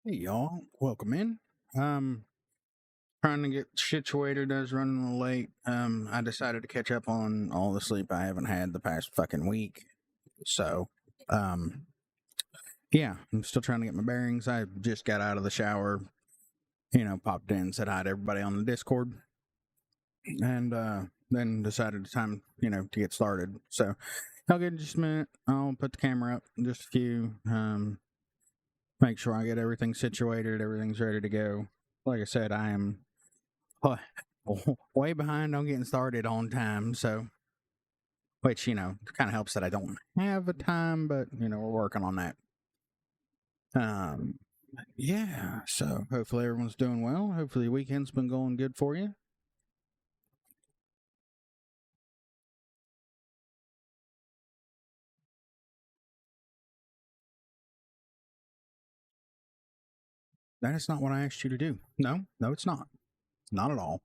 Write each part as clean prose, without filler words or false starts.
Hey y'all, welcome in. Trying to get situated. I was running a little late. I decided to catch up on all the sleep I haven't had the past fucking week. So, um, yeah, I'm still trying to get my bearings. I just got out of the shower, popped in, said hi to everybody on the Discord, and then decided it's time, to get started. So, I'll get in just a minute. I'll put the camera up in just a few. Make sure I get everything situated, everything's ready to go. Like I said, I am way behind on getting started on time, so which kind of helps that I don't have a time, but we're working on that. Yeah, so hopefully everyone's doing well. Hopefully the weekend's been going good for you. That is not what I asked you to do. No, it's not. Not at all.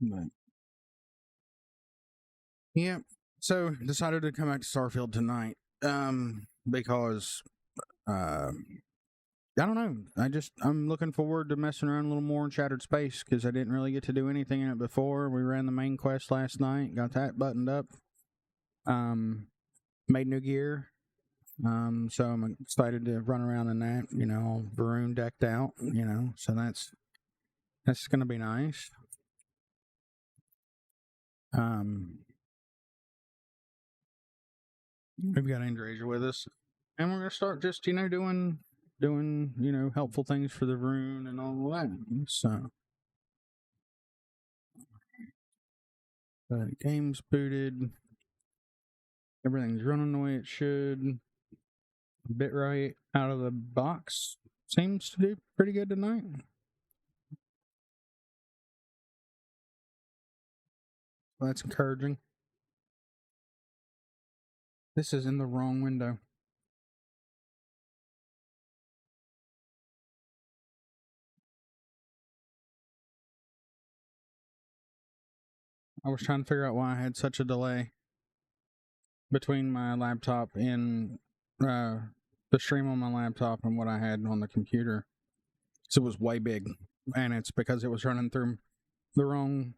But yeah, so decided to come back to Starfield tonight. Because uh I don't know. I'm looking forward to messing around a little more in Shattered Space because I didn't really get to do anything in it before. We ran the main quest last night, got that buttoned up. Made new gear. So I'm excited to run around in that. All Varun decked out. So that's gonna be nice. We've got Andrasia with us, and we're gonna start just doing helpful things for the Varun and all that. So. Game's booted. Everything's running the way it should. Bitrate out of the box seems to do pretty good tonight. That's encouraging. This is in the wrong window. I was trying to figure out why I had such a delay between my laptop and the stream on my laptop and what I had on the computer. So it was way big, and it's because it was running through the wrong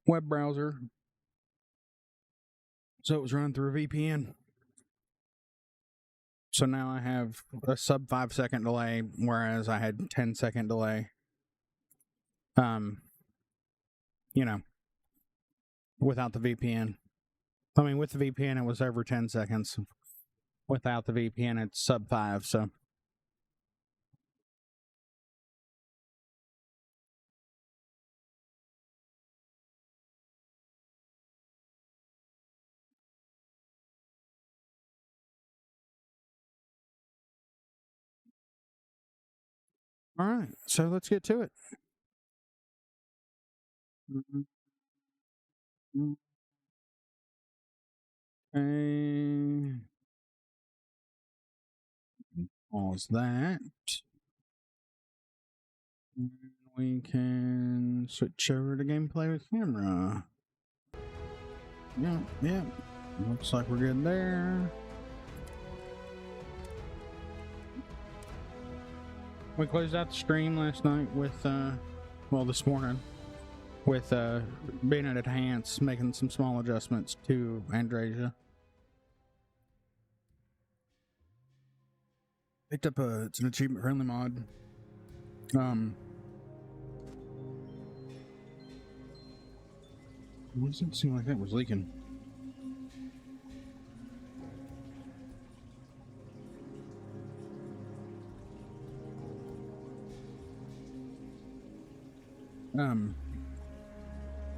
web browser. So it was running through a VPN. So now I have a sub 5-second delay, whereas I had 10-second delay. Without the VPN. I mean, with the VPN, it was over 10 seconds. Without the VPN, it's sub 5, so. All right, so let's get to it. Okay. Pause that. And we can switch over to gameplay with camera. Yeah. Looks like we're good there. We closed out the stream last night with, this morning, with being at Enhance, making some small adjustments to Andrasia. Picked up it's an achievement friendly mod. What does it seem like that was leaking?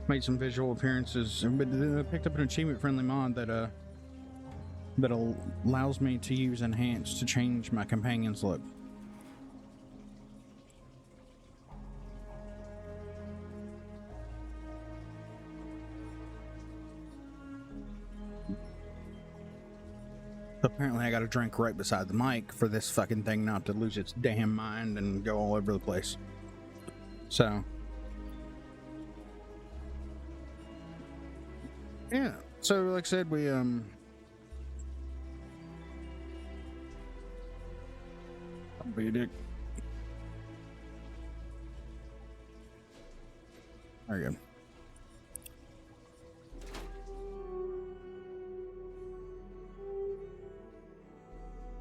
Made some visual appearances, but picked up an achievement friendly mod that allows me to use Enhance to change my companion's look. Apparently I gotta drink right beside the mic for this fucking thing not to lose its damn mind and go all over the place. So, yeah. So, like I said, we, beat it. There you go.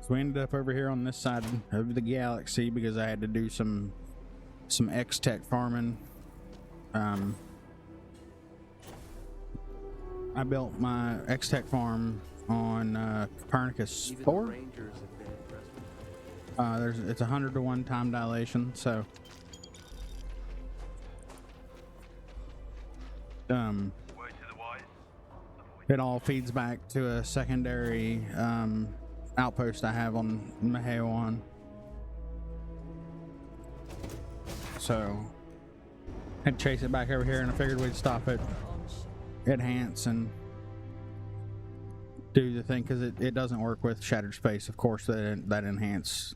So we ended up over here on this side of the galaxy because I had to do some X-Tech farming. I built my X-Tech farm on Copernicus 4. It's 100 to 1 time dilation, so it all feeds back to a secondary outpost I have on Mahawan. So I'd chase it back over here, and I figured we'd stop it, enhance, and do the thing, because it doesn't work with shattered space. Of course, that enhance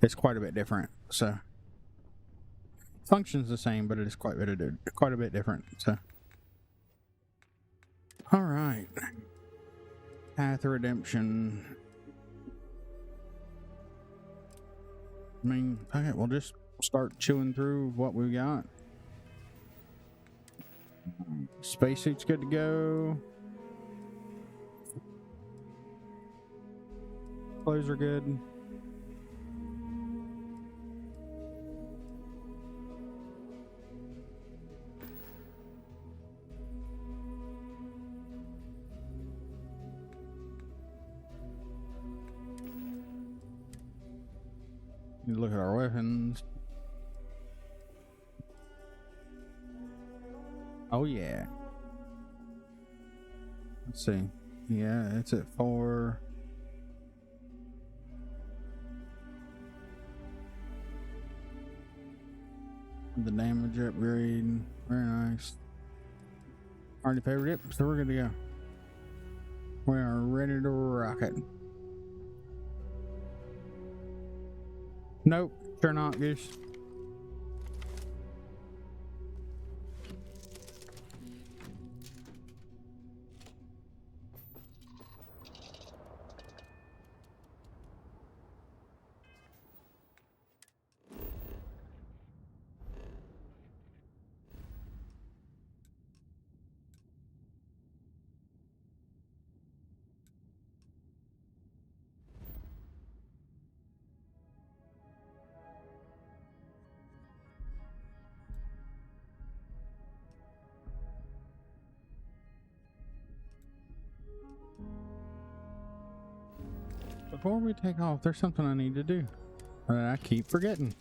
it's quite a bit different. So functions the same, but it is quite a bit different. So all right, Path of Redemption. I mean, okay, we'll just start chewing through what we got. Spacesuit's good to go. Clothes are good. Need to look at our weapons. Oh yeah. Let's see. Yeah, it's at 4. The damage upgrade. Very nice. Already favored it, so we're good to go. We are ready to rock it. Nope, sure not, Goose. Before we take off, there's something I need to do that I keep forgetting.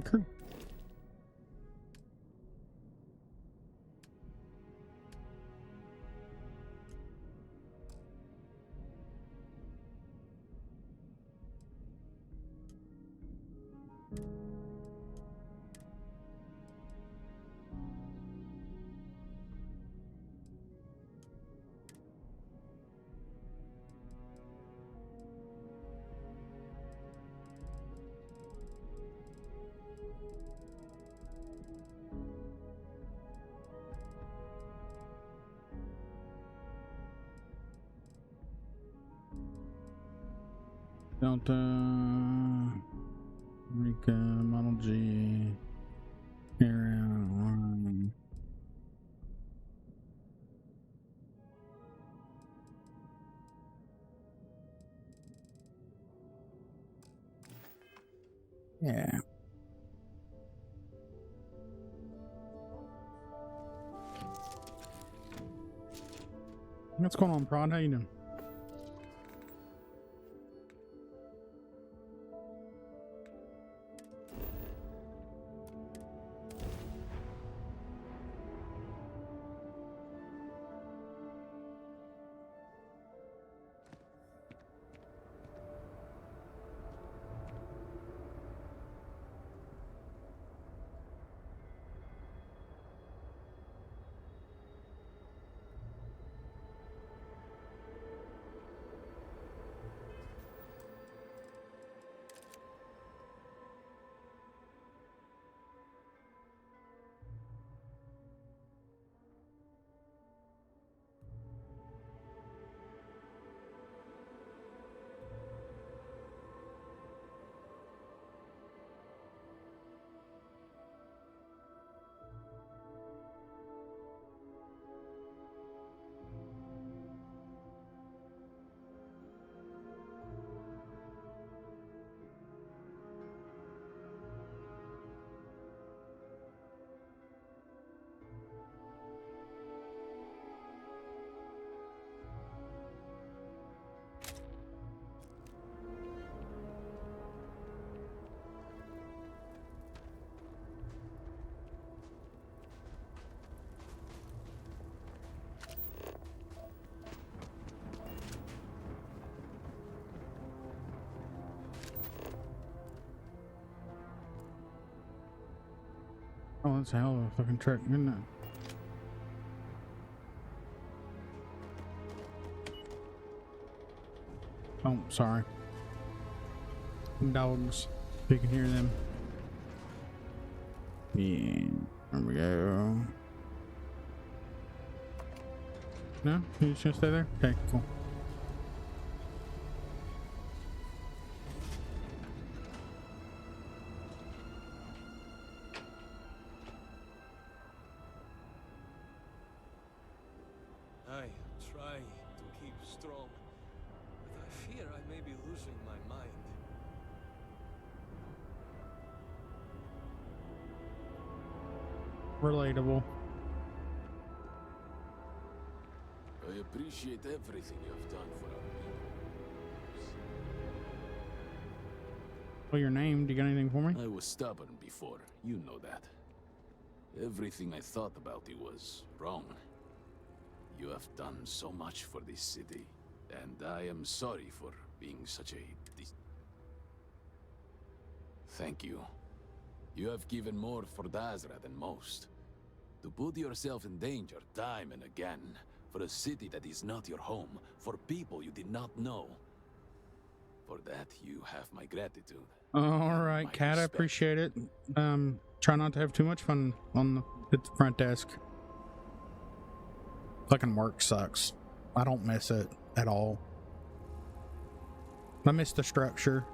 Crew. Delta, Rika, Model G, area 1. Yeah. What's going on, Prod? How you doing? Oh, that's a hell of a fucking truck, isn't it? Oh, sorry. Dogs. You can hear them. Yeah. There we go. No? You just gonna stay there? Okay, cool. I try to keep strong, but I fear I may be losing my mind. Relatable. I appreciate everything you have done for our people. Well, your name, do you got anything for me? I was stubborn before, you know that. Everything I thought about you was wrong. You have done so much for this city, and I am sorry for being such a... Thank you. You have given more for Dazra than most. To put yourself in danger time and again, for a city that is not your home, for people you did not know. For that, you have my gratitude. All right, Cat, I appreciate it. Try not to have too much fun on at the front desk. Fucking work sucks. I don't miss it at all. I miss the structure.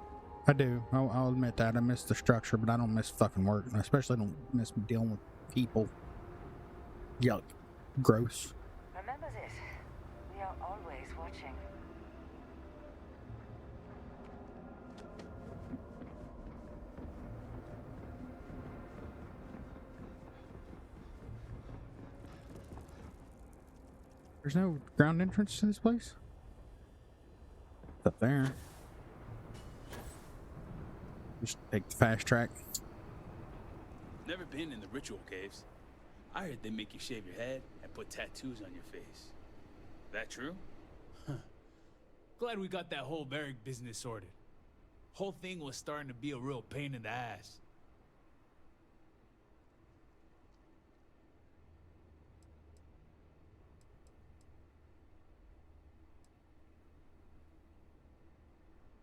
I do. I'll admit that. I miss the structure, but I don't miss fucking work. And I especially don't miss dealing with people. Yuck. Gross. Remember this. We are always watching. There's no ground entrance to this place? It's up there. Just take the fast track. Never been in the ritual caves. I heard they make you shave your head and put tattoos on your face. That true? Huh. Glad we got that whole barrack business sorted. Whole thing was starting to be a real pain in the ass.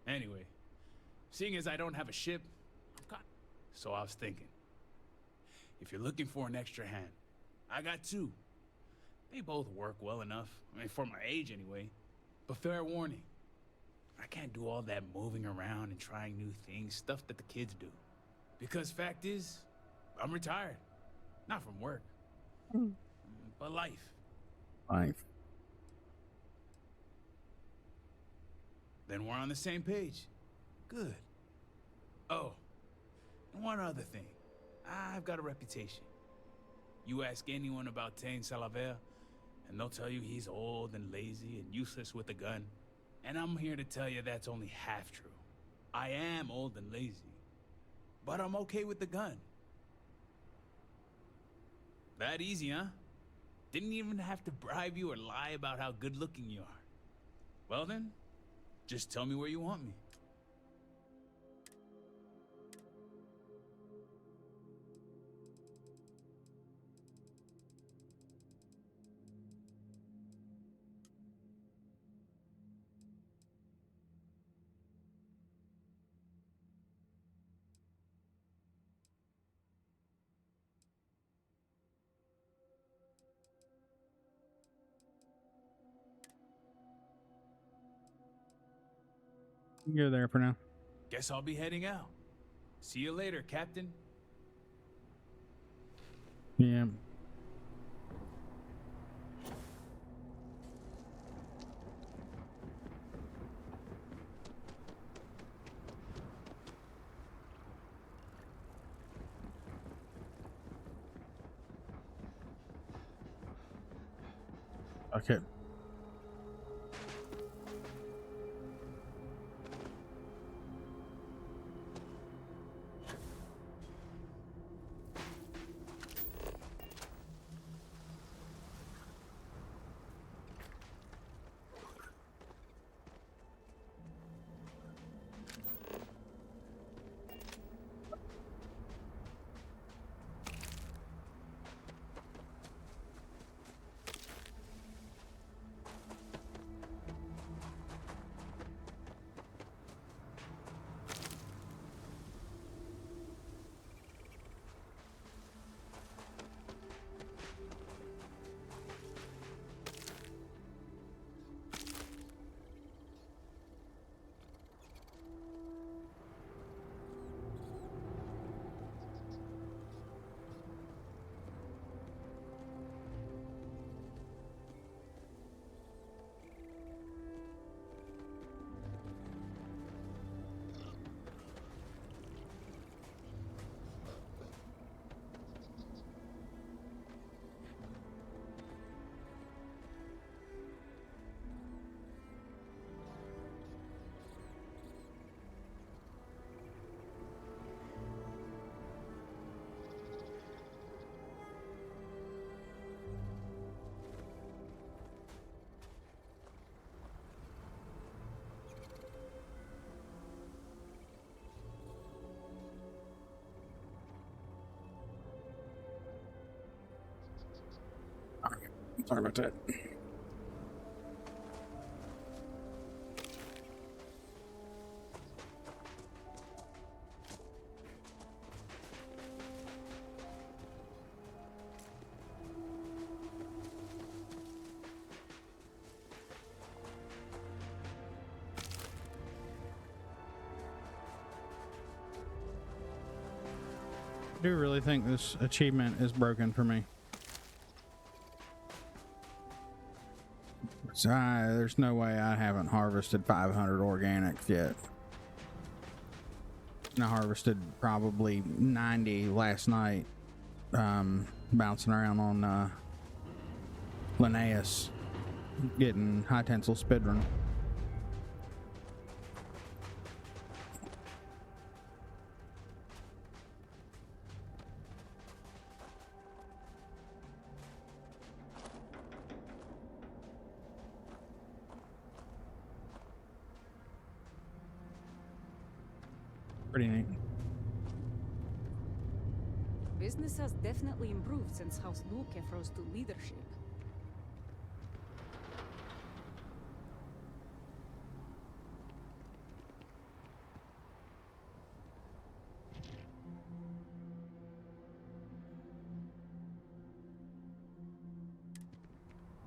Anyway, seeing as I don't have a ship, so I was thinking, if you're looking for an extra hand, I got two. They both work well enough, I mean, for my age anyway. But fair warning, I can't do all that moving around and trying new things, stuff that the kids do. Because fact is, I'm retired. Not from work, but life. Life. Then we're on the same page. Good. Oh, and one other thing. I've got a reputation. You ask anyone about Tain Salaver, and they'll tell you he's old and lazy and useless with a gun. And I'm here to tell you that's only half true. I am old and lazy, but I'm okay with the gun. That easy, huh? Didn't even have to bribe you or lie about how good looking you are. Well then, just tell me where you want me. You're there for now. Guess I'll be heading out. See you later, Captain. Yeah. Okay. Sorry about that. I do really think this achievement is broken for me. So there's no way I haven't harvested 500 organics yet. I harvested probably 90 last night, bouncing around on Linnaeus, getting high tensile speedrun. Pretty neat. Business has definitely improved since House Luke rose to leadership.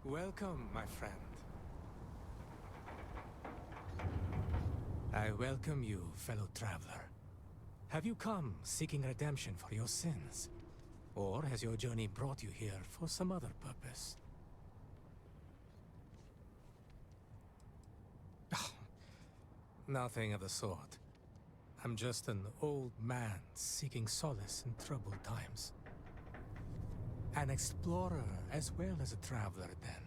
Welcome, my friend. I welcome you, fellow traveler. Have you come seeking redemption for your sins? Or has your journey brought you here for some other purpose? Nothing of the sort. I'm just an old man seeking solace in troubled times. An explorer as well as a traveler, then.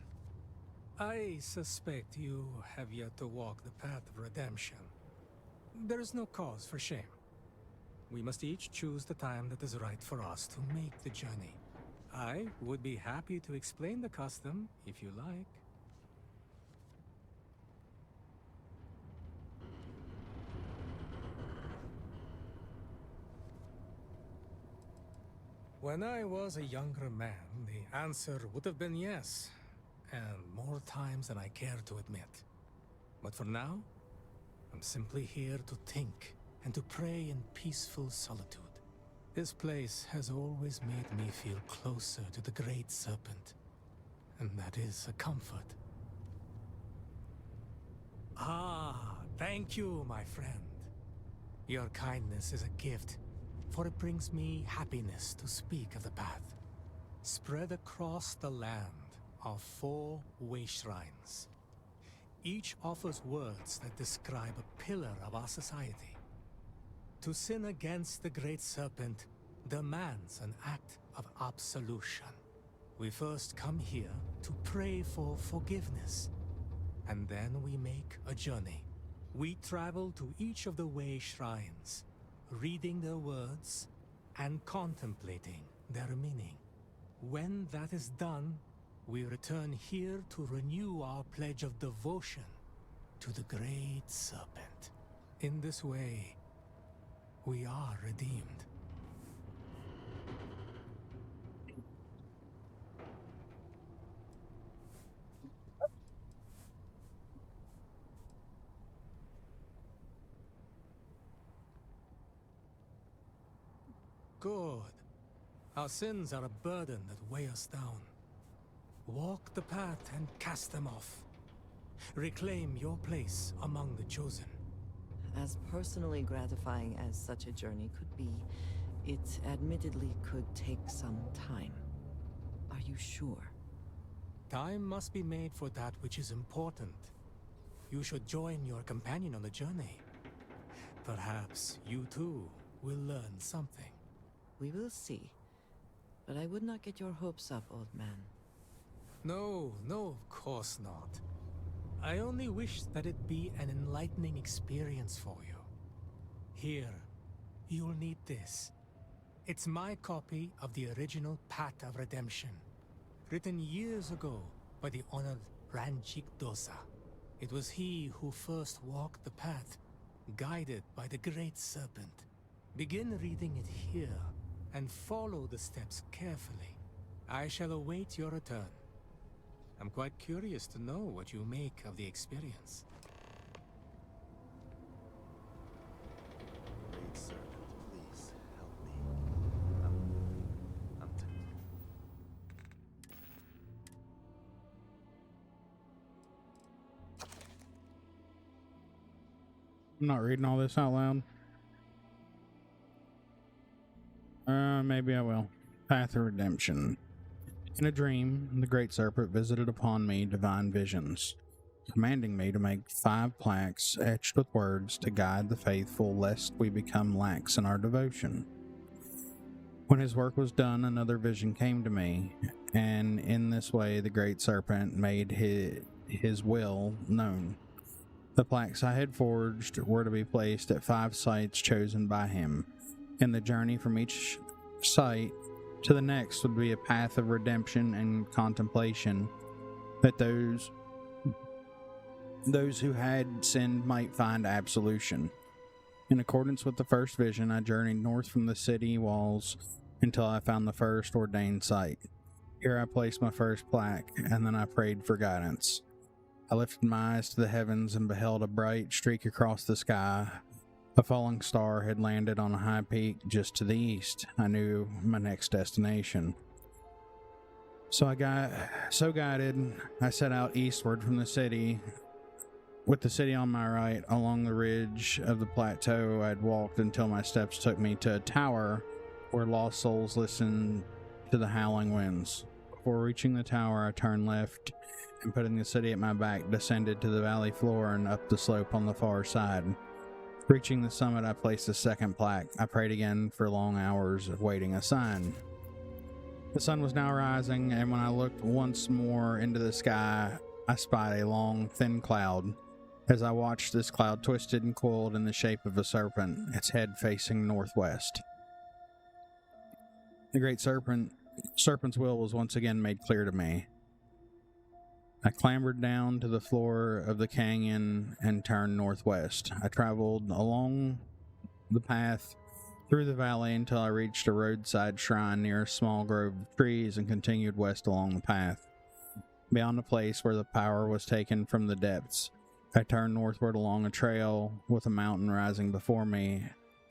I suspect you have yet to walk the path of redemption. There is no cause for shame. We must each choose the time that is right for us to make the journey. I would be happy to explain the custom, if you like. When I was a younger man, the answer would have been yes, and more times than I care to admit. But for now, I'm simply here to think and to pray in peaceful solitude. This place has always made me feel closer to the Great Serpent, and that is a comfort. Ah, thank you, my friend. Your kindness is a gift, for it brings me happiness to speak of the path. Spread across the land are 4 way shrines. Each offers words that describe a pillar of our society. To sin against the Great Serpent demands an act of absolution. We first come here to pray for forgiveness, and then we make a journey. We travel to each of the way shrines, reading their words and contemplating their meaning. When that is done, we return here to renew our pledge of devotion to the Great Serpent. In this way, we are redeemed. Good. Our sins are a burden that weigh us down. Walk the path and cast them off. Reclaim your place among the chosen. As personally gratifying as such a journey could be, it admittedly could take some time. Are you sure? Time must be made for that which is important. You should join your companion on the journey. Perhaps you too will learn something. We will see. But I would not get your hopes up, old man. No, of course not. I only wish that it be an enlightening experience for you. Here, you'll need this. It's my copy of the original Path of Redemption, written years ago by the honored Ranchik Dosa. It was he who first walked the path, guided by the Great Serpent. Begin reading it here, and follow the steps carefully. I shall await your return. I'm quite curious to know what you make of the experience. Great servant, please help me. I'm I'm not reading all this out loud. Maybe I will. Path of Redemption. In a dream, the Great Serpent visited upon me divine visions, commanding me to make 5 plaques etched with words to guide the faithful, lest we become lax in our devotion. When his work was done, another vision came to me, and in this way the Great Serpent made his will known. The plaques I had forged were to be placed at 5 sites chosen by him, and the journey from each site to the next would be a path of redemption and contemplation, that those who had sinned might find absolution. In accordance with the first vision, I journeyed north from the city walls until I found the first ordained site. Here I placed my first plaque, and then I prayed for guidance. I lifted my eyes to the heavens and beheld a bright streak across the sky. A falling star had landed on a high peak just to the east. I knew my next destination. So guided, I set out eastward from the city. With the city on my right, along the ridge of the plateau, I'd walked until my steps took me to a tower where lost souls listened to the howling winds. Before reaching the tower, I turned left and, putting the city at my back, descended to the valley floor and up the slope on the far side. Reaching the summit, I placed a second plaque. I prayed again for long hours, waiting a sign. The sun was now rising, and when I looked once more into the sky, I spied a long, thin cloud. As I watched, this cloud twisted and coiled in the shape of a serpent, its head facing northwest. The great serpent's will was once again made clear to me. I clambered down to the floor of the canyon and turned northwest. I traveled along the path through the valley until I reached a roadside shrine near a small grove of trees and continued west along the path. Beyond the place where the power was taken from the depths, I turned northward along a trail with a mountain rising before me.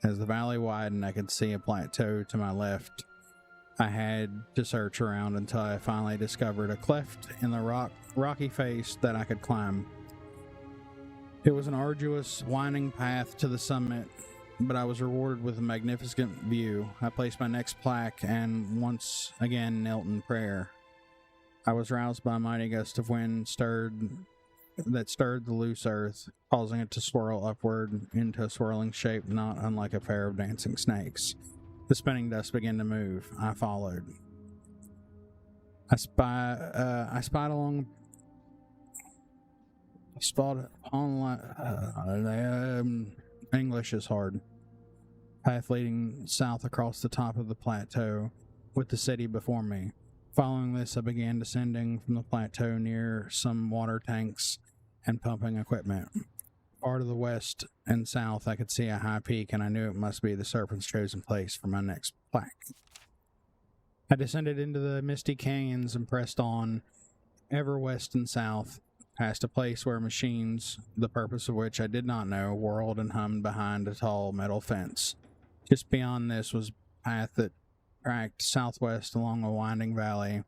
As the valley widened, I could see a plateau to my left. I had to search around until I finally discovered a cleft in the rocky face that I could climb. It was an arduous, winding path to the summit, but I was rewarded with a magnificent view. I placed my next plaque and once again knelt in prayer. I was roused by a mighty gust of wind that stirred the loose earth, causing it to swirl upward into a swirling shape not unlike a pair of dancing snakes. The spinning dust began to move. I followed. I spied upon English is hard. Path leading south across the top of the plateau, with the city before me. Following this, I began descending from the plateau near some water tanks and pumping equipment. Far to the west and south, I could see a high peak, and I knew it must be the serpent's chosen place for my next plaque. I descended into the misty canyons and pressed on, ever west and south, past a place where machines, the purpose of which I did not know, whirled and hummed behind a tall metal fence. Just beyond this was a path that tracked southwest along a winding valley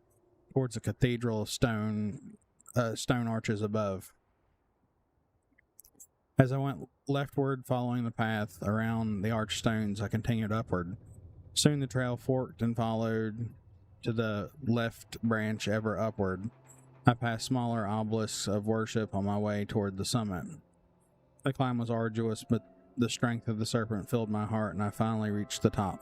towards a cathedral of stone arches above. As I went leftward following the path around the arched stones, I continued upward. Soon the trail forked and followed to the left branch ever upward. I passed smaller obelisks of worship on my way toward the summit. The climb was arduous, but the strength of the serpent filled my heart, and I finally reached the top.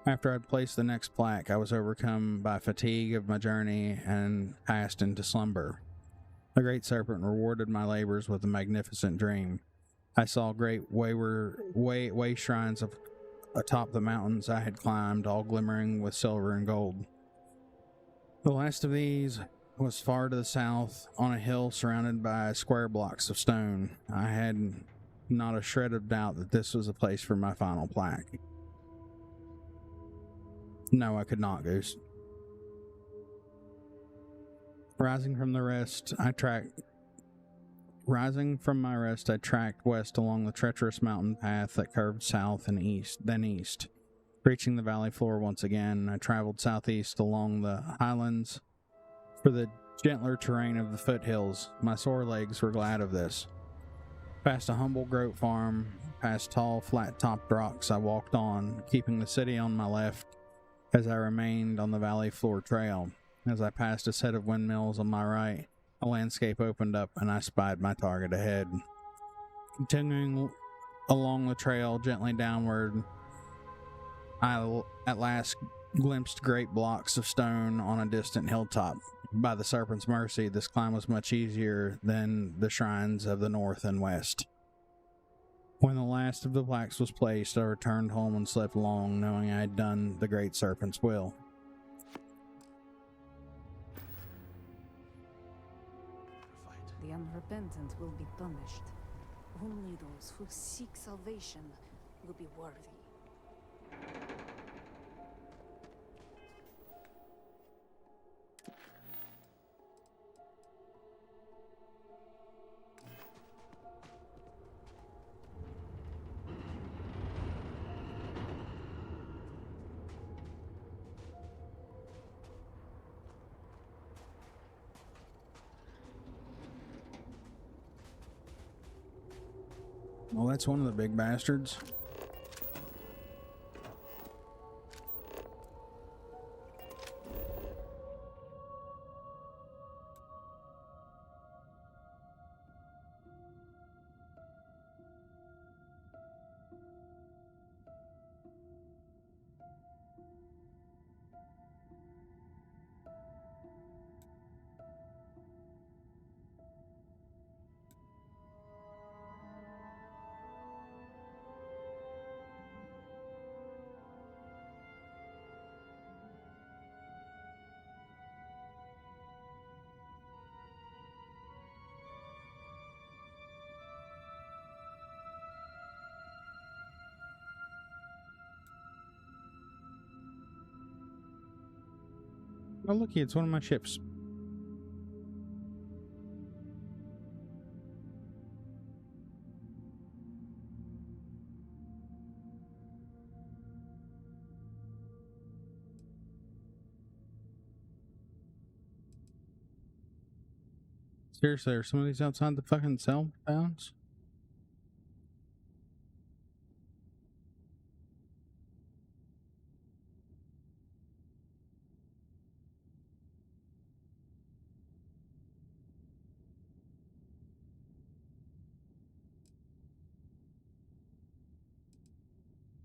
After I'd placed the next plaque, I was overcome by fatigue of my journey and passed into slumber. The great serpent rewarded my labors with a magnificent dream. I saw great way shrines atop the mountains I had climbed, all glimmering with silver and gold. The last of these was far to the south, on a hill surrounded by square blocks of stone. I had not a shred of doubt that this was the place for my final plaque. No, I could not, Goose. Rising from my rest, I tracked west along the treacherous mountain path that curved south and east. Reaching the valley floor once again, I traveled southeast along the highlands for the gentler terrain of the foothills. My sore legs were glad of this. Past a humble goat farm, past tall, flat-topped rocks, I walked on, keeping the city on my left as I remained on the valley floor trail. As I passed a set of windmills on my right, a landscape opened up and I spied my target ahead. Continuing along the trail, gently downward, I at last glimpsed great blocks of stone on a distant hilltop. By the Serpent's mercy, this climb was much easier than the shrines of the north and west. When the last of the plaques was placed, I returned home and slept long, knowing I had done the great Serpent's will. The unrepentant will be punished. Only those who seek salvation will be worthy. Well, that's one of the big bastards. Oh, looky, it's one of my ships. Seriously, are some of these outside the fucking cell bounds?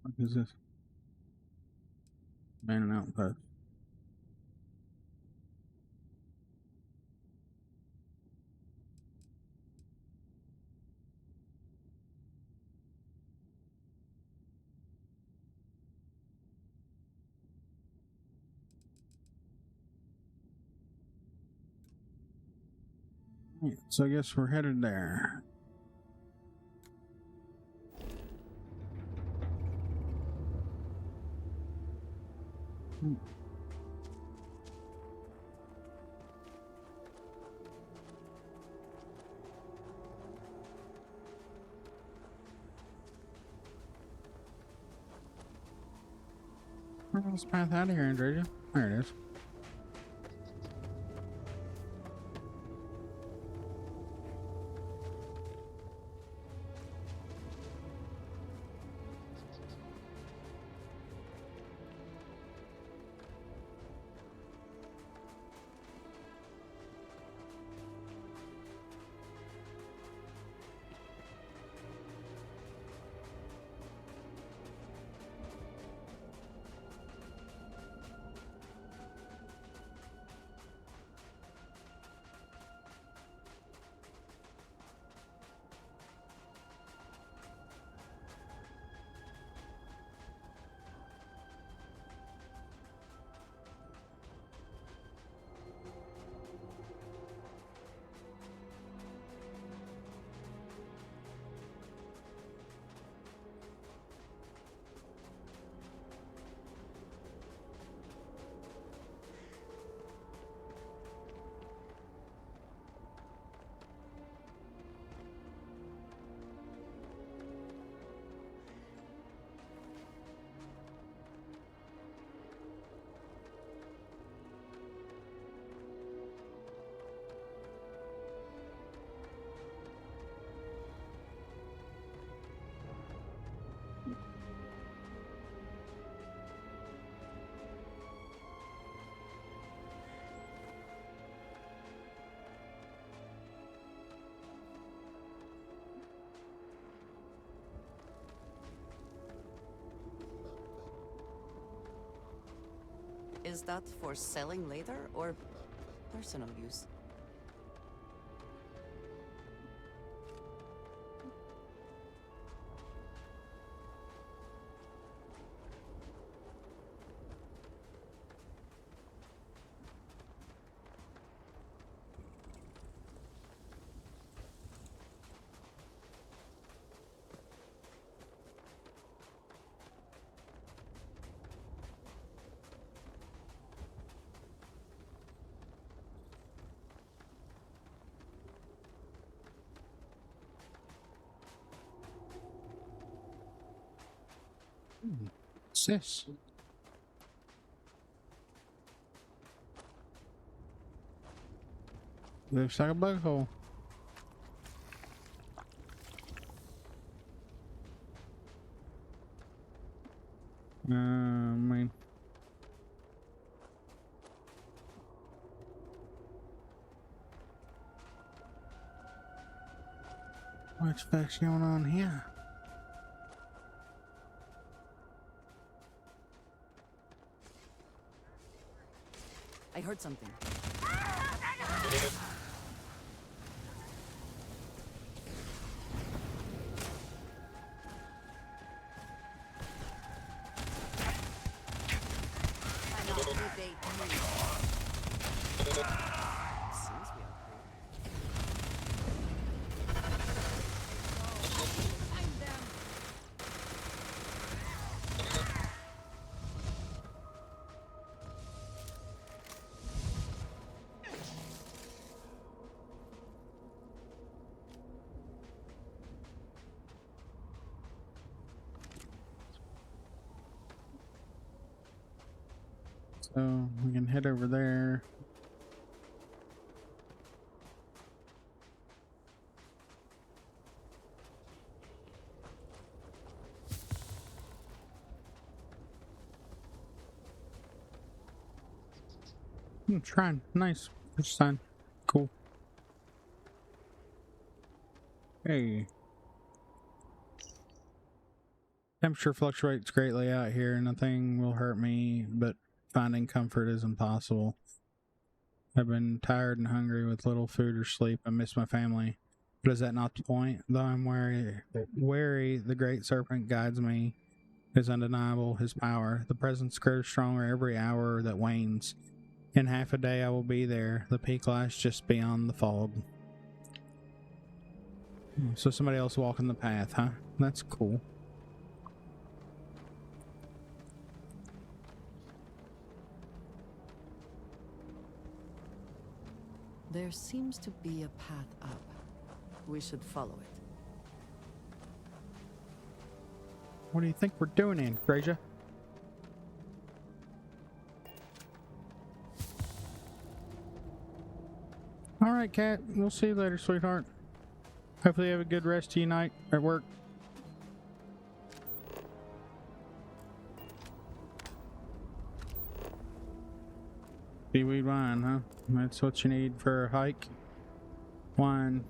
What is this? Man and outpost. Yeah, so I guess we're headed there. Where's this path out of here, Andrea? There it is. Is that for selling later or personal use? What's this? Looks like a bug hole. I mean, what's fuck's going on here? I heard something. So we can head over there. Shrine. Nice. First sign. Cool. Hey. Temperature fluctuates greatly out here. Nothing will hurt me, but finding comfort is impossible. I've been tired and hungry with little food or sleep. I miss my family. But is that not the point? Though I'm wary, the great serpent guides me. It is undeniable, his power. The presence grows stronger every hour that wanes. In half a day I will be there. The peak lies just beyond the fog. So somebody else walking the path, huh? That's cool. There seems to be a path up. We should follow it. What do you think we're doing in, Fraser? Alright, Kat. We'll see you later, sweetheart. Hopefully you have a good rest of your night at work. Seaweed wine, huh? That's what you need for a hike. Wine.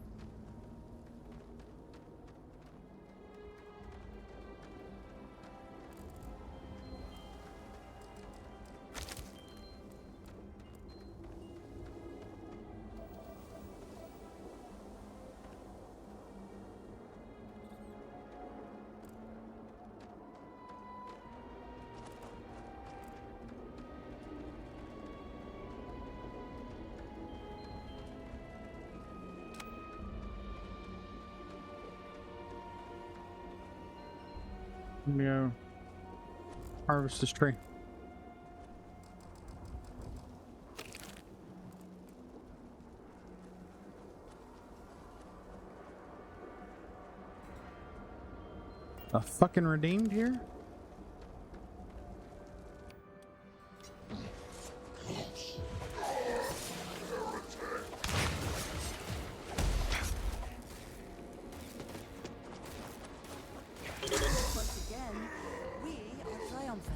Let me go harvest this tree. A fucking redeemed here? Once again, we are triumphant.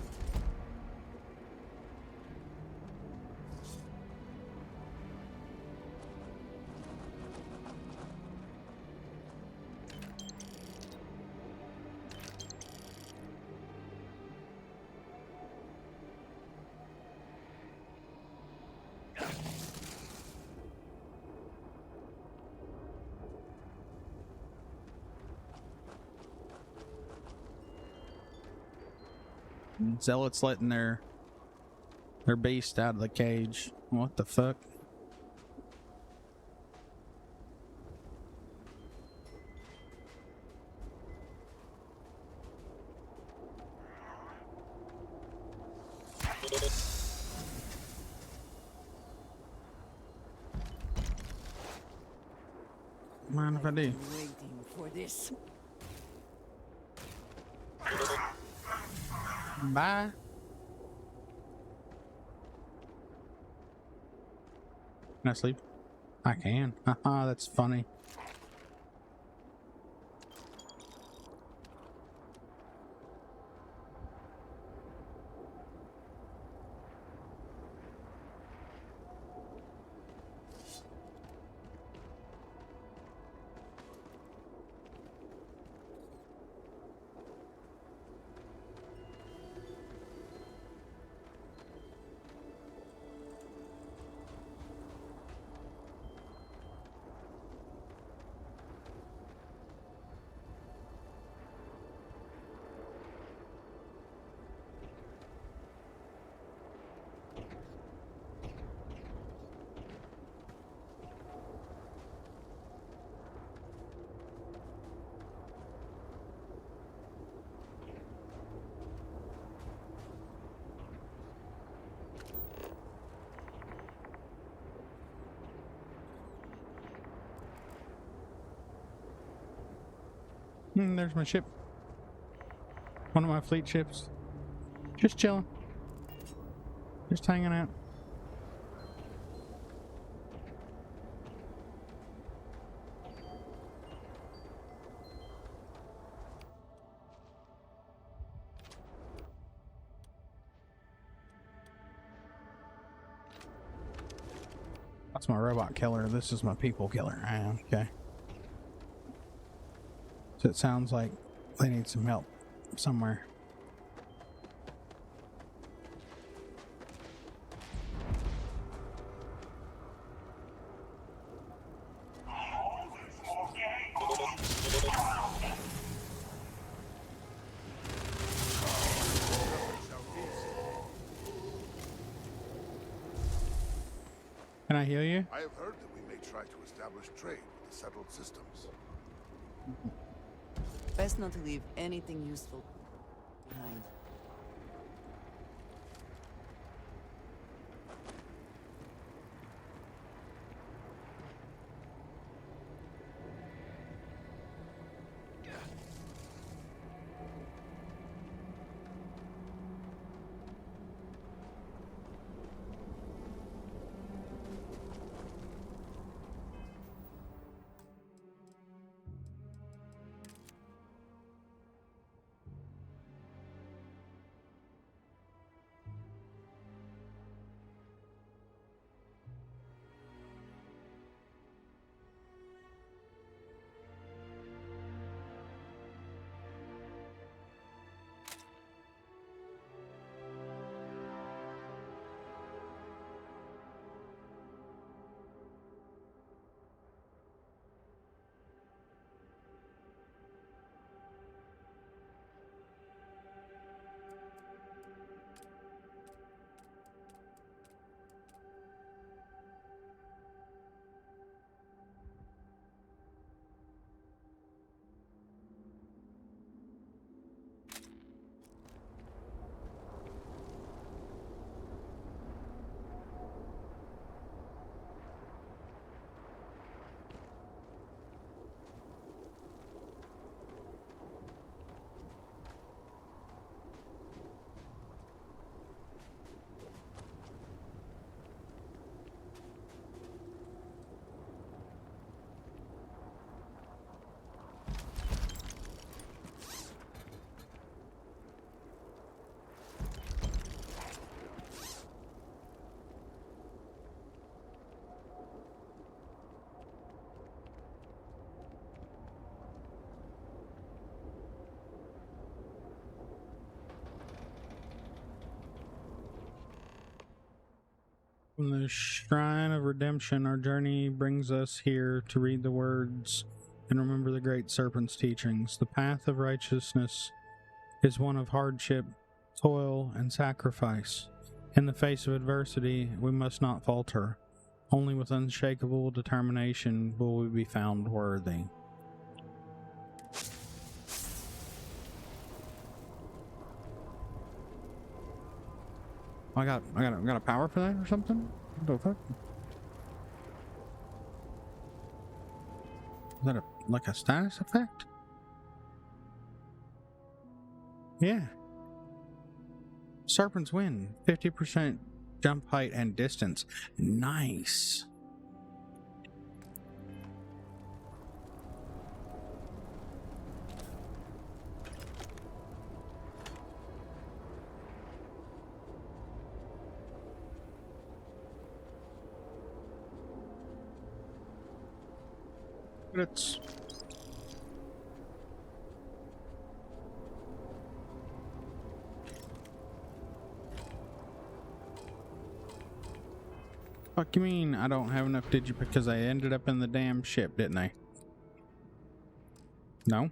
Zealots letting their beast out of the cage. What the fuck? Mind if I do? Waiting for this. Bye. Can I sleep? I can. Haha, that's funny. There's my ship. One of my fleet ships. Just chilling. Just hanging out. That's my robot killer. This is my people killer. Ah, okay. So it sounds like they need some help somewhere. Can I heal you? I have heard that we may try to establish trade with the settled systems. Best not to leave anything useful behind. From the Shrine of Redemption, our journey brings us here to read the words and remember the great serpent's teachings. The path of righteousness is one of hardship toil, and sacrifice. In the face of adversity, we must not falter. Only with unshakable determination will we be found worthy. I got a power for that or something? What the fuck? Is that like a status effect? Yeah. Serpent's win. 50% jump height and distance. Nice. It's fuck you mean I don't have enough digit because I ended up in the damn ship, didn't I? No?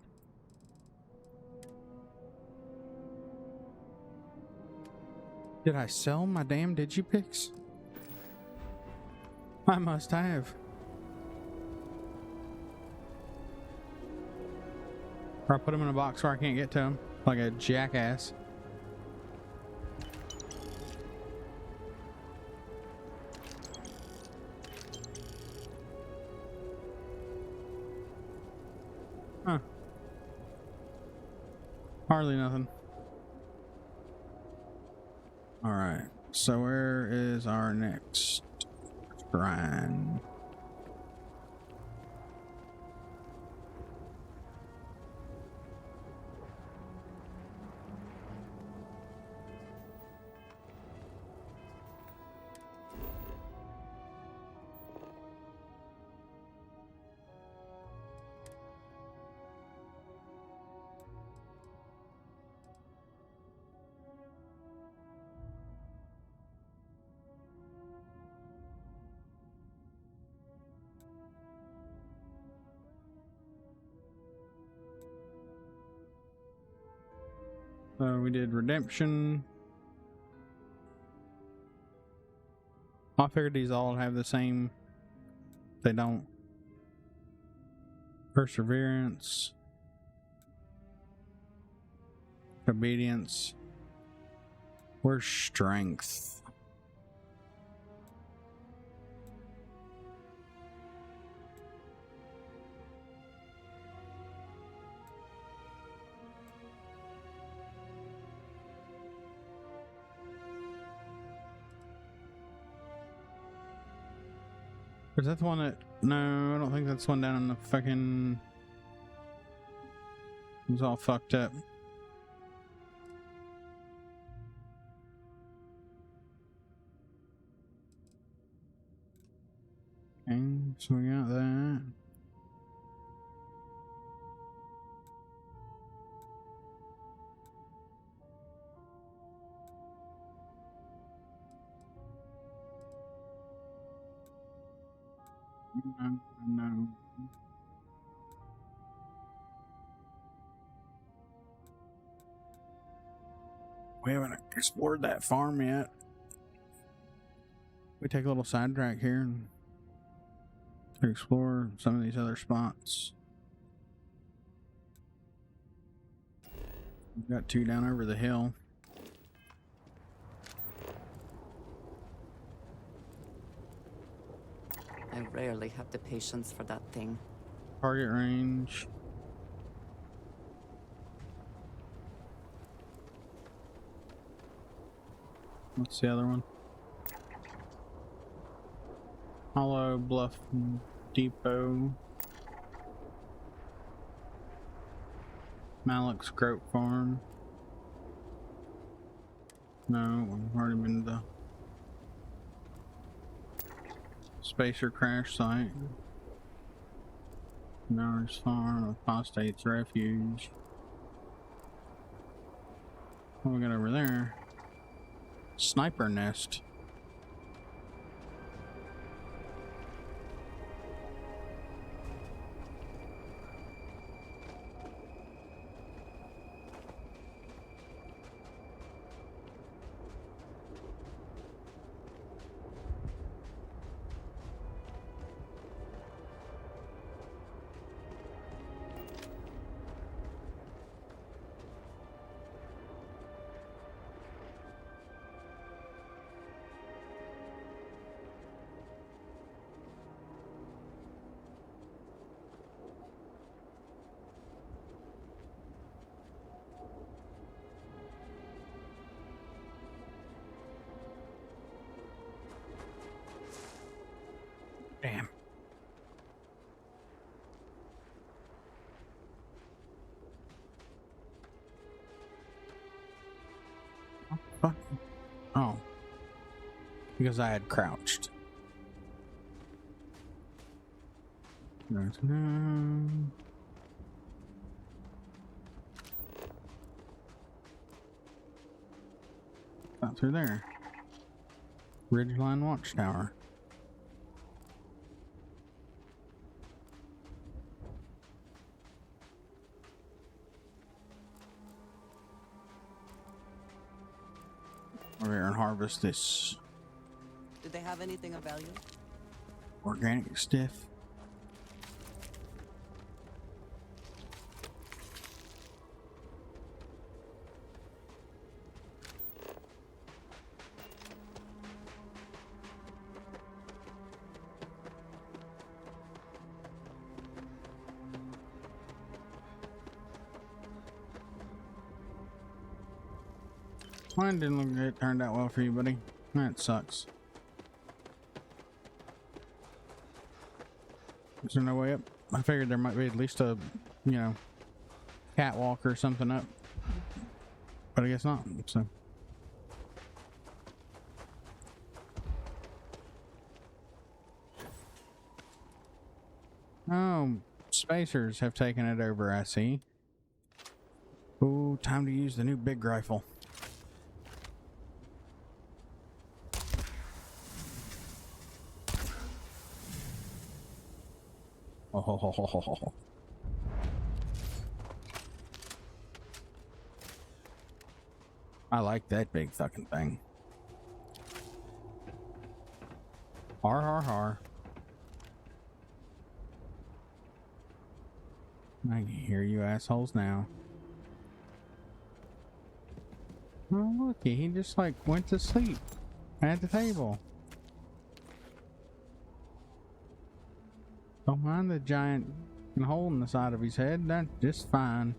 Did I sell my damn digipicks? I must have. Or I put them in a box where I can't get to them, like a jackass. Huh. Hardly nothing. Alright, so where is our next shrine? So we did redemption. I figured these all have the same. They don't. Perseverance. Obedience. Where's strength? Is that the one that... No, I don't think that's the one down in the fucking... It was all fucked up. Okay, so we got that. No. We haven't explored that farm yet. We take a little sidetrack here and explore some of these other spots. We've got two down over the hill. I rarely have the patience for that thing. Target range. What's the other one? Hollow Bluff Depot. Malik's Groat Farm. No, we've already been to the Spacer Crash Site. Norris Farm, Apostate's Refuge. What we got over there? Sniper Nest. fuck? Oh. Because I had crouched. Not through there. Ridgeline Watchtower. Over here and harvest this Did they have anything of value? organic stiff. Mine didn't look good. It turned out well for you, buddy. That sucks. Is there no way up? I figured there might be at least a, you know, catwalk or something up. But I guess not, so. Oh, spacers have taken it over, I see. Ooh, time to use the new big rifle. Oh. I like that big fucking thing. Har har har. I can hear you assholes now. Oh looky, he just like went to sleep at the table. Don't mind the giant hole in the side of his head, that's just fine.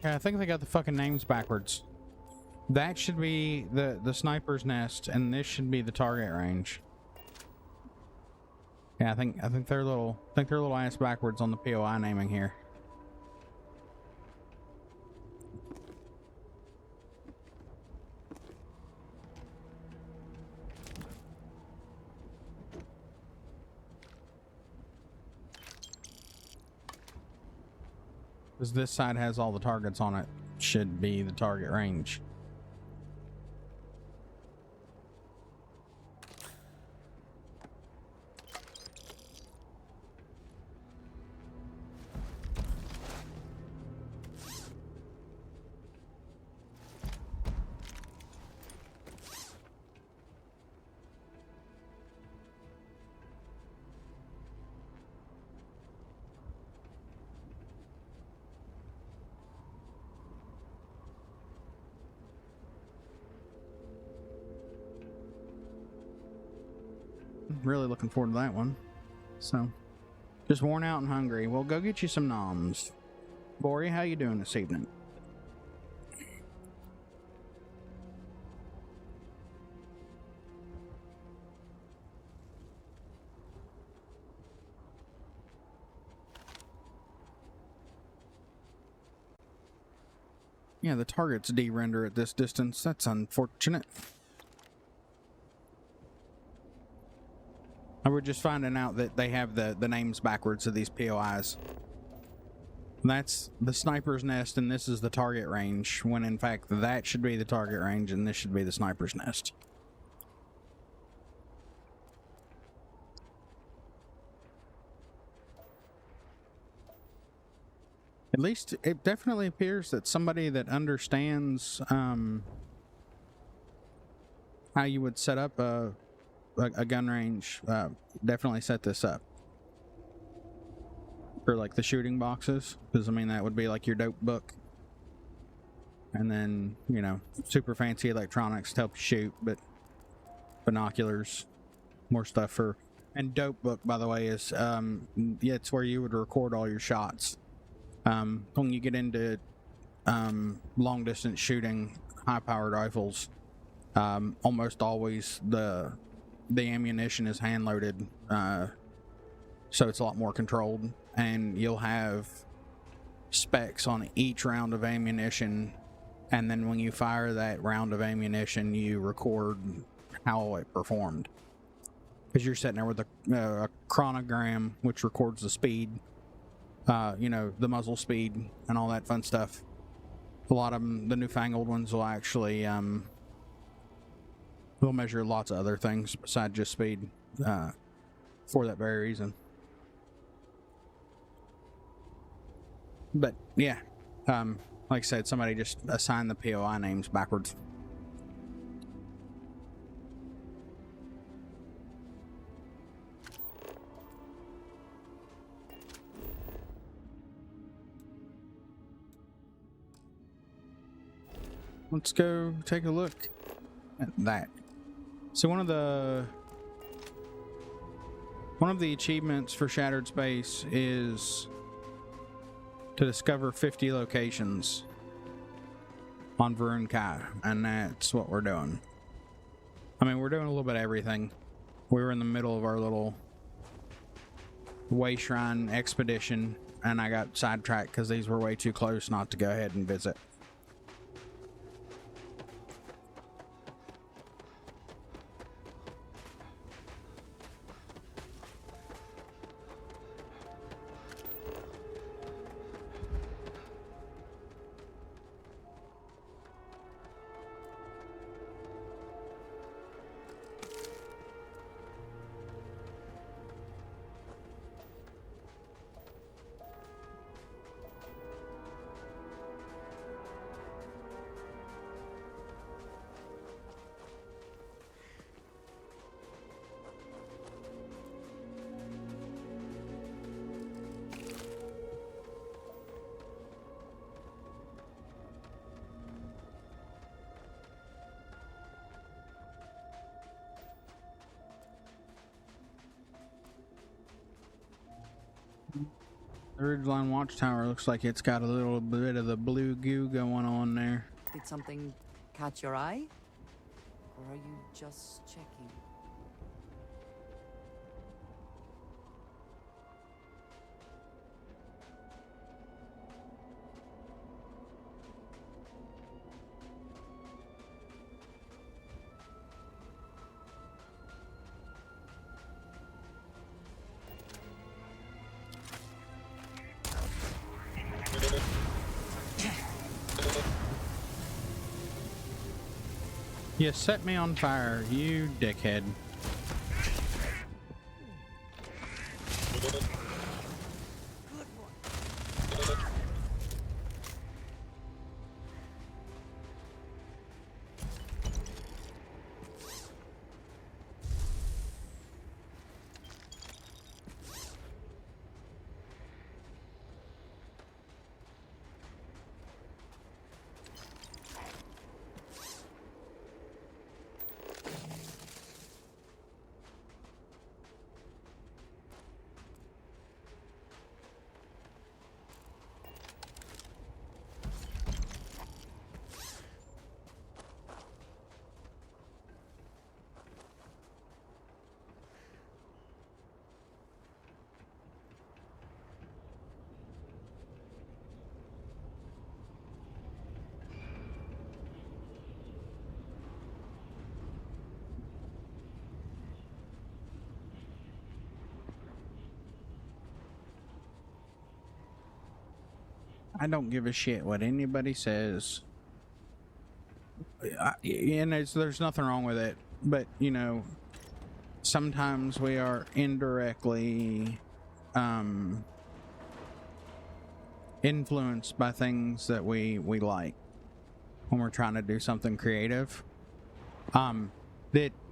Yeah, I think they got the fucking names backwards. That should be the sniper's nest, and this should be the target range. Yeah, I think they're a little ass backwards on the POI naming here. Because this side has all the targets on it, should be the target range. Really looking forward to that one. So, just worn out and hungry. Well, go get you some noms. Bori, how you doing this evening? Yeah, the targets de-render at this distance. That's unfortunate. I was just finding out that they have the names backwards of these POIs. That's the sniper's nest, and this is the target range, when in fact that should be the target range, and this should be the sniper's nest. At least it definitely appears that somebody that understands how you would set up a gun range definitely set this up for like the shooting boxes, because I mean that would be like your dope book, and then, you know, super fancy electronics to help you shoot, but binoculars, more stuff for. And dope book, by the way, is yeah, it's where you would record all your shots. When you get into long distance shooting, high powered rifles, almost always the ammunition is hand loaded, so it's a lot more controlled, and you'll have specs on each round of ammunition, and then when you fire that round of ammunition, you record how it performed, because you're sitting there with a chronogram which records the speed, you know, the muzzle speed and all that fun stuff. A lot of them, the newfangled ones, will actually will measure lots of other things besides just speed, for that very reason. But yeah, like I said, somebody just assigned the POI names backwards. Let's go take a look at that. So one of the achievements for Shattered Space is to discover 50 locations on Varun Kai, and that's what we're doing. I mean, we're doing a little bit of everything. We were in the middle of our little Way Shrine expedition, and I got sidetracked because these were way too close not to go ahead and visit. The Ridgeline Watchtower looks like it's got a little bit of the blue goo going on there. Did something catch your eye? Or are you just checking? You set me on fire, you dickhead. I don't give a shit what anybody says. And there's nothing wrong with it. But, you know, sometimes we are indirectly influenced by things that we like when we're trying to do something creative.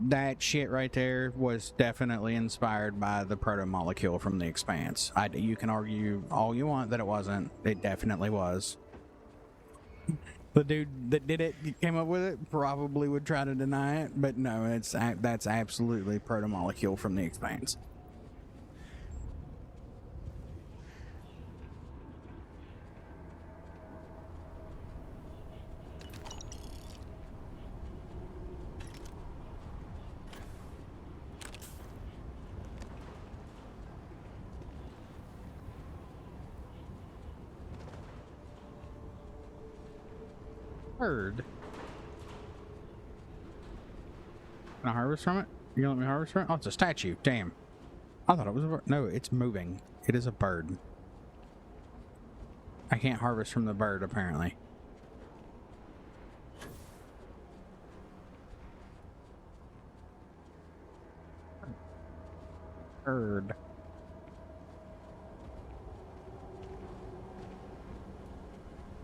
That shit right there was definitely inspired by the proto-molecule from The Expanse. You can argue all you want that it wasn't. It definitely was. The dude that did it, came up with it, probably would try to deny it, but no, that's absolutely proto-molecule from The Expanse. Bird. Can I harvest from it? You gonna let me harvest from it? Oh, it's a statue. Damn. I thought it was a bird. No, it's moving. It is a bird. I can't harvest from the bird, apparently. Bird.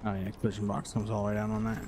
Oh, yeah, exclusion box comes all the way down on that.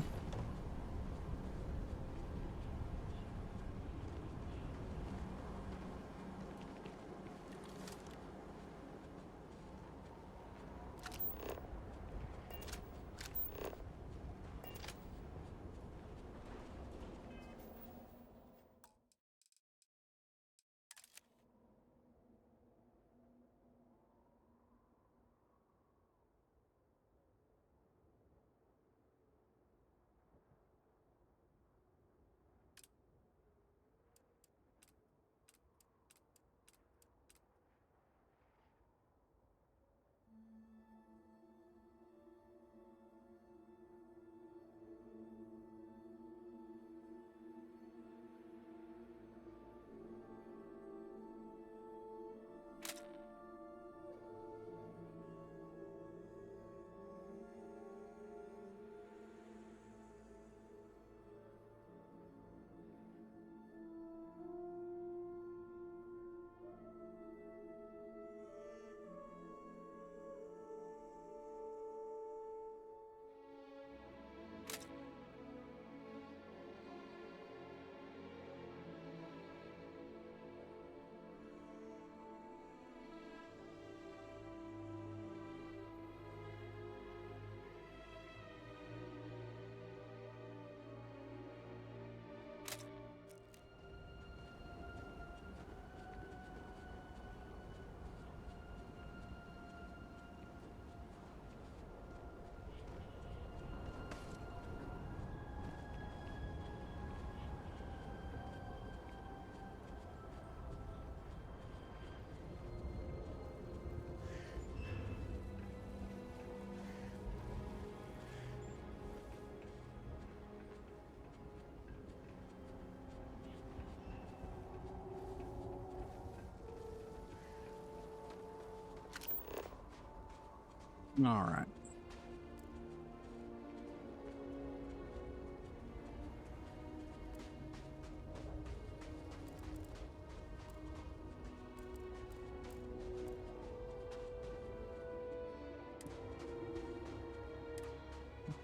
All right.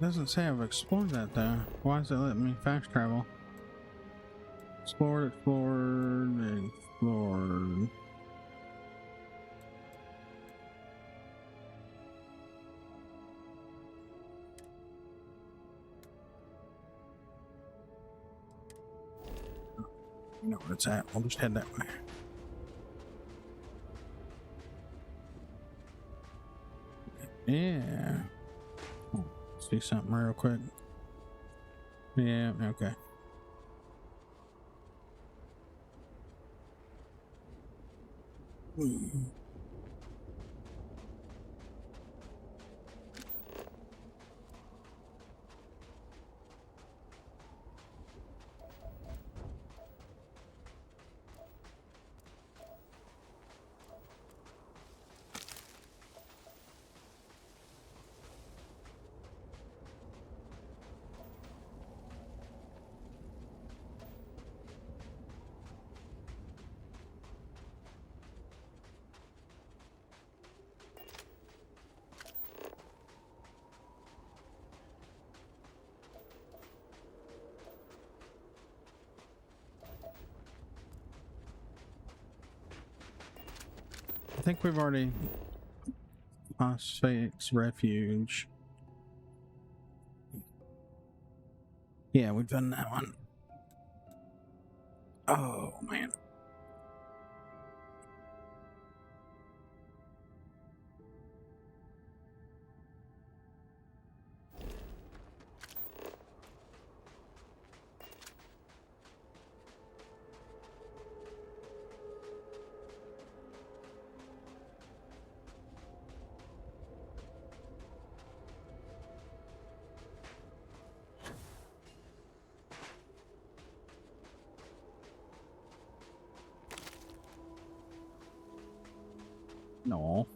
Doesn't say I've explored that though. Why is it letting me fast travel? Explored, explored, explored. You know where it's at. We'll just head that way. Yeah. Oh, see something real quick. Yeah, okay. I think we've already Phosphate's Refuge. Yeah, we've done that one. Oh man. No.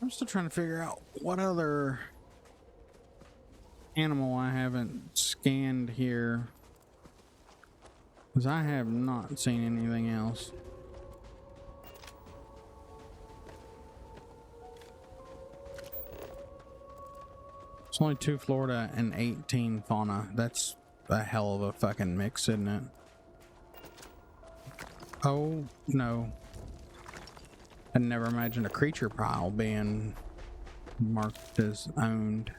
I'm still trying to figure out what other animal I haven't scanned here, because I have not seen anything else. It's only 2 Florida and 18 fauna. That's a hell of a fucking mix, isn't it? Oh no. I never imagined a creature pile being marked as owned.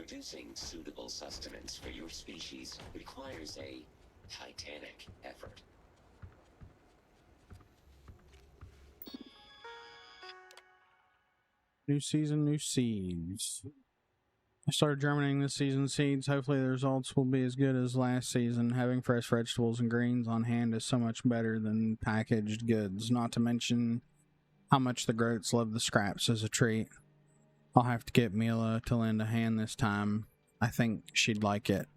Producing suitable sustenance for your species requires a titanic effort. New season, new seeds. I started germinating this season's seeds. Hopefully the results will be as good as last season. Having fresh vegetables and greens on hand is so much better than packaged goods, not to mention how much the groats love the scraps as a treat. I'll have to get Mila to lend a hand this time. I think she'd like it.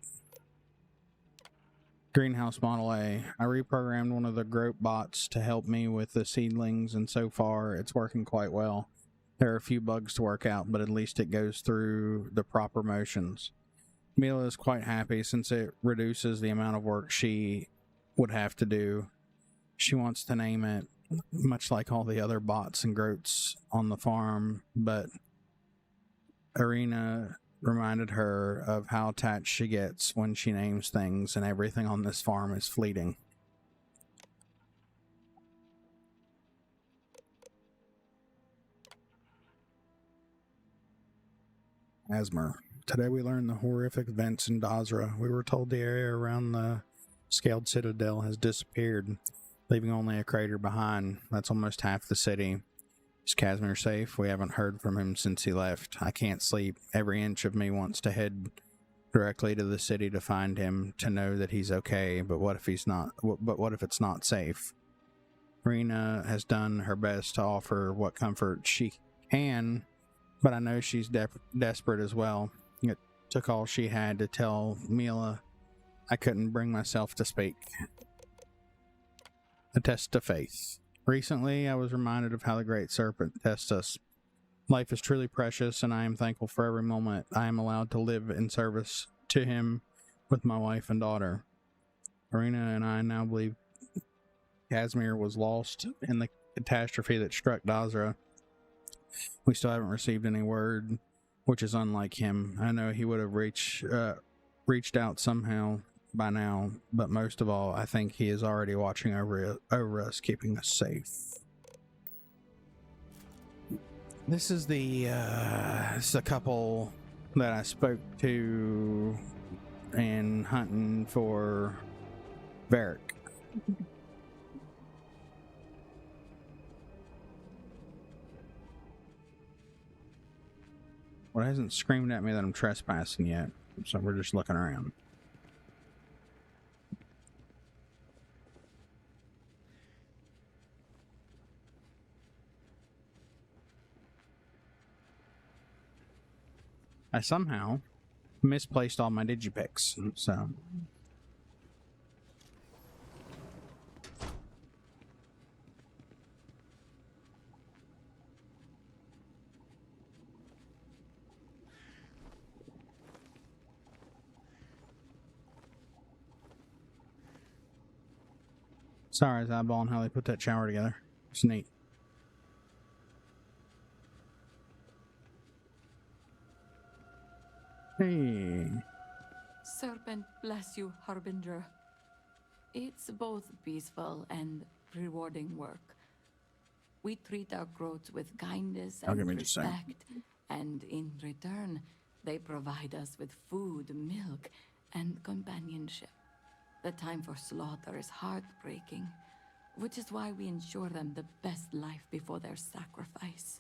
Greenhouse Model A. I reprogrammed one of the groat bots to help me with the seedlings, and so far it's working quite well. There are a few bugs to work out, but at least it goes through the proper motions. Mila is quite happy since it reduces the amount of work she would have to do. She wants to name it, much like all the other bots and groats on the farm, but Arena reminded her of how attached she gets when she names things, and everything on this farm is fleeting. Asmer. Today we learned the horrific events in Dazra. We were told the area around the scaled citadel has disappeared, leaving only a crater behind. That's almost half the city. Is Casimir safe? We haven't heard from him since he left. I can't sleep. Every inch of me wants to head directly to the city to find him, to know that he's okay, but what if he's not? But what if it's not safe? Rena has done her best to offer what comfort she can, but I know she's desperate as well. It took all she had to tell Mila. I couldn't bring myself to speak. A test of faith. Recently, I was reminded of how the Great Serpent tests us. Life is truly precious, and I am thankful for every moment I am allowed to live in service to him with my wife and daughter. Arena and I now believe Casimir was lost in the catastrophe that struck Dazra. We still haven't received any word, which is unlike him. I know he would have reached out somehow by now, but most of all, I think he is already watching over us, keeping us safe. This is the couple that I spoke to in hunting for Varric. Well, it hasn't screamed at me that I'm trespassing yet, so we're just looking around. I somehow misplaced all my digipicks, so... Sorry, I was eyeballing how they put that shower together. It's neat. Hey. Serpent bless you, Harbinger. It's both peaceful and rewarding work. We treat our groats with kindness and respect, and in return, they provide us with food, milk, and companionship. The time for slaughter is heartbreaking, which is why we ensure them the best life before their sacrifice.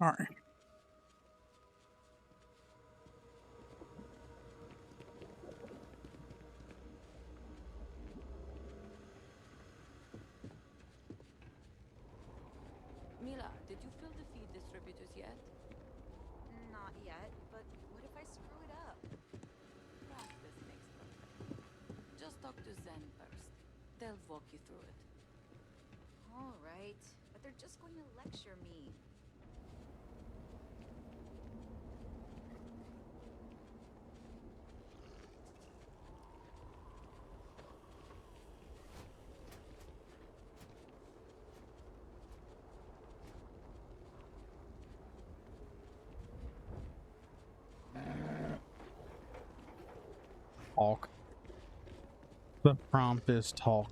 All right. Mila, did you fill the feed distributors yet? Not yet, but what if I screw it up? Practice makes perfect. Just talk to Zen first. They'll walk you through it. All right, but they're just going to lecture me. talk. The prompt is talk.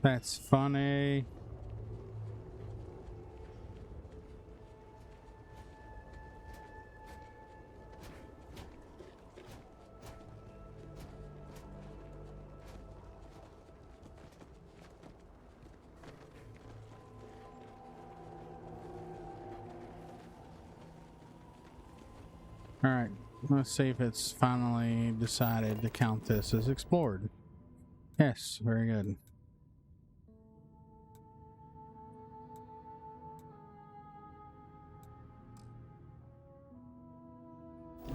That's funny. All right, let's see if it's finally decided to count this as explored. Yes, very good.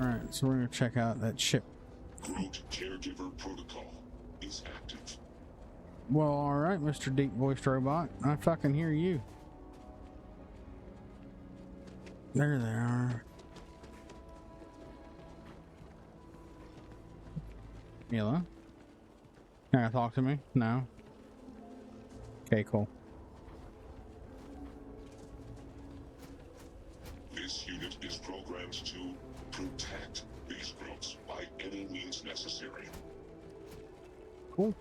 All right, so we're gonna check out that ship. Root caregiver protocol is active. Well, all right, Mr. Deep Voiced Robot, I fucking hear you. There they are. Mila? Can I talk to me? No? Okay, cool. This unit is programmed to protect these groups by any means necessary. Cool.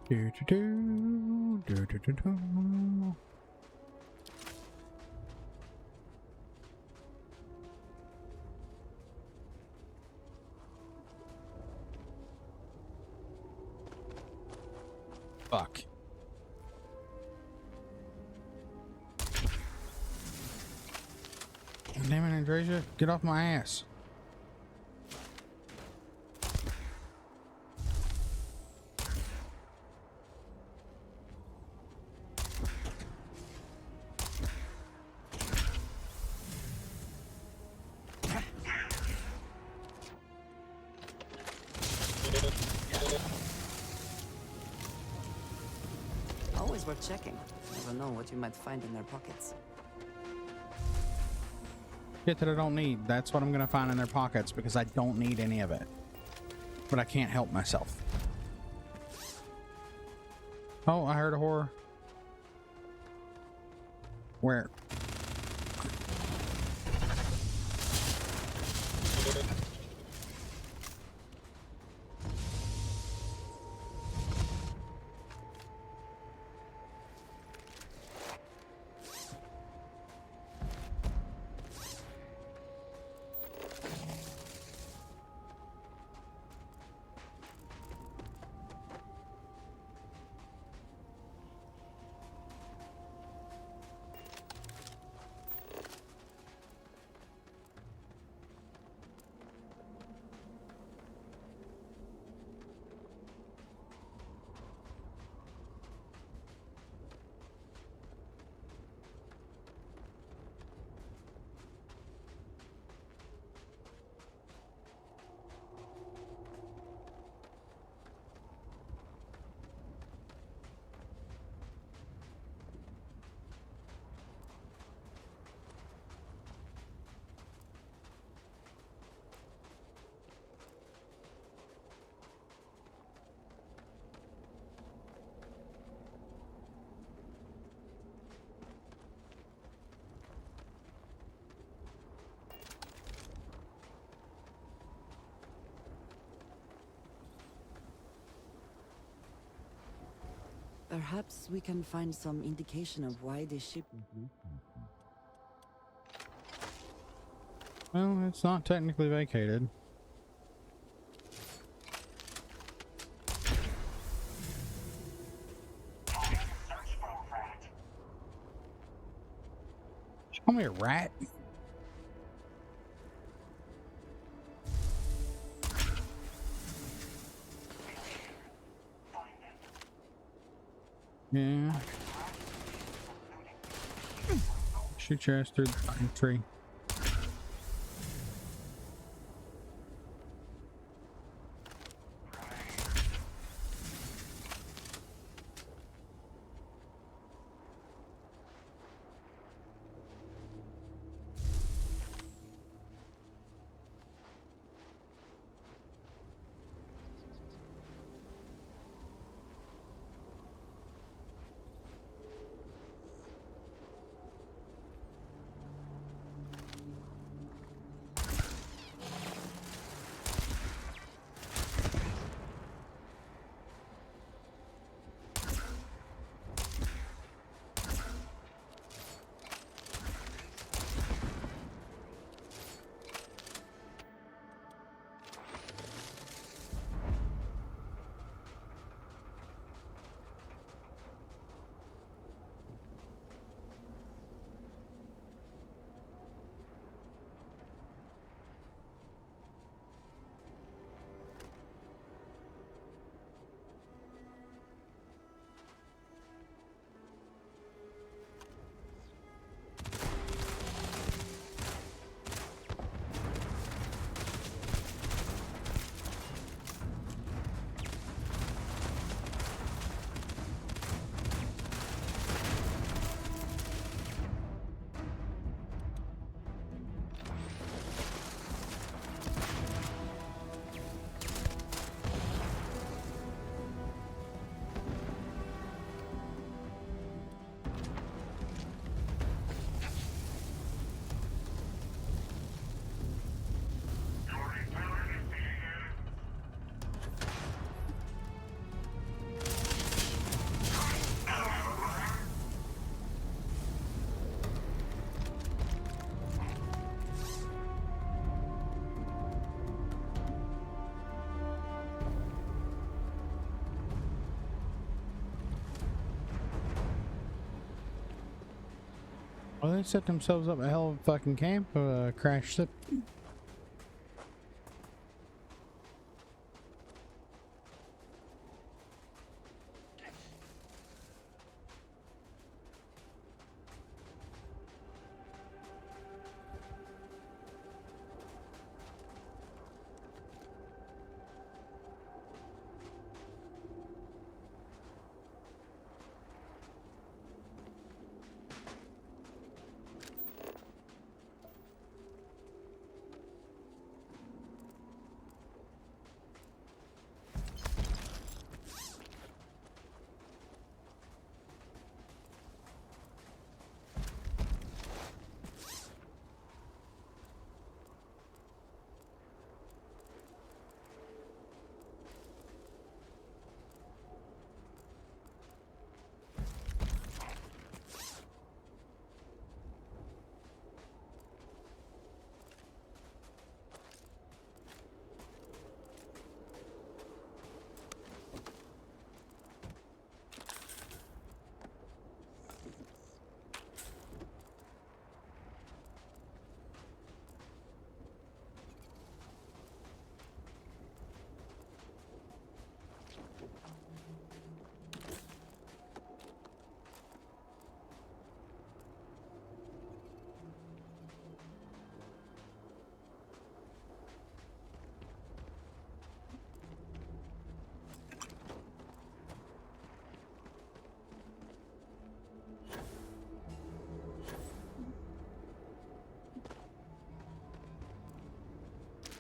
Do, do, do, do, do, do, do. Fuck. Damn it, Andresia, get off my ass. Always worth checking. Never know what you might find in their pockets. Shit that I don't need. That's what I'm gonna find in their pockets because I don't need any of it. But I can't help myself. Oh, I heard a horror. Where? Perhaps we can find some indication of why this ship... Well, it's not technically vacated. Call me a rat. Yeah. Shoot your ass through the fucking tree. Well, they set themselves up a hell of a fucking camp, crash ship.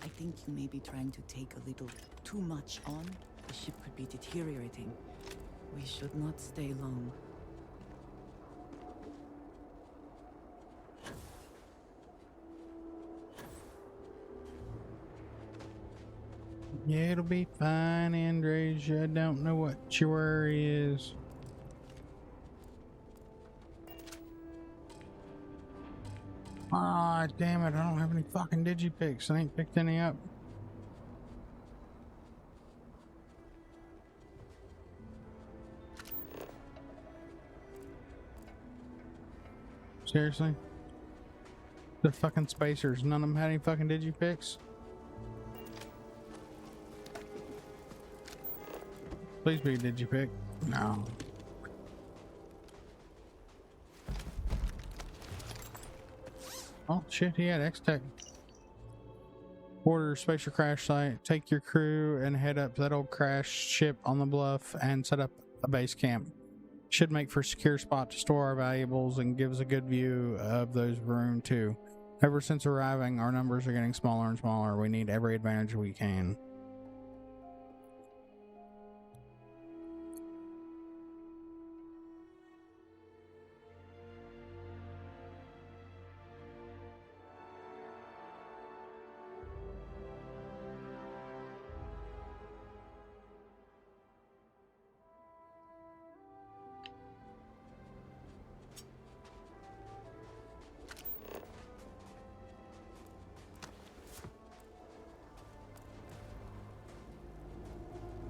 I think you may be trying to take a little too much on. The ship could be deteriorating. We should not stay long. Yeah, it'll be fine, Andresia. I don't know what your worry is. Ah, damn it, I don't have any fucking digipicks. I ain't picked any up. Seriously? The fucking spacers, none of them had any fucking digipicks? Please be a digipick. No. Oh shit, he had X-Tech. Order spacer crash site, take your crew and head up to that old crash ship on the bluff and set up a base camp. Should make for a secure spot to store our valuables and gives a good view of those room too. Ever since arriving, our numbers are getting smaller and smaller. We need every advantage we can.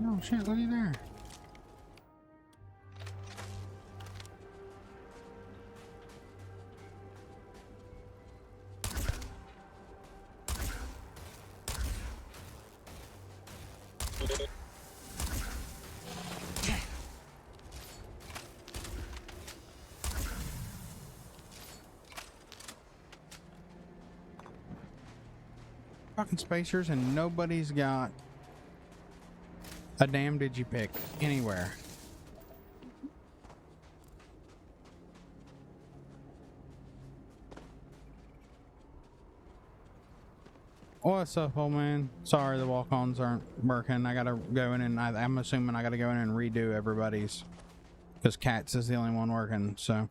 Oh shit, look at there. Fucking spacers and nobody's got a damn digipick anywhere. What's up, old man? Sorry the walk-ons aren't working. I gotta go in and I'm assuming I gotta go in and redo everybody's because Cats is the only one working, so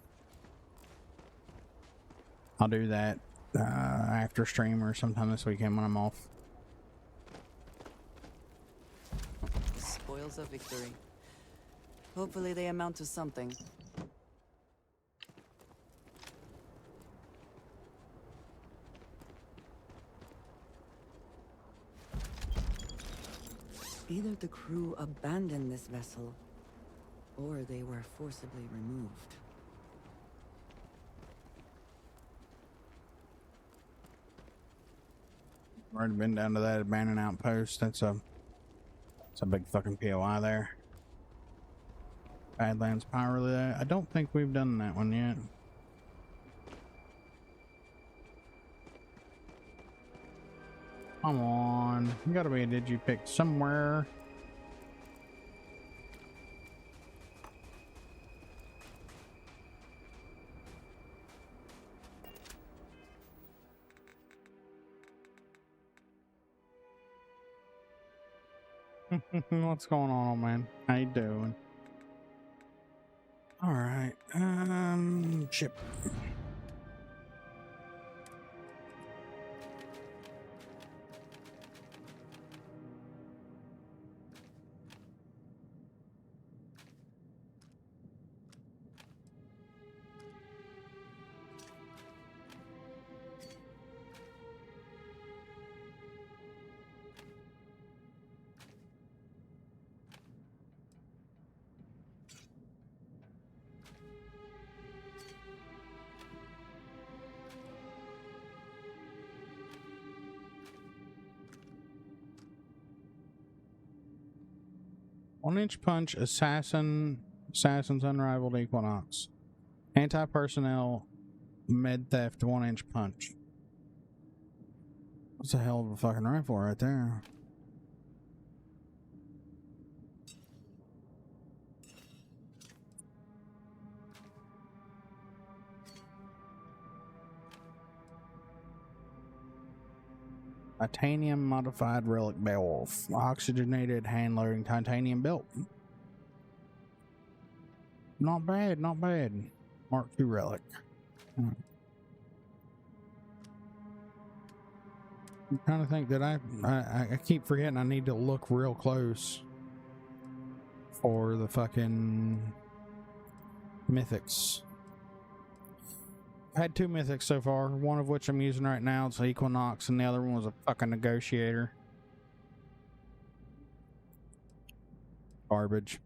I'll do that after stream or sometime this weekend when I'm off. Spoils of victory. Hopefully they amount to something. Either the crew abandoned this vessel, or they were forcibly removed. Already been down to that abandoned outpost. It's a big fucking POI there. Badlands Power Relay. I don't think we've done that one yet. Come on. You gotta be a digipick somewhere. What's going on, old man? How you doing? All right. Ship. One-inch punch, assassin's unrivaled equinox. Anti-personnel, med theft, 1-inch punch. That's a hell of a fucking rifle right there. Titanium modified relic Beowulf. Oxygenated hand loading titanium belt. Not bad, not bad. Mark II relic. I'm trying to think that I keep forgetting I need to look real close for the fucking mythics. had 2 mythics so far, one of which I'm using right now. It's Equinox, and the other one was a fucking negotiator. Garbage.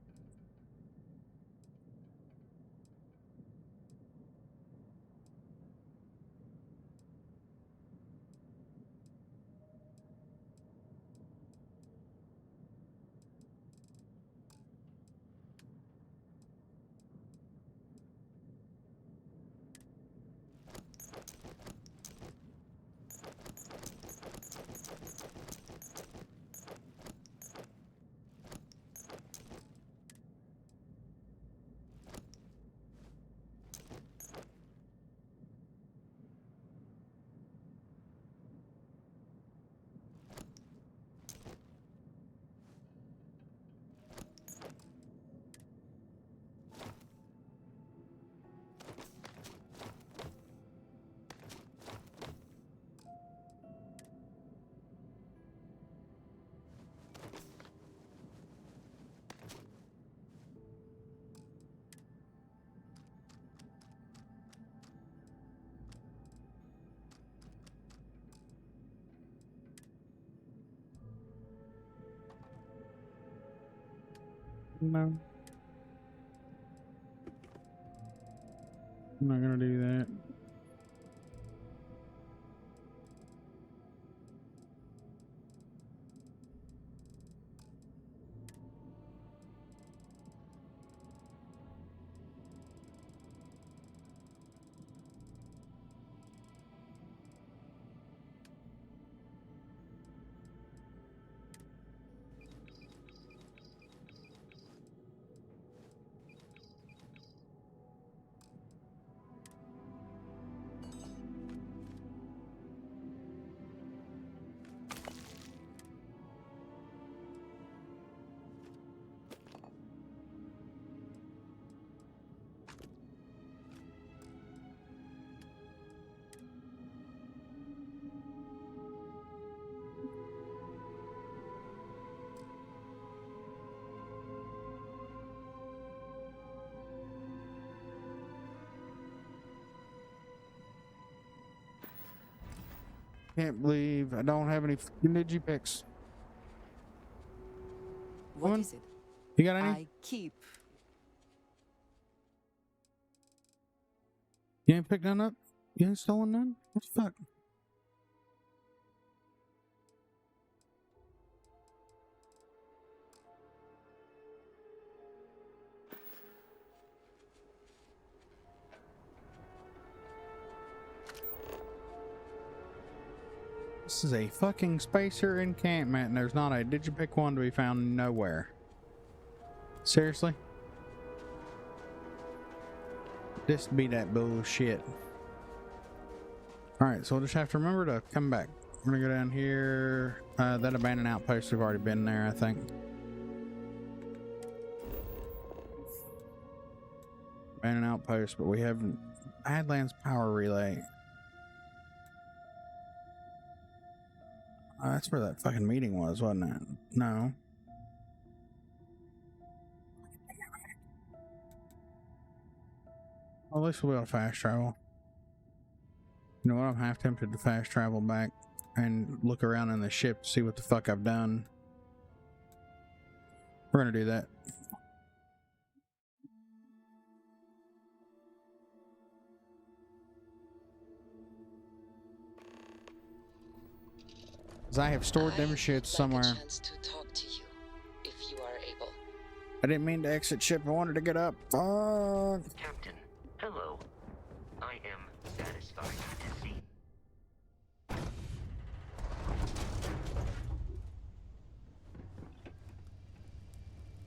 No. I'm not gonna do that. Can't believe I don't have any digipicks. What is it? You got any? I keep. You ain't picked none up? You ain't stolen none? What the fuck? This is a fucking spacer encampment and there's not a digipick one to be found nowhere. Seriously? This be that bullshit. Alright, so we'll just have to remember to come back. We're gonna go down here. That abandoned outpost, we've already been there, I think. Abandoned outpost, but we haven't. Badlands Power Relay. That's where that fucking meeting was, wasn't it? No. Well, at least we'll be able to fast travel. You know what? I'm half tempted to fast travel back and look around in the ship to see what the fuck I've done. We're gonna do that. Because I have stored them shits somewhere. I didn't mean to exit ship. I wanted to get up. Fuck. Captain, hello. I am satisfied to see.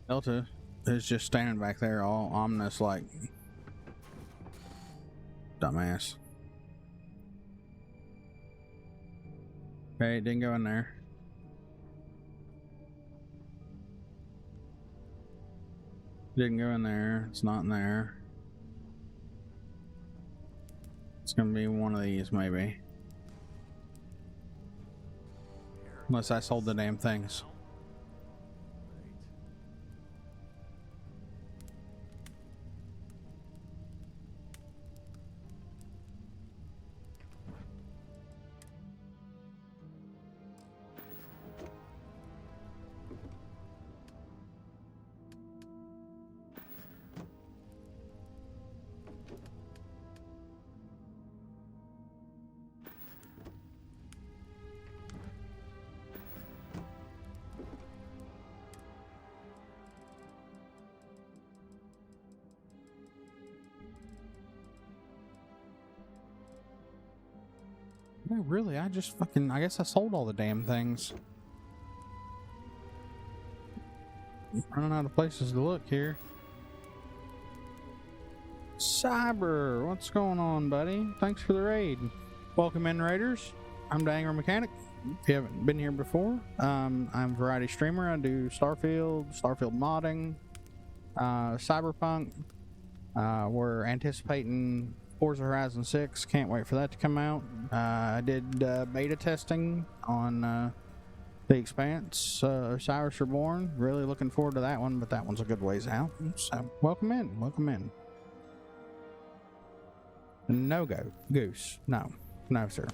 Delta is just standing back there all ominous like dumbass. Okay, it didn't go in there. Didn't go in there. It's not in there. It's gonna be one of these maybe. Unless I sold the damn things. No, really, I just fucking... I guess I sold all the damn things. Running out of places to look here. Cyber, what's going on, buddy? Thanks for the raid. Welcome in, raiders. I'm the Angry Mechanic. If you haven't been here before, I'm a variety streamer. I do Starfield modding, Cyberpunk. We're anticipating Forza Horizon 6. Can't wait for that to come out. I did beta testing on The Expanse, Cyrus Reborn. Really looking forward to that one, but that one's a good ways out. So, welcome in. Welcome in. No go. Goose. No. No, sir.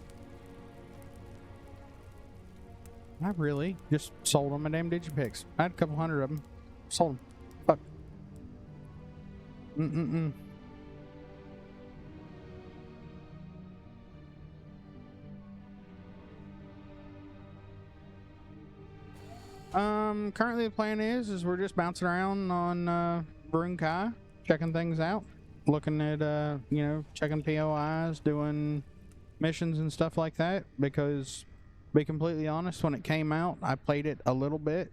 I really just sold on my damn Digipix. I had a couple hundred of them. Sold them. Fuck. Currently the plan is we're just bouncing around on Brunkai, checking things out, looking at you know, checking POIs, doing missions and stuff like that, because to be completely honest, when it came out I played it a little bit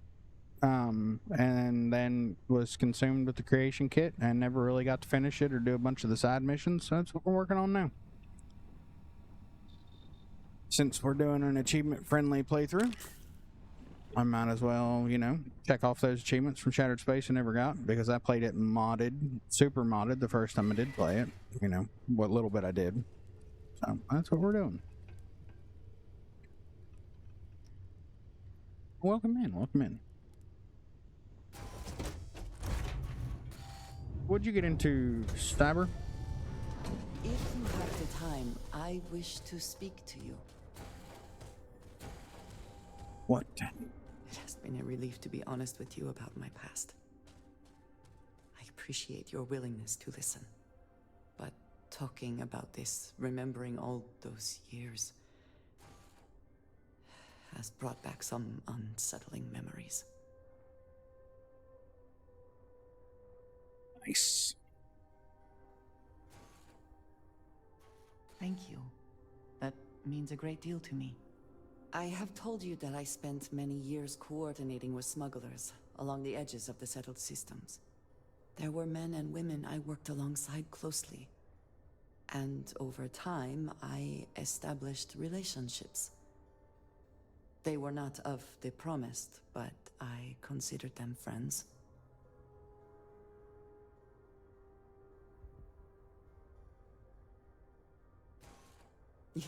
and then was consumed with the creation kit and never really got to finish it or do a bunch of the side missions. So that's what we're working on now, since we're doing an achievement friendly playthrough. I might as well, you know, check off those achievements from Shattered Space I never got, because I played it modded, super modded, the first time I did play it. You know, what little bit I did. So that's what we're doing. Welcome in, welcome in. What'd you get into, Stabber? If you have the time, I wish to speak to you. What? It has been a relief to be honest with you about my past. I appreciate your willingness to listen. But talking about this, remembering all those years, has brought back some unsettling memories. Nice. Thank you. That means a great deal to me. I have told you that I spent many years coordinating with smugglers along the edges of the settled systems. There were men and women I worked alongside closely. And over time, I established relationships. They were not of the promised, but I considered them friends.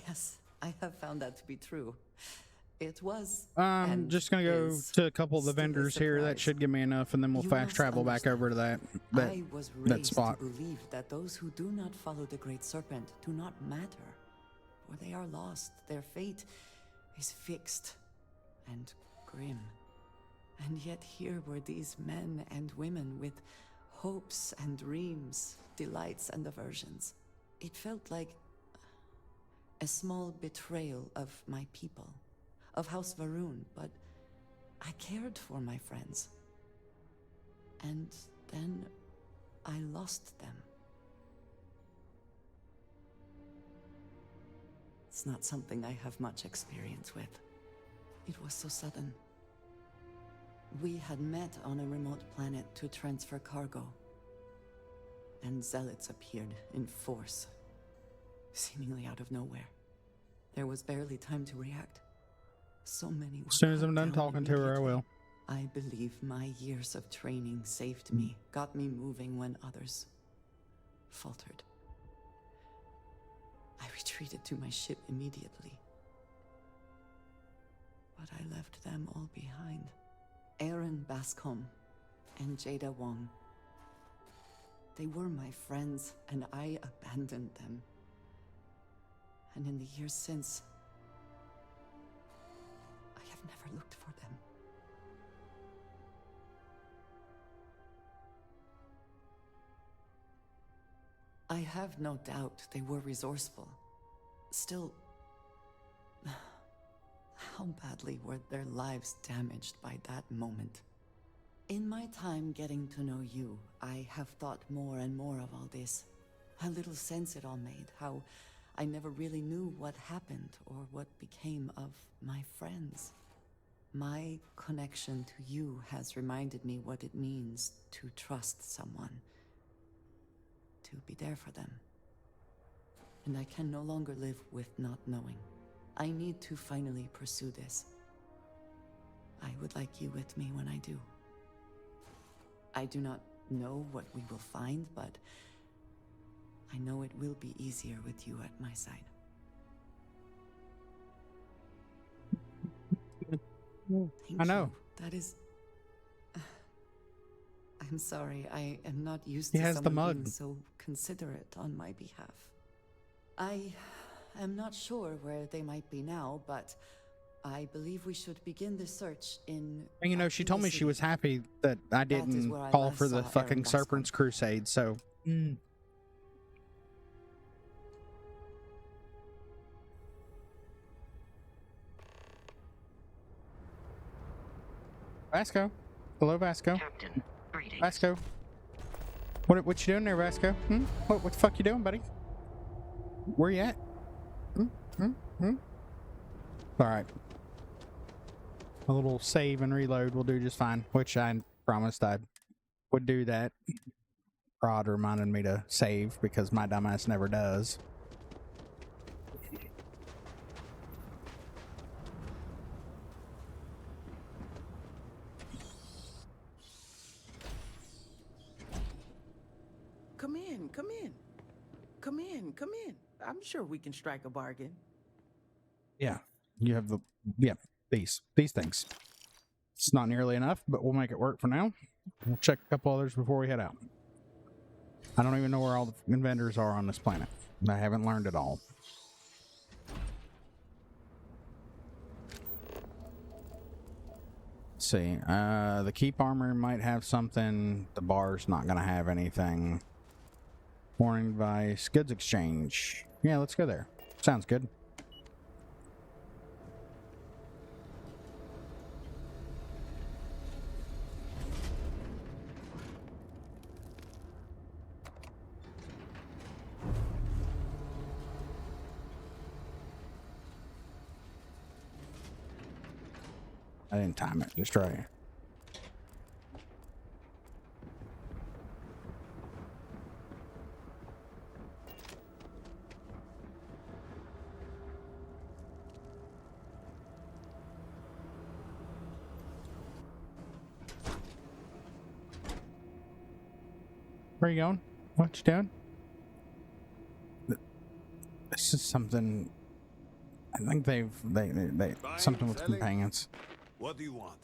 Yes, I have found that to be true. It was. I'm just gonna go to a couple of the vendors here. That should give me enough, and then we'll fast travel back over to that I was raised spot. to believe that those who do not follow the Great Serpent do not matter, for they are lost. Their fate is fixed and grim. And yet here were these men and women with hopes and dreams, delights and aversions. It felt like a small betrayal of my people, of House Varun, but I cared for my friends. And then I lost them. It's not something I have much experience with. It was so sudden. We had met on a remote planet to transfer cargo, and zealots appeared in force, seemingly out of nowhere. There was barely time to react. So many were. As soon as I'm done talking to her, I will. I believe my years of training saved me, got me moving when others faltered. I retreated to my ship immediately. But I left them all behind. Aaron Bascom and Jada Wong. They were my friends, and I abandoned them. And in the years since, I have never looked for them. I have no doubt they were resourceful. Still, how badly were their lives damaged by that moment? In my time getting to know you, I have thought more and more of all this. How little sense it all made, how I never really knew what happened or what became of my friends. My connection to you has reminded me what it means to trust someone, to be there for them. And I can no longer live with not knowing. I need to finally pursue this. I would like you with me when I do. I do not know what we will find, but I know it will be easier with you at my side. Thank I know. you. That is... I'm sorry, I am not used He to has the someone mug. being so considerate on my behalf. I am not sure where they might be now, but I believe we should begin the search in... And you know, she told me she was happy that I didn't where I call last for the saw fucking Aaron Serpent's Crusade, so... Vasco. Hello, Vasco. Captain, greetings. Vasco. What you doing there, Vasco? What the fuck you doing, buddy? Where you at? Alright. A little save and reload will do just fine, which I promised I would do that. Rod reminded me to save because my dumbass never does. Come in, come in. Come in, come in. I'm sure we can strike a bargain. Yeah, you have the... Yeah, these things. It's not nearly enough, but we'll make it work for now. We'll check a couple others before we head out. I don't even know where all the inventors are on this planet. I haven't learned it all. Let's see. The keep armor might have something. The bar's not going to have anything. Warning device. Goods exchange. Yeah, let's go there. Sounds good. I didn't time it. Just try it. Where are you going? What you doing? This is something. I think they something with companions. What do you want?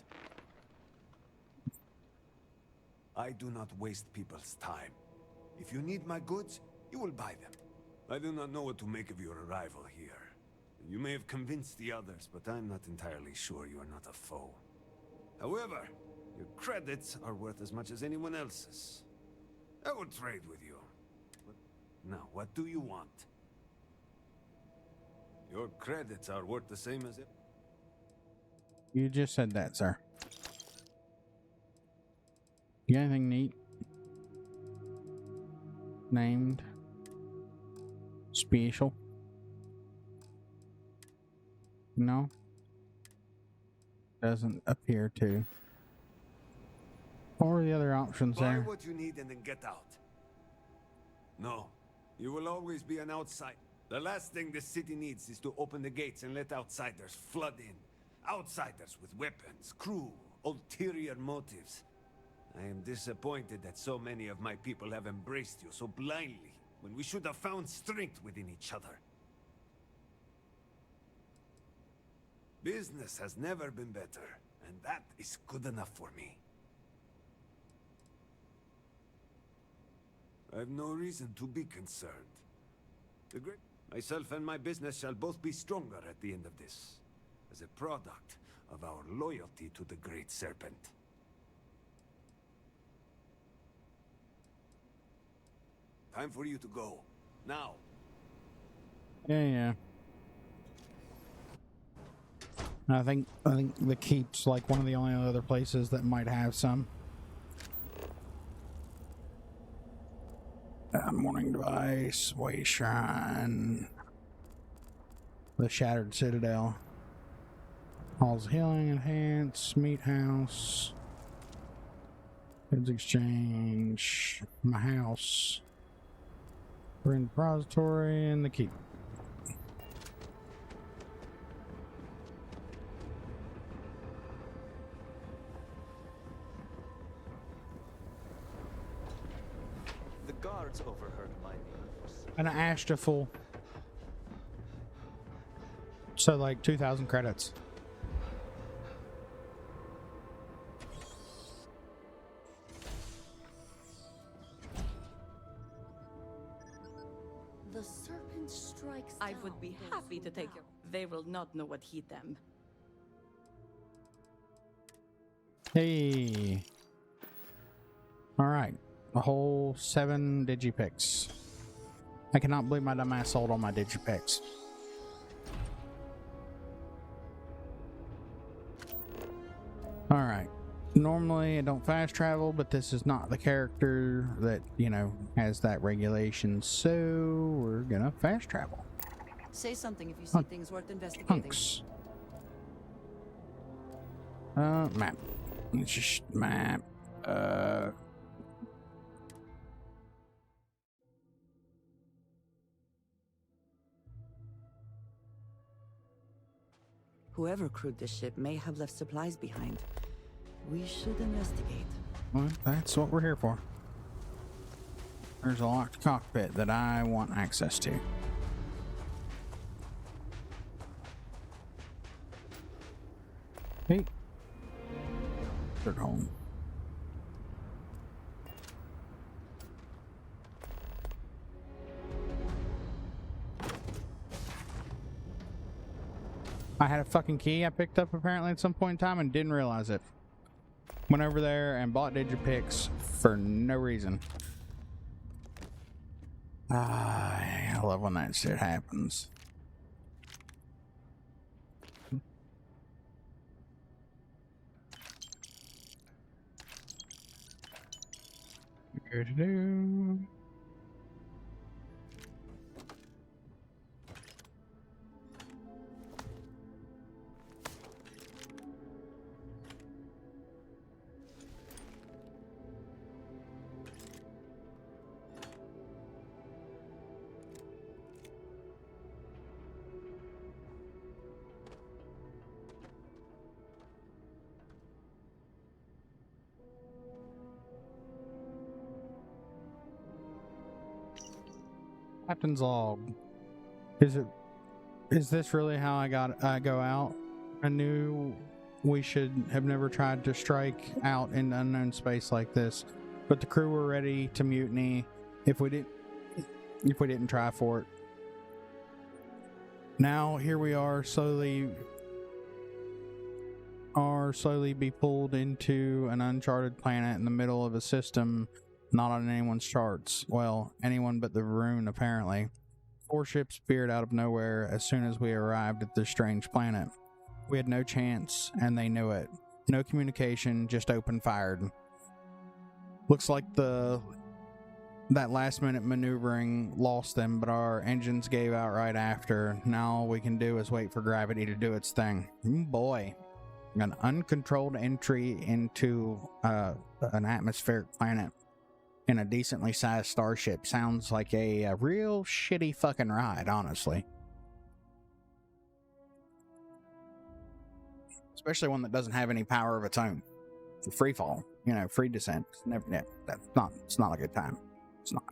I do not waste people's time. If you need my goods, you will buy them. I do not know what to make of your arrival here. You may have convinced the others, but I'm not entirely sure you are not a foe. However, your credits are worth as much as anyone else's. I will trade with you. But now, what do you want? Your credits are worth the same as it. You just said that, sir. You got anything neat? Named? Special? No? Doesn't appear to. What were the other options Buy there? what you need and then get out. No, you will always be an outsider. The last thing this city needs is to open the gates and let outsiders flood in. Outsiders with weapons, crew, ulterior motives. I am disappointed that so many of my people have embraced you so blindly, when we should have found strength within each other. Business has never been better, and that is good enough for me. I have no reason to be concerned. Myself and my business shall both be stronger at the end of this, as a product of our loyalty to the Great Serpent. Time for you to go. Now. Yeah. I think the keep's like one of the only other places that might have some. Morning device, way shrine. The Shattered Citadel. Halls of Healing, Enhance, Meat House, Goods Exchange, my house, Ruined Repository, and the Keep. The guards overheard my news. An Ashtafull. So like 2,000 credits. The serpent strikes. I would be happy to take your. They will not know what hit them. Hey. Alright. A whole 7 digipicks. I cannot believe my dumb ass sold all my digipicks. Alright. Normally I don't fast travel, but this is not the character that, you know, has that regulation, so we're gonna fast travel. Say something if you see things worth investigating. Hunks. Map. It's just map. Whoever crewed this ship may have left supplies behind. We should investigate. Well, that's what we're here for. There's a locked cockpit that I want access to. Hey. Third home. I had a fucking key I picked up apparently at some point in time and didn't realize it. Went over there and bought digipicks for no reason. I love when that shit happens. Good to do. Captain's log. Is this really how I go out? I knew we should have never tried to strike out in unknown space like this, but the crew were ready to mutiny if we didn't try for it. Now here we are slowly be pulled into an uncharted planet in the middle of a system not on anyone's charts. Well, anyone but the Varun, apparently. 4 ships appeared out of nowhere as soon as we arrived at this strange planet. We had no chance, and they knew it. No communication, just open fired. Looks like that last-minute maneuvering lost them, but our engines gave out right after. Now all we can do is wait for gravity to do its thing. Boy. An uncontrolled entry into an atmospheric planet in a decently sized starship sounds like a real shitty fucking ride, honestly. Especially one that doesn't have any power of its own. For free fall, you know, free descent. It's not a good time. It's not.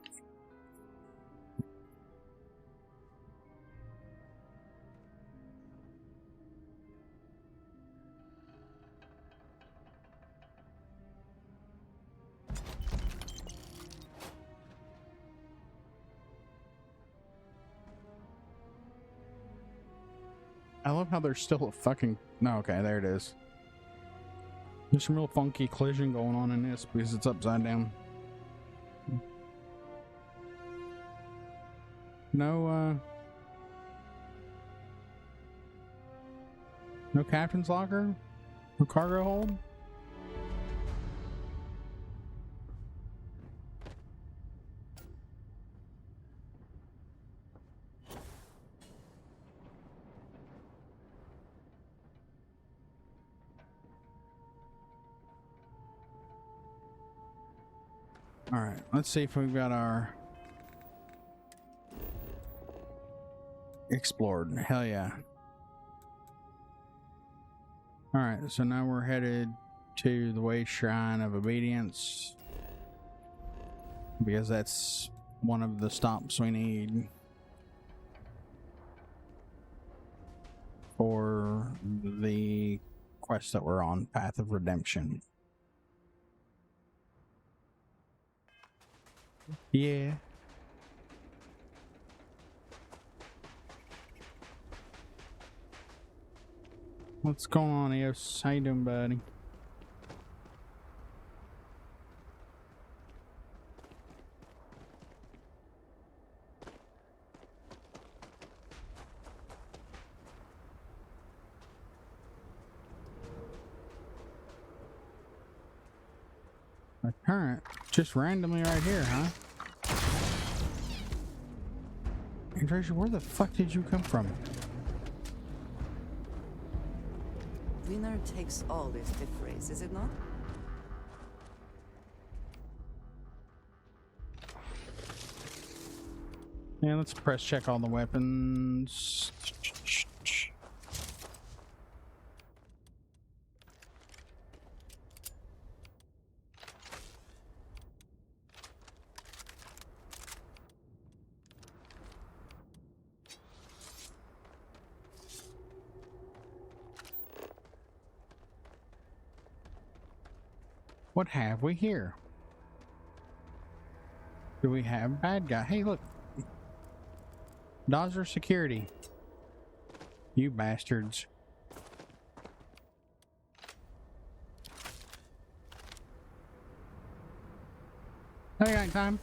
I love how there's still a fucking... No, okay, there it is. There's some real funky collision going on in this because it's upside down. No captain's locker? No cargo hold? Alright, let's see if we've got our explored. Hell yeah. Alright, so now we're headed to the Way Shrine of Obedience, because that's one of the stops we need for the quest that we're on, Path of Redemption. Yeah. What's going on, Eos? How you doing, buddy? A current just randomly right here, huh? Andresia, where the fuck did you come from? Winner takes all this stiff race, is it not? Yeah, let's press check all the weapons. What have we here? Do we have bad guy? Hey, look. Dodger security. You bastards. Oh, you got time?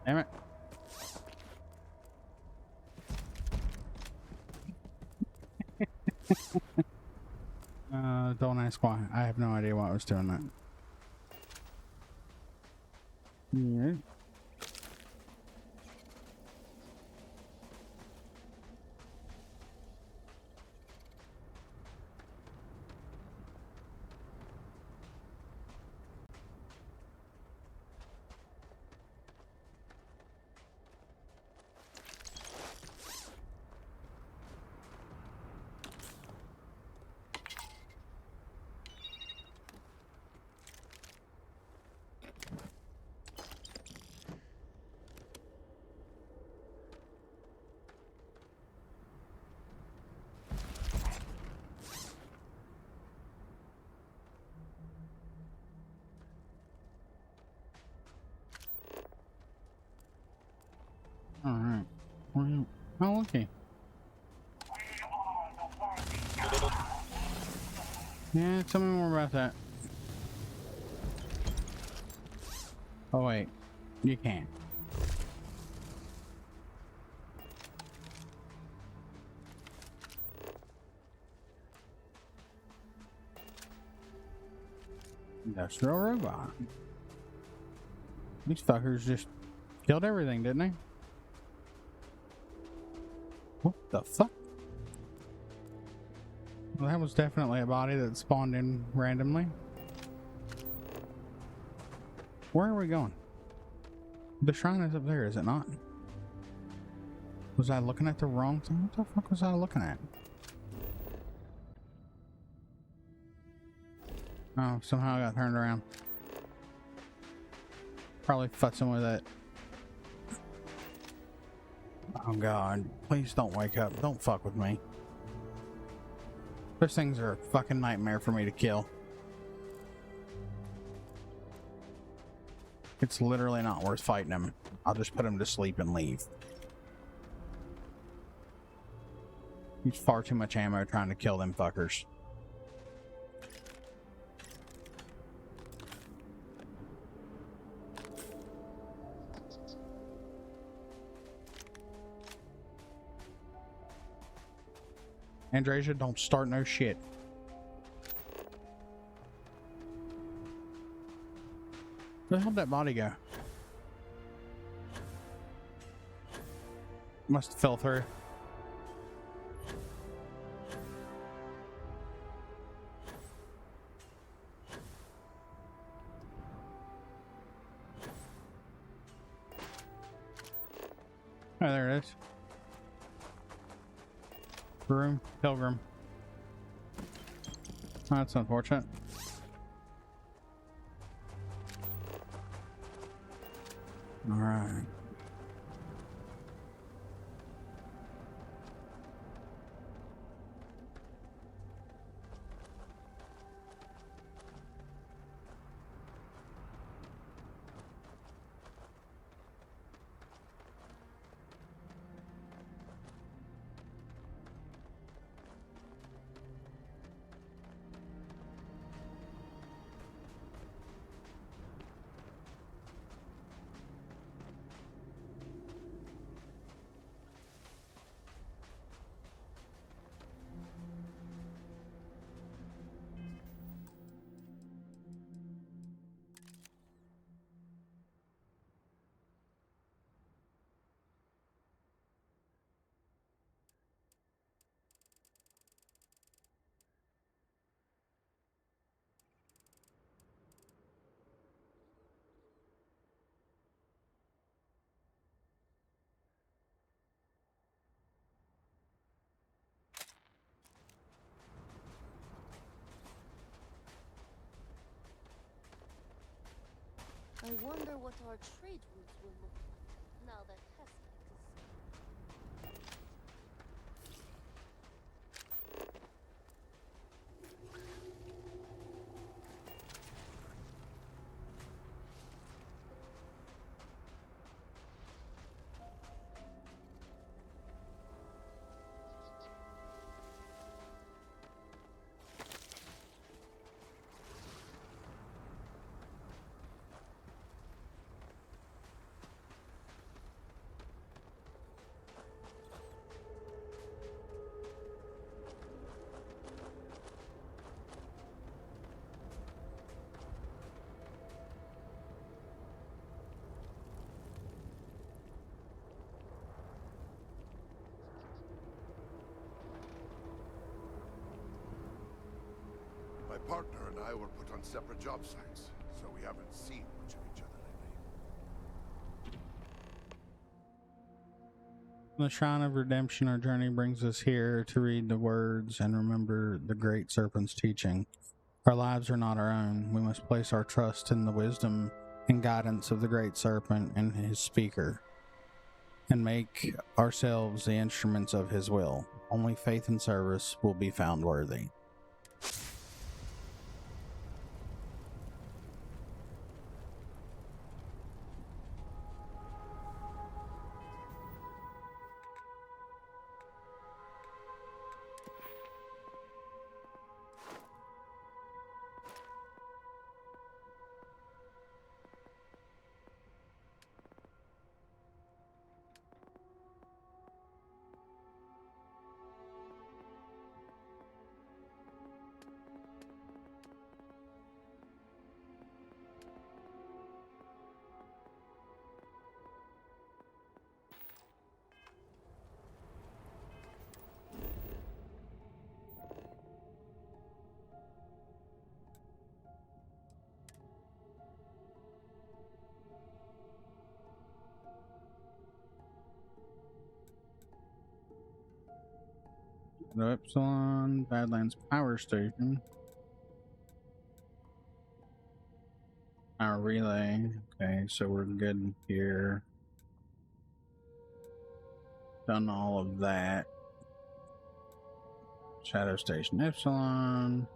Damn it. Don't ask why. I have no idea why I was doing that. Yeah. Alright. Oh, okay. Yeah, tell me more about that. Oh, wait. You can't. Industrial robot. These fuckers just killed everything, didn't they? What the fuck? Well, that was definitely a body that spawned in randomly. Where are we going? The shrine is up there, is it not? Was I looking at the wrong thing? What the fuck was I looking at? Oh, somehow I got turned around. Probably futzing with it. Oh god, please don't wake up. Don't fuck with me. Those things are a fucking nightmare for me to kill. It's literally not worth fighting them. I'll just put them to sleep and leave. Use far too much ammo trying to kill them fuckers. Andresia, don't start no shit. Where the hell did that body go? Must have fell through. Oh, there it is. Room, Pilgrim. Oh, that's unfortunate. All right. I wonder what our trade routes will look like now that Hespeck is... My partner and I were put on separate job sites, so we haven't seen much of each other lately. The Shrine of Redemption, our journey brings us here to read the words and remember the Great Serpent's teaching. Our lives are not our own. We must place our trust in the wisdom and guidance of the Great Serpent and his speaker, and make ourselves the instruments of his will. Only faith and service will be found worthy. The Epsilon Badlands Power Station. Our relay. Okay, so we're good here. Done all of that. Shadow Station Epsilon.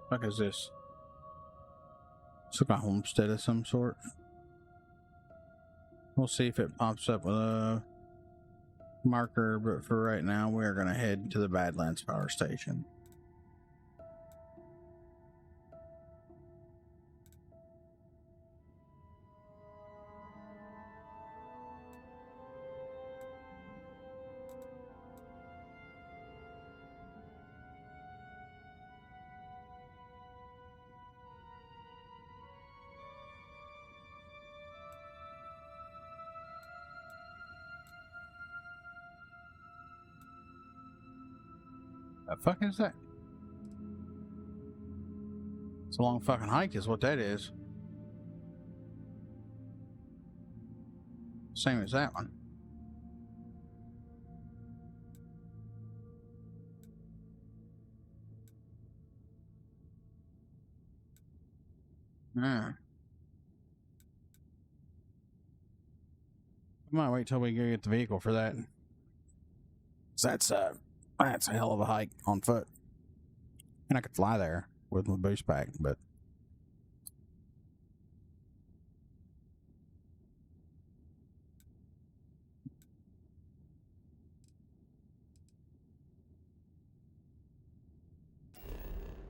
What is this? It's like a homestead of some sort. We'll see if it pops up with a marker, but for right now, we're going to head to the Badlands Power Station. The fuck is that? It's a long fucking hike is what that is. Same as that one. Yeah. I might wait till we go get the vehicle for that. That's a hell of a hike on foot. And I could fly there with my boost pack, but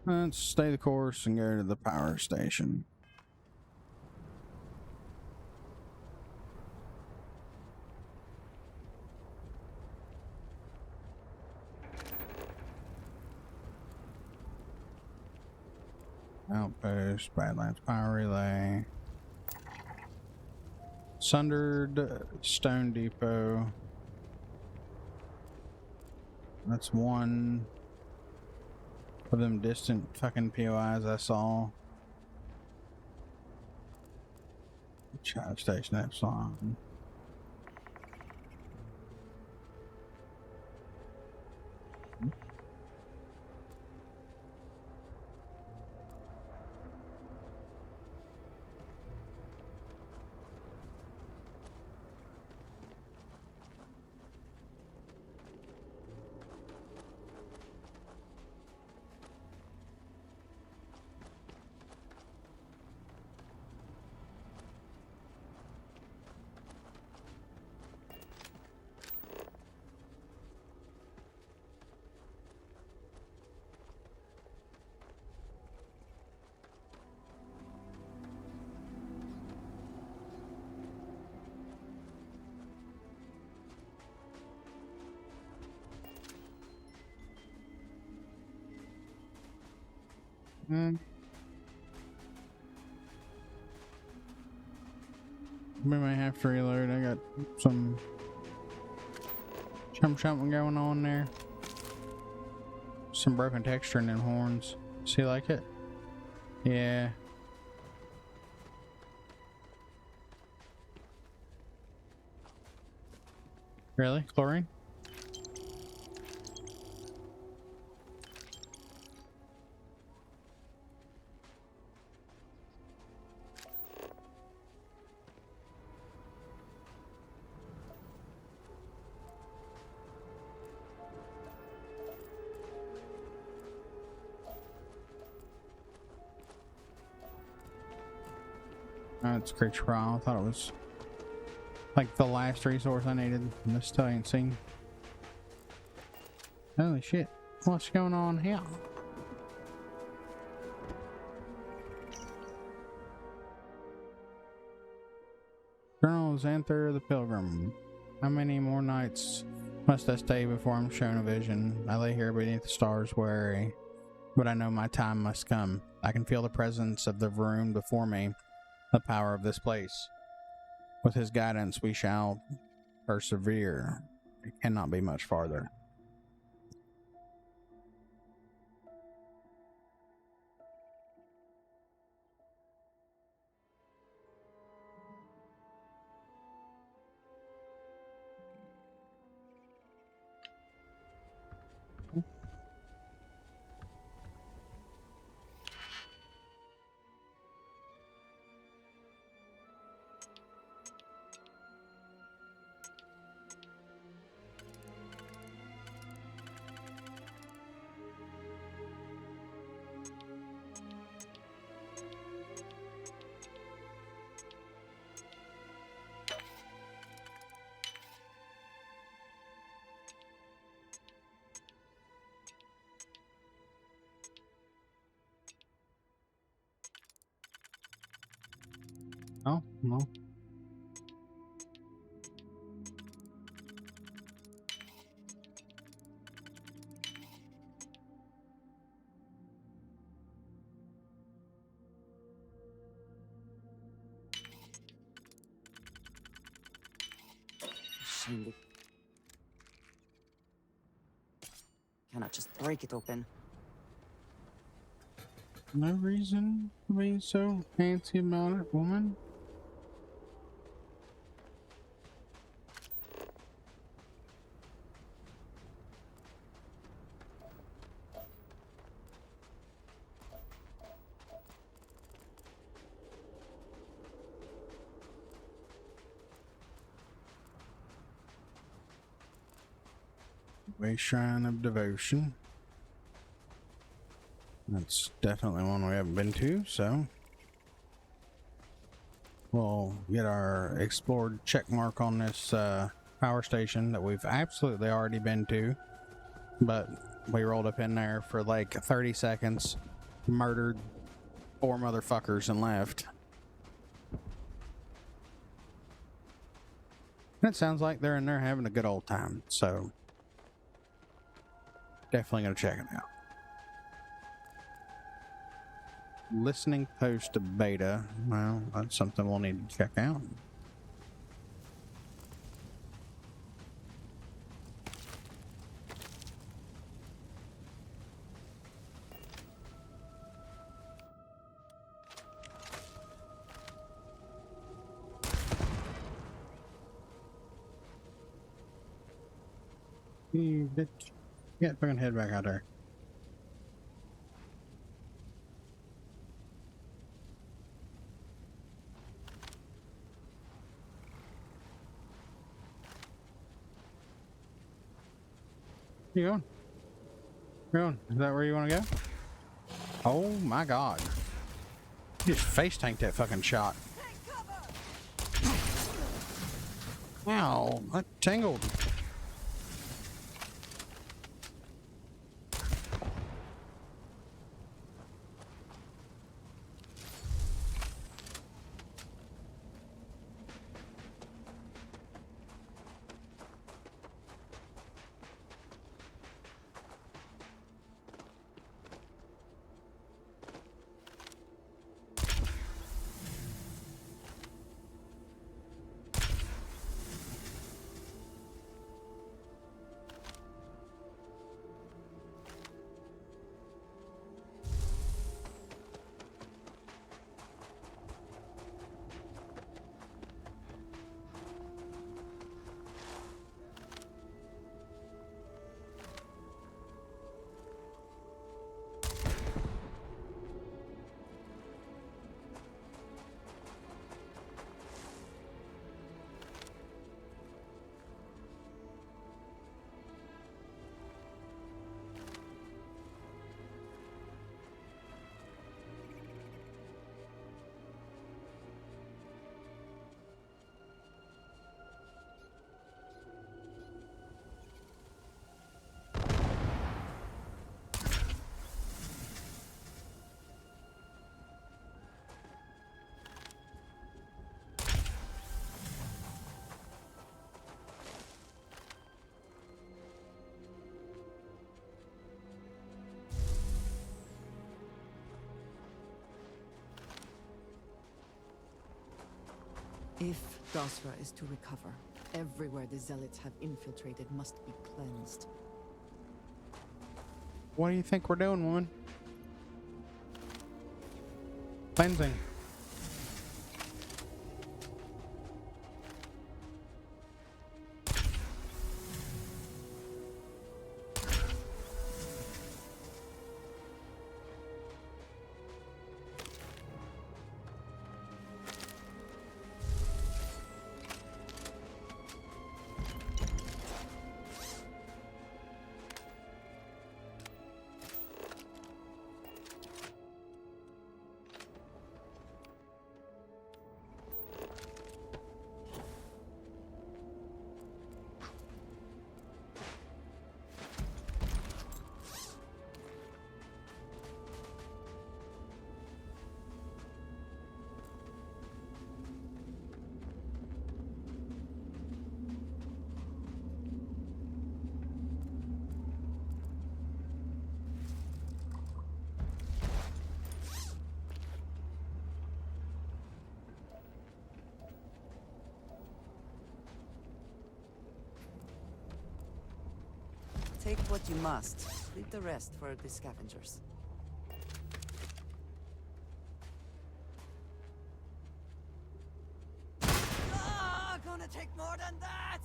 let's stay the course and go to the power station. Outpost, Badlands Power Relay. Sundered Stone Depot. That's one of them distant fucking POIs I saw. Charge station Epsilon. We may have to reload. I got some something going on there. Some broken texture in them horns. See, like it? Yeah. Really? Chlorine? That's great trial. I thought it was like the last resource I needed in this stallion scene. Holy shit. What's going on here? Colonel Xanther the Pilgrim. How many more nights must I stay before I'm shown a vision? I lay here beneath the stars weary, but I know my time must come. I can feel the presence of the Varun before me, the power of this place. With his guidance we shall persevere. It cannot be much farther. Oh, no. Cannot just break it open. No reason to be so fancy about it, woman. Way Shrine of Devotion. That's definitely one we haven't been to, so we'll get our explored check mark on this power station that we've absolutely already been to, but we rolled up in there for like 30 seconds, murdered 4 motherfuckers and left. And it sounds like they're in there having a good old time, so definitely gonna check it out. Listening post to beta. Well, that's something we'll need to check out. You bitch. Yeah, fucking head back out there. You going? You going? Is that where you want to go? Oh my god. You just face tanked that fucking shot. Ow, that tangled. If Dosra is to recover, everywhere the Zealots have infiltrated must be cleansed. What do you think we're doing, woman? Cleansing. Take what you must. Leave the rest for the scavengers. Gonna take more than that!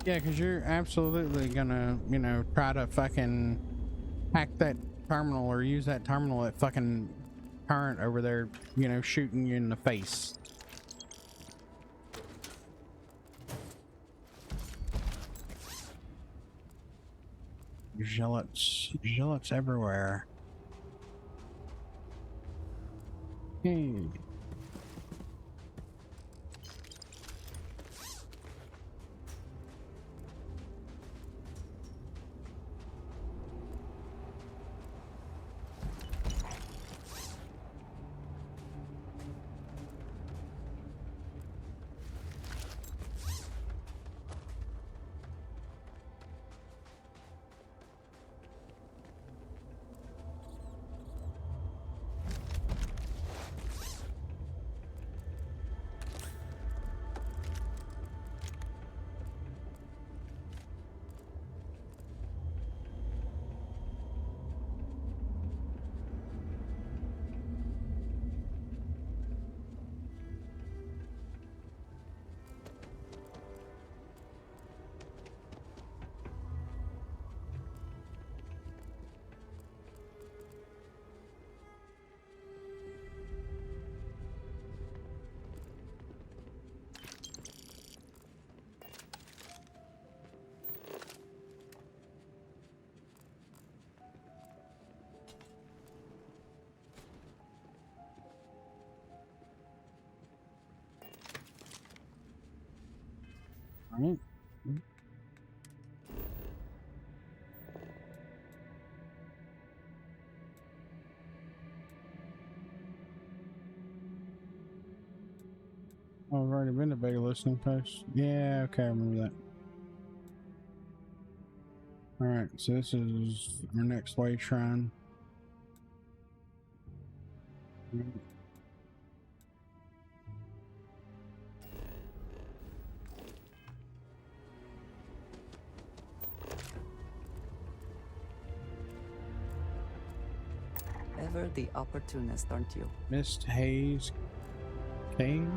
Yeah, because you're absolutely gonna, you know, try to fucking hack that terminal or use that terminal at fucking current over there, you know, shooting you in the face. Zealots everywhere. Hey. Right. I've already been to beta listening post. Yeah, okay, I remember that. Alright, so this is our next way shrine. Ever the opportunist, aren't you? Mist Haze Cave?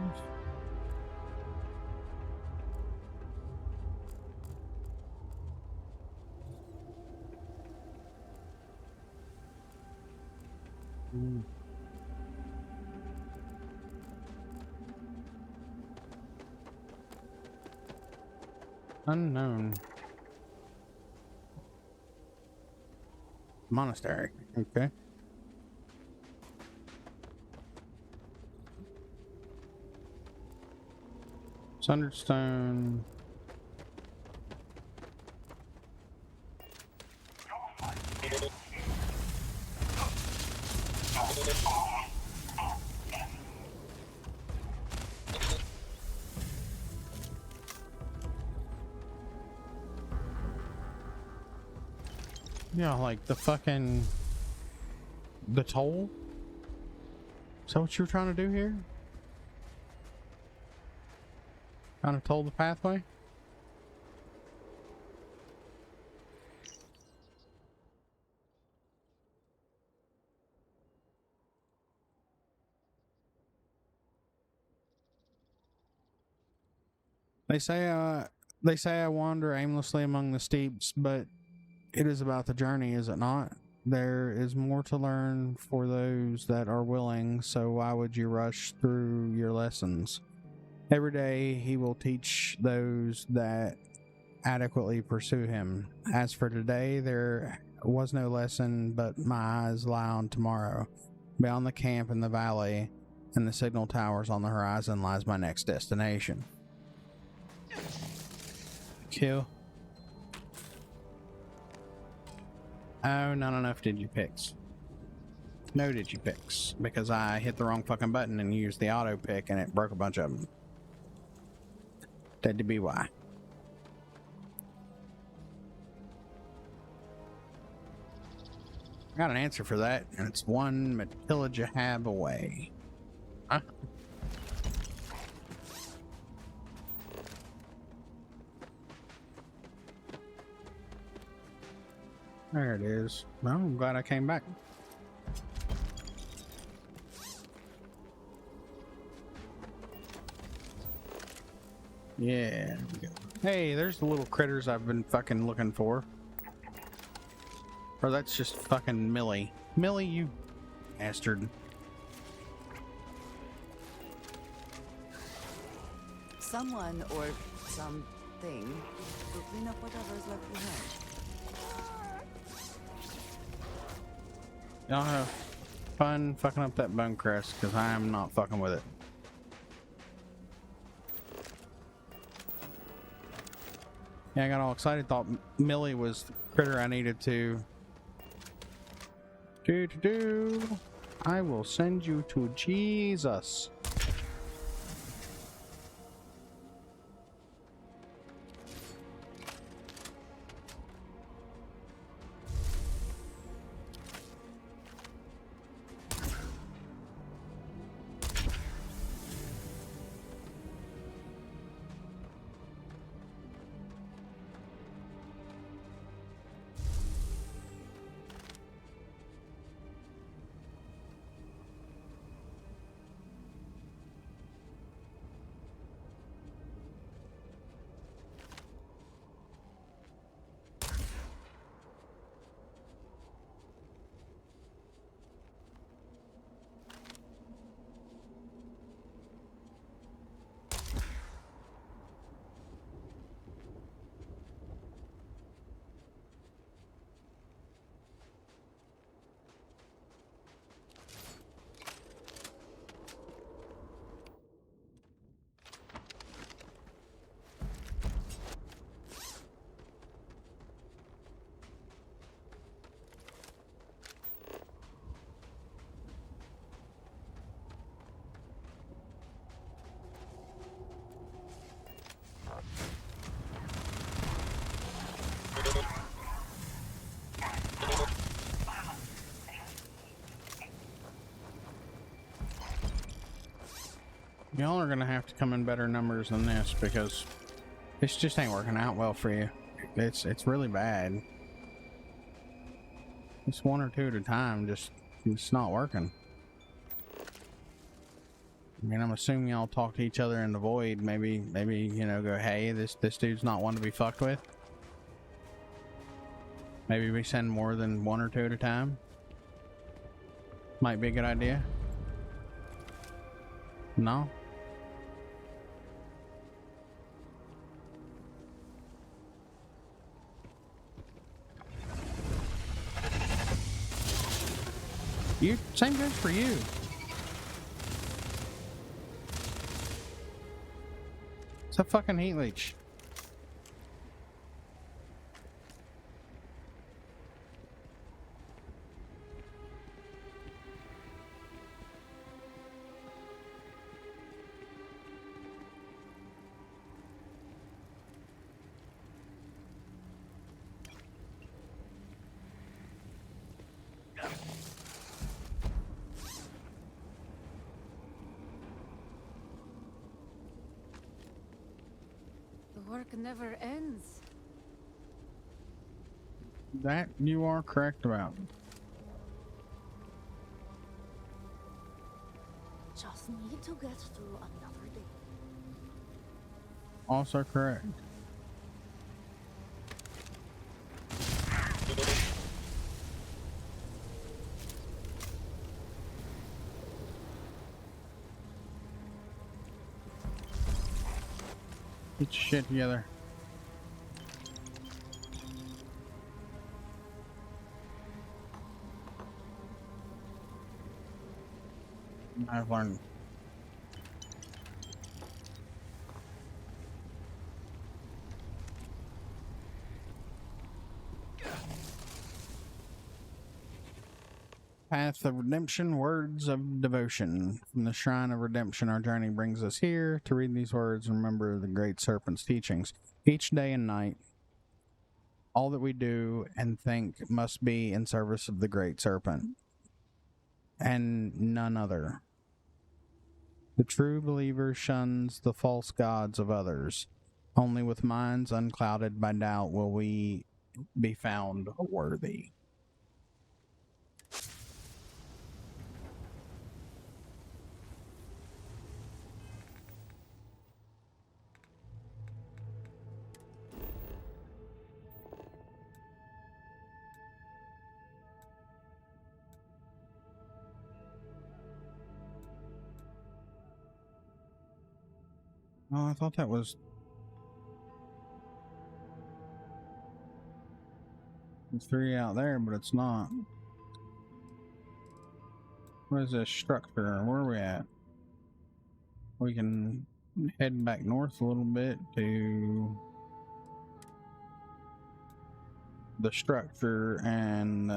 Unknown. Monastery. Okay. Sunderstone. Yeah, like the fucking... the toll? Is that what you were trying to do here? Trying to toll the pathway? They say I wander aimlessly among the steeps, but it is about the journey, is it not? There is more to learn for those that are willing, so why would you rush through your lessons? Every day he will teach those that adequately pursue him. As for today, there was no lesson, but my eyes lie on tomorrow. Beyond the camp in the valley and the signal towers on the horizon lies my next destination. Kill. Oh, not enough digipicks. No digipicks. Because I hit the wrong fucking button and used the auto pick and it broke a bunch of them. Dead to be why. I got an answer for that, and it's one Matilla Jahab away. Huh? There it is. Well, I'm glad I came back. Yeah. Hey, there's the little critters I've been fucking looking for. Or that's just fucking Millie. Millie, you bastard. Someone or something will clean up whatever's left behind. Y'all have fun fucking up that bone crest, because I am not fucking with it. Yeah, I got all excited, thought Millie was the critter I needed to do. I will send you to Jesus. Y'all are gonna have to come in better numbers than this, because this just ain't working out well for you. It's really bad. It's one or two at a time, it's not working. I mean, I'm assuming y'all talk to each other in the void. Maybe, you know, go, hey, this dude's not one to be fucked with. Maybe we send more than one or two at a time. Might be a good idea. No? Same goes for you. It's a fucking heat leech. The work never ends. That you are correct about. Just need to get through another day. Also correct. Get your shit together. I've learned. Path of Redemption, Words of Devotion. From the Shrine of Redemption, our journey brings us here to read these words and remember the Great Serpent's teachings. Each day and night, all that we do and think must be in service of the Great Serpent, and none other. The true believer shuns the false gods of others. Only with minds unclouded by doubt will we be found worthy. Oh, I thought that was the 3 out there, but it's not. What is this structure? Where are we at? We can head back north a little bit to the structure and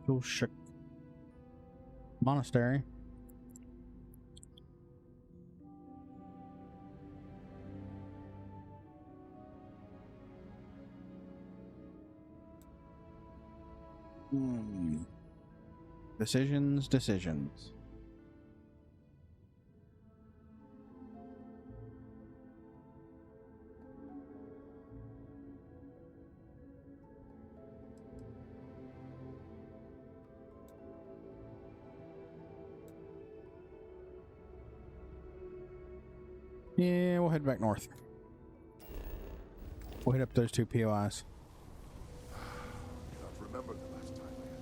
Tulshuk Monastery. Decisions. Yeah, we'll head back north. We'll hit up those 2 POIs. Cannot remember the last time I had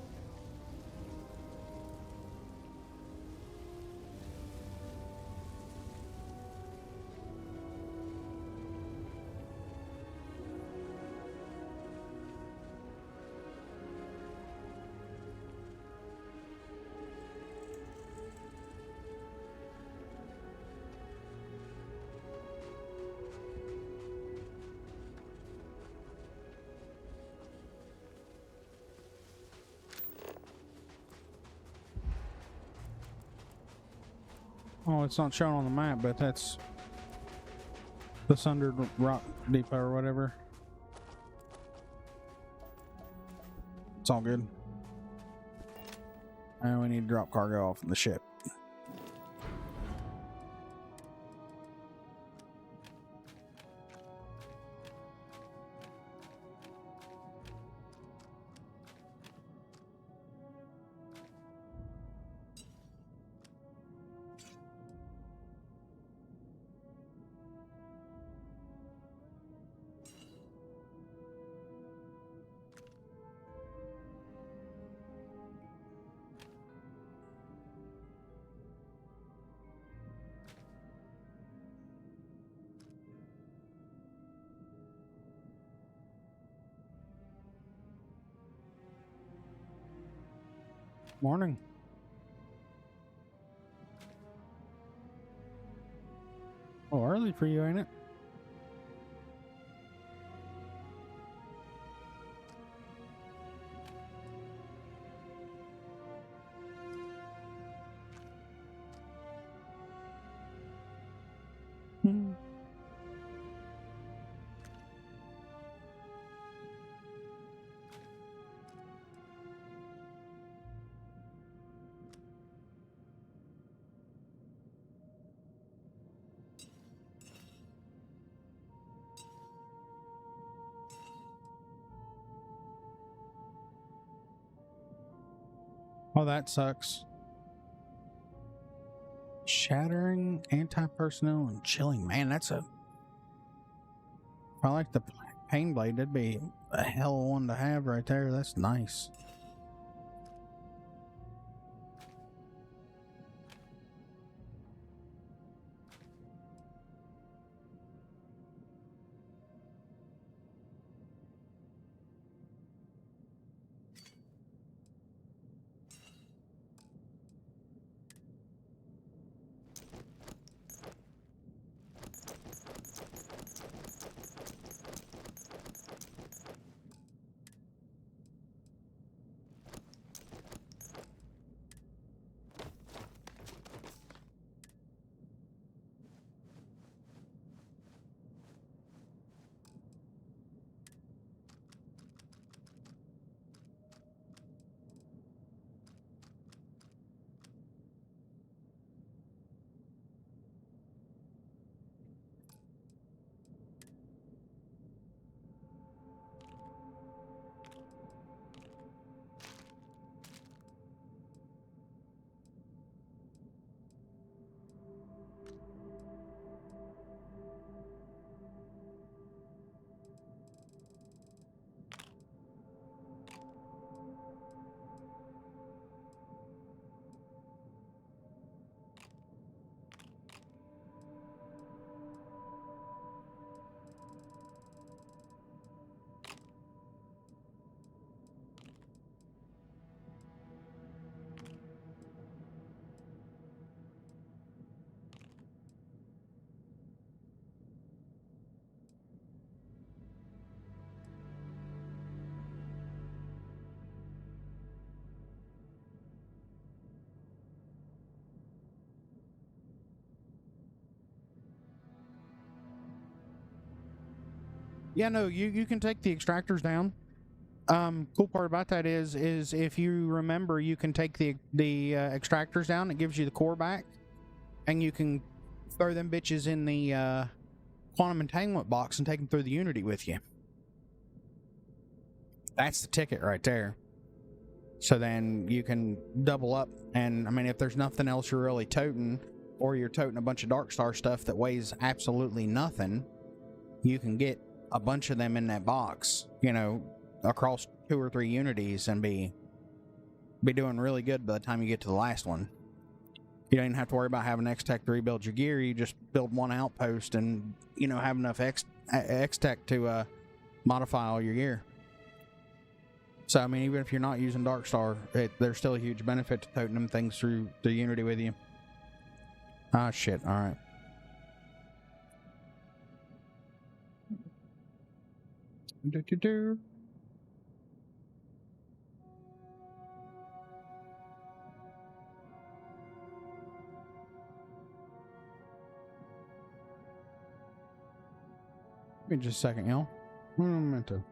Oh, it's not shown on the map, but that's the Sundered Rock Depot or whatever. It's all good. And we need to drop cargo off the ship. Morning. Oh, early for you, ain't it? Oh, that sucks. Shattering, anti-personnel, and chilling. Man, that's a... If I like the pain blade, that'd be a hell of one to have right there. That's nice. Yeah, no, you can take the extractors down. Cool part about that is if you remember, you can take the extractors down. It gives you the core back, and you can throw them bitches in the quantum entanglement box and take them through the Unity with you. That's the ticket right there. So then you can double up, and I mean, if there's nothing else you're really toting, or you're toting a bunch of Darkstar stuff that weighs absolutely nothing, you can get a bunch of them in that box, you know, across 2 or 3 Unities, and be doing really good by the time you get to the last one. You don't even have to worry about having X-Tech to rebuild your gear. You just build one outpost and, you know, have enough X-Tech to modify all your gear. So, I mean, even if you're not using Darkstar, there's still a huge benefit to toting them things through the Unity with you. Ah, shit. All right. Do-do-do. Give me just a second, y'all. Un momento.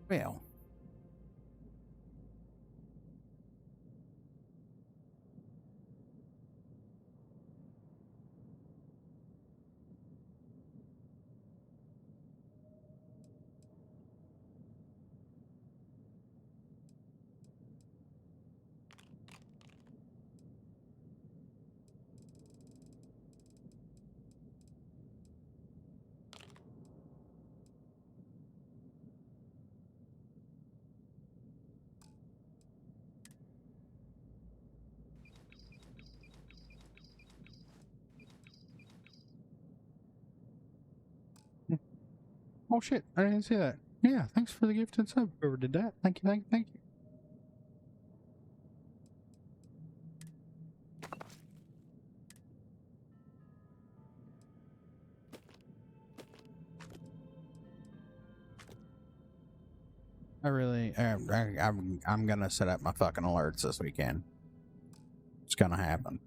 Well. Oh shit, I didn't see that. Yeah, thanks for the gift and sub. Whoever did that. Thank you, thank you, thank you. I'm gonna set up my fucking alerts this weekend. It's gonna happen.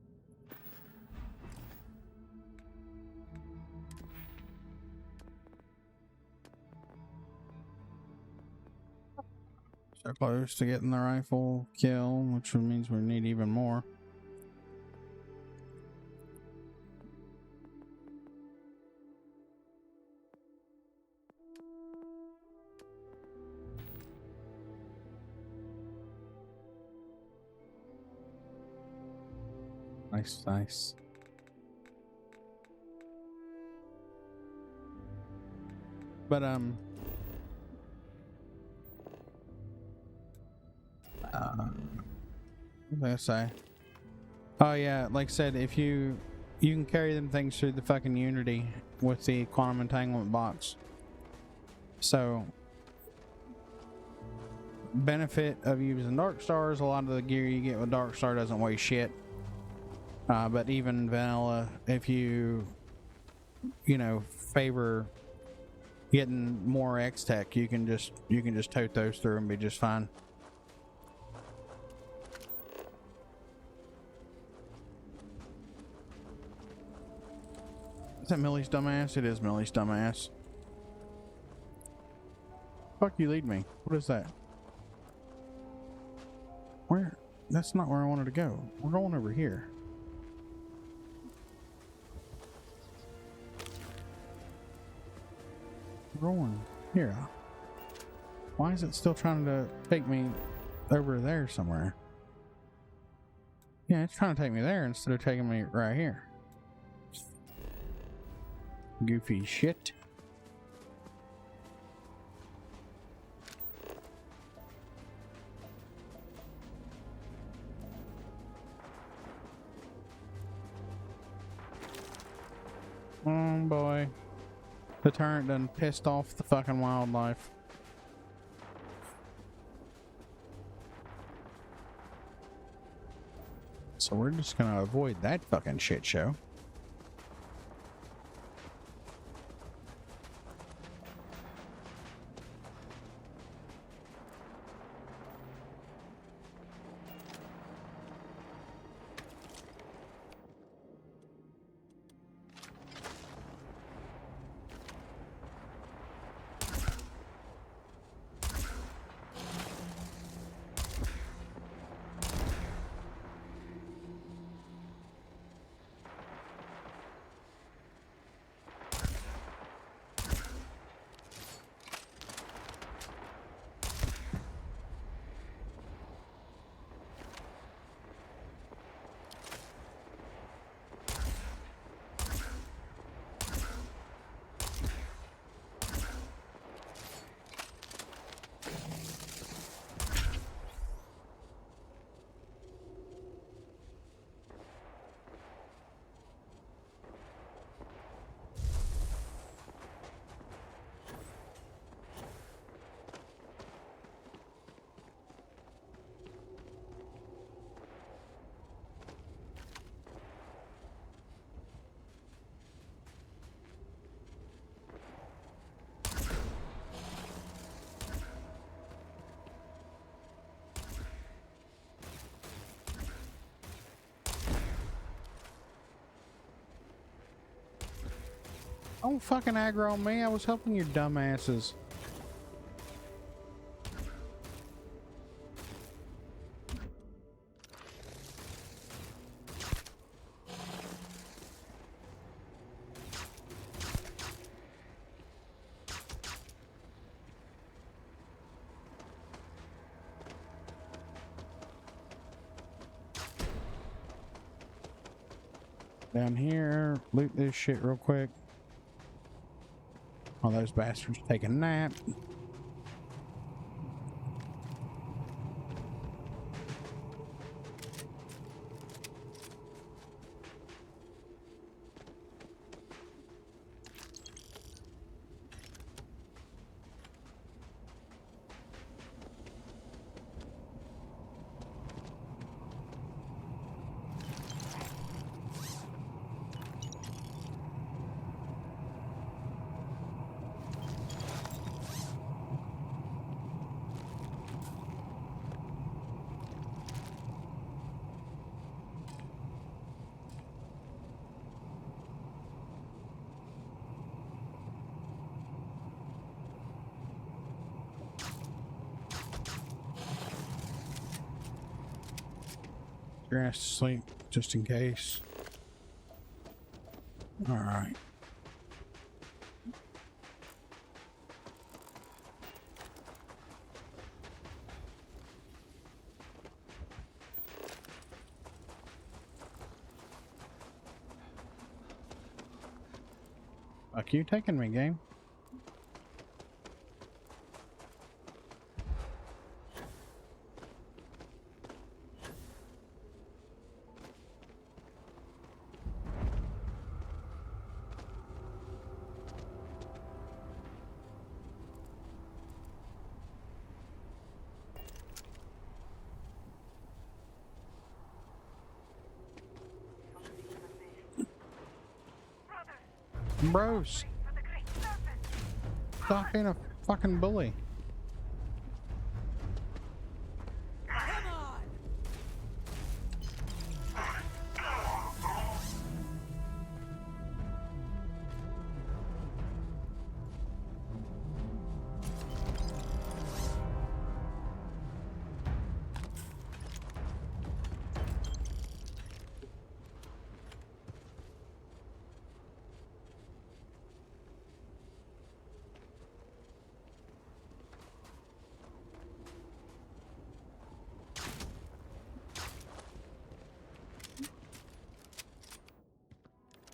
So close to getting the rifle kill, which means we need even more. Nice, nice. But what was I gonna say? Oh yeah, like I said, if you can carry them things through the fucking Unity with the quantum entanglement box. So benefit of using Dark Stars, a lot of the gear you get with Dark Star doesn't weigh shit. But even vanilla, if you favor getting more X-Tech, you can just tote those through and be just fine. Is that Millie's dumbass? It is Millie's dumbass. Fuck you, lead me. What is that? Where? That's not where I wanted to go. We're going over here. We're going here. Why is it still trying to take me over there somewhere? Yeah, it's trying to take me there instead of taking me right here. Goofy shit. Oh boy. The turret done pissed off the fucking wildlife. So we're just gonna avoid that fucking shit show. Don't fucking aggro on me. I was helping your dumbasses. Down here, loot this shit real quick. All those bastards take a nap. your ass to sleep, just in case. Alright. Fuck you taking me, game. Bros, stop being a fucking bully.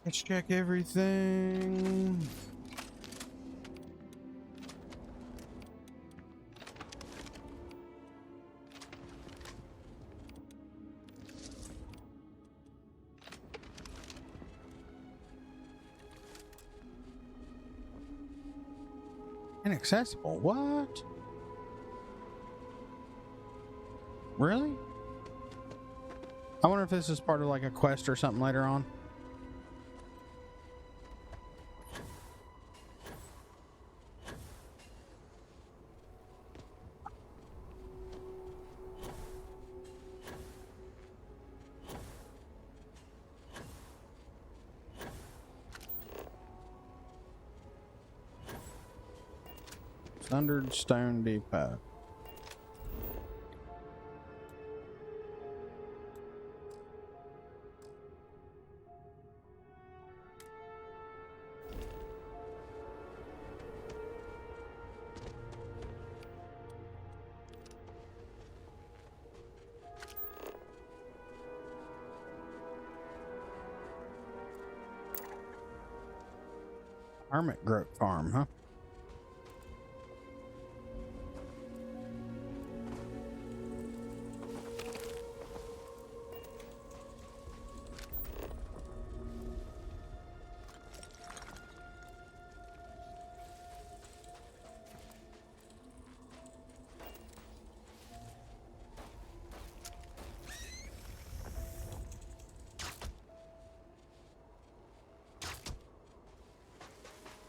Let's check everything. Inaccessible? What? Really? I wonder if this is part of like a quest or something later on. Thundered Stone Depot. Hermit Grove Farm, huh?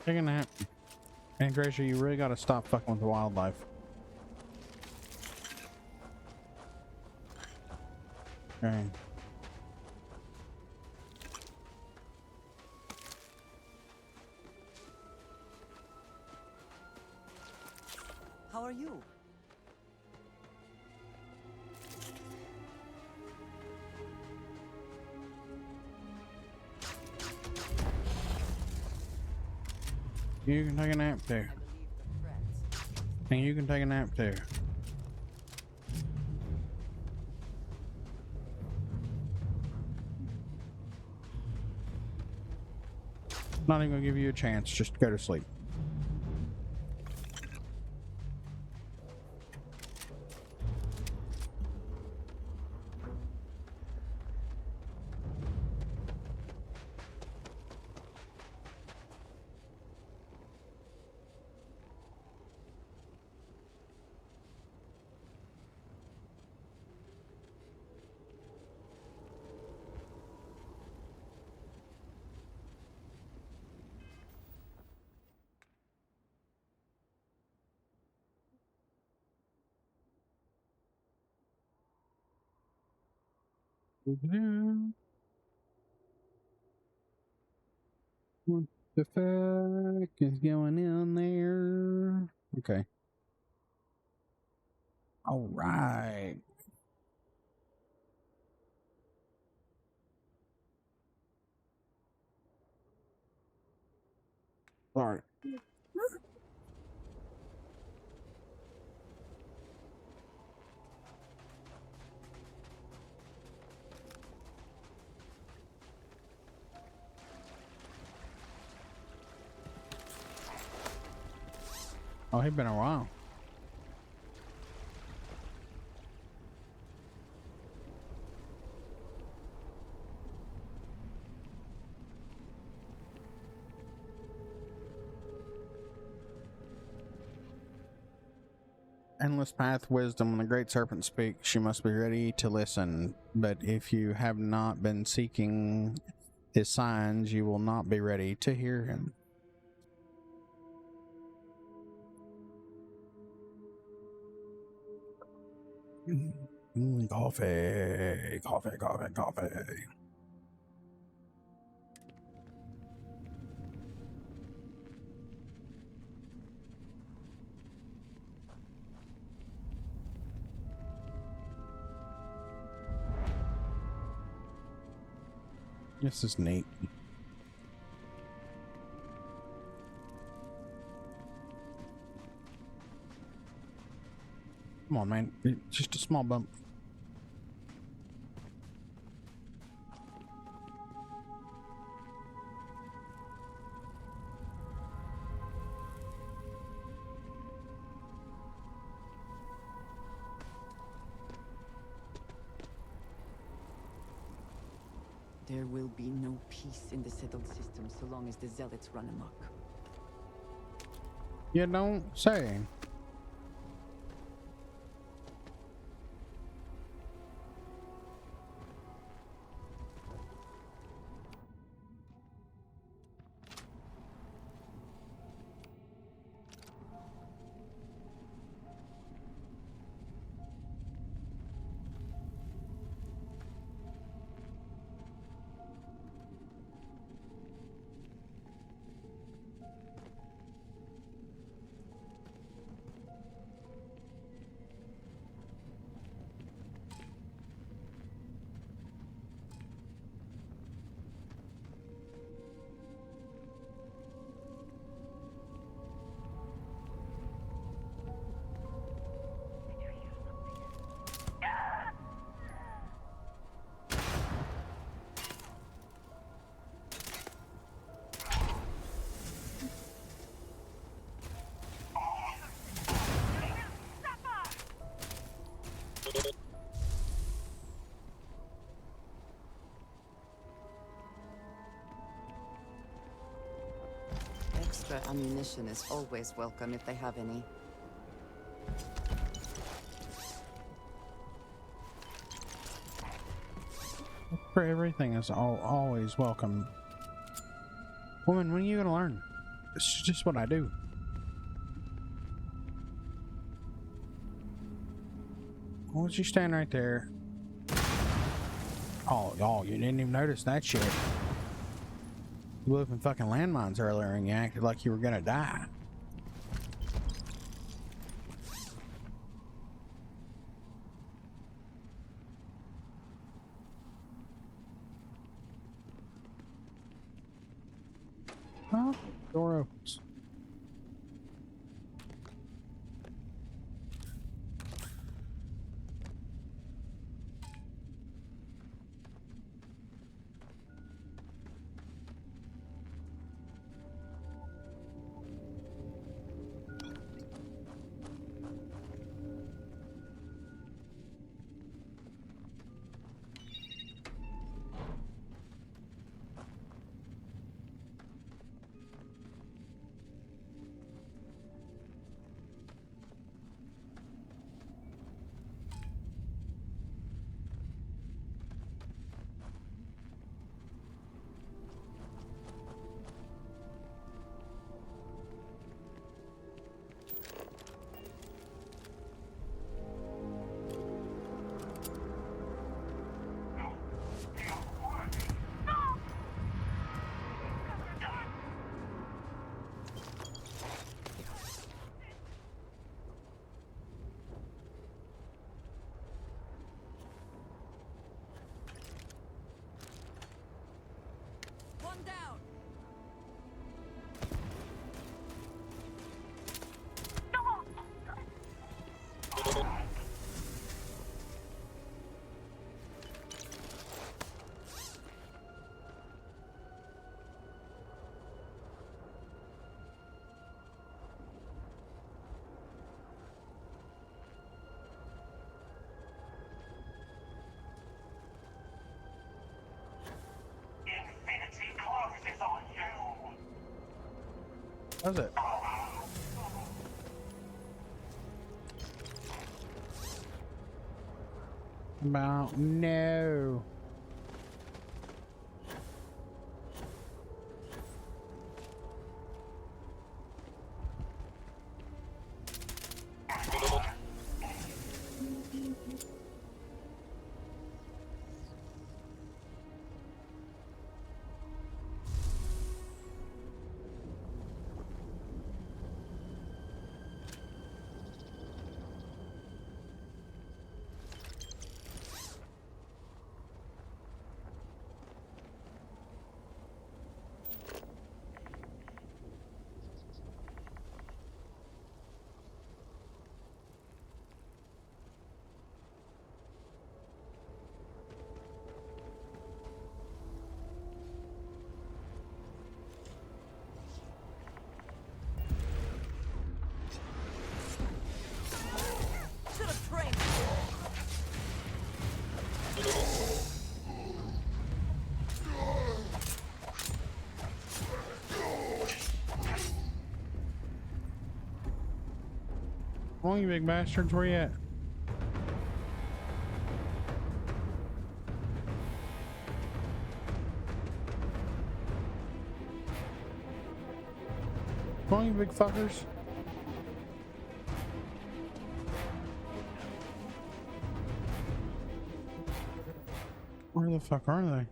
Take a nap. And Gracia, you really gotta stop fucking with the wildlife. Okay. How are you? You can take a nap too. And you can take a nap too. Not even gonna give you a chance. Just go to sleep. What the fuck is going on there? Okay. All right. Sorry. Oh, he's been a while. Endless path, wisdom. When the great serpent speaks, you must be ready to listen. But if you have not been seeking his signs, you will not be ready to hear him. Coffee, coffee, coffee, coffee. This is neat. Come on, man. It's just a small bump. There will be no peace in the settled system so long as the zealots run amok. You don't say. Extra ammunition is always welcome if they have any. For everything is always welcome. Woman, when are you gonna learn? It's just what I do. Why don't you stand right there? Oh, you didn't even notice that shit. You blew up in fucking landmines earlier and you acted like you were gonna die. Huh? Door opens. Does it? About no. Come on, you big bastards, where you at? Come on, you big fuckers. Where the fuck are they?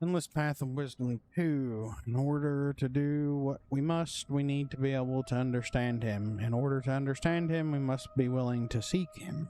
Endless Path of Wisdom 2. In order to do what we must, we need to be able to understand him. In order to understand him, we must be willing to seek him.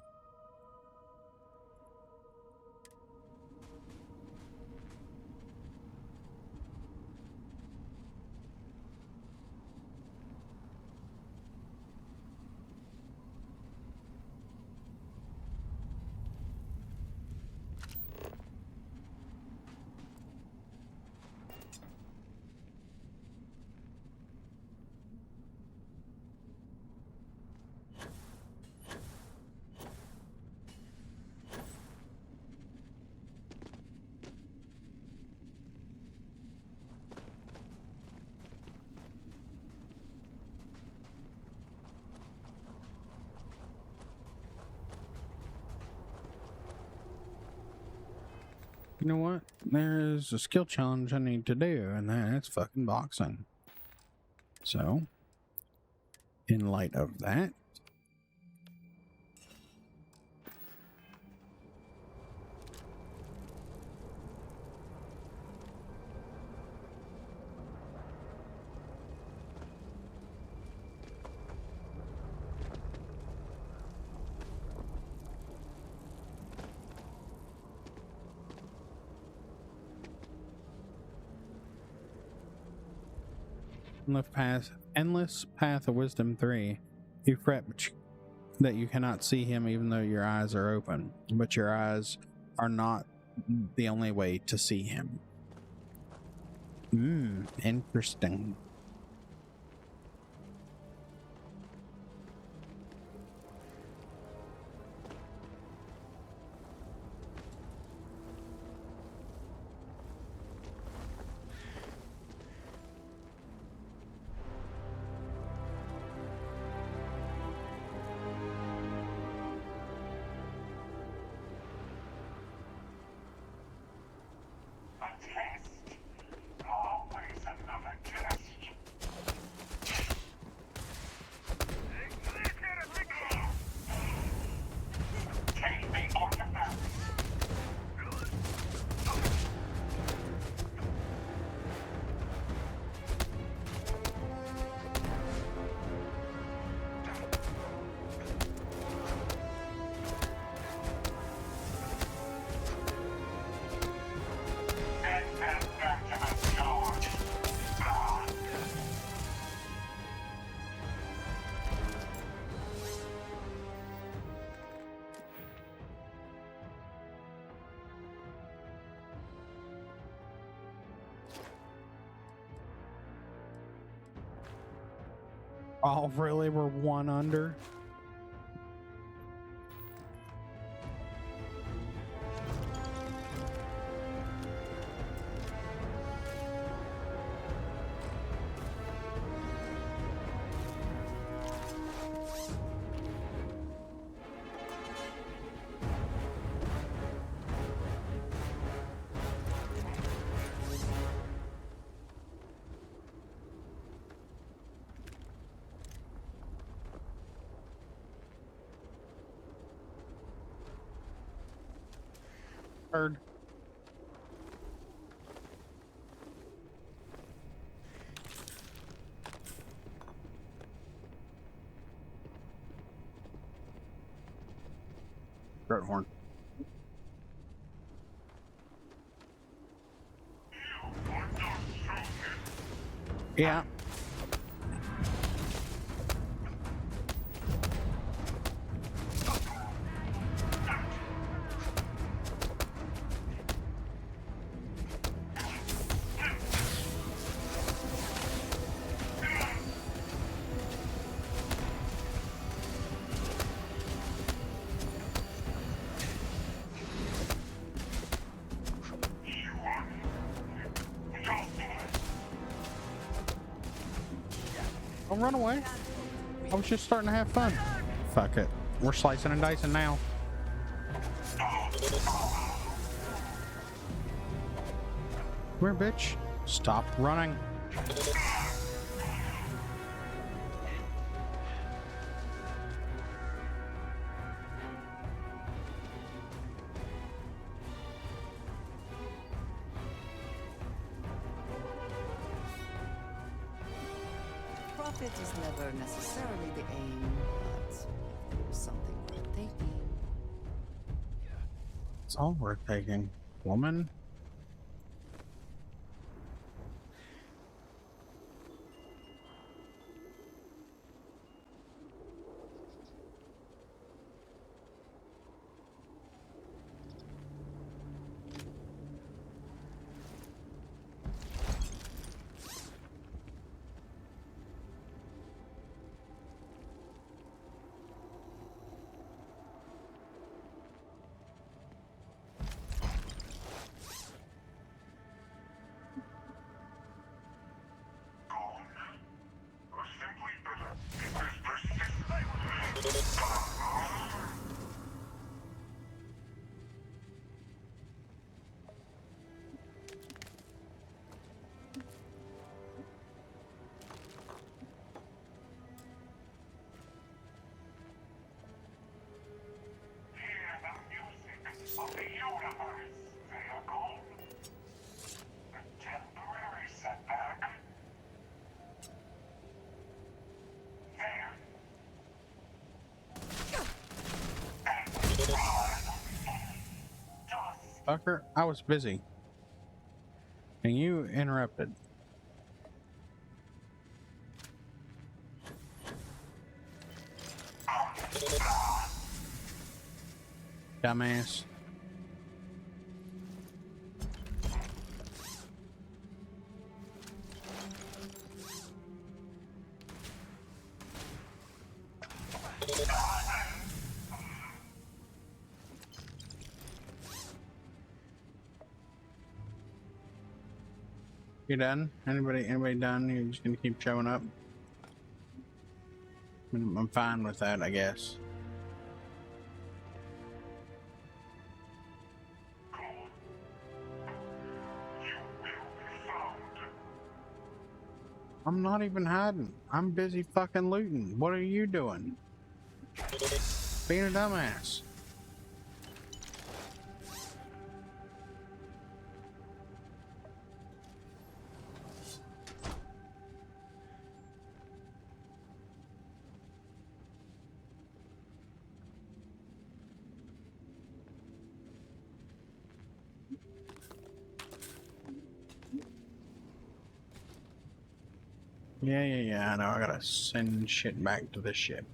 You know what? There's a skill challenge I need to do, and that's fucking boxing. So, in light of that, Endless Path of Wisdom 3. You fret that you cannot see him even though your eyes are open, but your eyes are not the only way to see him. Interesting. Oh, really? We're one under? Heard. Throat horn. Yeah. Don't run away. I was just starting to have fun. Fuck it. We're slicing and dicing now. Come here, bitch. Stop running. Profit is never necessarily the aim, but if there was something worth taking. It's all worth taking. Woman. Fucker, I was busy. And you interrupted. Dumbass. You done? Anybody done? You're just gonna keep showing up? I'm fine with that, I guess. I'm not even hiding. I'm busy fucking looting. What are you doing? Being a dumbass. Yeah, I know. I gotta send shit back to the ship.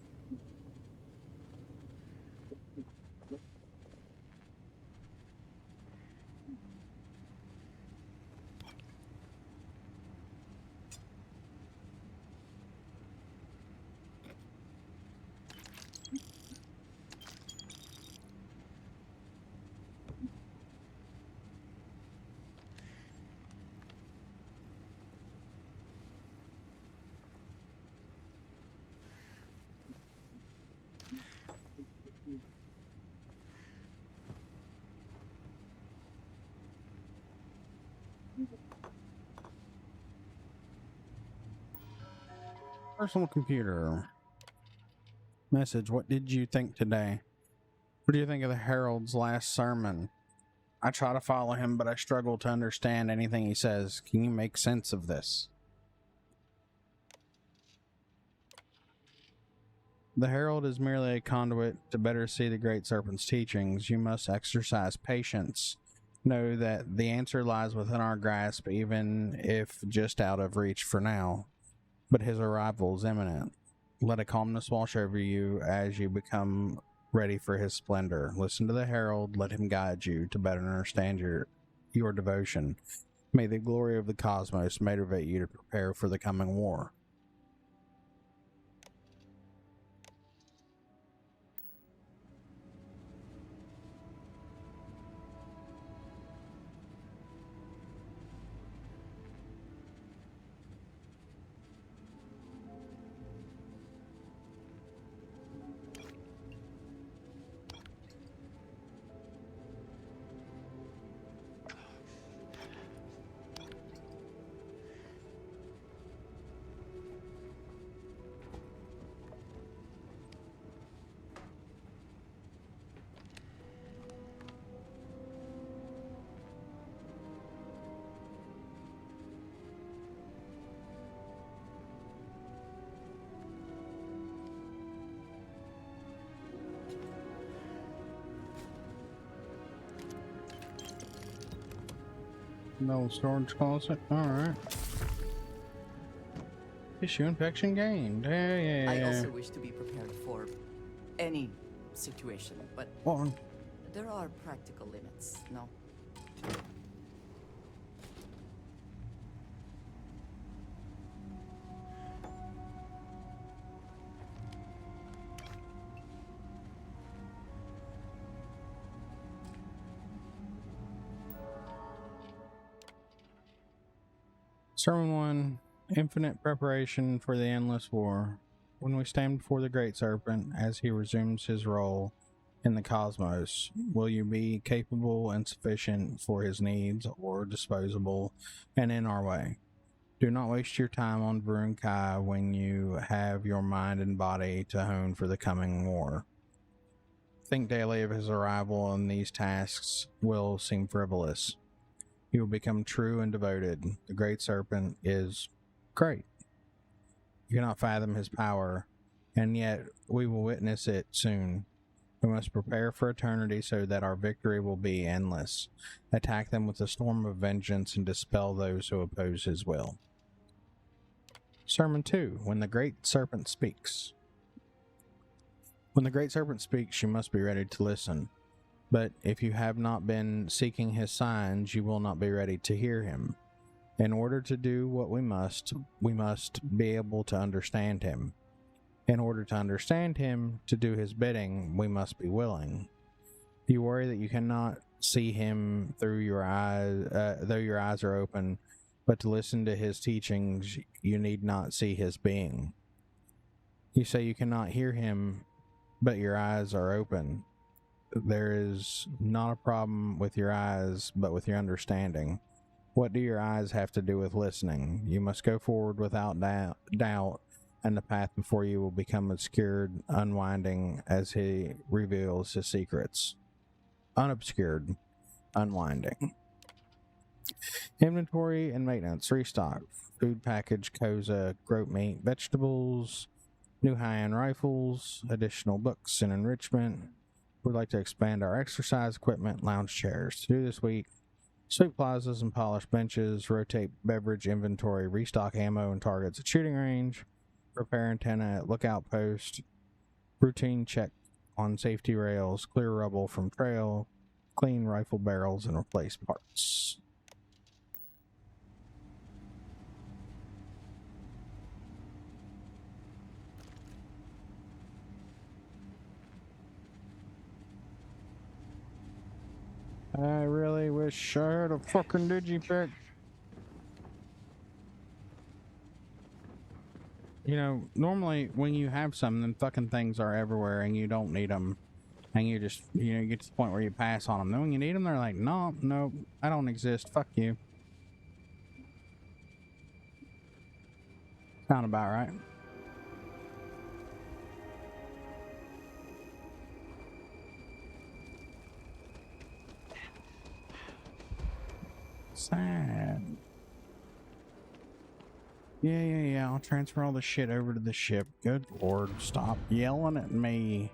Personal computer. Message. What did you think today? What do you think of the Herald's last sermon? I try to follow him, but I struggle to understand anything he says. Can you make sense of this? The Herald is merely a conduit to better see the Great Serpent's teachings. You must exercise patience. Know that the answer lies within our grasp, even if just out of reach for now. But his arrival is imminent. Let a calmness wash over you as you become ready for his splendor. Listen to the Herald. Let him guide you to better understand your devotion. May the glory of the cosmos motivate you to prepare for the coming war. No storage closet. Alright. Tissue infection gained. Yeah. I also wish to be prepared for any situation, but there are practical limits, no? Sermon 1. Infinite preparation for the endless war. When we stand before the Great Serpent as he resumes his role in the cosmos, will you be capable and sufficient for his needs, or disposable and in our way? Do not waste your time on Varun Kai when you have your mind and body to hone for the coming war. Think daily of his arrival, and these tasks will seem frivolous. You will become true and devoted. The Great Serpent is great. You cannot fathom his power, and yet we will witness it soon. We must prepare for eternity so that our victory will be endless. Attack them with a storm of vengeance and dispel those who oppose his will. Sermon 2. When the Great Serpent speaks. When the Great Serpent speaks, you must be ready to listen. But if you have not been seeking his signs, you will not be ready to hear him. In order to do what we must be able to understand him. In order to understand him, to do his bidding, we must be willing. You worry that you cannot see him through your eyes, though your eyes are open, but to listen to his teachings, you need not see his being. You say you cannot hear him, but your eyes are open. There is not a problem with your eyes, but with your understanding. What do your eyes have to do with listening? You must go forward without doubt, and the path before you will become obscured, unwinding as he reveals his secrets. Unobscured, unwinding. Inventory and maintenance. Restock. Food package, Koza, groat meat, vegetables, new high-end rifles, additional books and enrichment. We'd like to expand our exercise equipment, lounge chairs. To do this week, sweep plazas and polish benches, rotate beverage inventory, restock ammo and targets at shooting range, repair antenna at lookout post, routine check on safety rails, clear rubble from trail, clean rifle barrels, and replace parts. I really wish I had a fucking digipick. You know, normally when you have some, them fucking things are everywhere and you don't need them. And you just, you get to the point where you pass on them. Then when you need them, they're like, no, I don't exist. Fuck you. Sound about right. sad. Yeah. I'll transfer all the shit over to the ship. Good lord, stop yelling at me.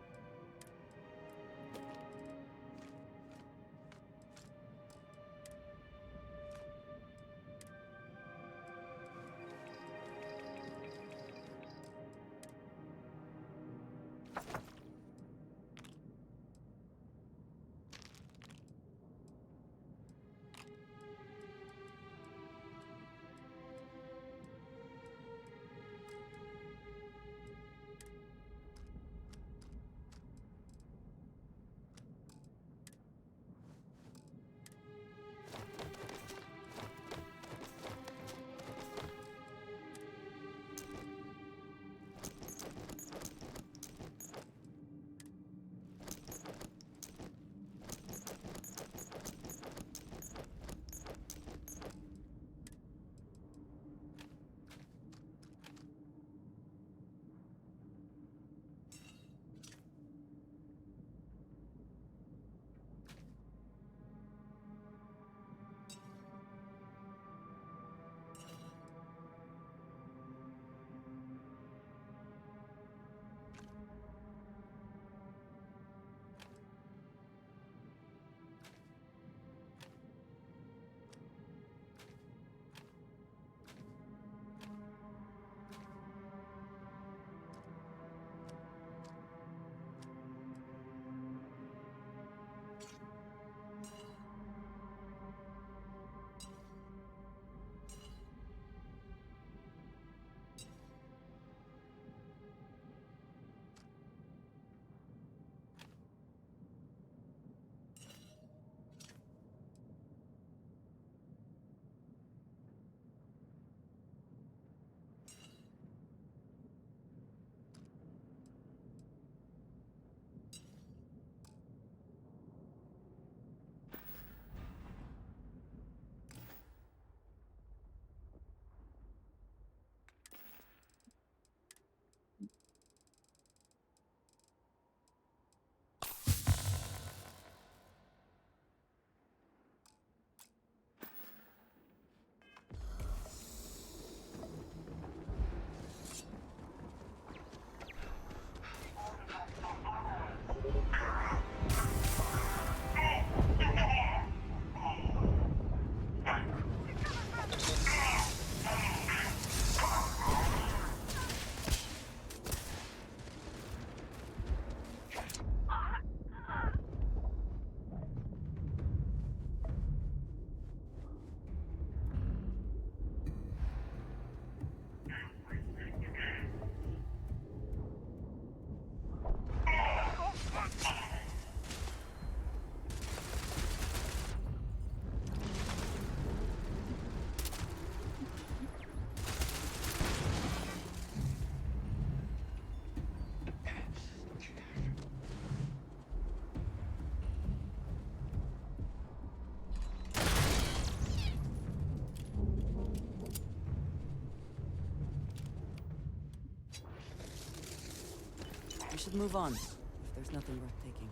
We should move on, if there's nothing worth taking.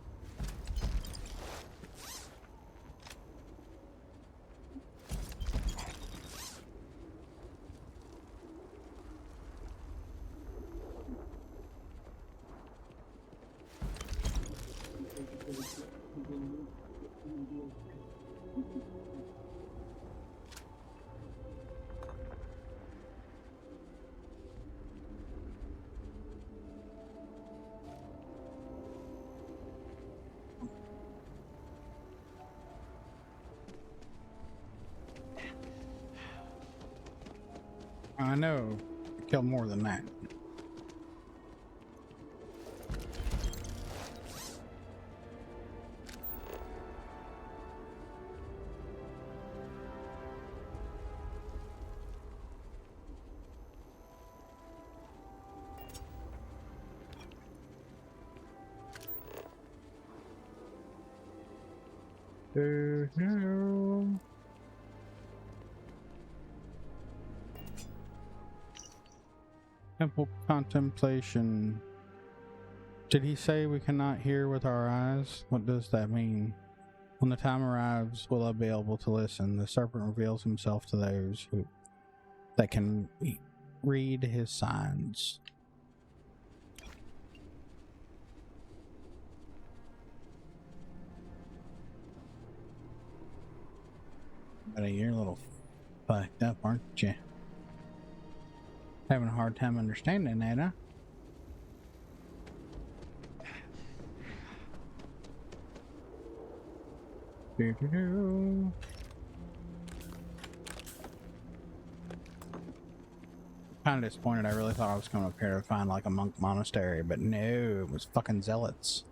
I know. I killed more than that. No. Temple contemplation. Did he say we cannot hear with our eyes? What does that mean? When the time arrives, will I be able to listen? The serpent reveals himself to those that can read his signs. But you're a little fucked up, aren't you? Having a hard time understanding that, huh? Kind of disappointed. I really thought I was coming up here to find like a monk monastery, but no, it was fucking zealots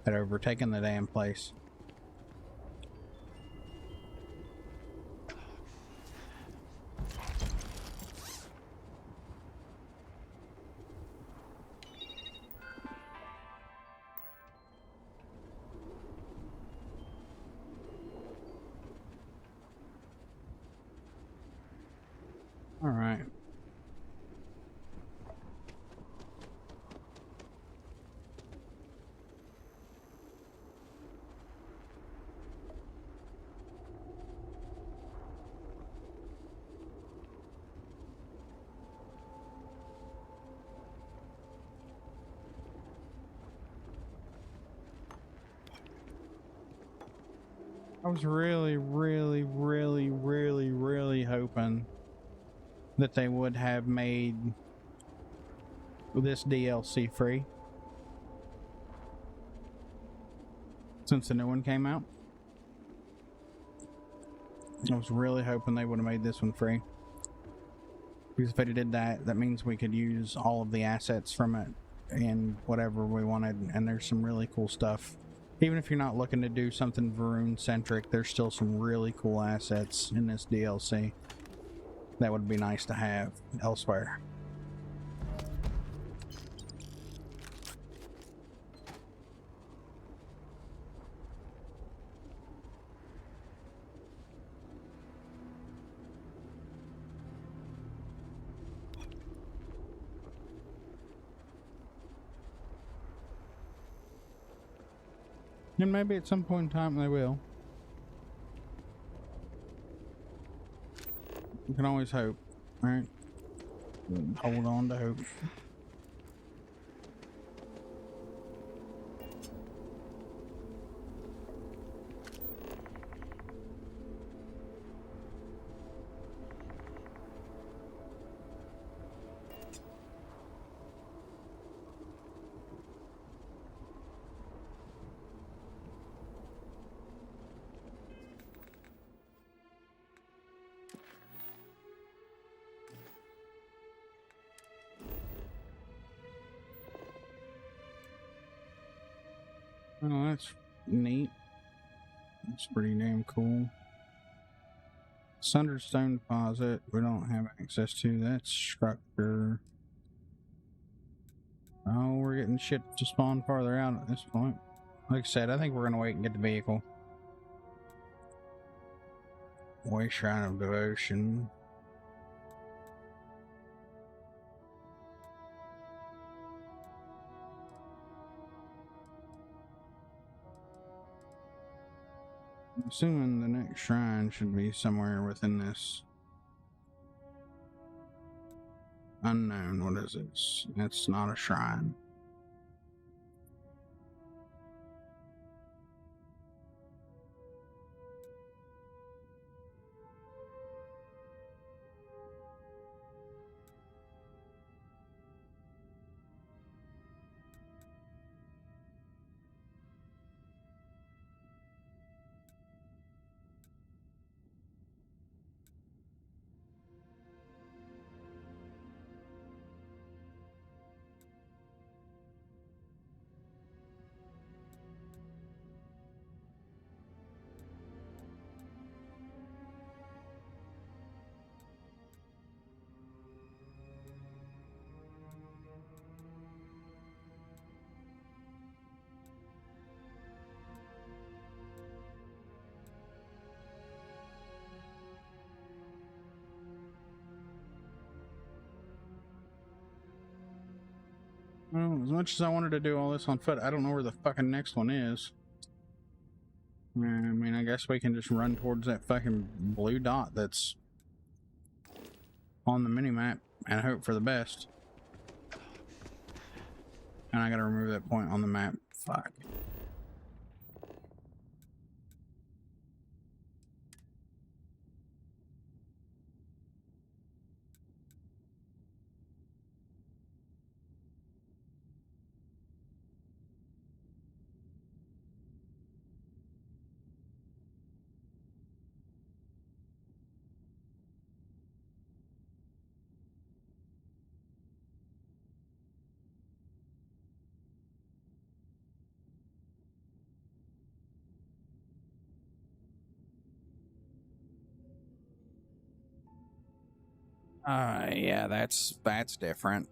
that had overtaken the damn place. All right. I was really hoping that they would have made this DLC free since the new one came out. I was really hoping they would have made this one free, because if they did that, that means we could use all of the assets from it and whatever we wanted, and there's some really cool stuff. Even if you're not looking to do something Varun centric, there's still some really cool assets in this DLC that would be nice to have elsewhere. And maybe at some point in time they will. You can always hope, right? Hold on to hope. Oh, that's neat. It's pretty damn cool. Sundered stone deposit, we don't have access to. That's structure. Oh, we're getting shit to spawn farther out at this point. Like I said, I think we're gonna wait and get the vehicle. Way Shrine of Devotion. I'm assuming the next shrine should be somewhere within this. Unknown, what is this? It's not a shrine. Well, as much as I wanted to do all this on foot, I don't know where the fucking next one is. I mean, I guess we can just run towards that fucking blue dot that's on the minimap and hope for the best. And I gotta remove that point on the map. Fuck. Yeah, that's different.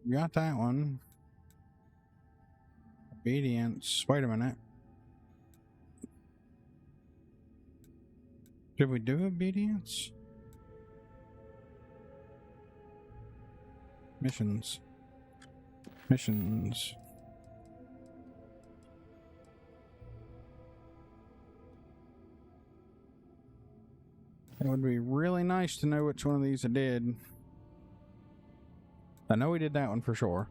Got that one. Obedience. Wait a minute. Did we do obedience? Missions. Missions. It would be really nice to know which one of these I did. I know we did that one for sure.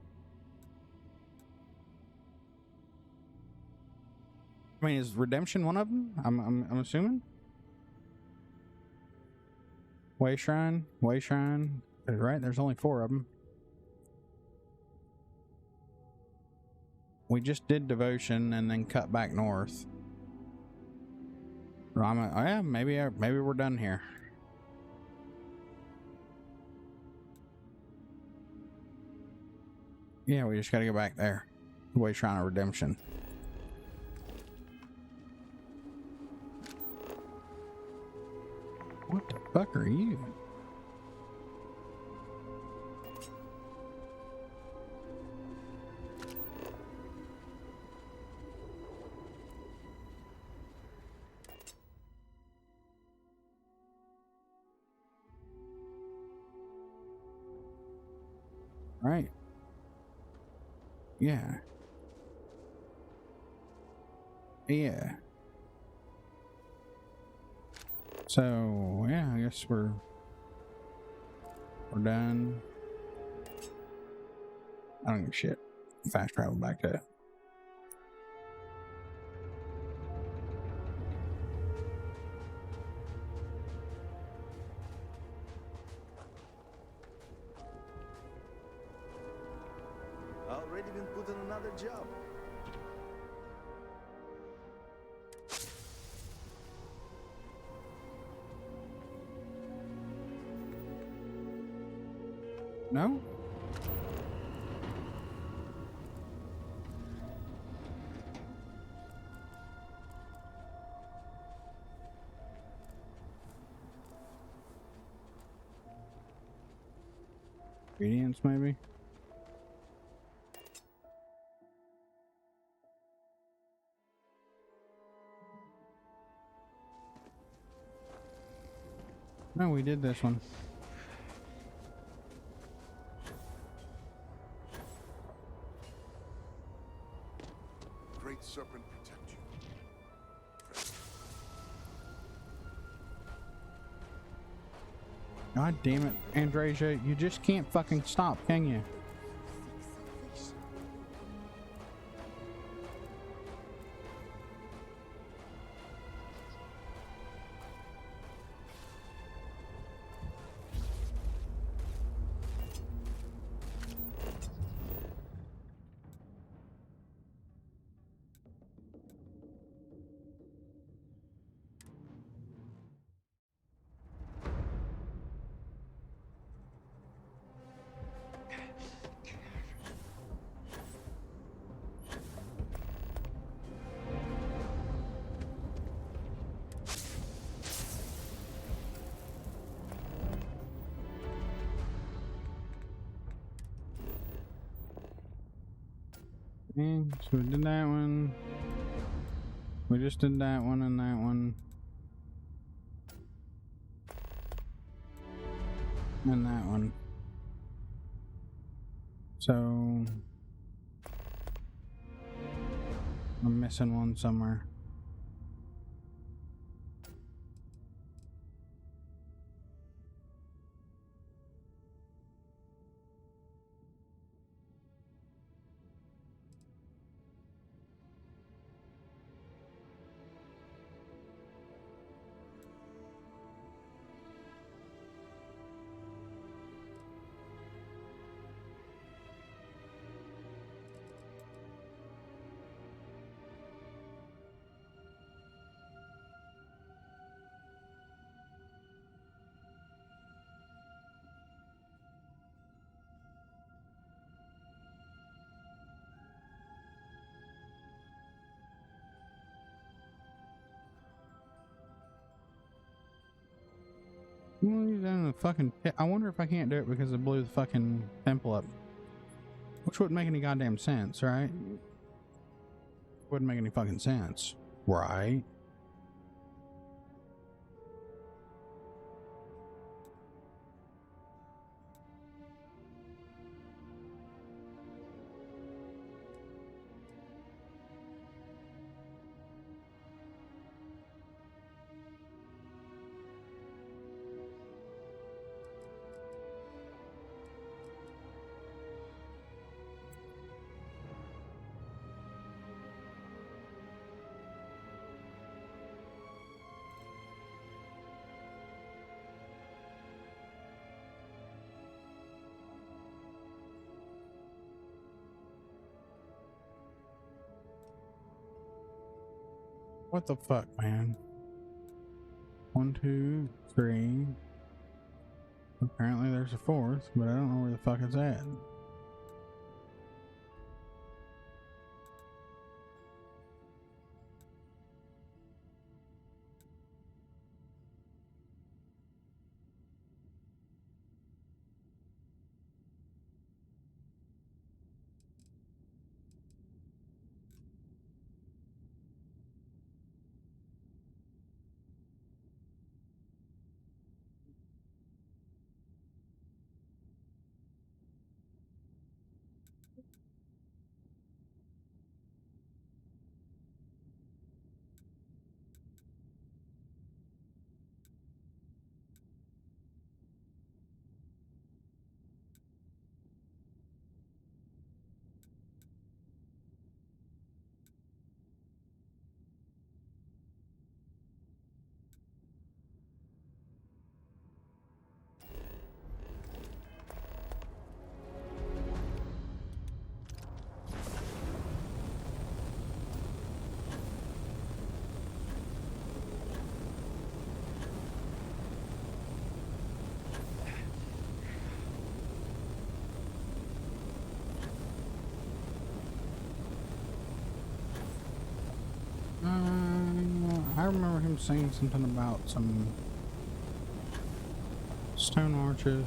I mean, is redemption one of them? I'm assuming. Way Shrine, right? There's only 4 of them. We just did devotion and then cut back north. Rama, oh yeah, maybe we're done here. Yeah, we just gotta go back there. Way Shrine of Redemption. What the fuck are you? Right. Yeah. Yeah. So, yeah, I guess we're done. I don't give a shit. Fast travel back to Already been put on another job. No? Obedience, maybe? No, we did this one. Great Serpent protect you. God damn it, Andrasia, you just can't fucking stop, can you? Okay, so we did that one. We just did that one and that one. And that one. So I'm missing one somewhere. The fucking pit. I wonder if I can't do it because it blew the fucking temple up. Which wouldn't make any goddamn sense, right? Wouldn't make any fucking sense, right? What the fuck, man? 1, 2, 3. Apparently there's a fourth, but I don't know where the fuck it's at. I remember him saying something about some stone arches.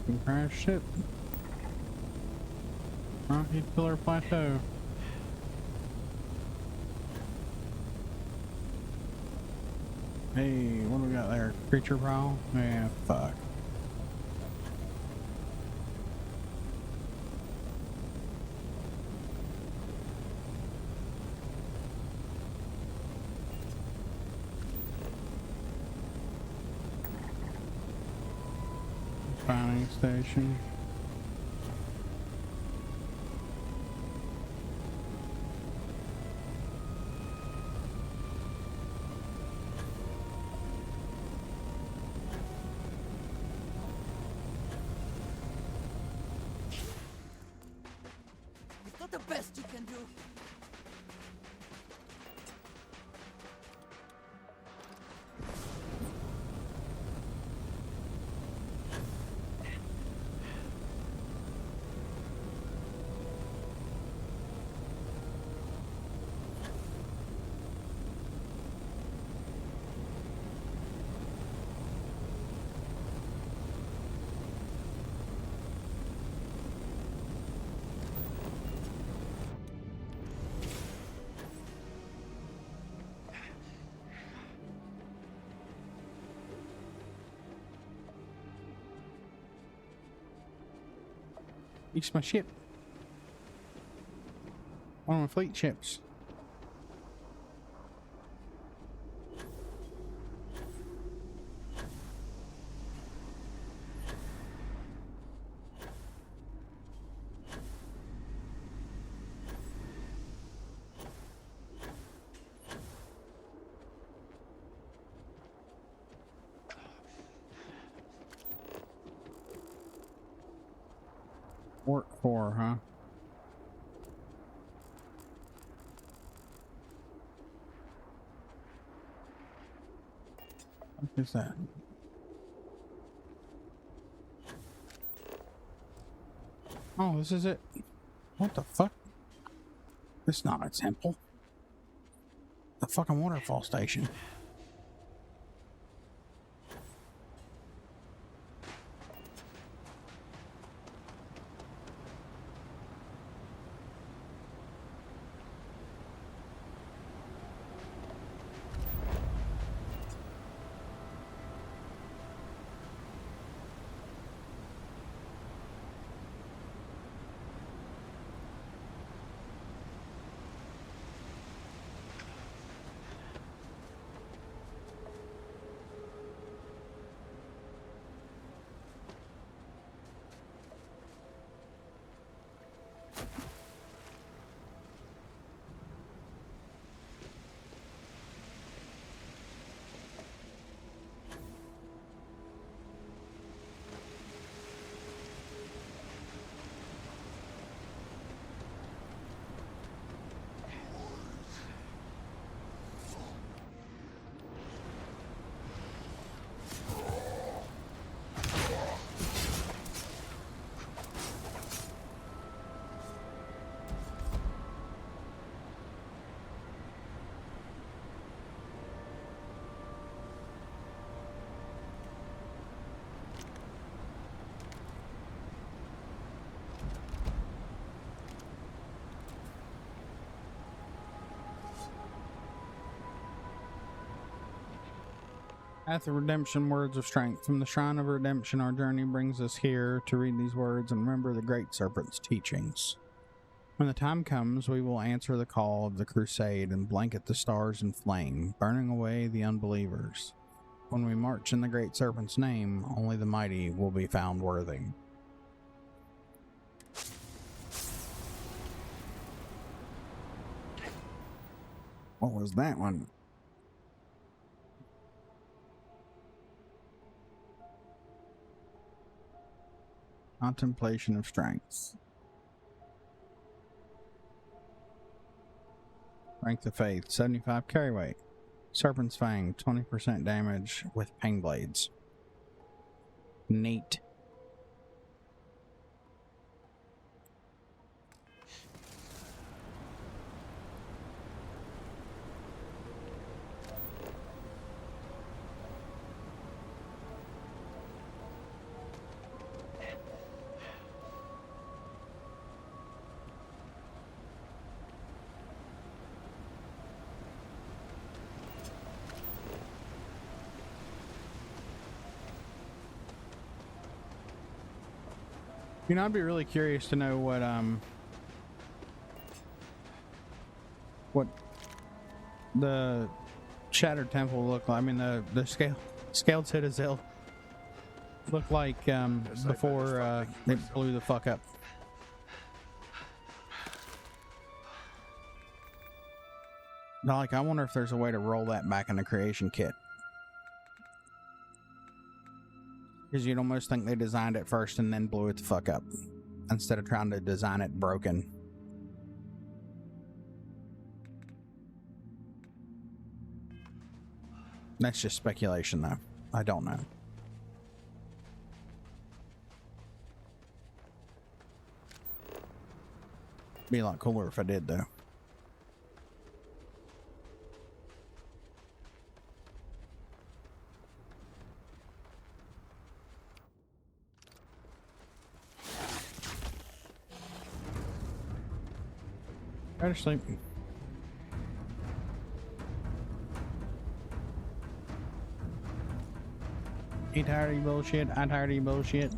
Fucking crash ship. Rocky Pillar Plateau. Hey, what do we got there? Creature prowl? Yeah, fuck. Filing station. It's not the best you can do. It's my ship. One of my fleet ships. Work 4, huh? What is that? Oh, this is it. What the fuck? This is not a temple. The fucking waterfall station. Path of Redemption, Words of Strength. From the Shrine of Redemption, our journey brings us here to read these words and remember the Great Serpent's teachings. When the time comes, we will answer the call of the crusade and blanket the stars in flame, burning away the unbelievers. When we march in the Great Serpent's name, only the mighty will be found worthy. What was that one? Contemplation of Strength. Strength of Faith, 75 carry weight. Serpent's Fang, 20% damage with pain blades. Neat. You know, I'd be really curious to know what the Shattered Temple looked like. I mean, the scaled citadel looked like before it blew the fuck up. Now, like, I wonder if there's a way to roll that back in the creation kit. Because you'd almost think they designed it first and then blew it the fuck up, instead of trying to design it broken. That's just speculation, though. I don't know. Be a lot cooler if I did, though. Go to sleep. You tired of your bullshit? I'm tired of your bullshit.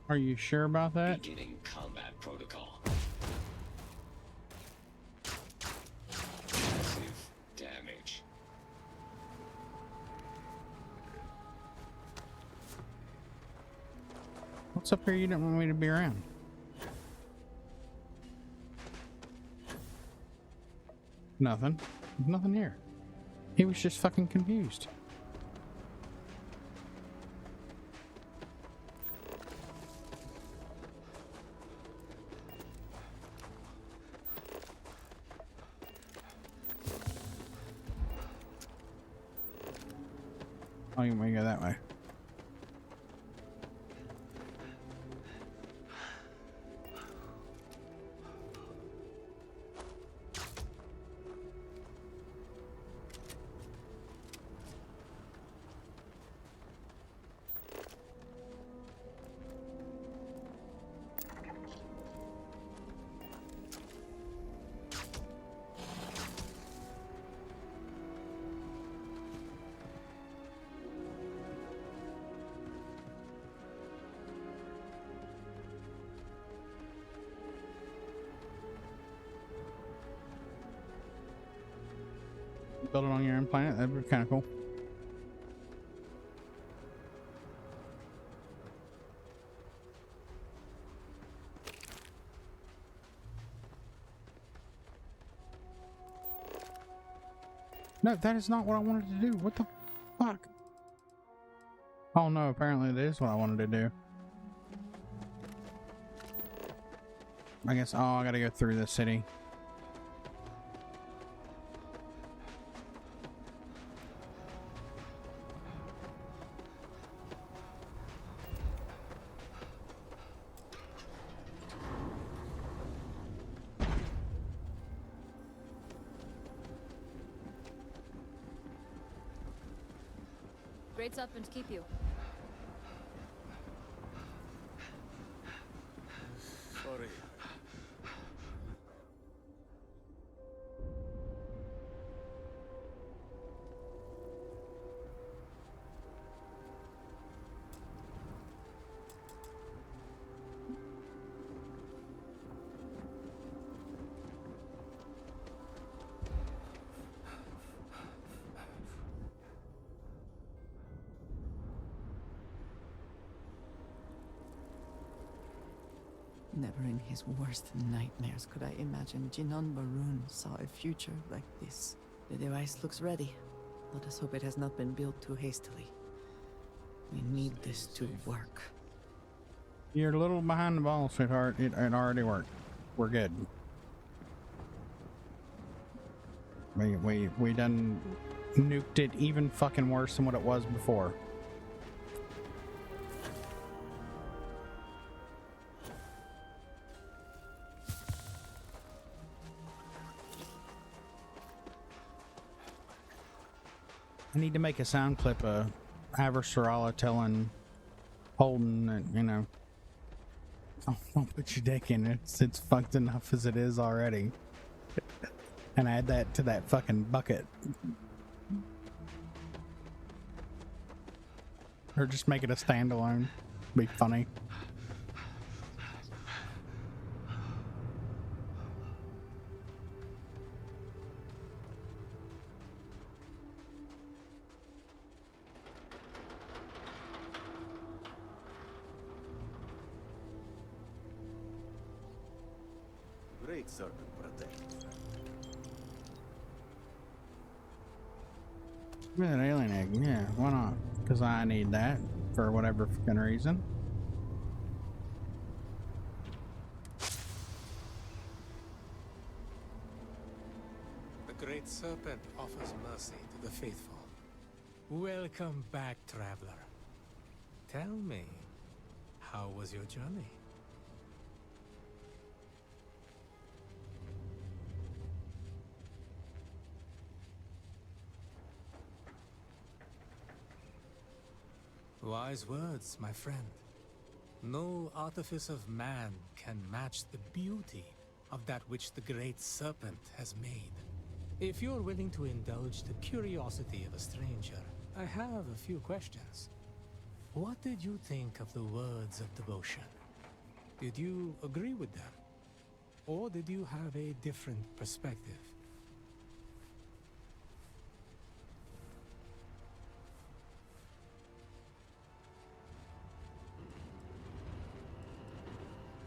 Are you sure about that? Beginning combat protocol. Massive damage. What's up here you didn't want me to be around? Nothing. There's nothing here. He was just fucking confused. Oh, you want to go that way? Build it on your own planet, that'd be kind of cool. No, that is not what I wanted to do. What the fuck? Oh no, apparently that is what I wanted to do. I guess, oh, I gotta go through the city. Grade's up and keep you. Sorry. Never in his worst nightmares could I imagine Jinon Barun saw a future like this. The device looks ready. Let us hope it has not been built too hastily. We need this to work. You're a little behind the ball, sweetheart. It already worked. We're good. We done nuked it even fucking worse than what it was before. I need to make a sound clip of Aversorala telling Holden that, you know, don't put your dick in it. It's fucked enough as it is already. And add that to that fucking bucket. Or just make it a standalone. Be funny. Great serpent protect. Yeah, an alien egg. Yeah, why not? Because I need that for whatever fucking reason. The Great Serpent offers mercy to the faithful. Welcome back, traveler. Tell me, how was your journey? Wise words, my friend. No artifice of man can match the beauty of that which the Great Serpent has made. If you're willing to indulge the curiosity of a stranger, I have a few questions. What did you think of the words of devotion? Did you agree with them? Or did you have a different perspective?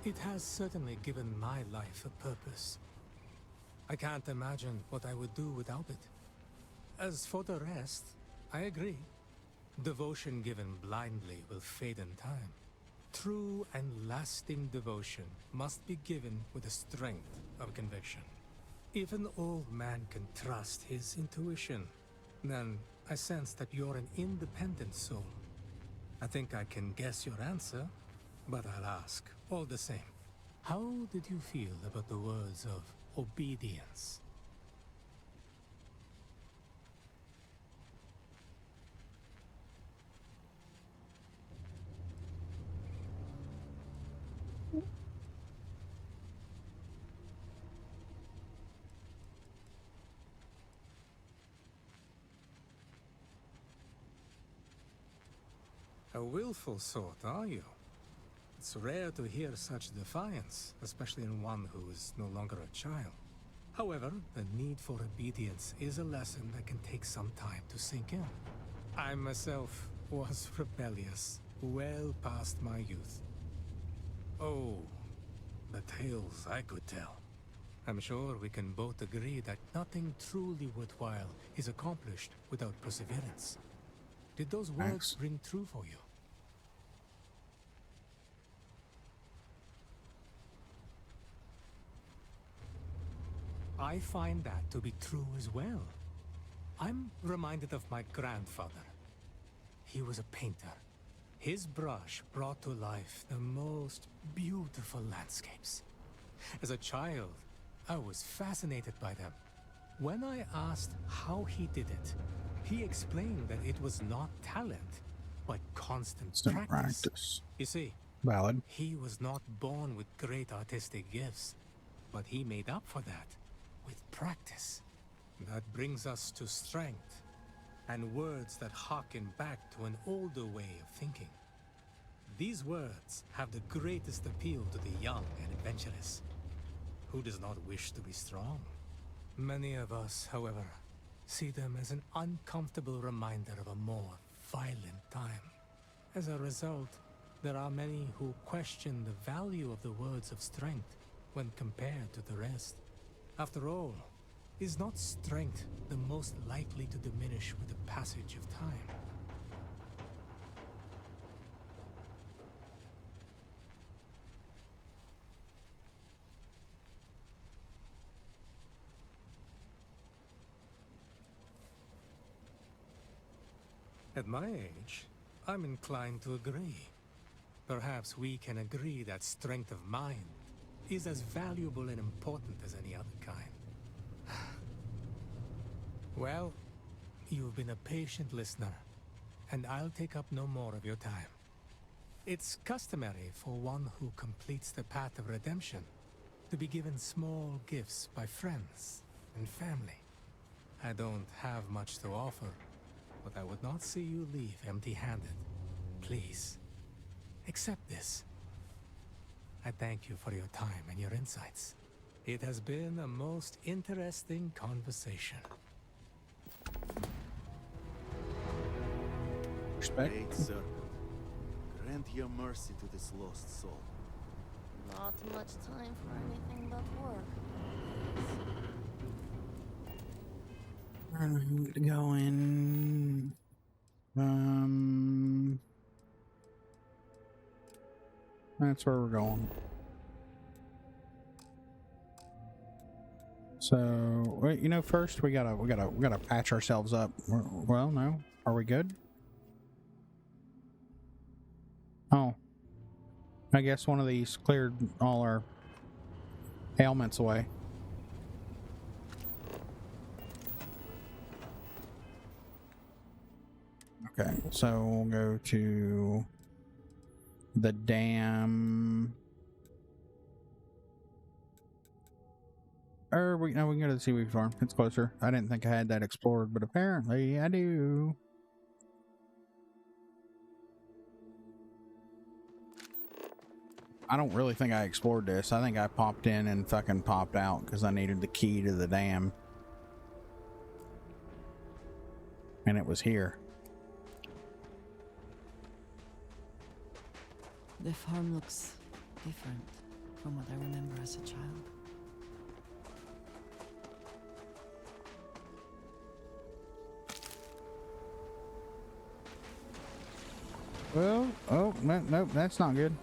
It has certainly given my life a purpose. I can't imagine what I would do without it. As for the rest, I agree. Devotion given blindly will fade in time. True and lasting devotion must be given with the strength of conviction. If an old man can trust his intuition, then I sense that you're an independent soul. I think I can guess your answer, but I'll ask all the same. How did you feel about the words of obedience? A willful sort, are you? It's rare to hear such defiance, especially in one who is no longer a child. However, the need for obedience is a lesson that can take some time to sink in. I myself was rebellious, well past my youth. Oh, the tales I could tell. I'm sure we can both agree that nothing truly worthwhile is accomplished without perseverance. Did those words ring true for you? I find that to be true as well. I'm reminded of my grandfather. He was a painter. His brush brought to life the most beautiful landscapes. As a child, I was fascinated by them. When I asked how he did it, he explained that it was not talent, but constant practice. You see, valid. He was not born with great artistic gifts, but he made up for that with practice. That brings us to strength, and words that harken back to an older way of thinking. These words have the greatest appeal to the young and adventurous. Who does not wish to be strong? Many of us, however, see them as an uncomfortable reminder of a more violent time. As a result, there are many who question the value of the words of strength when compared to the rest. After all, is not strength the most likely to diminish with the passage of time? At my age, I'm inclined to agree. Perhaps we can agree that strength of mind is as valuable and important as any other kind. Well, you've been a patient listener, and I'll take up no more of your time. It's customary for one who completes the path of redemption to be given small gifts by friends and family. I don't have much to offer, but I would not see you leave empty-handed. Please, accept this. I thank you for your time and your insights. It has been a most interesting conversation. Respect. Great serpent, grant your mercy to this lost soul. Not much time for anything but work. Where am I going? That's where we're going. So, wait, you know, first we gotta patch ourselves up. Well, no, are we good? Oh, I guess one of these cleared all our ailments away. Okay, so we'll go to the dam. Or we can go to the seaweed farm. It's closer. I didn't think I had that explored, but apparently I do. I don't really think I explored this. I think I popped in and fucking popped out because I needed the key to the dam. And it was here. The farm looks different from what I remember as a child. Well, oh, nope, that's not good.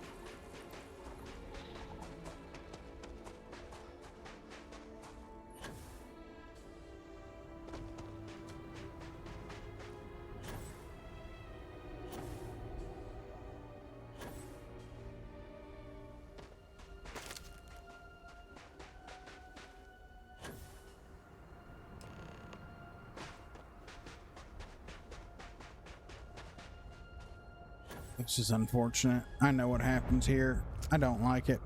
This is unfortunate. I know what happens here. I don't like it.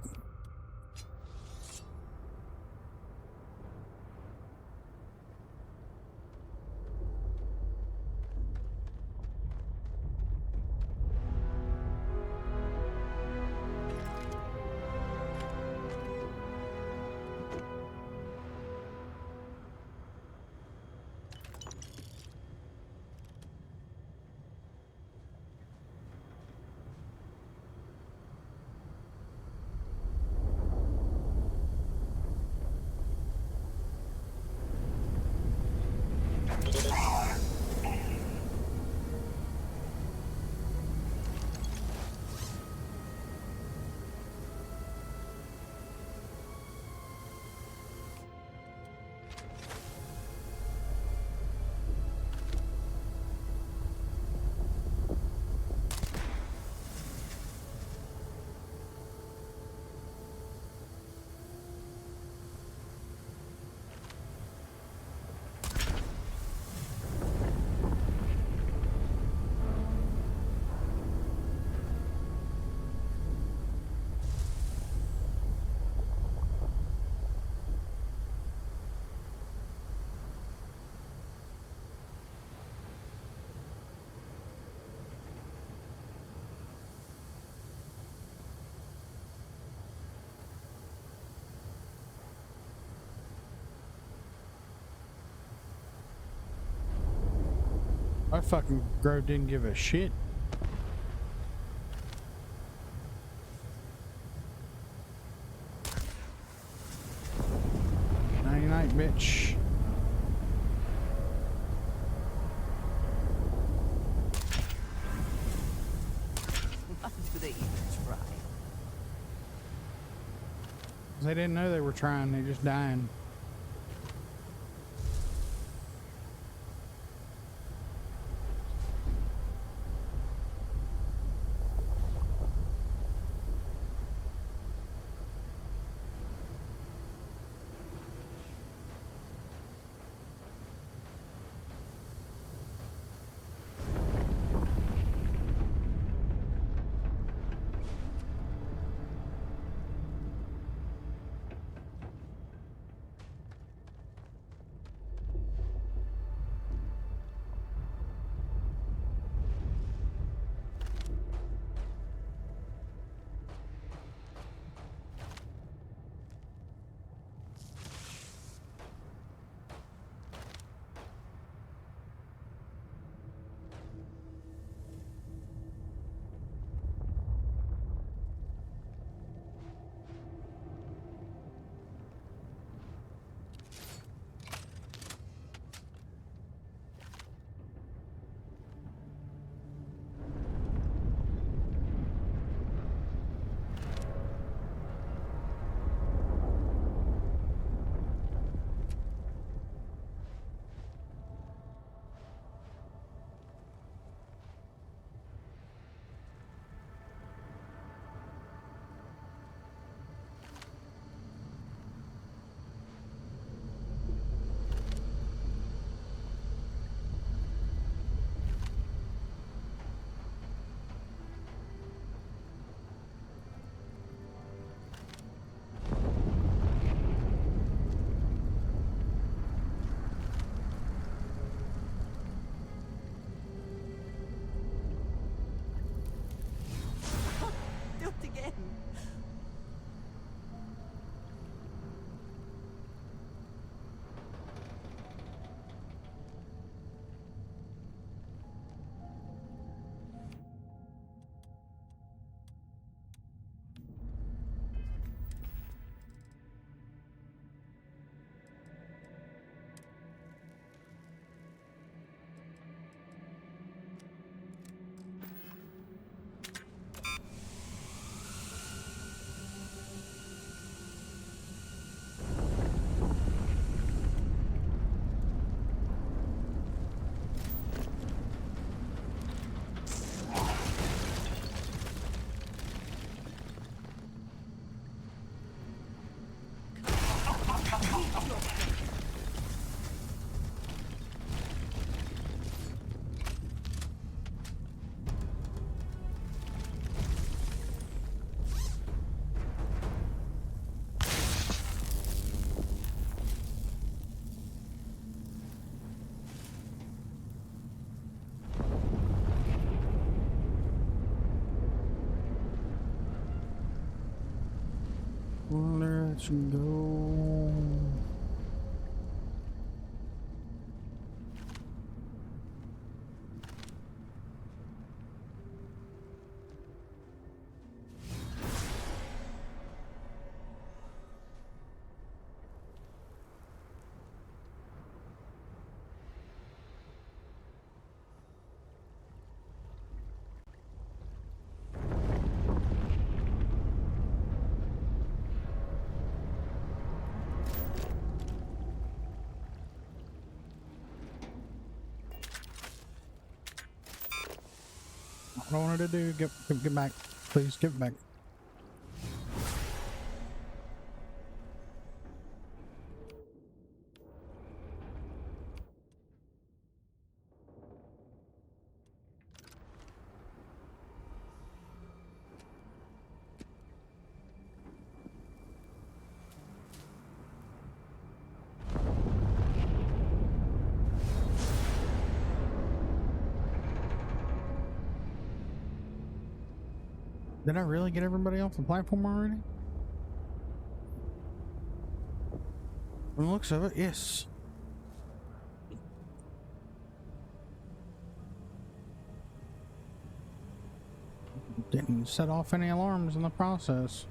My fucking grove didn't give a shit. Night, bitch. Why do they even try? They didn't know they were trying. They just dying. Let's go. What I wanted to do, get back. Please, get back. Did I really get everybody off the platform already? From the looks of it, yes. Didn't set off any alarms in the process.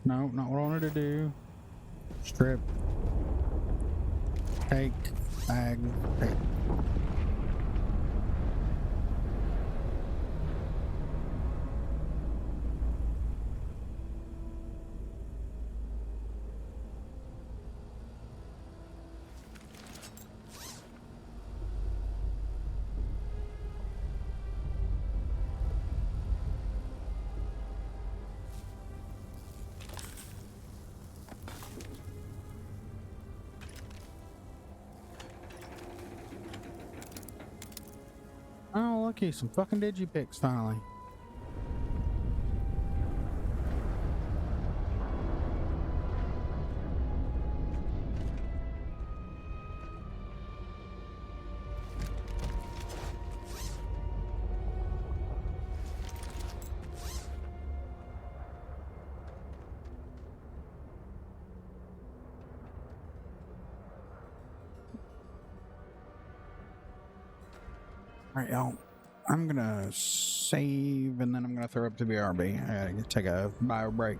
No, not what I wanted to do. Strip. Take. Bag. Take. Oh, lucky, some fucking digipics finally. All right, y'all. I'm gonna save and then I'm gonna throw up to BRB. I gotta take a bio break.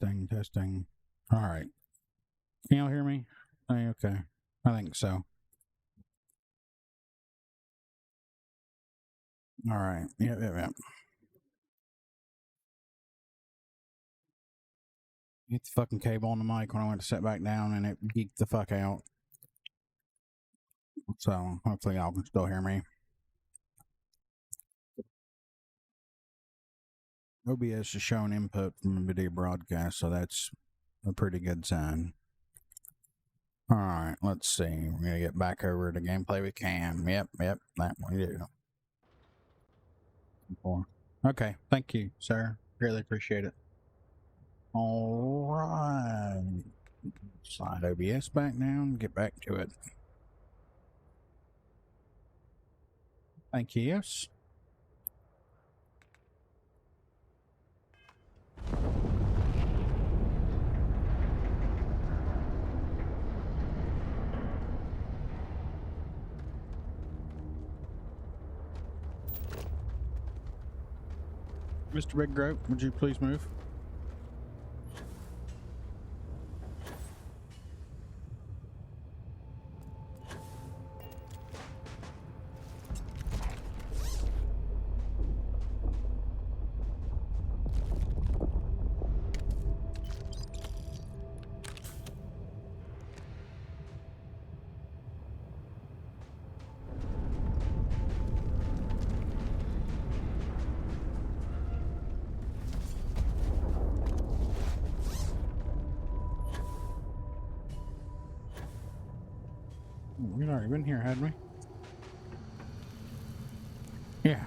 Testing. All right. Can y'all hear me? Okay. I think so. All right. Yep. Hit the fucking cable on the mic when I went to sit back down and it geeked the fuck out. So hopefully y'all can still hear me. OBS is showing input from a video broadcast, so that's a pretty good sign. Alright, let's see. We're going to get back over to gameplay with Cam. Yep, that one we do. Okay, thank you, sir. Really appreciate it. Alright. Slide OBS back down, get back to it. Thank you, yes. Mr. Big Grope, would you please move? We'd already been here, hadn't we? Yeah.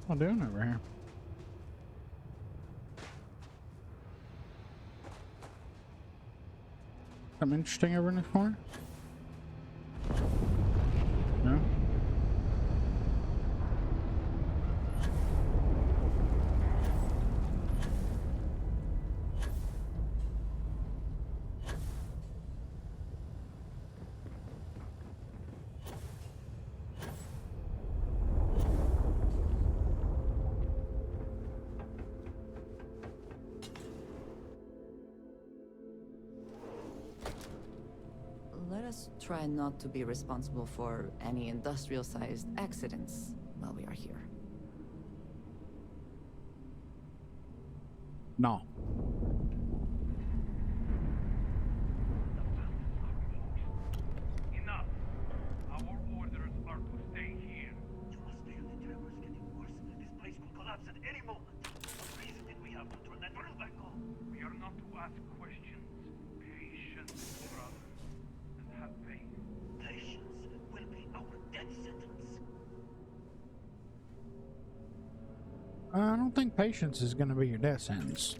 What am I doing over here? Something interesting over in this corner? No? Let us try not to be responsible for any industrial-sized accidents while we are here. No. Enough. Our orders are to stay here. You must feel the tremors getting worse. This place could collapse at any moment. What reason did we have to turn that drill back on? We are not to ask questions. Patience, brother. And have faith. Patience will be our death sentence. I don't think patience is going to be your death sentence.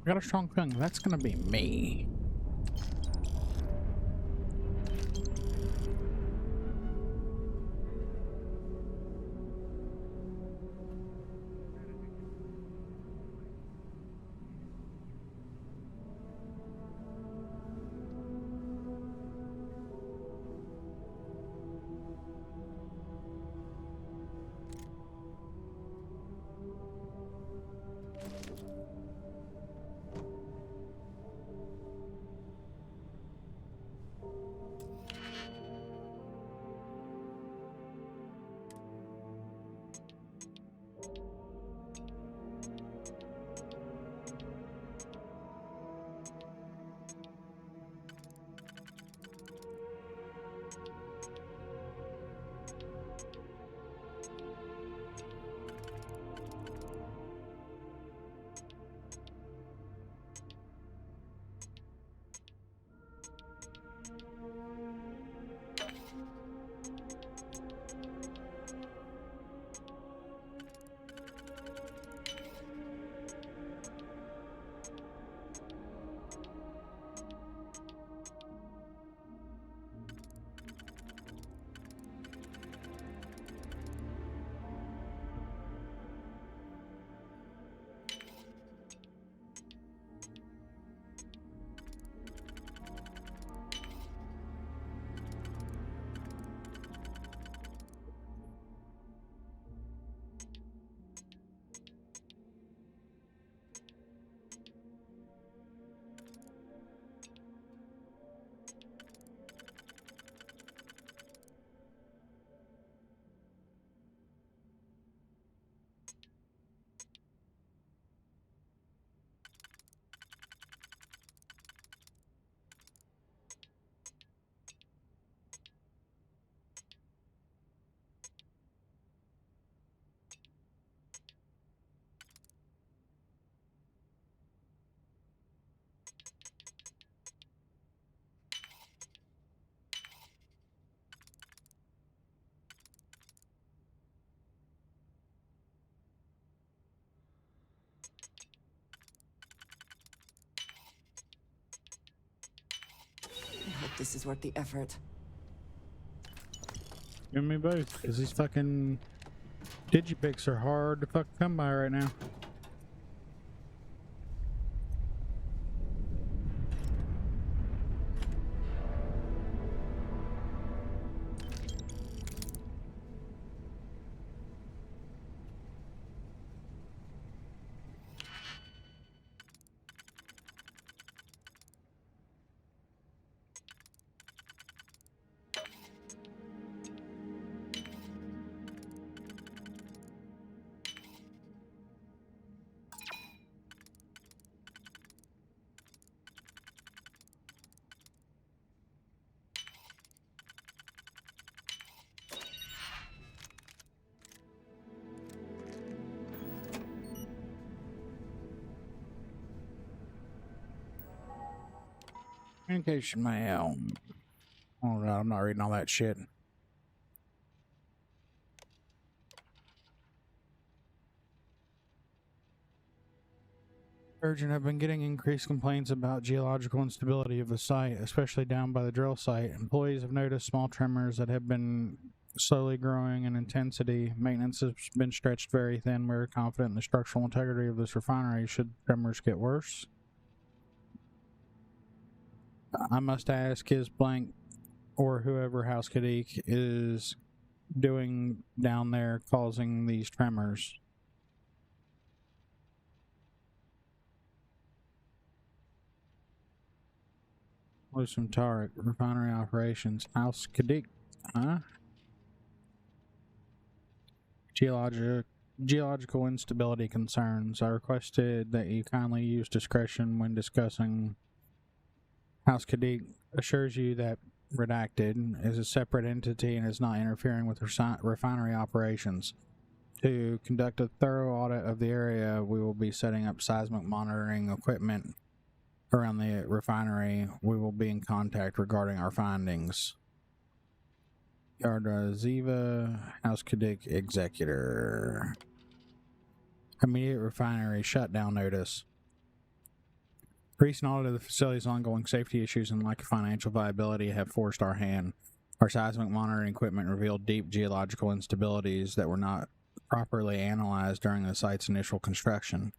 Got a strong feeling that's going to be me. I hope this is worth the effort. Give me both, because these fucking digipicks are hard to fucking come by right now. Communication mail. Oh no, I'm not reading all that shit. Urgent have been getting increased complaints about geological instability of the site, especially down by the drill site. Employees have noticed small tremors that have been slowly growing in intensity. Maintenance has been stretched very thin. We're confident in the structural integrity of this refinery should tremors get worse. I must ask, is blank or whoever House Kadik is doing down there causing these tremors? Lusum Tarek, refinery operations. House Kadik, huh? Geological instability concerns. I requested that you kindly use discretion when discussing. House Kadik assures you that Redacted is a separate entity and is not interfering with refinery operations. To conduct a thorough audit of the area, we will be setting up seismic monitoring equipment around the refinery. We will be in contact regarding our findings. Yardra Ziva, House Kadik Executor. Immediate refinery shutdown notice. Recent audit of the facility's ongoing safety issues and lack of financial viability have forced our hand. Our seismic monitoring equipment revealed deep geological instabilities that were not properly analyzed during the site's initial construction.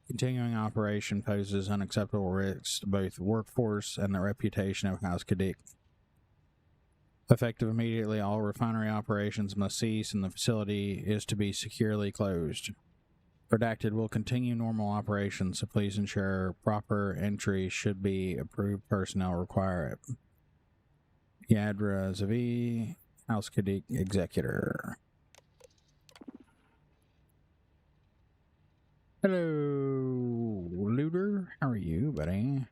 Continuing operation poses unacceptable risks to both the workforce and the reputation of House Kadik. Effective immediately, all refinery operations must cease and the facility is to be securely closed. Redacted will continue normal operations, so please ensure proper entry should be approved personnel require it. Yadra Zavi, House Kadik Executor. Hello, Looter. How are you, buddy?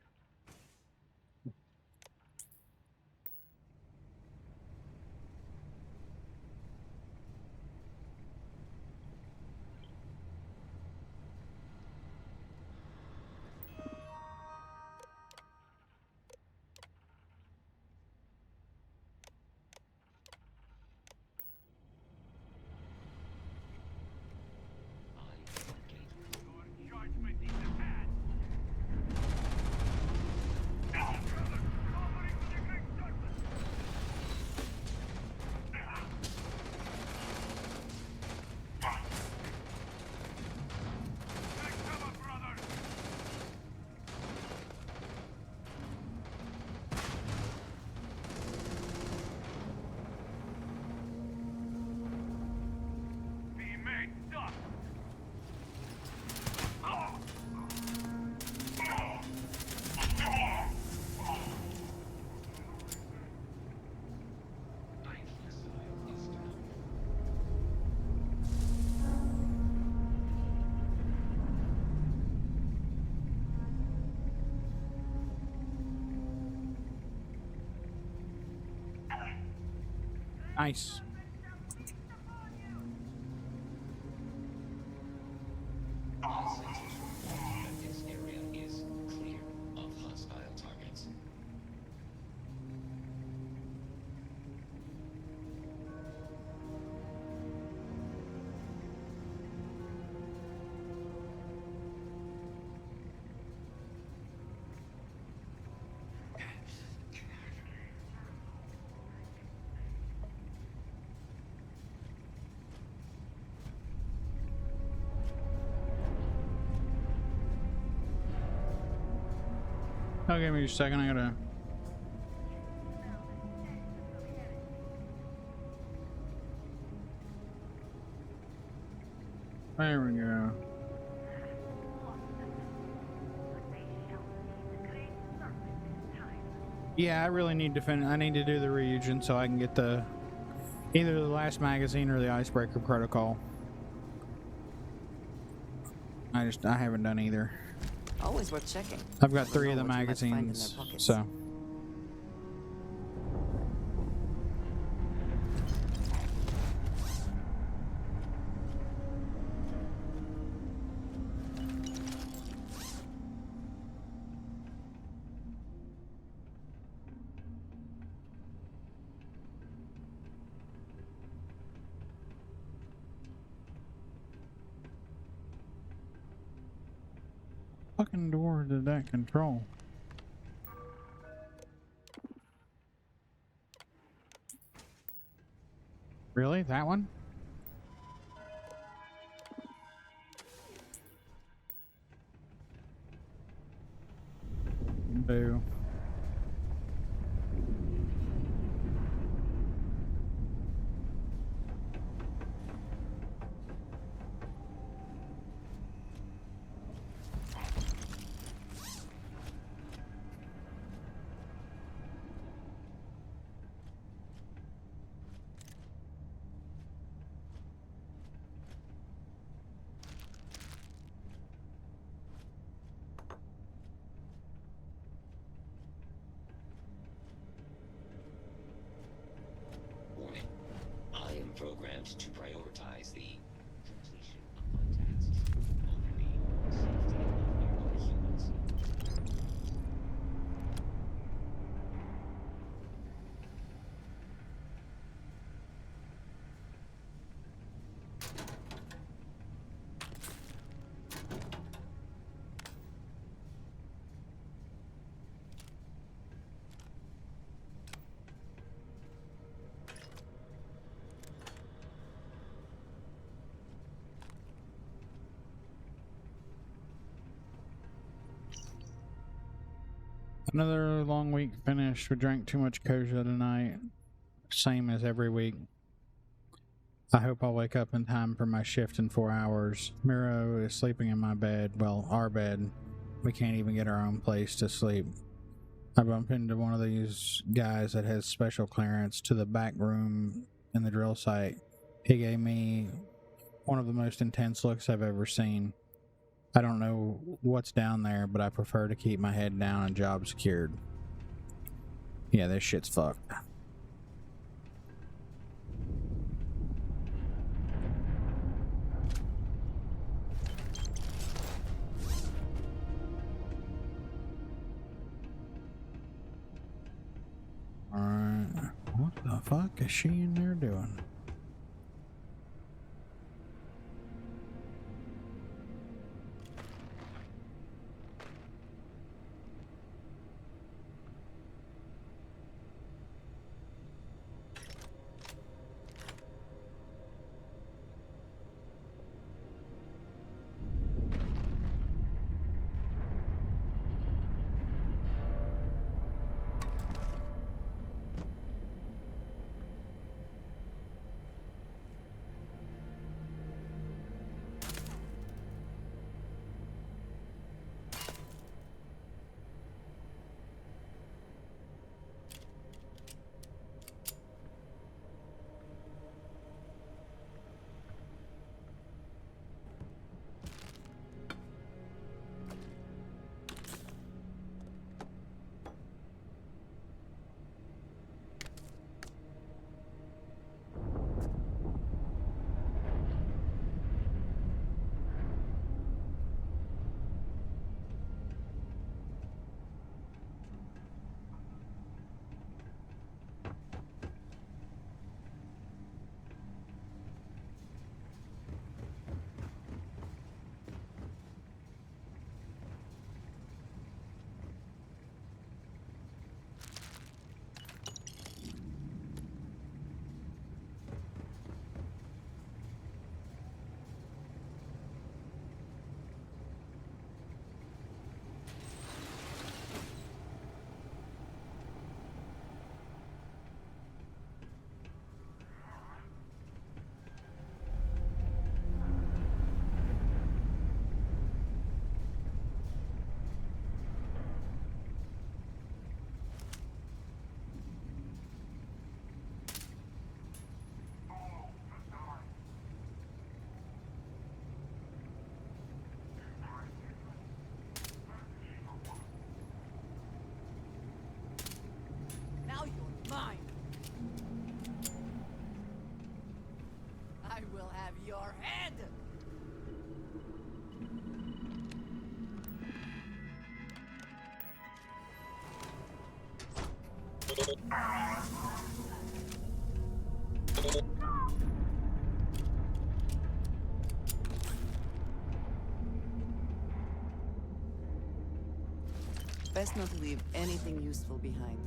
Nice. This area is clear of Oh, give me a second. I gotta. There we go. Yeah, I really need to finish. I need to do the reunion so I can get the either the last magazine or the icebreaker protocol. I haven't done either. Always worth checking. I've got 3 of the magazines, so. Fucking door did that control? Really? That one? Boo. I am programmed to prioritize the completion of my tasks over the safety of nearby humans. Another long week finished. We drank too much Koja tonight. Same as every week. I hope I'll wake up in time for my shift in 4 hours. Miro is sleeping in my bed. Well, our bed. We can't even get our own place to sleep. I bumped into one of these guys that has special clearance to the back room in the drill site. He gave me one of the most intense looks I've ever seen. I don't know what's down there, but I prefer to keep my head down and job secured. Yeah, this shit's fucked. Alright, what the fuck is she in there doing? your head! Best not to leave anything useful behind.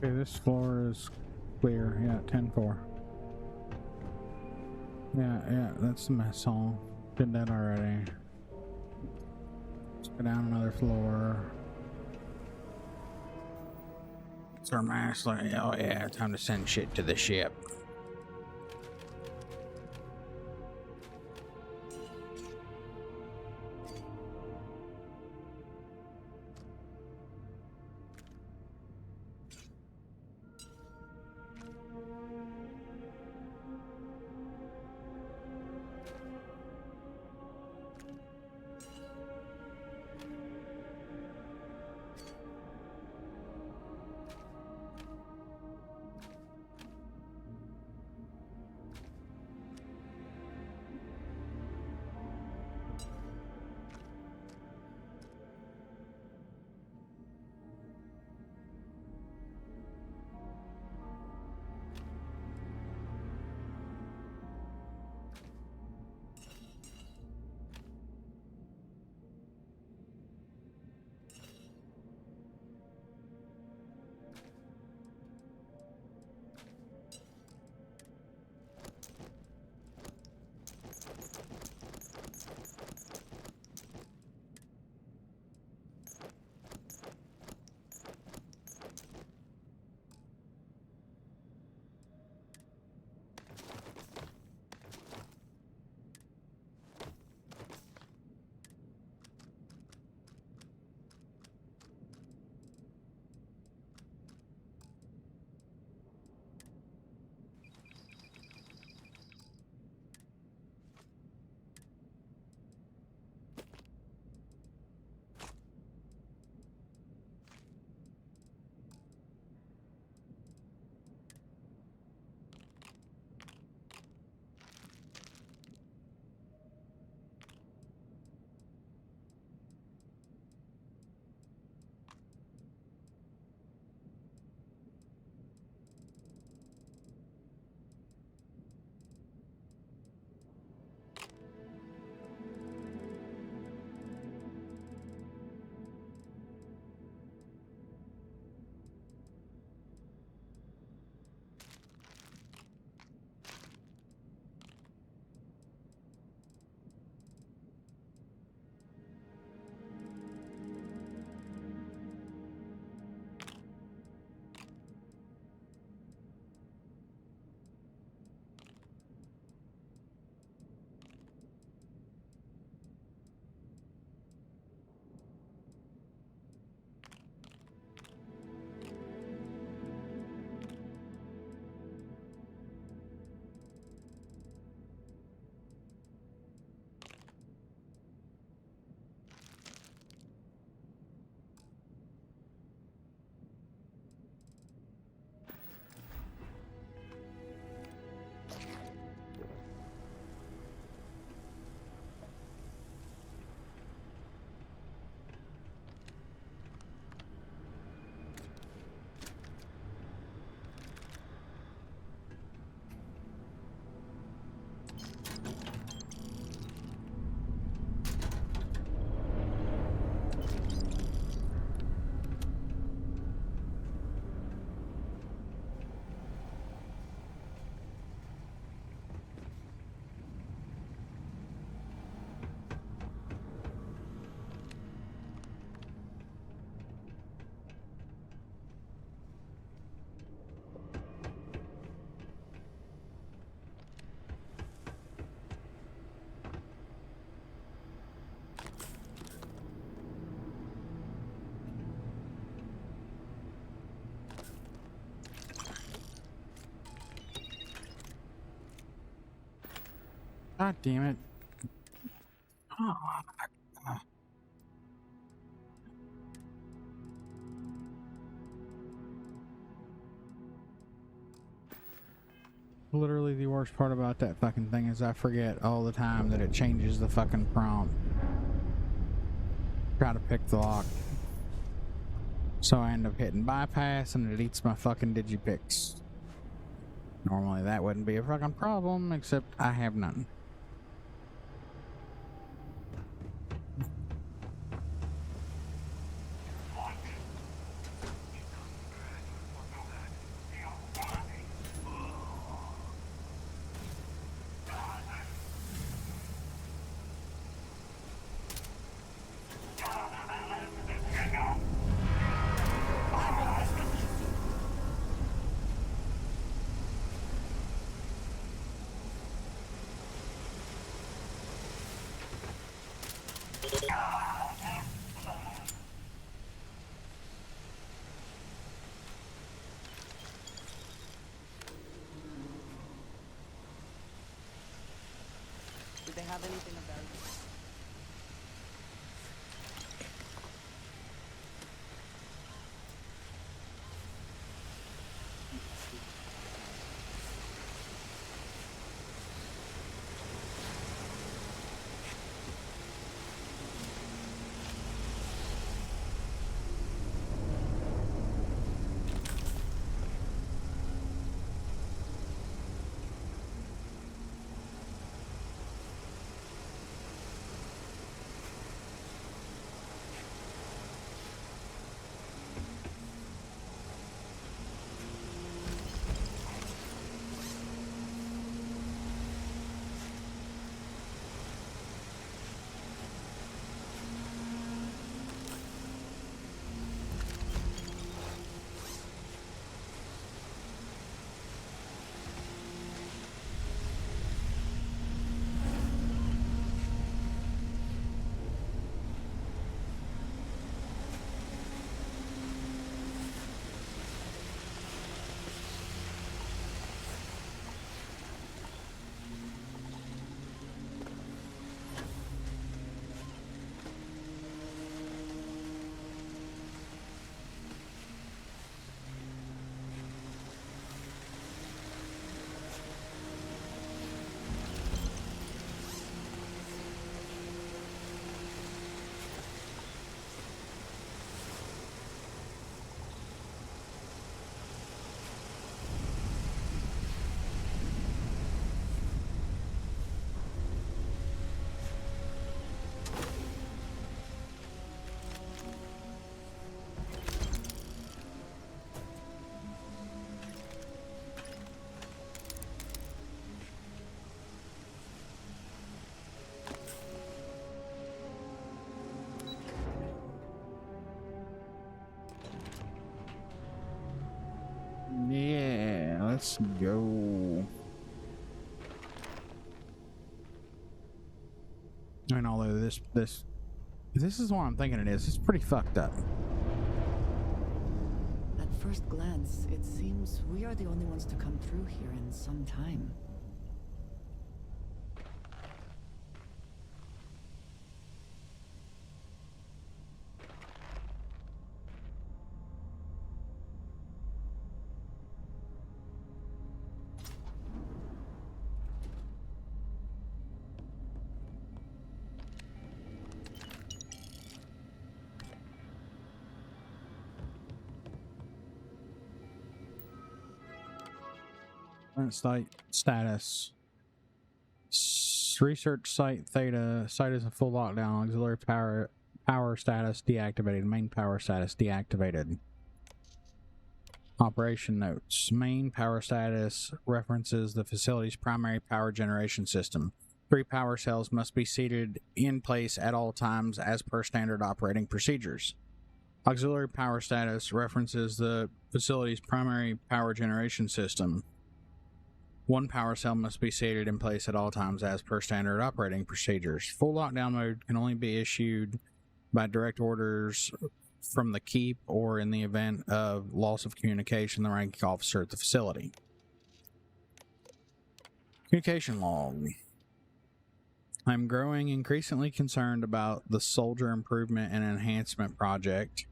Okay, this floor is clear. Yeah, 10-4. Yeah, that's the mess hall. Did that already. Let's go down another floor. It's our mass. Oh yeah, time to send shit to the ship. God damn it. Oh. Literally the worst part about that fucking thing is I forget all the time that it changes the fucking prompt. Try to pick the lock. So I end up hitting bypass and it eats my fucking digipicks. Normally that wouldn't be a fucking problem, except I have none. Did they have anything of value? Yeah, let's go. And although this is what I'm thinking it is, it's pretty fucked up. At first glance, it seems we are the only ones to come through here in some time. Current site status. Research site Theta. Site is in full lockdown. Auxiliary power status deactivated. Main power status deactivated. Operation notes. Main power status references the facility's primary power generation system. 3 power cells must be seated in place at all times as per standard operating procedures. Auxiliary power status references the facility's primary power generation system. 1 power cell must be seated in place at all times as per standard operating procedures. Full lockdown mode can only be issued by direct orders from the keep or in the event of loss of communication, the ranking officer at the facility. Communication log. I'm growing increasingly concerned about the Soldier Improvement and Enhancement Project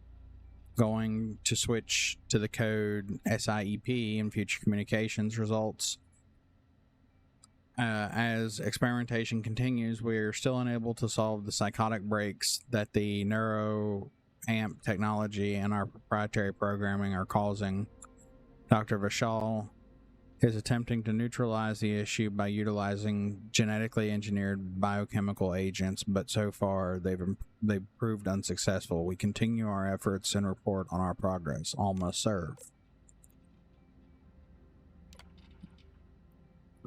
going to switch to the code SIEP in future communications results. As experimentation continues, we are still unable to solve the psychotic breaks that the neuro-amp technology and our proprietary programming are causing. Dr. Vishal is attempting to neutralize the issue by utilizing genetically engineered biochemical agents, but so far they've proved unsuccessful. We continue our efforts and report on our progress. Almost serve.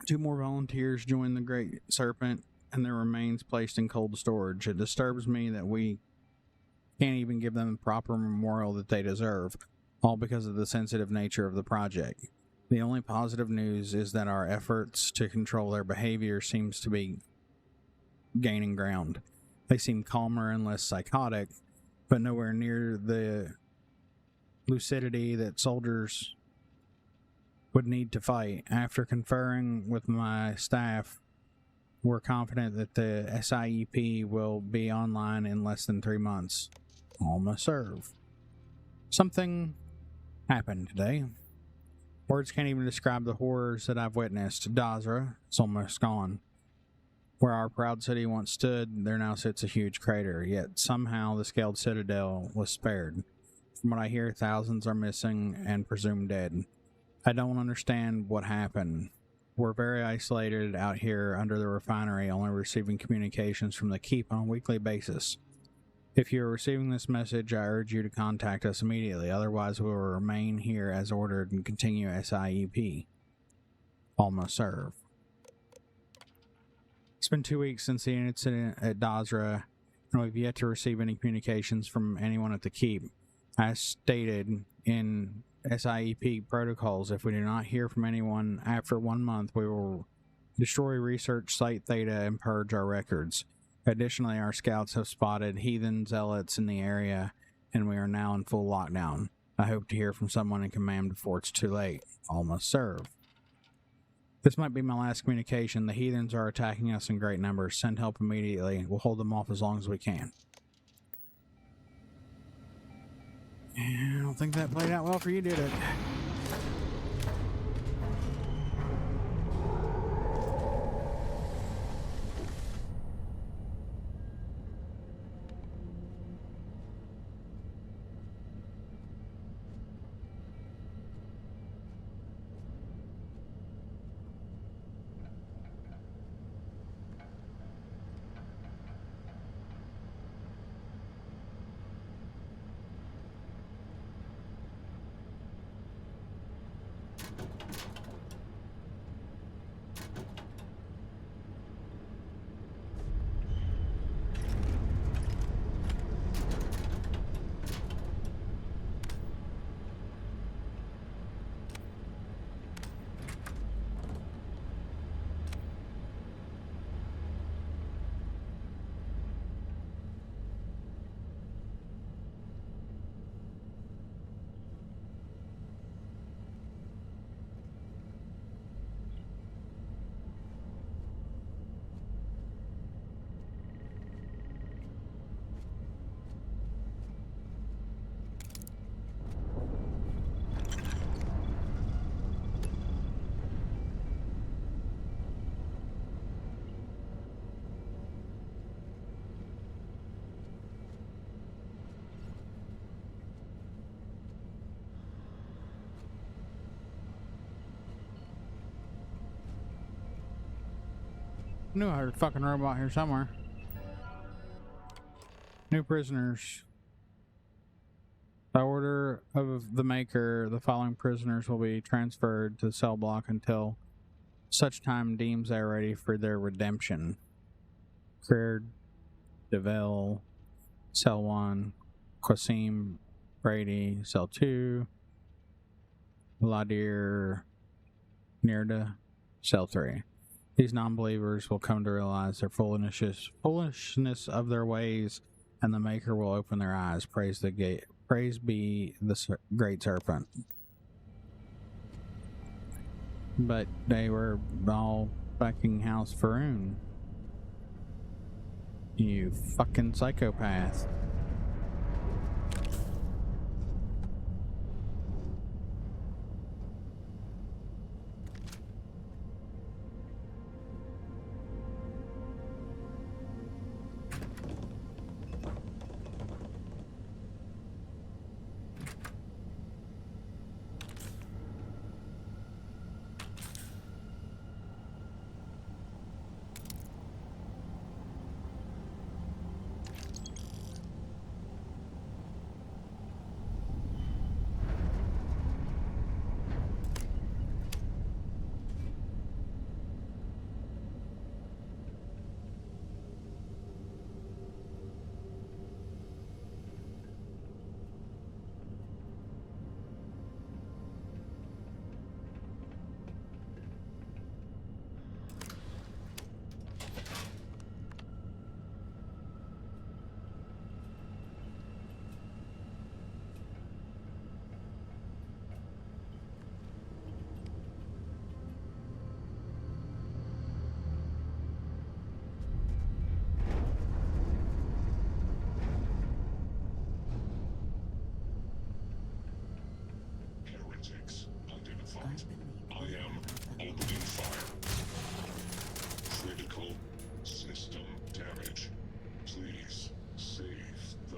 2 more volunteers joined the Great Serpent and their remains placed in cold storage. It disturbs me that we can't even give them the proper memorial that they deserve, all because of the sensitive nature of the project. The only positive news is that our efforts to control their behavior seems to be gaining ground. They seem calmer and less psychotic, but nowhere near the lucidity that soldiers would need to fight. After conferring with my staff, we're confident that the SIEP will be online in less than 3 months. Almost serve. Something happened today. Words can't even describe the horrors that I've witnessed. Dazra is almost gone. Where our proud city once stood, there now sits a huge crater, yet somehow the scaled citadel was spared. From what I hear, thousands are missing and presumed dead. I don't understand what happened. We're very isolated out here under the refinery, only receiving communications from the keep on a weekly basis. If you are receiving this message, I urge you to contact us immediately. Otherwise, we will remain here as ordered and continue SIEP. Almost serve. It's been 2 weeks since the incident at Dazra, and we've yet to receive any communications from anyone at the keep. As stated in SIEP protocols, if we do not hear from anyone after 1 month, we will destroy research site Theta and purge our records. Additionally, our scouts have spotted heathen zealots in the area, and we are now in full lockdown. I hope to hear from someone in command before it's too late. Almost serve. This might be my last communication. The heathens are attacking us in great numbers. Send help immediately. We'll hold them off as long as we can. I don't think that played out well for you, did it? Knew I heard a fucking robot here somewhere. New prisoners. By order of the Maker, the following prisoners will be transferred to the cell block until such time deems they are ready for their redemption. Creer DeVille, Cell 1, Qasim Brady, Cell 2, Vladir Nirda, Cell 3. These non-believers will come to realize their foolishness of their ways, and the Maker will open their eyes. Praise be the Great Serpent. But they were all Buckingham Faroon. You fucking psychopath. Heretics identified. I am opening fire. Critical system damage. Please save the...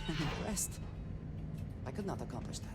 I'm impressed. I could not accomplish that.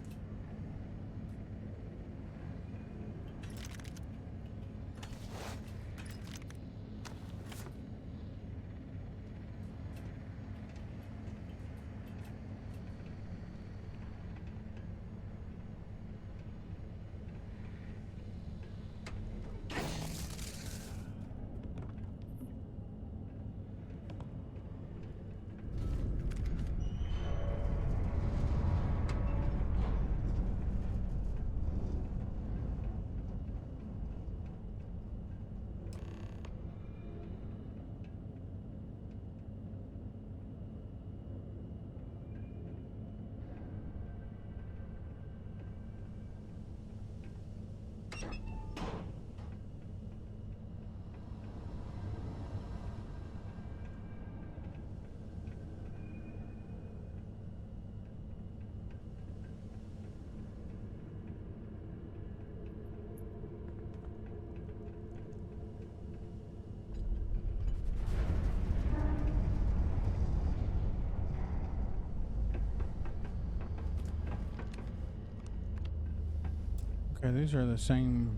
Okay, these are the same.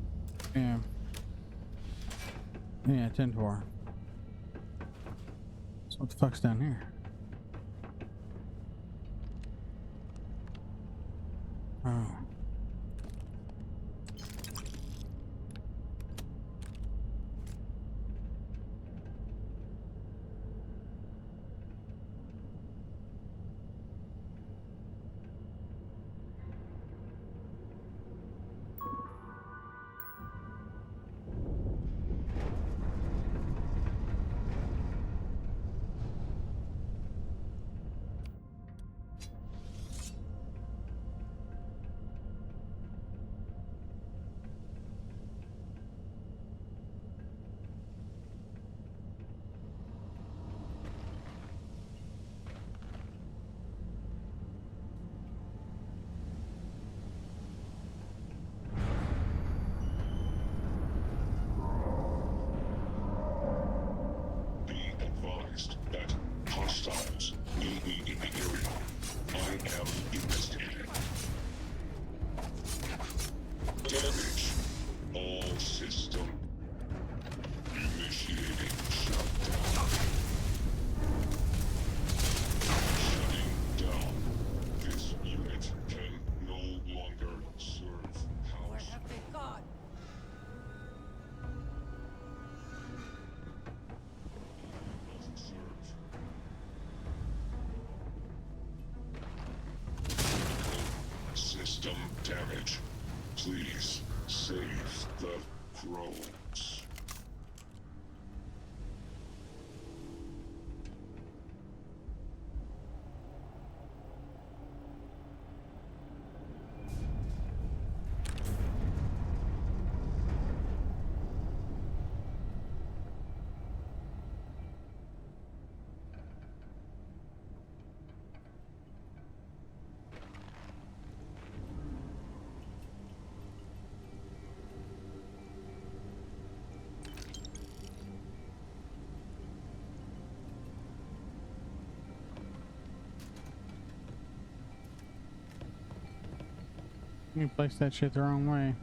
Yeah. Yeah, 10-4. So what the fuck's down here? Oh. damage. Please, save the drones. You placed that shit the wrong way.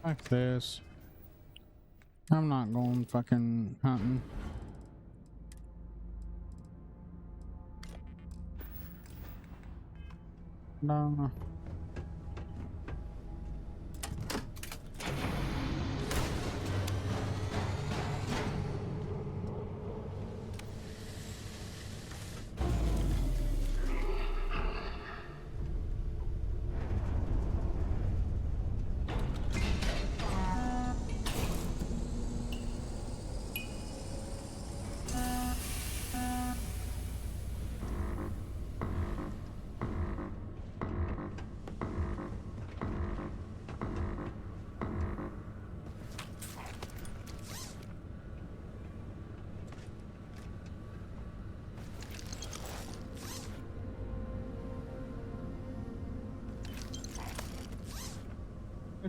Fuck this. I'm not going fucking hunting. No.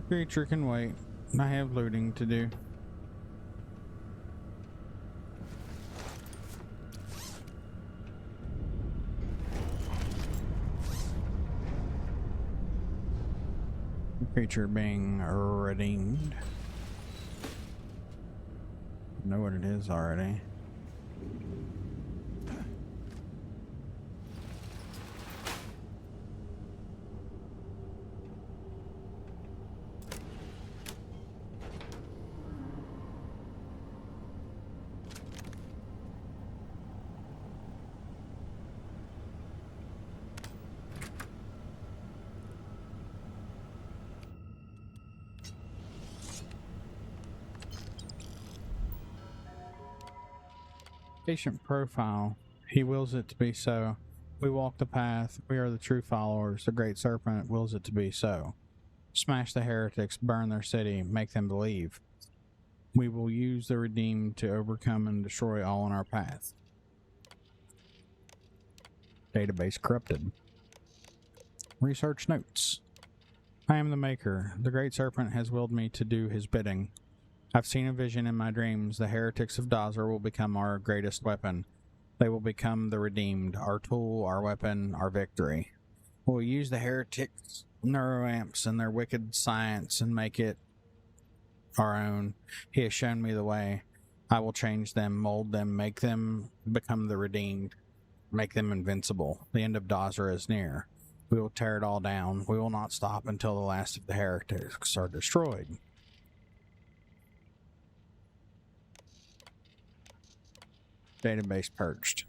creature can wait. I have looting to do. Creature being redeemed. Know what it is already. Patient profile. He wills it to be so. We walk the path. We are the true followers. The great serpent wills it to be so. Smash the heretics, burn their city, make them believe. We will use the redeemed to overcome and destroy all in our path. Database corrupted. Research notes. I am the maker. The great serpent has willed me to do his bidding. I've seen a vision in my dreams. The heretics of Dazur will become our greatest weapon. They will become the redeemed, our tool, our weapon, our victory. We'll use the heretics' neuroamps and their wicked science and make it our own. He has shown me the way. I will change them, mold them, make them become the redeemed, make them invincible. The end of Dazur is near. We will tear it all down. We will not stop until the last of the heretics are destroyed. Database purged.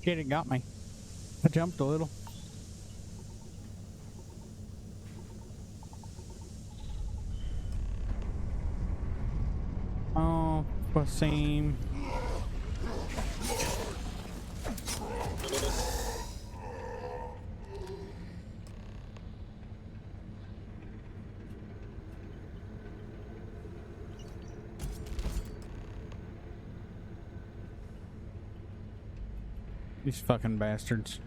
Shit, it got me. I jumped a little. Oh, Wasim. These fucking bastards.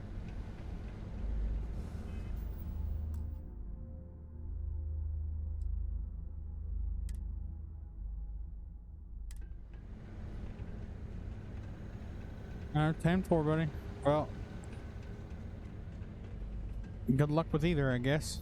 Alright, 10-4, buddy. Well, good luck with either, I guess.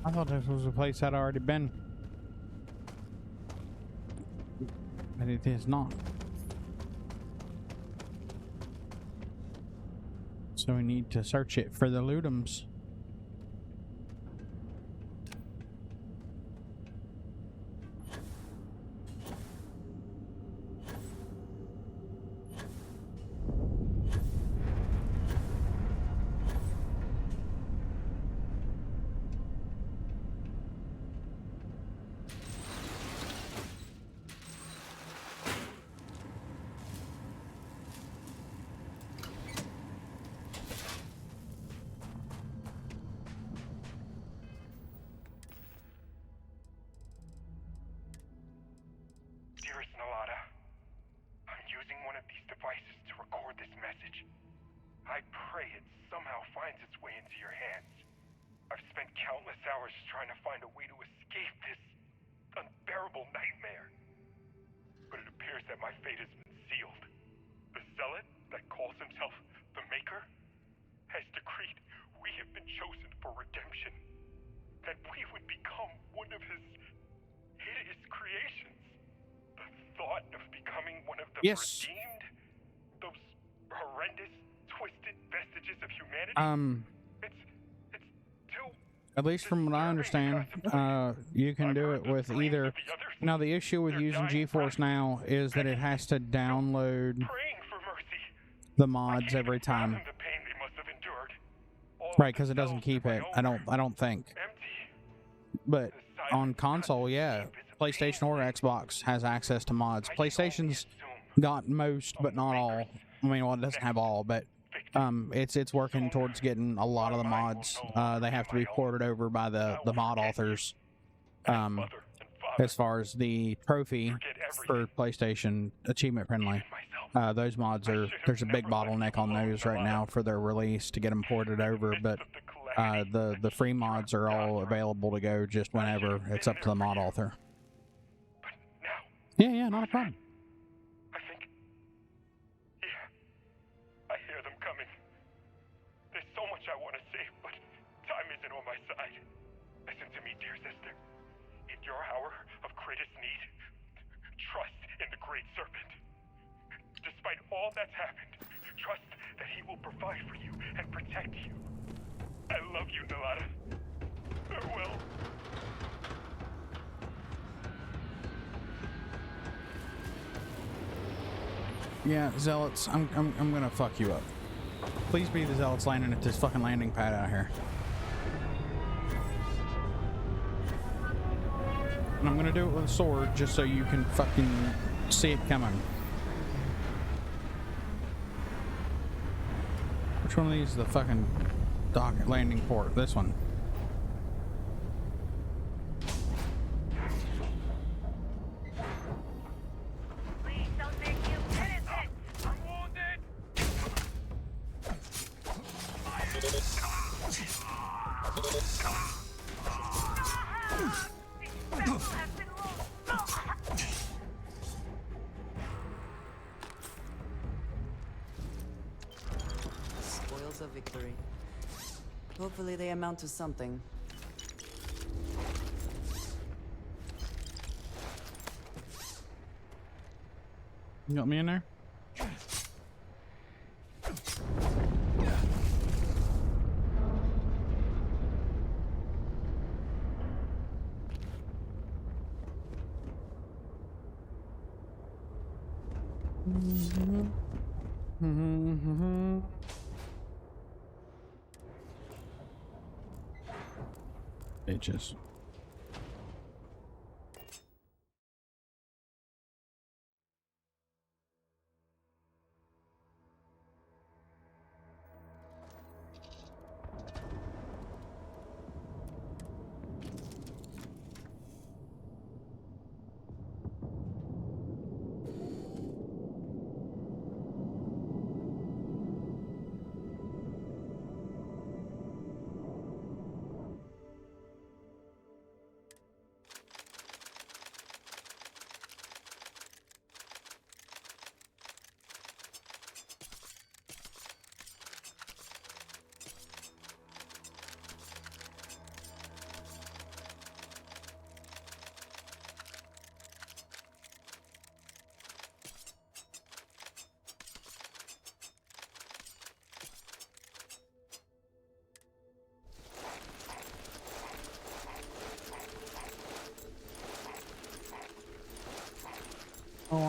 I thought this was a place I'd already been. that it is not. So we need to search it for the lootums. I pray it somehow finds its way into your hands. I've spent countless hours trying to find a way to escape this unbearable nightmare. But it appears that my fate has been sealed. The zealot that calls himself the Maker has decreed we have been chosen for redemption. That we would become one of his hideous creations. The thought of becoming one of the redeemed, those horrendous, twisted vestiges of humanity. It's too. At least from what I understand, you can do it with either. Now, the issue with using GeForce Now is that it has to download the mods every time. Right, because it doesn't keep it. I don't think. But on console, yeah, PlayStation or Xbox has access to mods. PlayStation's got most, but not all. I mean, well, it doesn't have all, but it's working towards getting a lot of the mods. They have to be ported over by the mod authors. As far as the trophy for PlayStation, achievement friendly, those mods there's a big bottleneck on those right now for their release to get them ported over, but the free mods are all available to go just whenever. It's up to the mod author. Yeah, not a problem. I think. Yeah, I hear them coming. There's so much I want to say, but time isn't on my side. Listen to me, dear sister. In your hour of greatest need, trust in the Great Serpent. Despite all that's happened, trust that he will provide for you and protect you. I love you, Nalada. Farewell. Yeah, Zealots, I'm gonna fuck you up. Please be the Zealots landing at this fucking landing pad out here. And I'm gonna do it with a sword just so you can fucking see it coming. Which one of these is the fucking dock landing port? This one. Spoils of victory. Hopefully they amount to something. You got me in there? Bitches.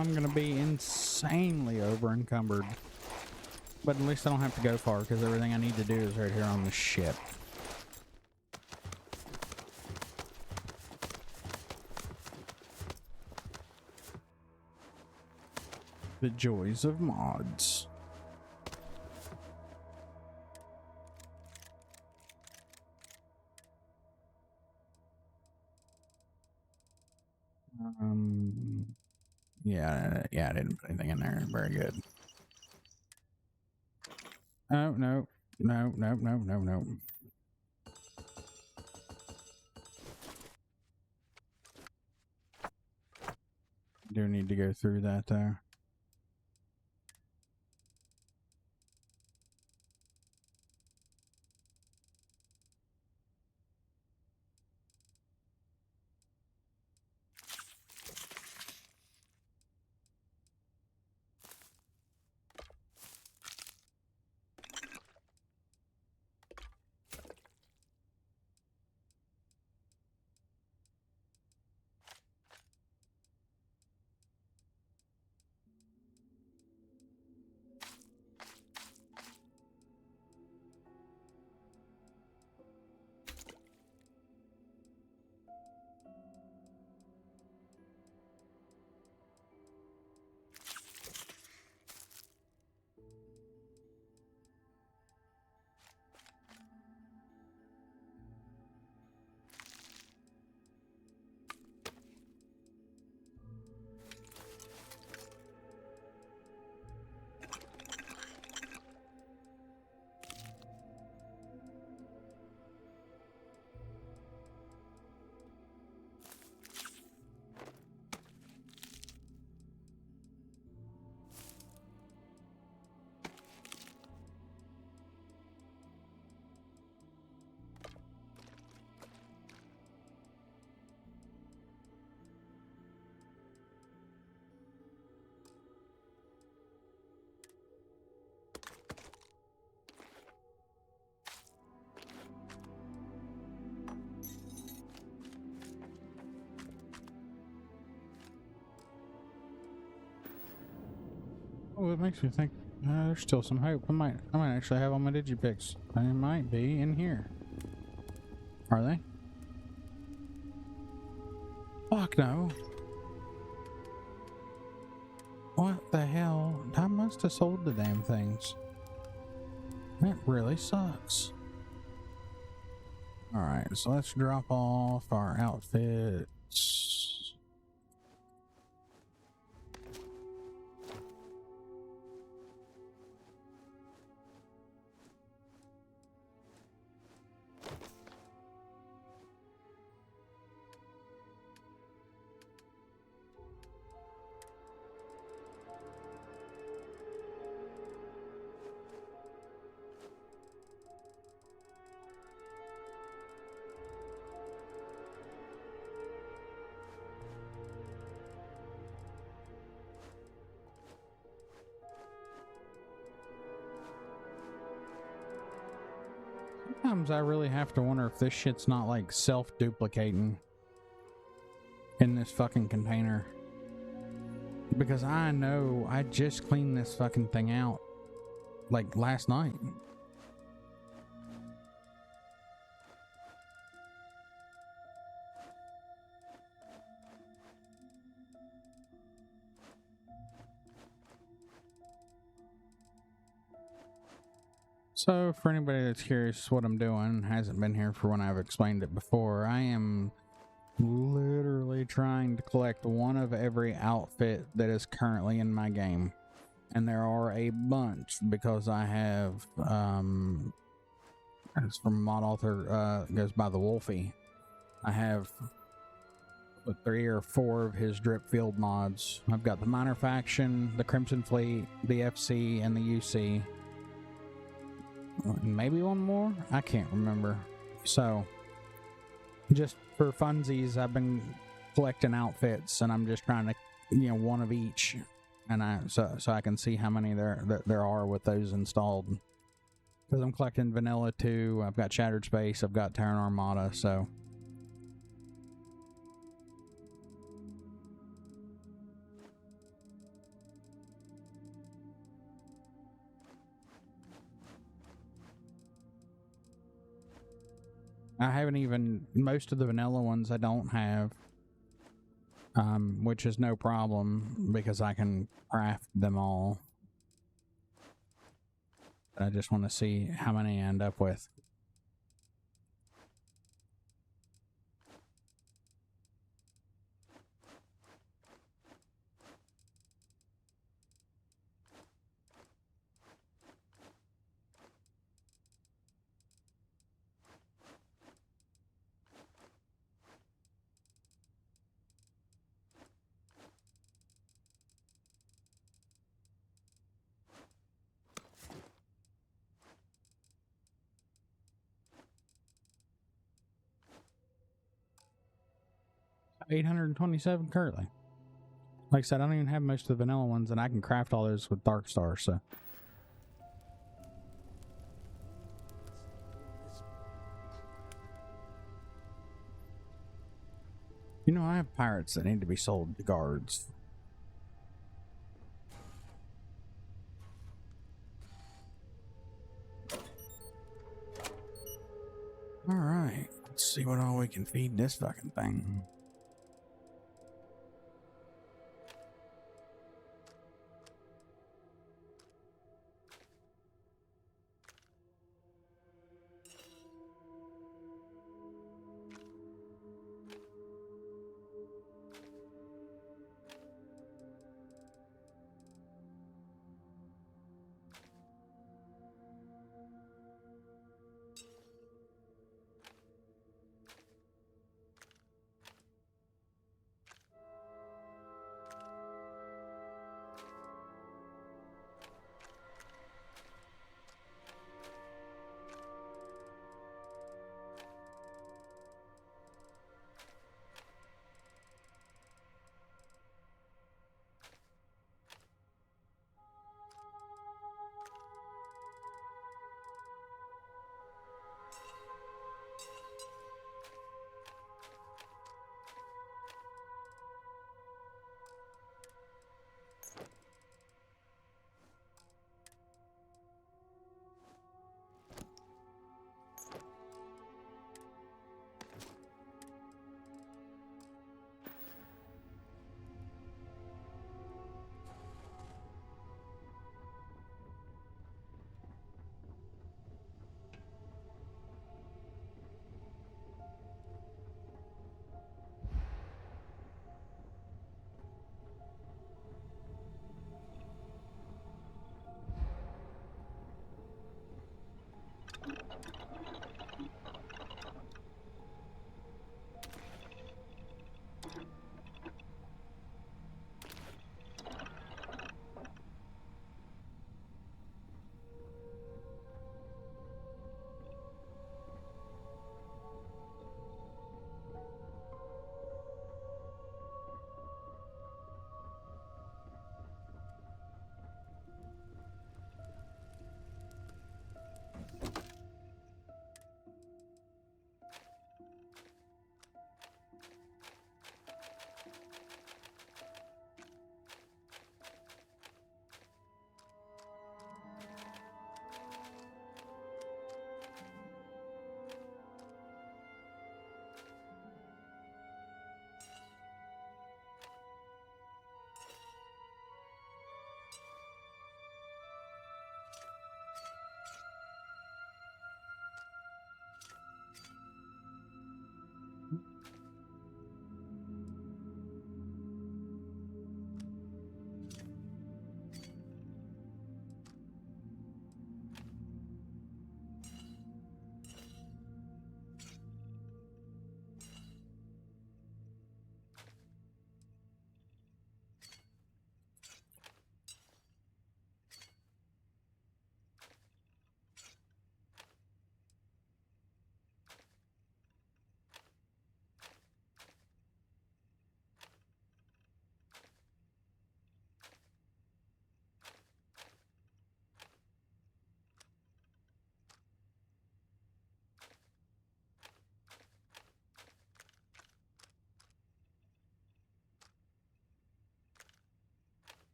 I'm gonna be insanely over encumbered. But at least I don't have to go far because everything I need to do is right here on the ship. The joys of mods. Yeah, I didn't put anything in there. Very good. Oh, no. No. Do need to go through that though. Oh, it makes me think there's still some hope. I might actually have all my digipicks. They might be in here. Are they? Fuck no. What the hell? I must have sold the damn things. That really sucks. Alright, so let's drop off our outfits. Sometimes I really have to wonder if this shit's not like self-duplicating in this fucking container. Because I know I just cleaned this fucking thing out like last night. So, for anybody that's curious what I'm doing, hasn't been here for when I've explained it before, I am literally trying to collect one of every outfit that is currently in my game. And there are a bunch because I have, it's from mod author, goes by the Wolfie. I have 3 or 4 of his drip field mods. I've got the Minor Faction, the Crimson Fleet, the FC, and the UC. Maybe one more? I can't remember. So, just for funsies, I've been collecting outfits, and I'm just trying to, one of each, and so I can see how many there are with those installed. Because I'm collecting Vanilla too. I've got Shattered Space. I've got Terran Armada. So. I haven't even, most of the vanilla ones I don't have, which is no problem because I can craft them all. But I just want to see how many I end up with. $827 currently. Like I said, I don't even have most of the vanilla ones, and I can craft all those with Dark Star, so. You know, I have pirates that need to be sold to guards. Alright, let's see what all we can feed this fucking thing.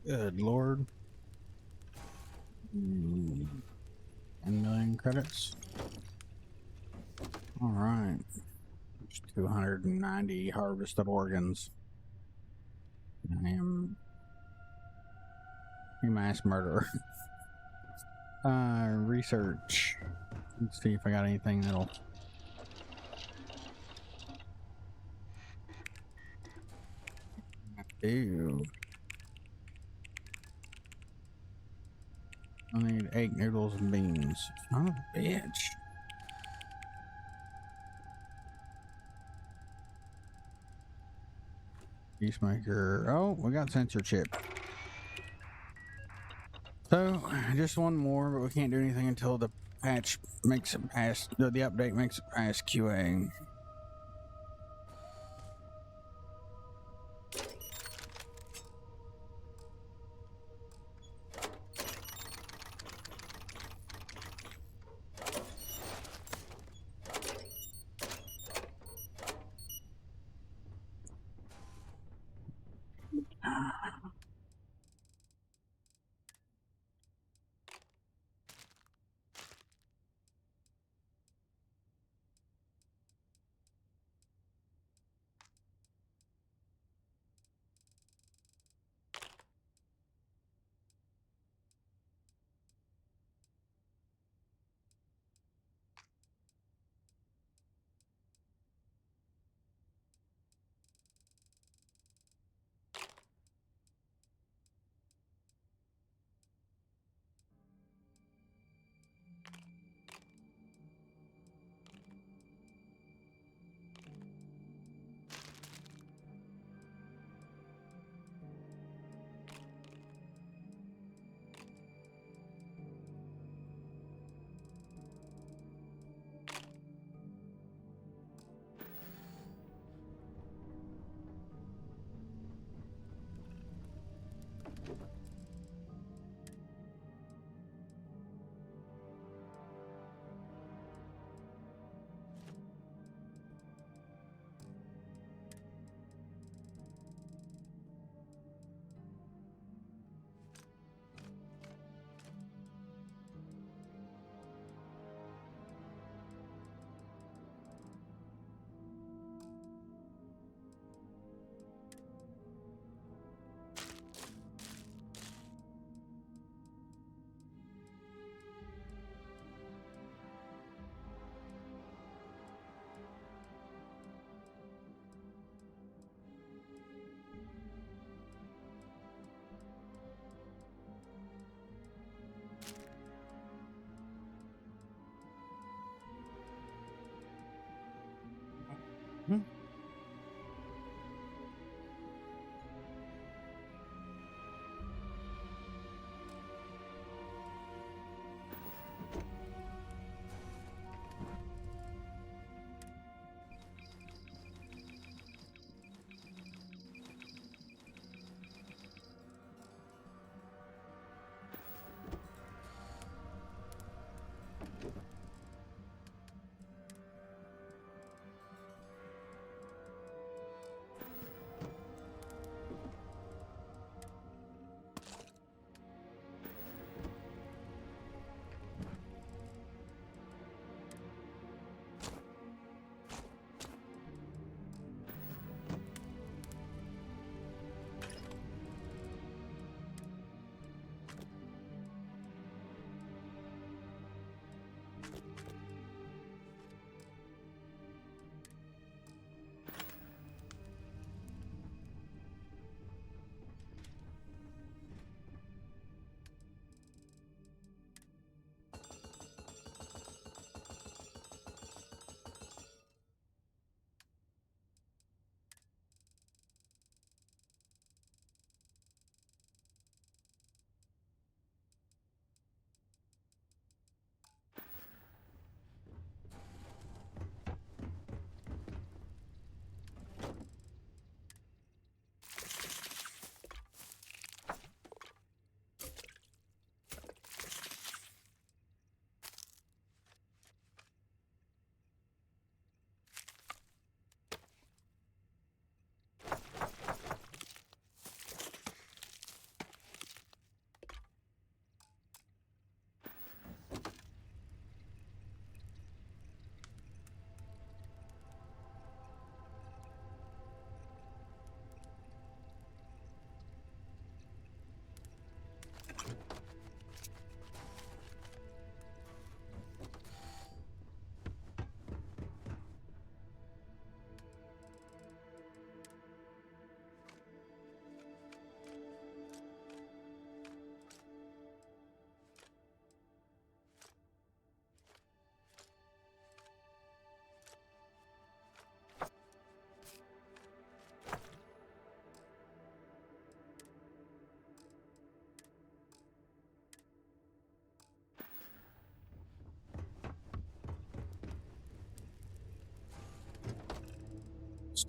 Good Lord. 10 million credits. All right. 290 harvested organs. I am a mass murderer. Research. Let's see if I got anything that'll. Ew. I need egg noodles and beans. Son of a bitch. Peacemaker. Oh, we got sensor chip. So, just one more, but we can't do anything until the patch makes it past, the update makes it past QA.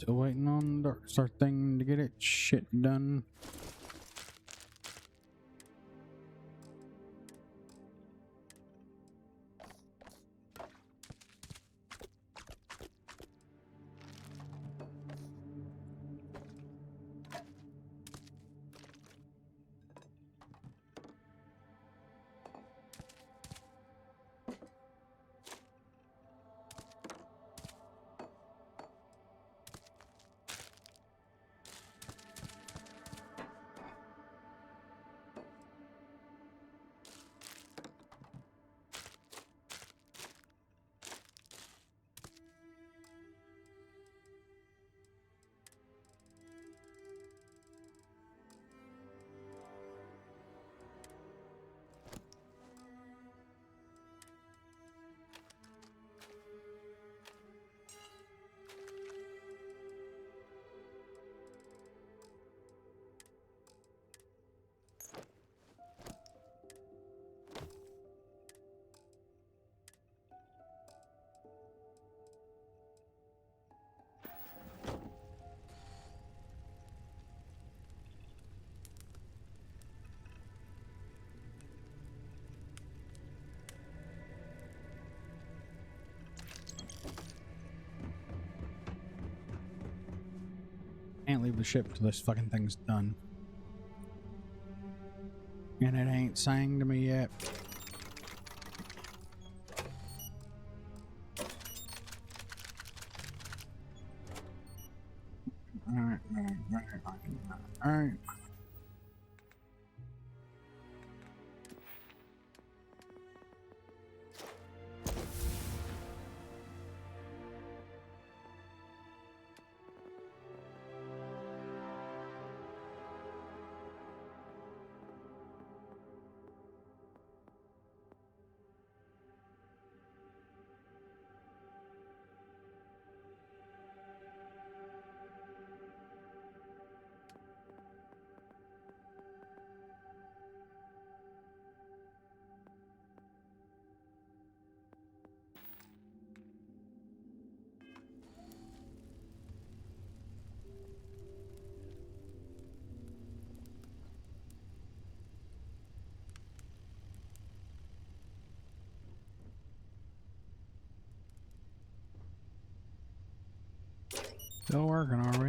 Still waiting on the Dark Star thing to get its shit done. Can't leave the ship till this fucking thing's done. And it ain't sang to me yet. Alright. Still working, are we?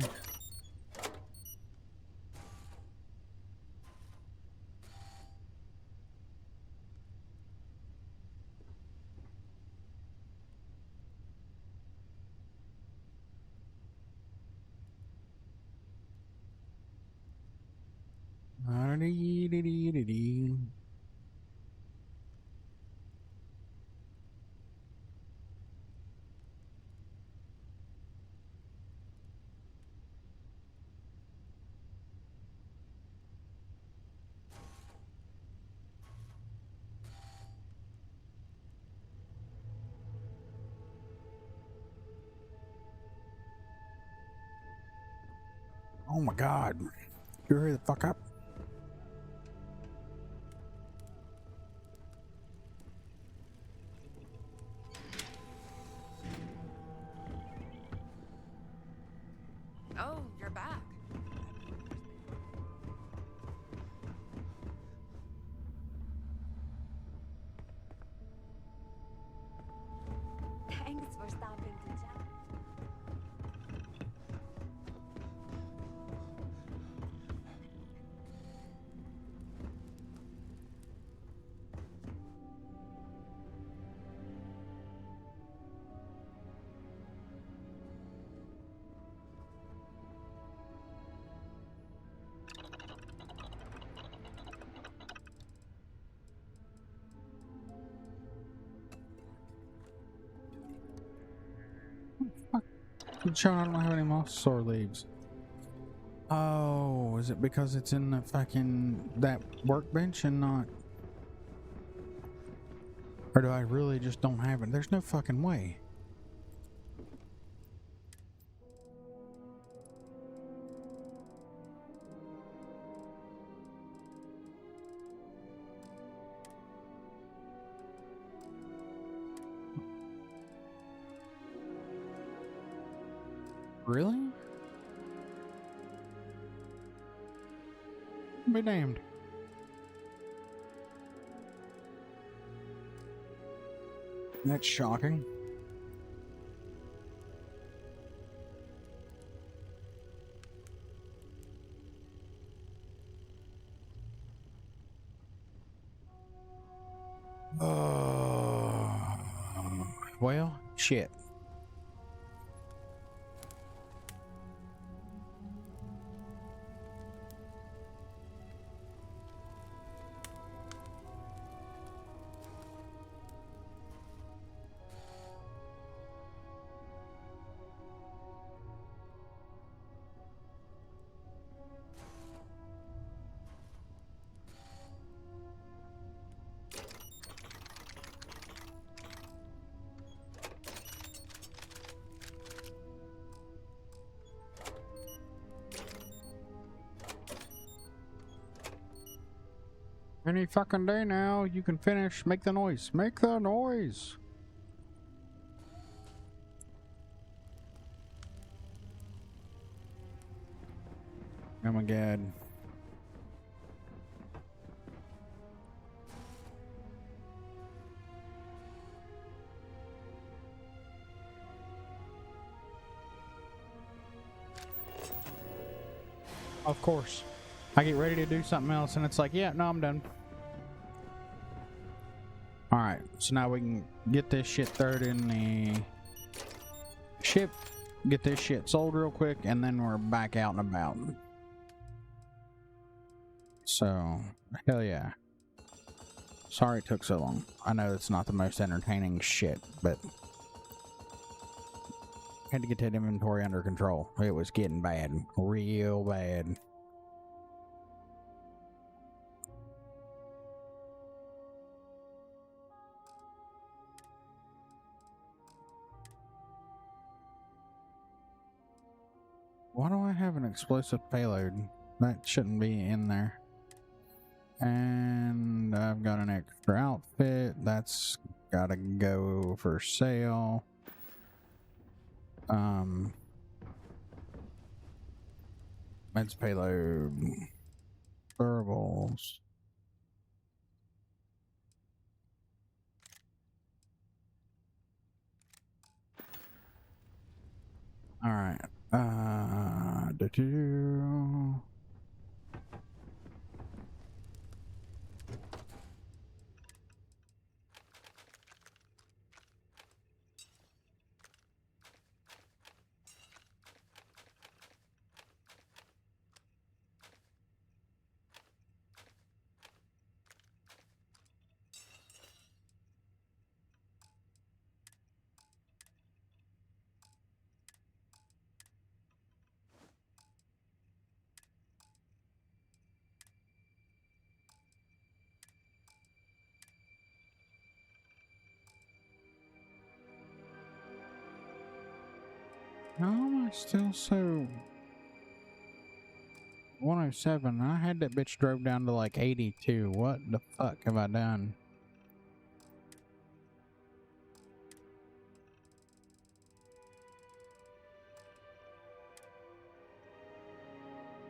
Oh my god. You hurry the fuck up. Oh, you're back. Thanks for stopping to chat. Sean, I don't have any moss sore leaves. Oh, is it because it's in the fucking that workbench and not? Or do I really just don't have it? There's no fucking way. Really? Be damned. That's shocking. Well, shit. Any fucking day now, you can finish. Make the noise. Make the noise. Oh my god. Of course. I get ready to do something else and it's like, yeah, no, I'm done. Alright, so now we can get this shit third in the ship, get this shit sold real quick, and then we're back out and about. So, hell yeah. Sorry it took so long. I know it's not the most entertaining shit, but I had to get that inventory under control. It was getting bad. Real bad. Why do I have an explosive payload? That shouldn't be in there. And I've got an extra outfit. That's gotta go for sale. Meds payload. Durables. Alright. How am I still so 107? I had that bitch drove down to like 82. What the fuck have I done?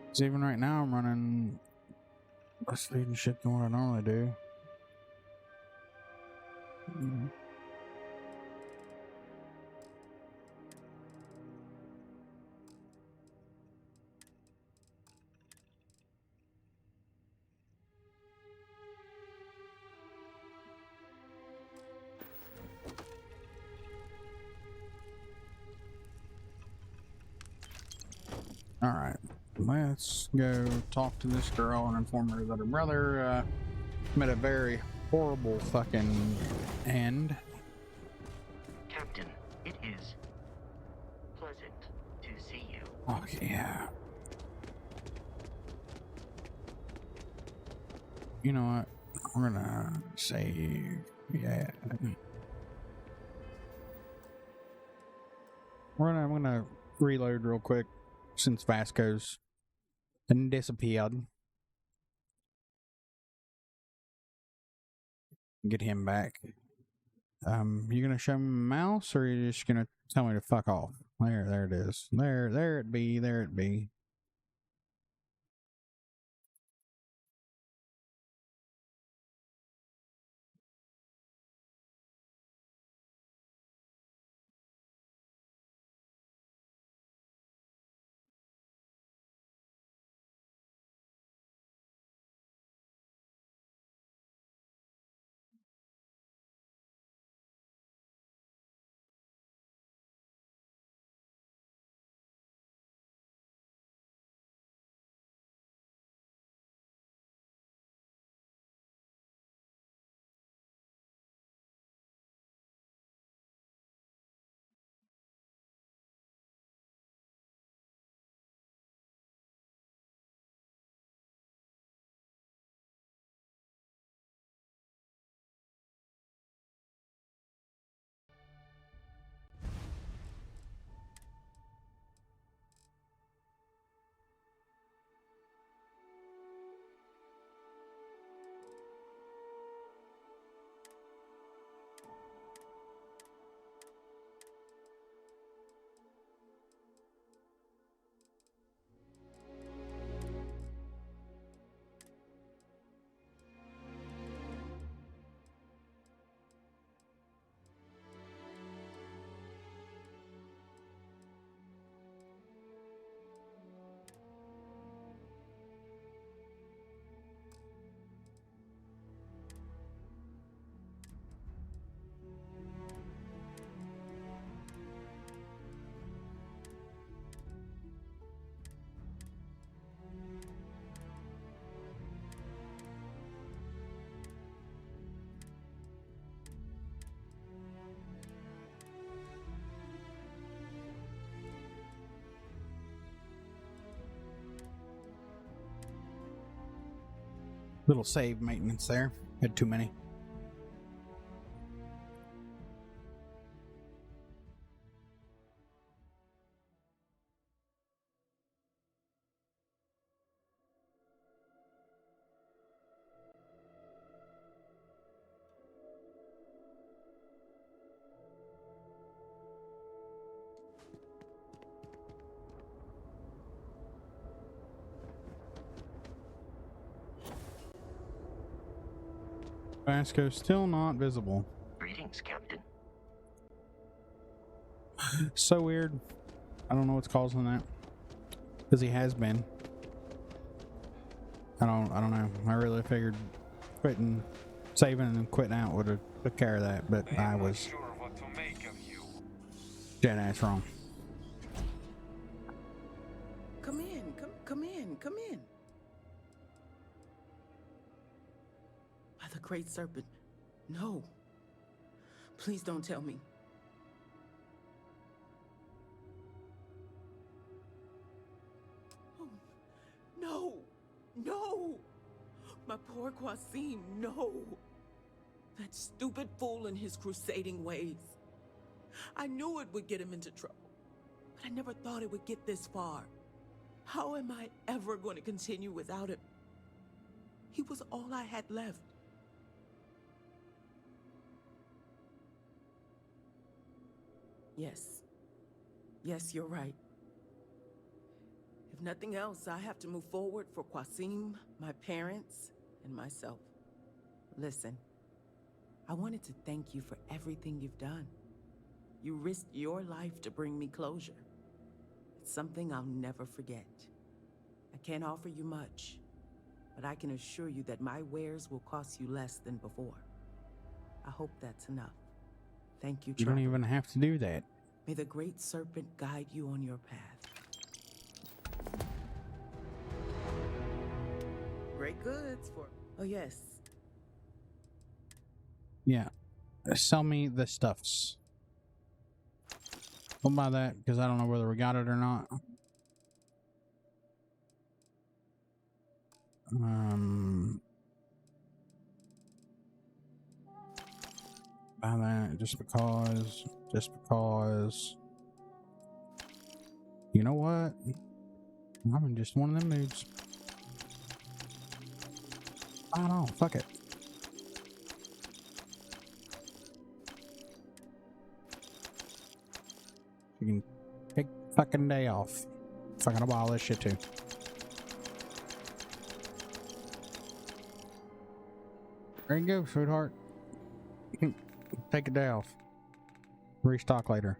Because even right now I'm running less speed and shit than what I normally do. Alright, let's go talk to this girl and inform her that her brother met a very horrible fucking end. Captain, it is pleasant to see you. Oh, yeah. You know what? We're gonna save. Yeah. I'm gonna reload real quick since Vasco's disappeared. Get him back. You gonna show me my mouse, or are you just gonna tell me to fuck off? There it is. There it be. Little save maintenance there. Had too many. Vasco still not visible. Greetings, Captain. So weird. I don't know what's causing that. Because he has been. I don't know. I really figured quitting, saving and quitting out would have took care of that, but I was Sure what to make of you. dead ass wrong. Come in, come in. By the Great Serpent, no. Please don't tell me. Oh, no, no. My poor Qasim, no. That stupid fool and his crusading ways. I knew it would get him into trouble, but I never thought it would get this far. How am I ever going to continue without him? He was all I had left. Yes, you're right. If nothing else, I have to move forward for Qasim, my parents, and myself. Listen, I wanted to thank you for everything you've done. You risked your life to bring me closure. It's something I'll never forget. I can't offer you much, but I can assure you that my wares will cost you less than before. I hope that's enough. Thank you, You don't traveler. even have to do that. May the Great Serpent guide you on your path. Great goods for... Oh, yes. Yeah. Sell me the stuffs. Don't buy that because I don't know whether we got it or not. Buy that just because. You know what? I'm in just one of them moods. I don't know. Fuck it. You can take fucking day off. Fucking buy all this shit too. There you go, sweetheart. You can take a day off. Restock later.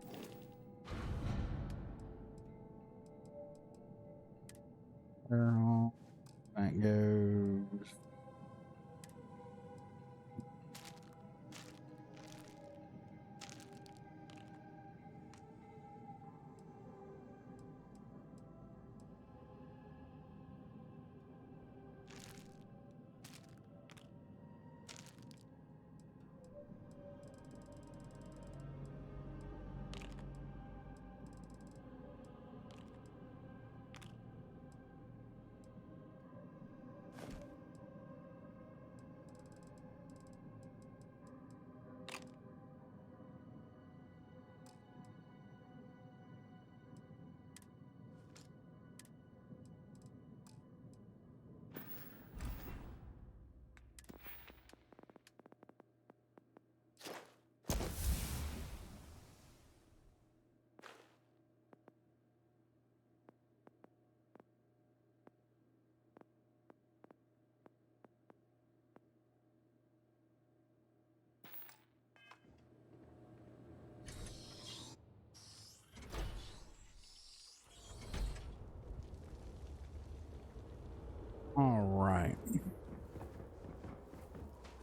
Girl, that goes. All right.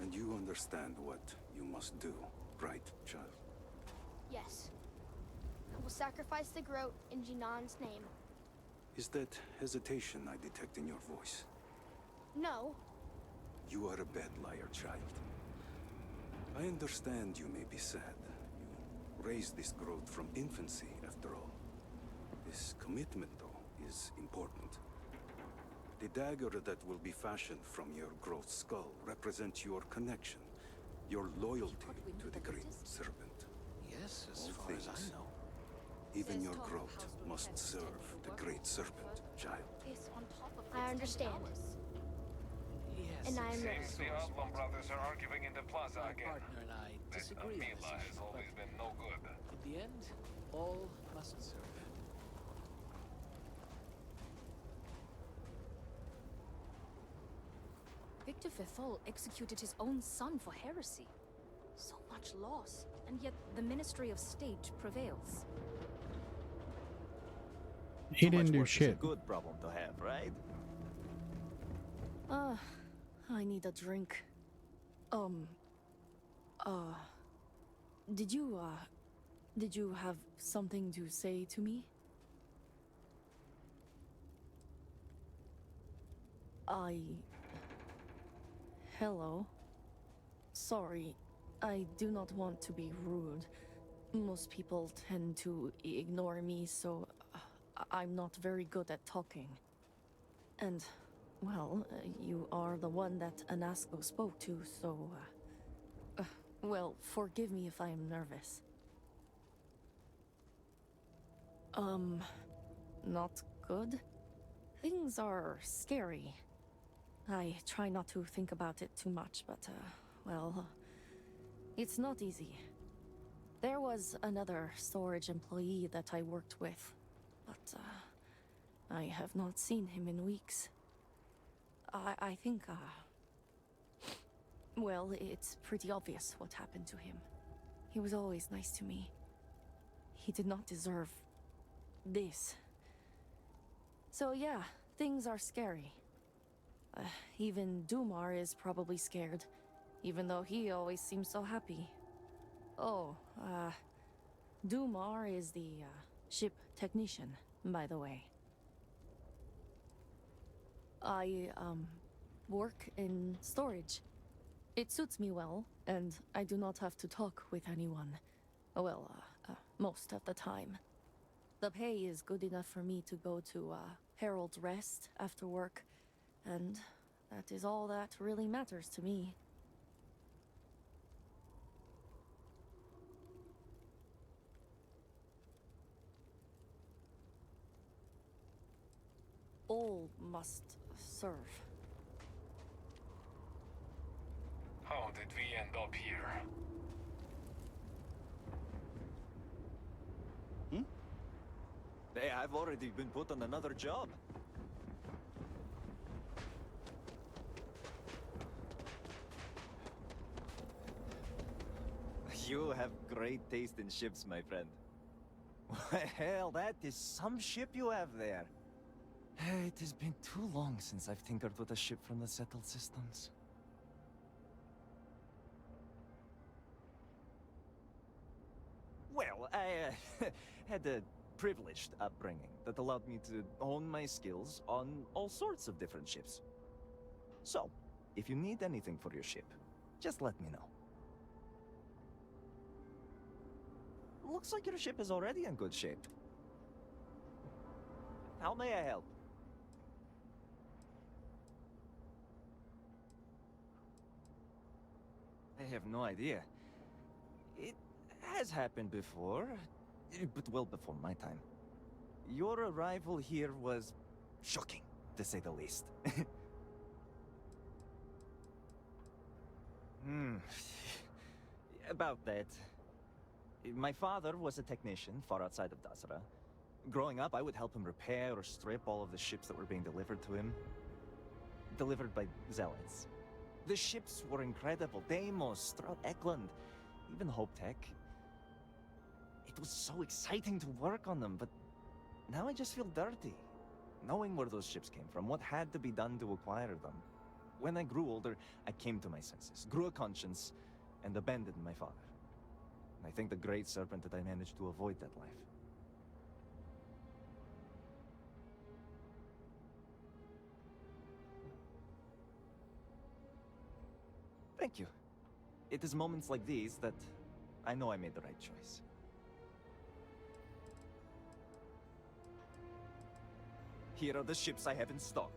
And you understand what you must do, right, child? Yes. I will sacrifice the Groat in Jinan's name. Is that hesitation I detect in your voice? No. You are a bad liar, child. I understand you may be sad. You raised this Groat from infancy, after all. This commitment, though, is important. The dagger that will be fashioned from your growth skull represents your connection, your loyalty to the Great Serpent. Yes, as All far as I things, know. even your growth, must serve the Great Serpent, child. I understand. Yes, And I am ready. Seems the Outlaw brothers are arguing in the plaza My again. partner and I This disagree on this Amila has issue, always but been no good. in the end, all must serve. Victor Fethol executed his own son for heresy. So much loss, and yet the Ministry of State prevails. He didn't do shit. Is a good problem to have, right? I need a drink. Did you have something to say to me? Hello. Sorry, I do not want to be rude. Most people tend to ignore me, so I'm not very good at talking. And, well, you are the one that Anasco spoke to, so... well, forgive me if I am nervous. Not good? Things are scary. I try not to think about it too much, but, well, it's not easy. There was another storage employee that I worked with, but, I have not seen him in weeks. I think, well, it's pretty obvious what happened to him. He was always nice to me. He did not deserve this. So yeah, things are scary. Even Dumar is probably scared, even though he always seems so happy. Oh, Dumar is the ship technician, by the way. I work in storage. It suits me well, and I do not have to talk with anyone. Well, most of the time. The pay is good enough for me to go to Herald's Rest after work, and that is all that really matters to me. All must serve. How did we end up here? Hey, I've already been put on another job. You have great taste in ships, my friend. Hell, that is some ship you have there. It has been too long since I've tinkered with a ship from the settled systems. Well, I had a privileged upbringing that allowed me to hone my skills on all sorts of different ships. So, if you need anything for your ship, just let me know. Looks like your ship is already in good shape. How may I help? I have no idea. It has happened before, but well before my time. Your arrival here was shocking, to say the least. About that. My father was a technician far outside of Dasra. Growing up, I would help him repair or strip all of the ships that were being delivered to him. Delivered by zealots. The ships were incredible. Deimos, Stroud Eklund, even Hope Tech. It was so exciting to work on them, but now I just feel dirty. Knowing where those ships came from, what had to be done to acquire them. When I grew older, I came to my senses, grew a conscience, and abandoned my father. I thank the Great Serpent that I managed to avoid that life. Thank you. It is moments like these that I know I made the right choice. Here are the ships I have in stock.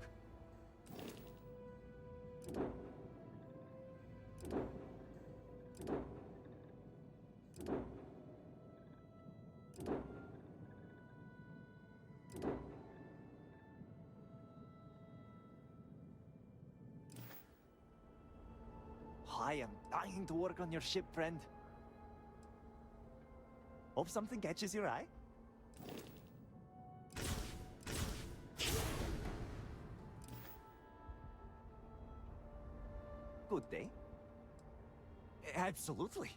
I am dying to work on your ship, friend. Hope something catches your eye. Good day. Absolutely.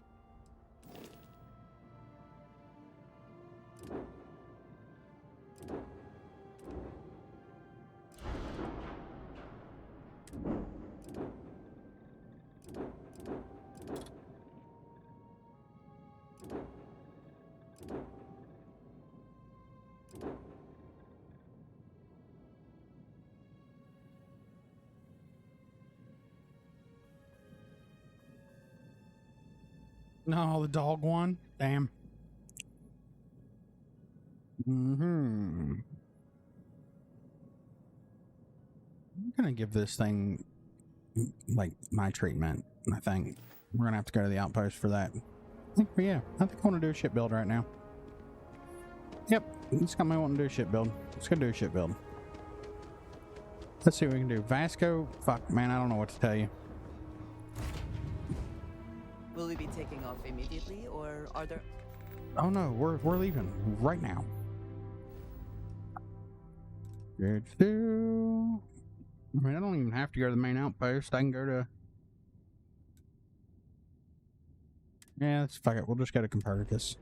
No, the dog one. Damn. I'm gonna give this thing like my treatment. I think we're gonna have to go to the outpost for that. Yeah, I think I want to do a ship build right now. Yep, it's got me wanting to do a ship build. Let's go do a ship build. Let's see what we can do. Vasco, fuck, man, I don't know what to tell you. Will we be taking off immediately, or are there... Oh no, we're leaving right now. I mean, I don't even have to go to the main outpost. I can go to... Yeah, let's fuck it. We'll just go to Copernicus.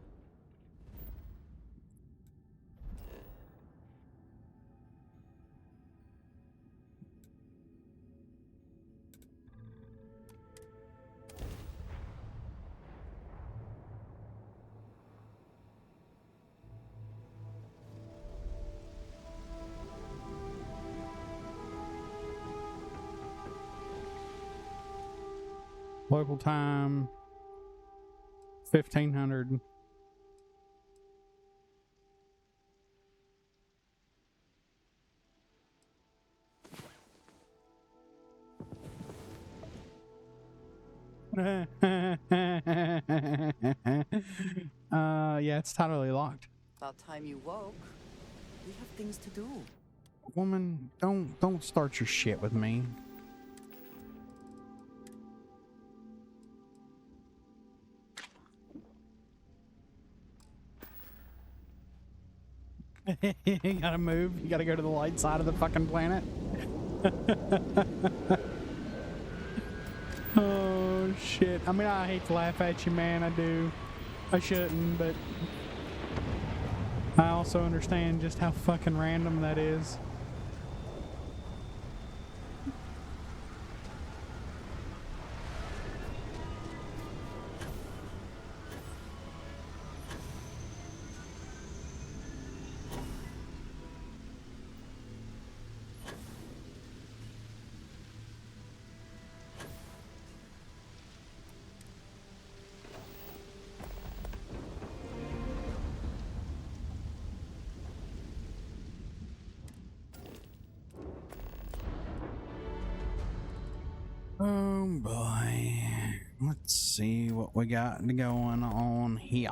Local time 1500. Yeah, it's totally locked. About time you woke. We have things to do. Woman, don't start your shit with me. You gotta move. You gotta go to the light side of the fucking planet. Oh shit. I mean, I hate to laugh at you, man. I do. I shouldn't, but I also understand just how fucking random that is. Oh boy. Let's see what we got going on here.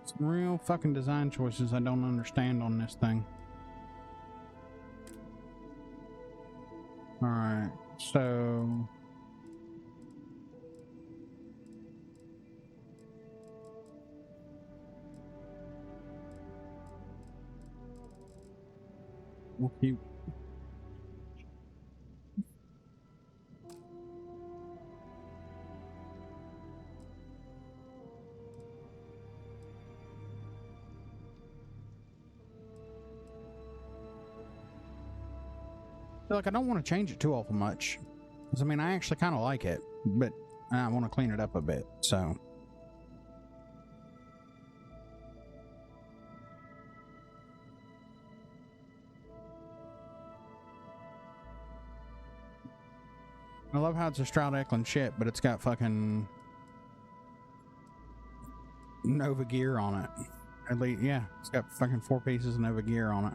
Some real fucking design choices I don't understand on this thing. Alright, so... we'll keep... like, I don't want to change it too awful much. Because, I mean, I actually kind of like it, but I want to clean it up a bit, so... I love how it's a Stroud Eklund ship, but it's got fucking Nova gear on it. At least, yeah, it's got fucking 4 pieces of Nova gear on it.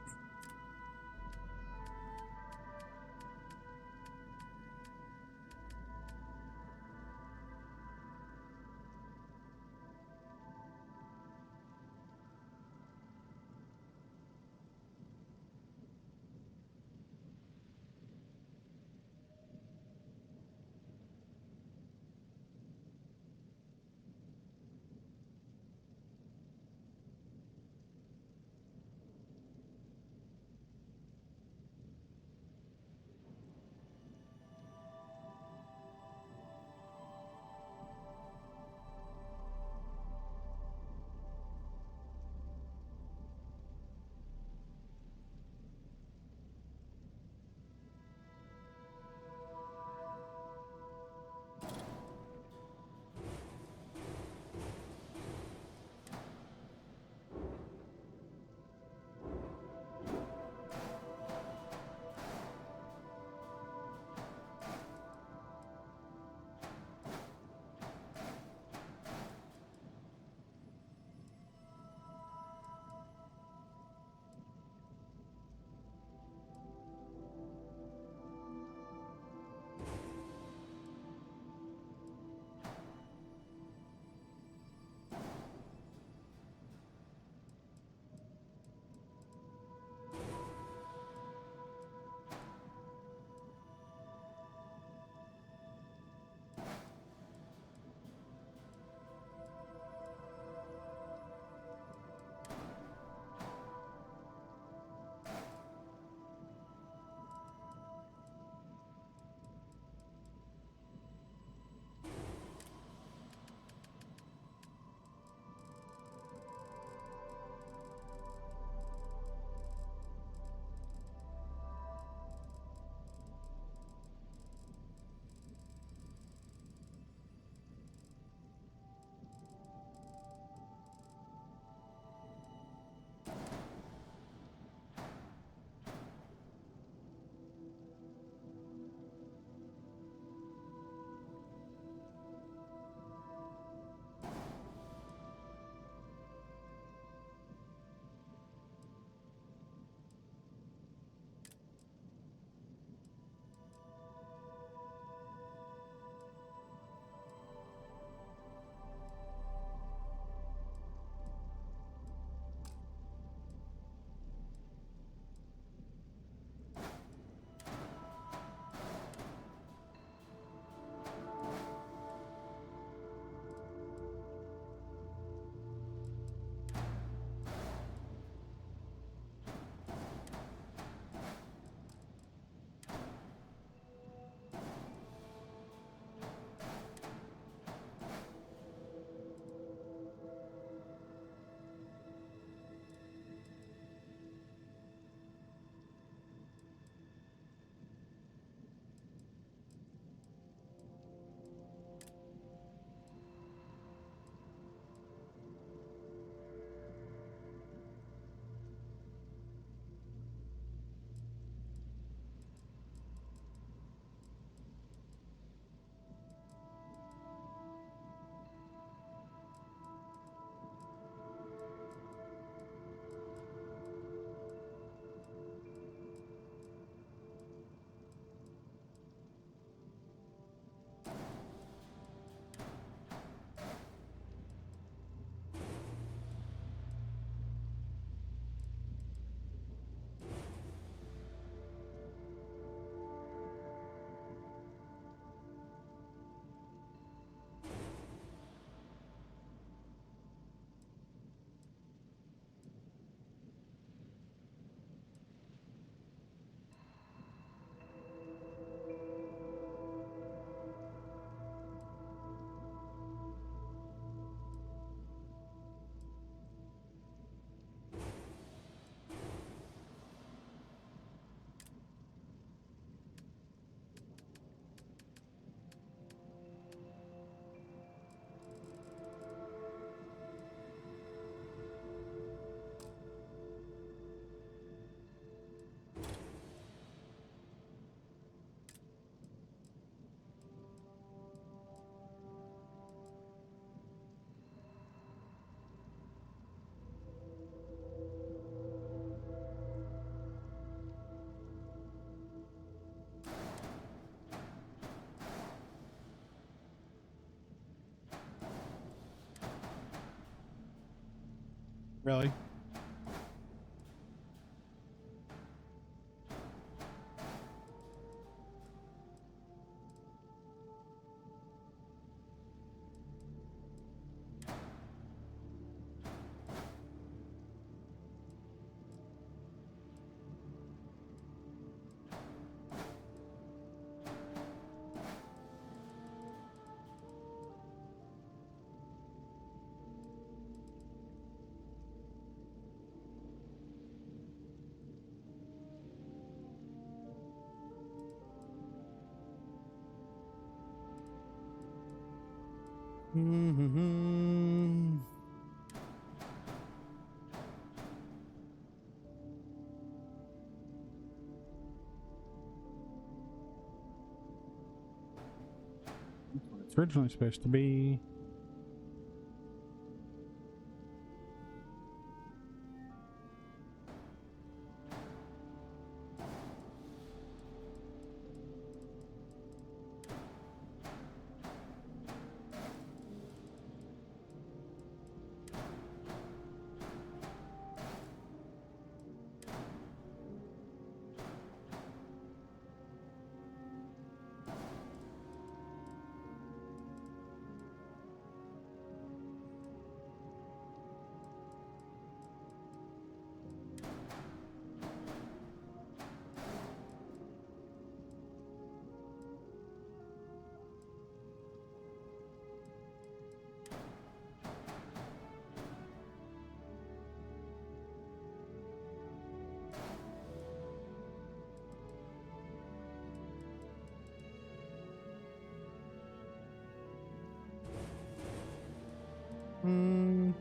Really? Mm-hmm. That's what it's originally supposed to be. Hmm.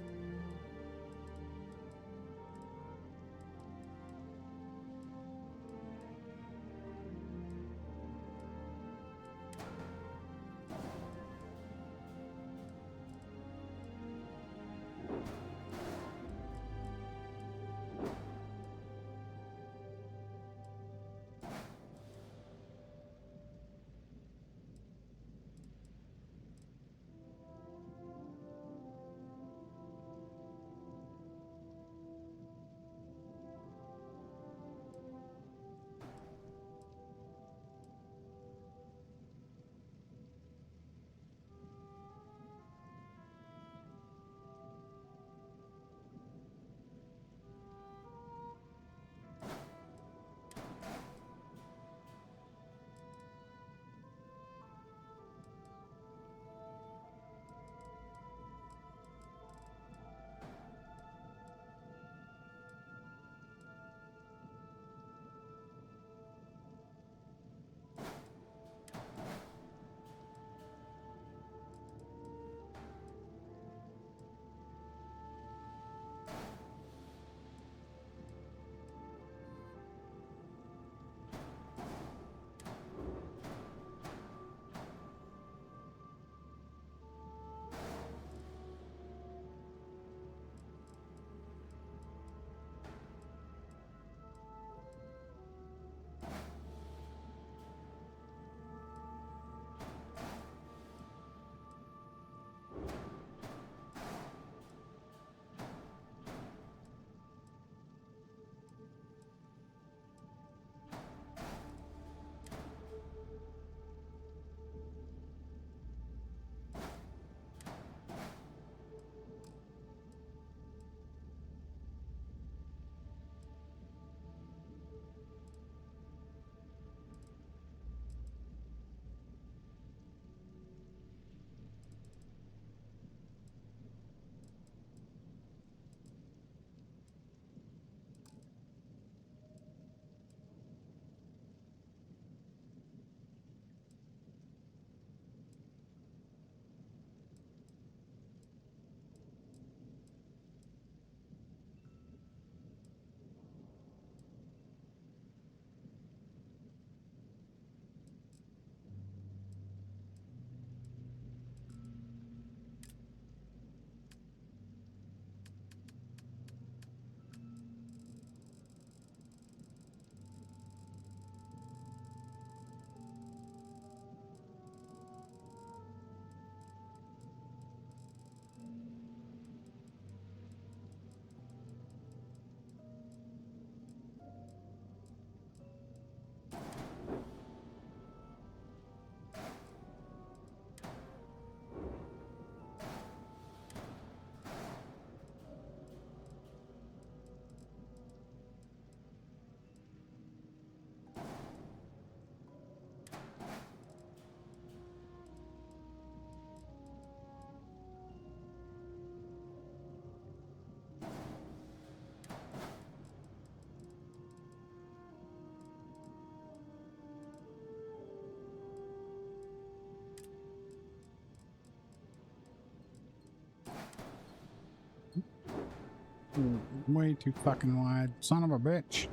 Way too fucking wide. Son of a bitch.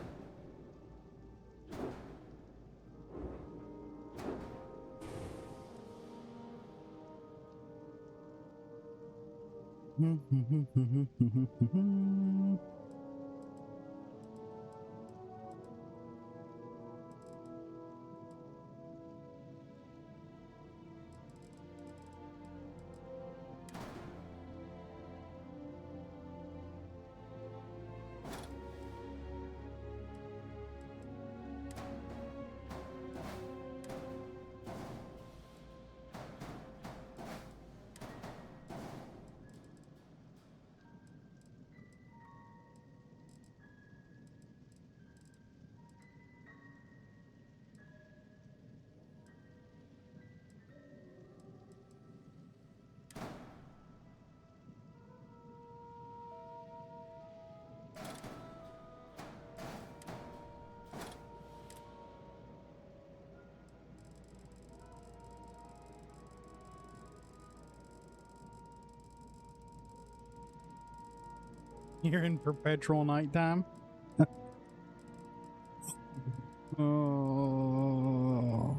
You're in perpetual nighttime. Oh.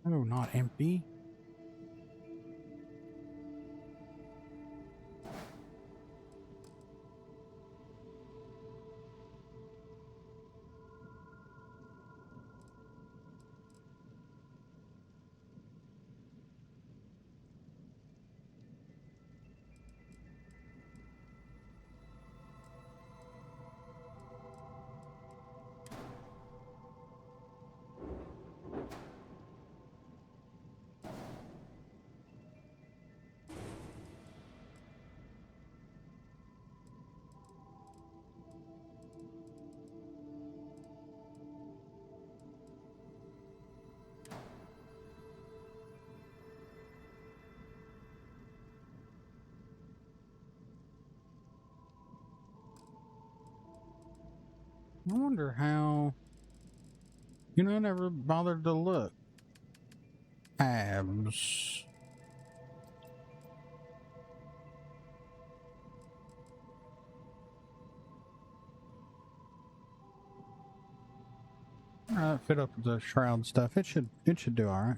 Oh, not empty. I wonder how. You know, I never bothered to look. Tabs. Alright, fit up with the shroud stuff. It should do alright.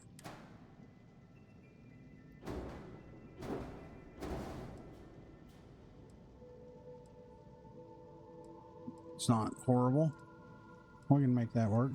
It's not horrible. We can make that work.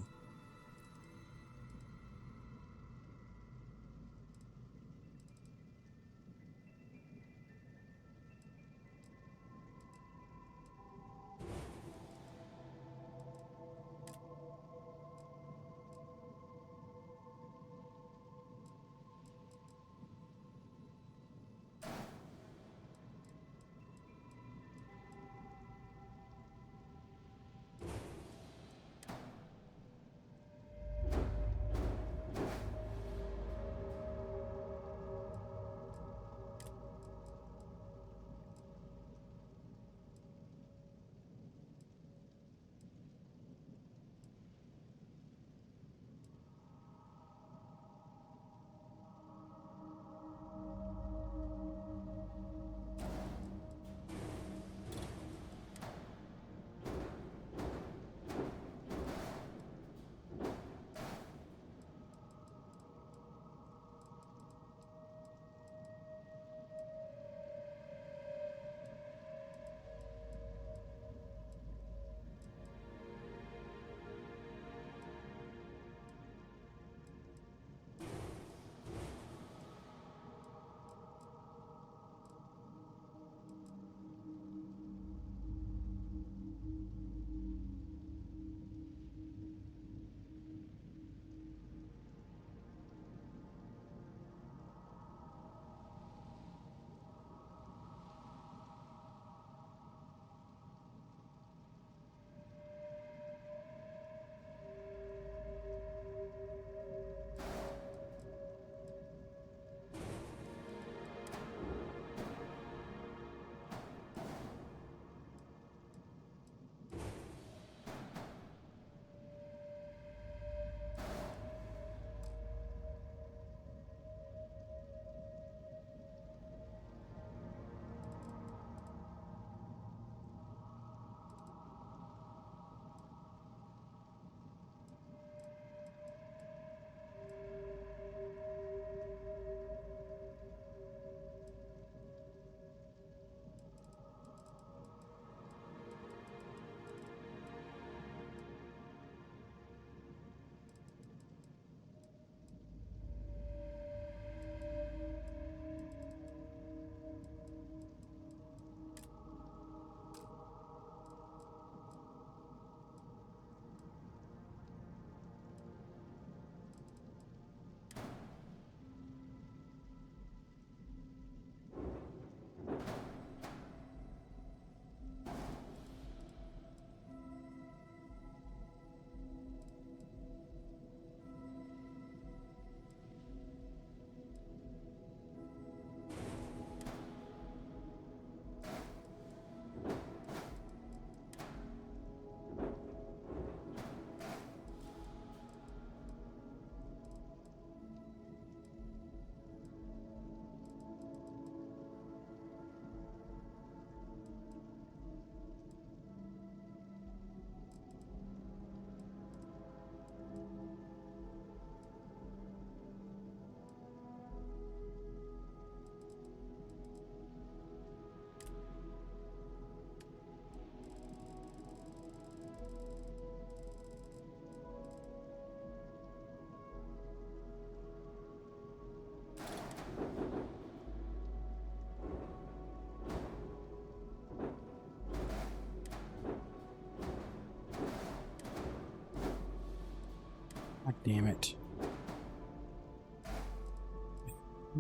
God damn it.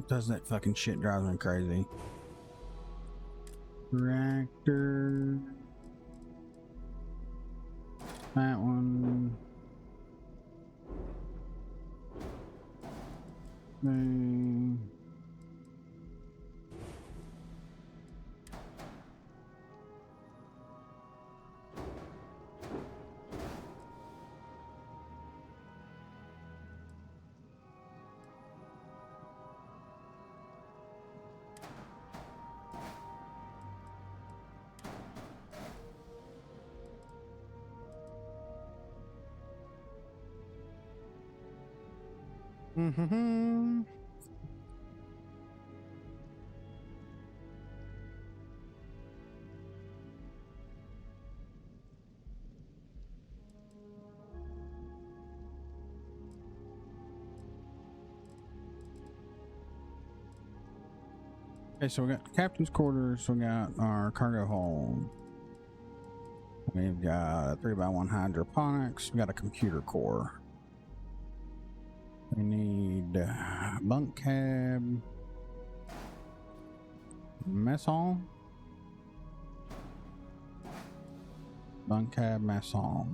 Does that fucking shit drive me crazy? Reactor. That one. Mm-hmm. Okay, so we got captain's quarters, we got our cargo hold. We've got a 3x1 hydroponics, we got a computer core. We need bunk cab, mess hall, bunk cab, mess hall.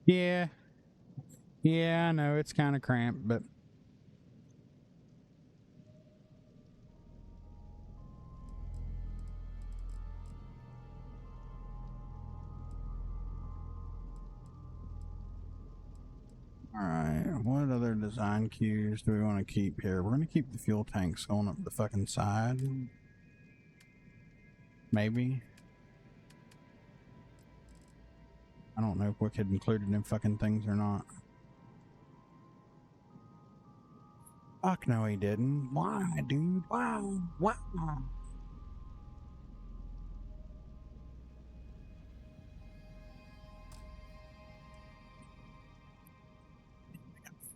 Yeah. Yeah, I know it's kind of cramped, but alright, what other design cues do we want to keep here? We're going to keep the fuel tanks going up the fucking side. Maybe. I don't know if Wicked included them fucking things or not. Fuck no, he didn't. Why, dude? Wow. Wow.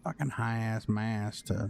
Fucking high ass mast to.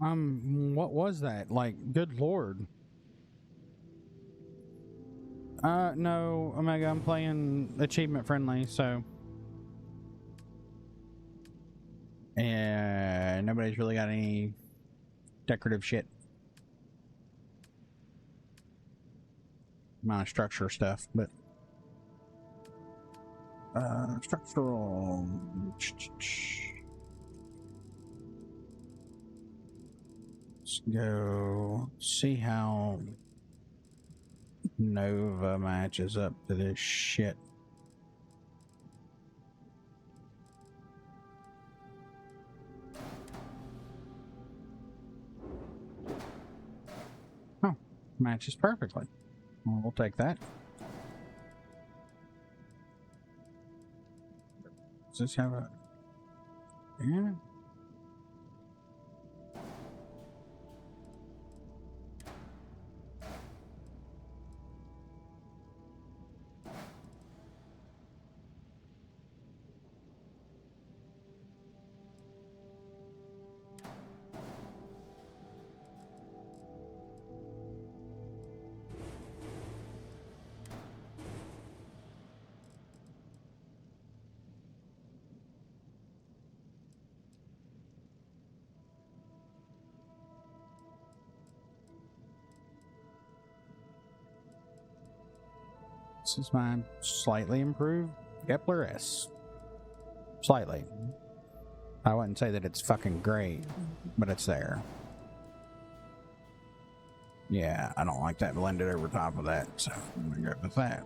What was that? Like, good lord. No, Omega, I'm playing achievement friendly, so. And nobody's really got any decorative shit. Amount of structure stuff, but. Structural. Let's go see how Nova matches up to this shit. Oh, matches perfectly. Well, we'll take that. Does this have a... Yeah. this is my slightly improved Kepler S. Slightly. I wouldn't say that it's fucking great, but it's there. Yeah, I don't like that blended over top of that, so I'm gonna go with that.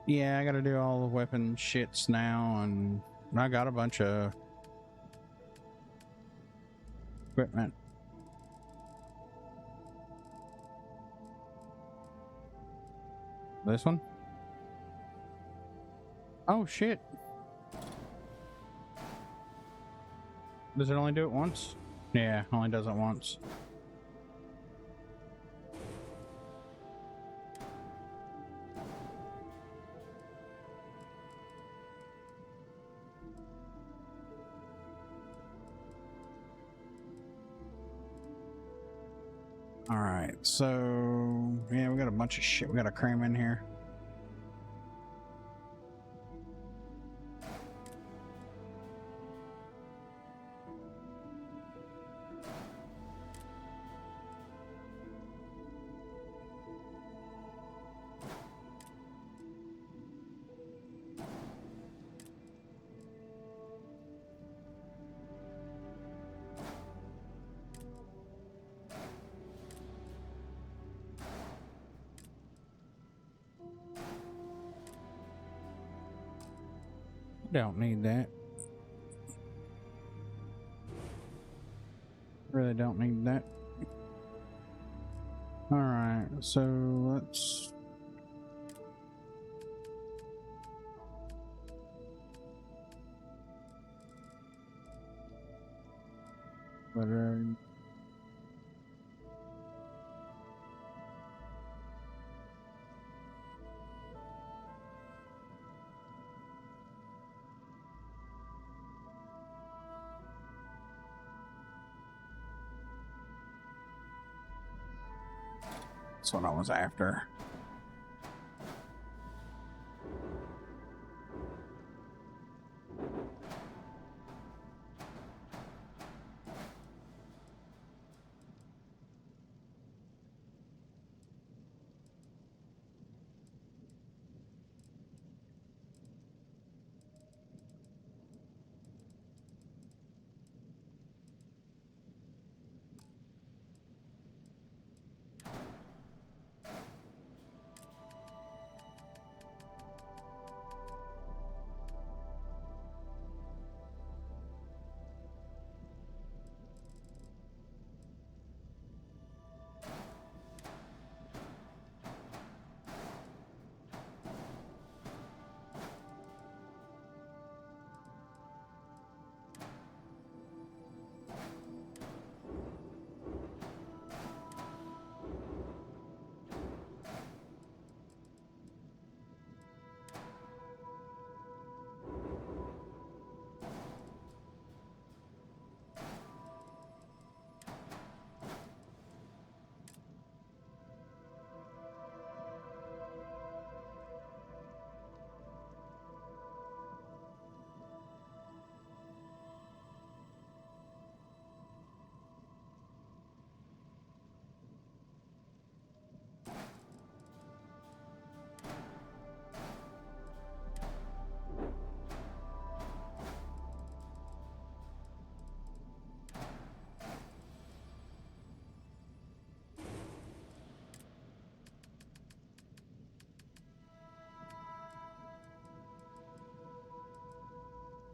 Yeah, I gotta do all the weapon shits now, and I got a bunch of equipment. This one? Oh shit. Does it only do it once? Yeah, only does it once. Alright, so yeah, we got a bunch of shit we gotta cram in here. Don't need that. Really don't need that. Alright, so let's... That's what I was after.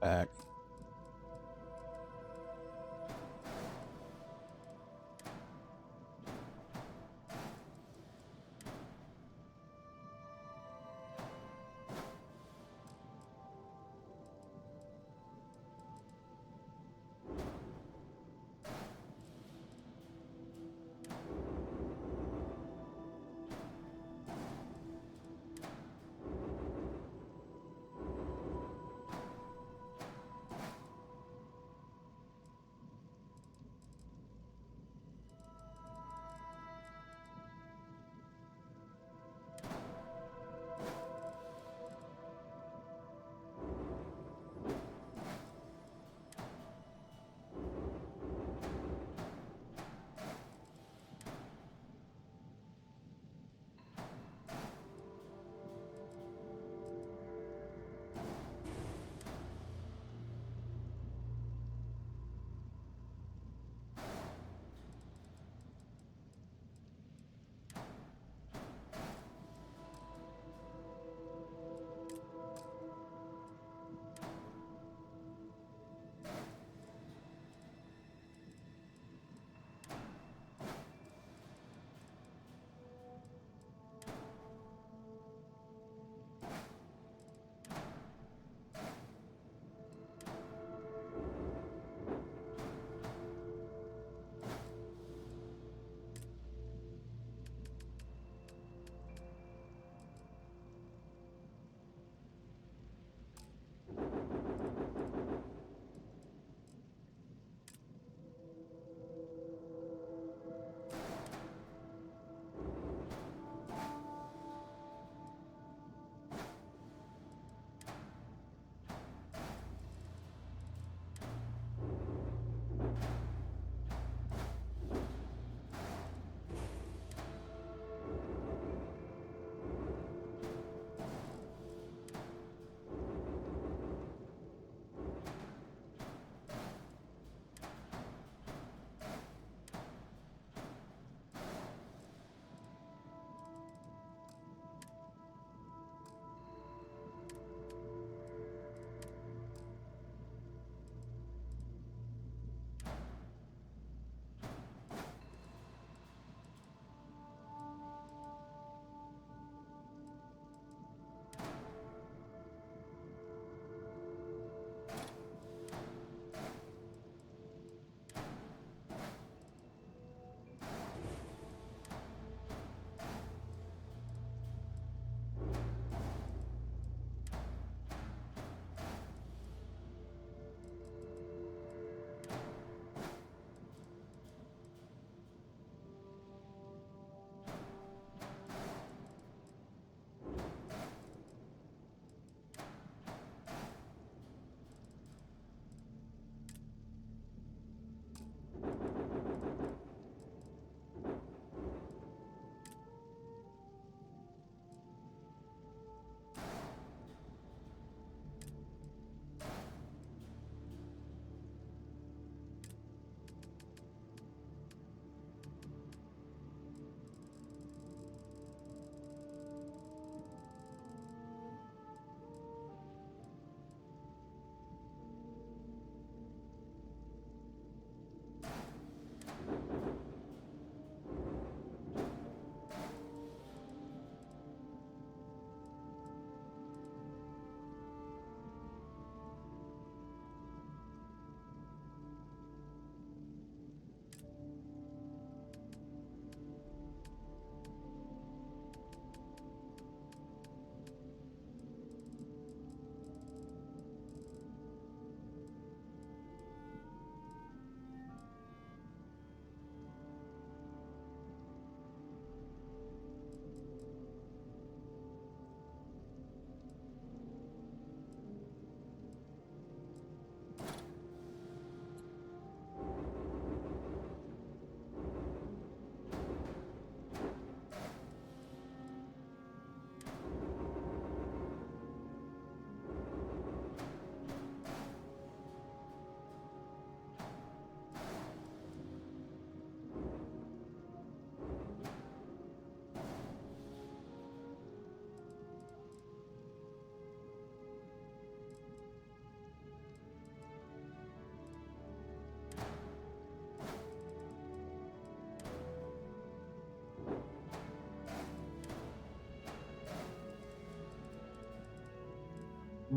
Back.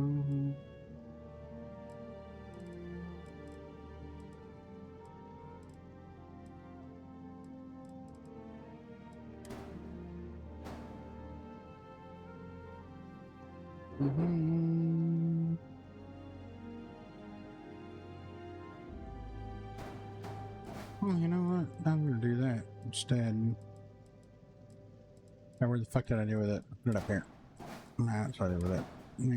Mm-hmm. Mm-hmm. Oh, you know what? I'm gonna do that instead. Now, where the fuck did I do with it? Put it up here. Nah, that's what I did with it. Yeah.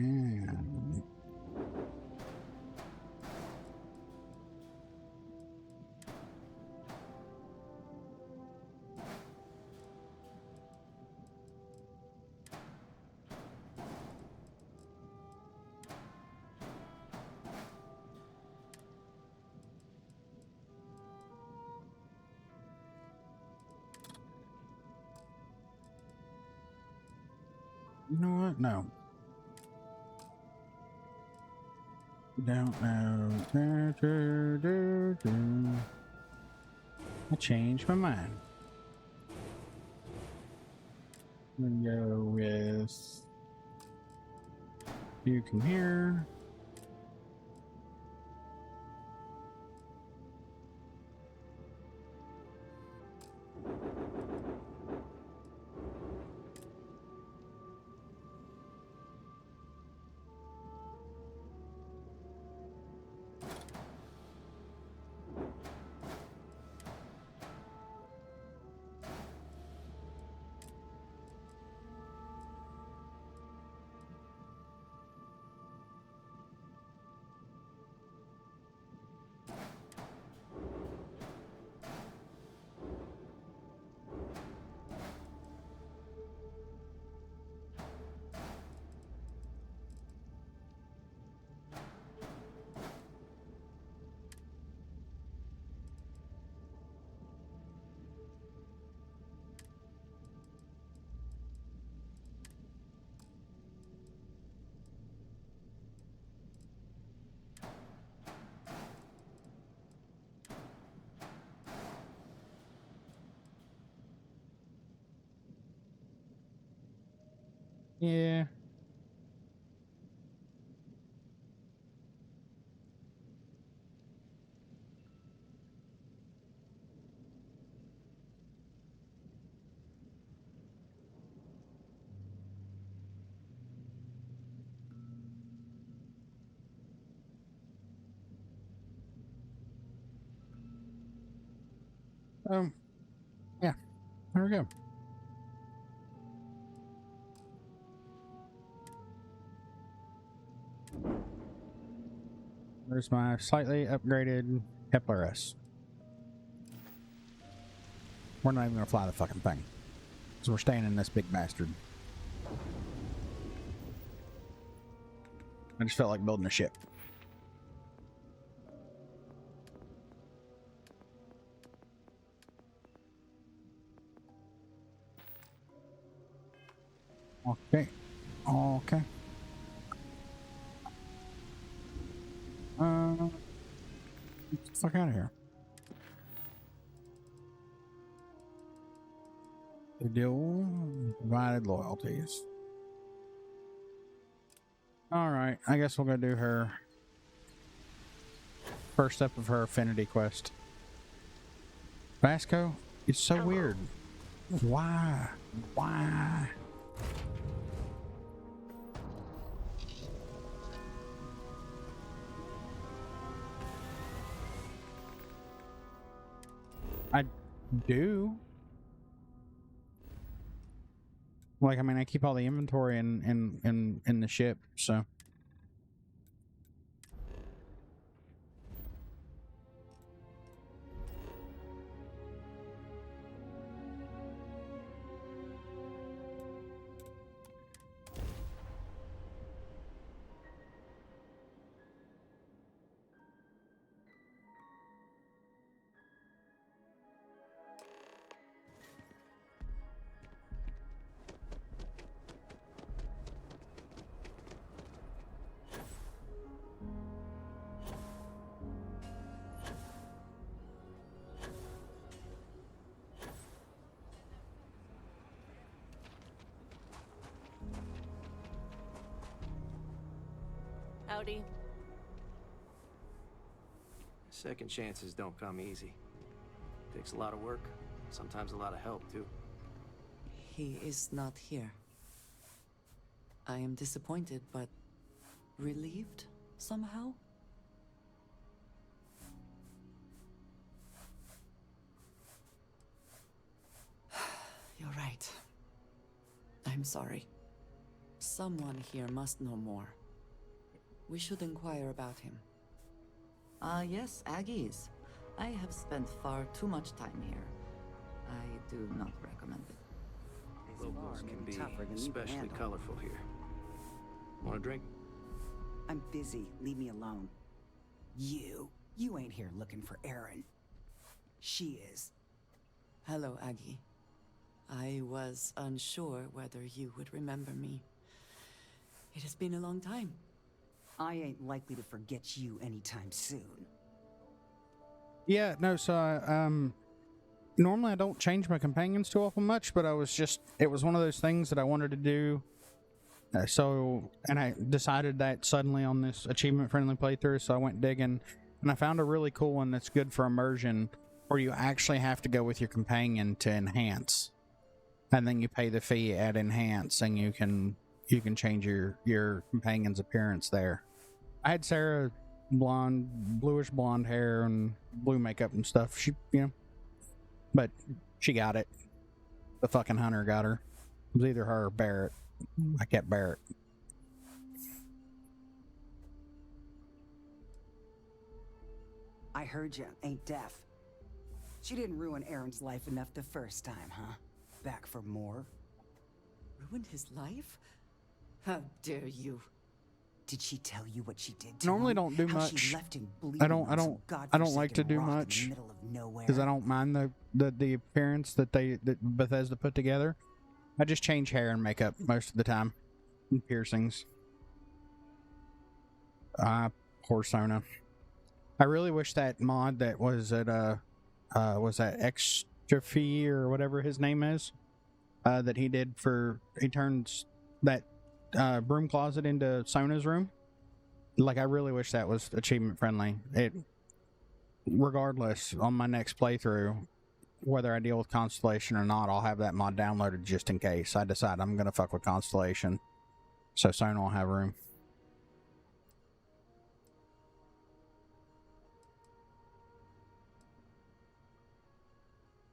You know what? No. Don't know. I changed my mind. I'm gonna go with you come here. Yeah. Yeah. There we go. There's my slightly upgraded Kepler-S. We're not even gonna fly the fucking thing. So we're staying in this big bastard. I just felt like building a ship. Okay. Okay. Get the fuck out of here. The deal divided loyalties. Alright, I guess we'll go do her first step of her affinity quest. Vasco, it's so weird. Why? Why? I do. Like, I mean, I keep all the inventory in the ship, so. Howdy. Second chances don't come easy. Takes a lot of work, sometimes a lot of help, too. He is not here. I am disappointed, but relieved somehow. You're right. I'm sorry. Someone here must know more. We should inquire about him. Yes, Aggies. I have spent far too much time here. I do not recommend it. Locals can be especially colorful here. Want a drink? I'm busy. Leave me alone. You ain't here looking for Erin. She is. Hello, Aggie. I was unsure whether you would remember me. It has been a long time. I ain't likely to forget you anytime soon. Yeah, no, so normally I don't change my companions too often much, but it was one of those things that I wanted to do. And I decided that suddenly on this achievement-friendly playthrough, so I went digging, and I found a really cool one that's good for immersion, where you actually have to go with your companion to enhance. And then you pay the fee at enhance, and you can change your companion's appearance there. I had Sarah bluish blonde hair and blue makeup and stuff. But she got it. The fucking hunter got her. It was either her or Barrett. I kept Barrett. I heard you ain't deaf. She didn't ruin Aaron's life enough the first time, huh? Back for more? Ruined his life? How dare you? Did she tell you what she did to Normally him? don't do How much. She left him I don't like to do godforsaken rock much in the middle of nowhere. because I don't mind the appearance that Bethesda put together. I just change hair and makeup most of the time, and piercings. Poor Sona. I really wish that mod that was at was that Extra Fee or whatever his name is, that he turns that broom closet into Sona's room. Like, I really wish that was achievement friendly. Regardless, on my next playthrough, whether I deal with Constellation or not, I'll have that mod downloaded just in case I decide I'm gonna fuck with Constellation, so Sona will have room.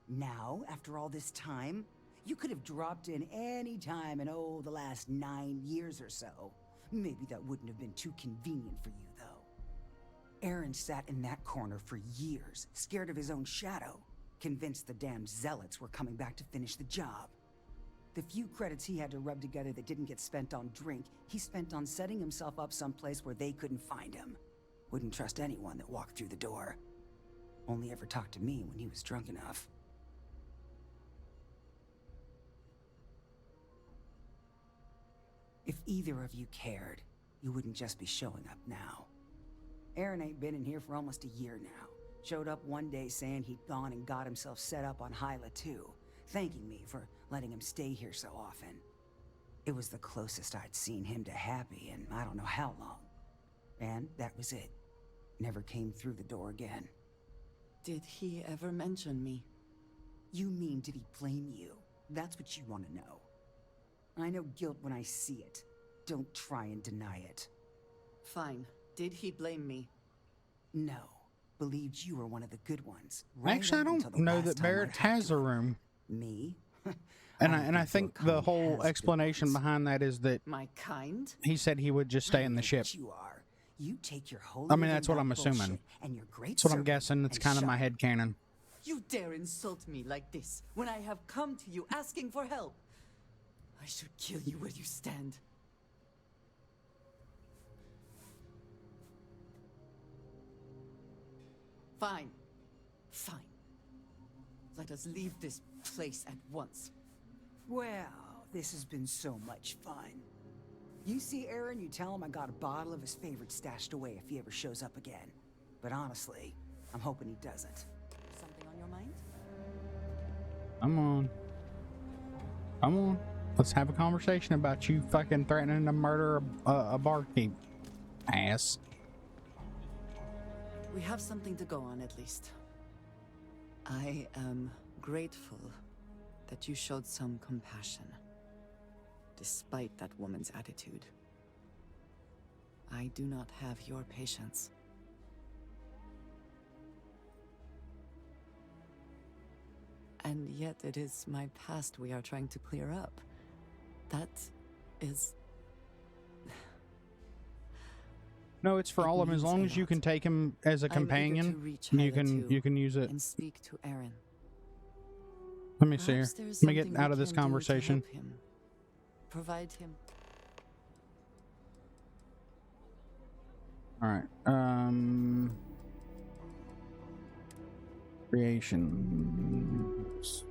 Now, after all this time, you could have dropped in any time in, the last 9 years or so. Maybe that wouldn't have been too convenient for you, though. Aaron sat in that corner for years, scared of his own shadow, convinced the damned zealots were coming back to finish the job. The few credits he had to rub together that didn't get spent on drink, he spent on setting himself up someplace where they couldn't find him. Wouldn't trust anyone that walked through the door. Only ever talked to me when he was drunk enough. If either of you cared, you wouldn't just be showing up now. Aaron ain't been in here for almost a year now. Showed up one day saying he'd gone and got himself set up on Hyla too, thanking me for letting him stay here so often. It was the closest I'd seen him to happy in I don't know how long. And that was it. Never came through the door again. Did he ever mention me? You mean, did he blame you? That's what you want to know. I know guilt when I see it. Don't try and deny it. Fine. Did he blame me? No. Believed you were one of the good ones. Actually, I don't know that Barrett has a room. Me? And I think the whole explanation behind that is that my kind. He said he would just stay in the ship. You are. You take your whole I mean, that's what I'm assuming. And your great that's what I'm guessing. It's kind of my headcanon. You dare insult me like this when I have come to you asking for help. I should kill you where you stand. Fine. Fine. Let us leave this place at once. Well, this has been so much fun. You see Aaron, you tell him I got a bottle of his favorite stashed away if he ever shows up again. But honestly, I'm hoping he doesn't. Something on your mind? Come on. Come on. Let's have a conversation about you fucking threatening to murder a barkeep. ass. We have something to go on, at least. I am grateful that you showed some compassion, despite that woman's attitude. I do not have your patience. And yet it is my past we are trying to clear up. That is... No, it's for all of them. As long as you can take him as a companion, you can use it. And speak to Aaron. Let me see here. Let me get out of this conversation. Provide him. All right. Creations.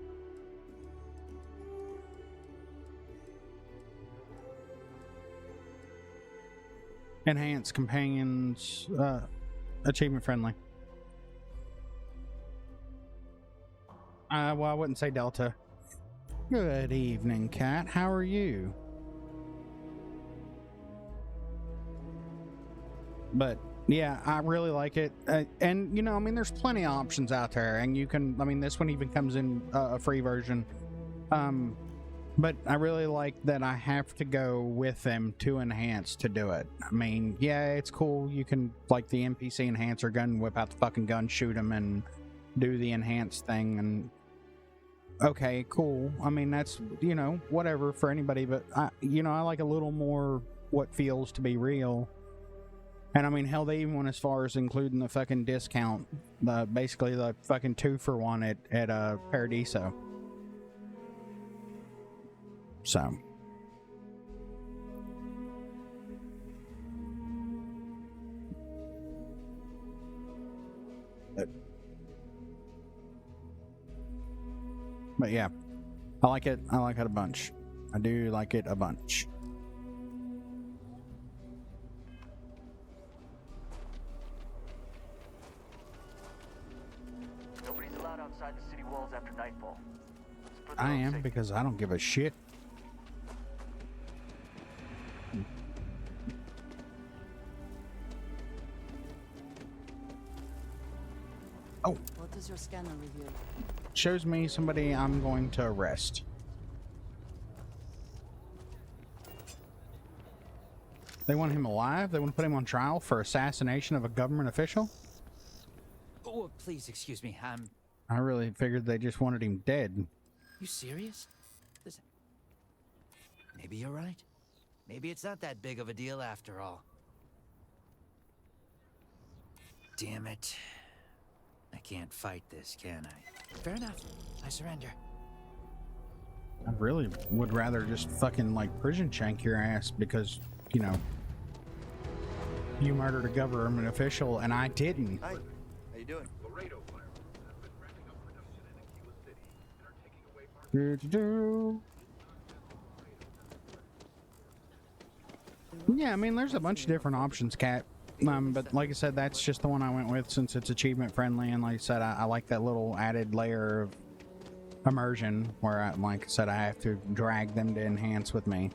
Enhance companions. Achievement friendly. Well, I wouldn't say Delta. Good evening, Cat. How are you? But yeah, I really like it. And you know, I mean, there's plenty of options out there, and you can, I mean, this one even comes in a free version. But I really like that I have to go with them to enhance to do it. I mean, yeah, it's cool. You can, like, the NPC enhancer gun, whip out the fucking gun, shoot them, and do the enhance thing. And okay, cool. I mean, that's, you know, whatever for anybody. But I like a little more what feels to be real. And I mean, hell, they even went as far as including the fucking discount, basically the fucking 2-for-1 at Paradiso. So. But yeah, I like it. I like it a bunch. I do like it a bunch. Nobody's allowed outside the city walls after nightfall. I am, because I don't give a shit. Oh. What does your scanner reveal? Shows me somebody I'm going to arrest. They want him alive? They want to put him on trial for assassination of a government official? Oh, please excuse me. I really figured they just wanted him dead. You serious? Listen. Maybe you're right. Maybe it's not that big of a deal after all. Damn it. I can't fight this, can I? Fair enough. I surrender. I really would rather just fucking, like, prison shank your ass because, you know, you murdered a government official and I didn't. Hi. How you doing? Yeah, I mean, there's a bunch of different options, Cat. But like I said, that's just the one I went with since it's achievement friendly, and like I said, I like that little added layer of immersion where, like I said, I have to drag them to enhance with me.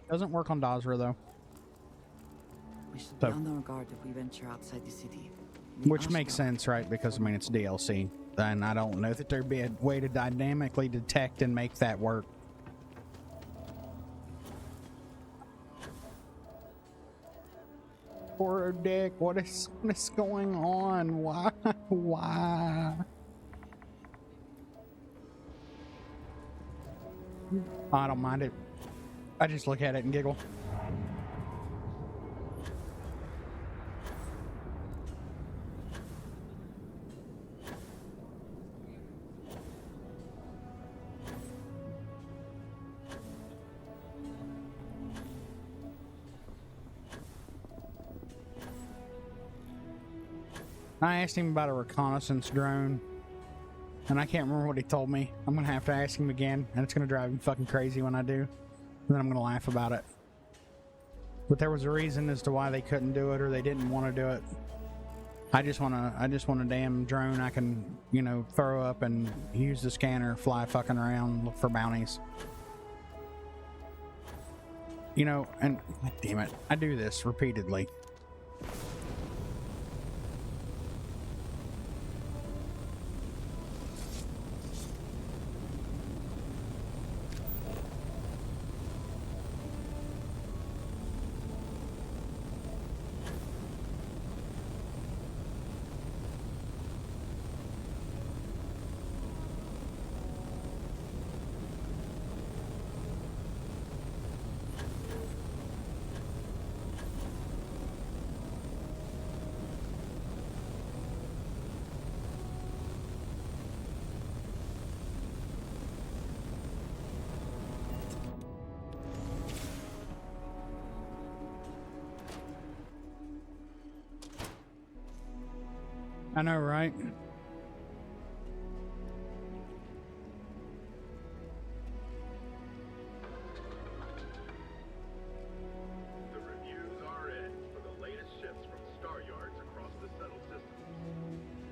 Doesn't work on Dazra though. We should be on our guard if we venture outside the city. Which makes sense, right? Because, I mean, it's DLC. And I don't know that there'd be a way to dynamically detect and make that work. Poor Dick, what is going on? Why? Why? I don't mind it. I just look at it and giggle. I asked him about a reconnaissance drone, and I can't remember what he told me. I'm gonna have to ask him again, and it's gonna drive him fucking crazy when I do. And then I'm gonna laugh about it. But there was a reason as to why they couldn't do it or they didn't want to do it. I just want a damn drone I can, you know, throw up and use the scanner, fly fucking around, look for bounties. You know, and damn it, I do this repeatedly. I know, right? The reviews are in for the latest ships from star yards across the settled systems.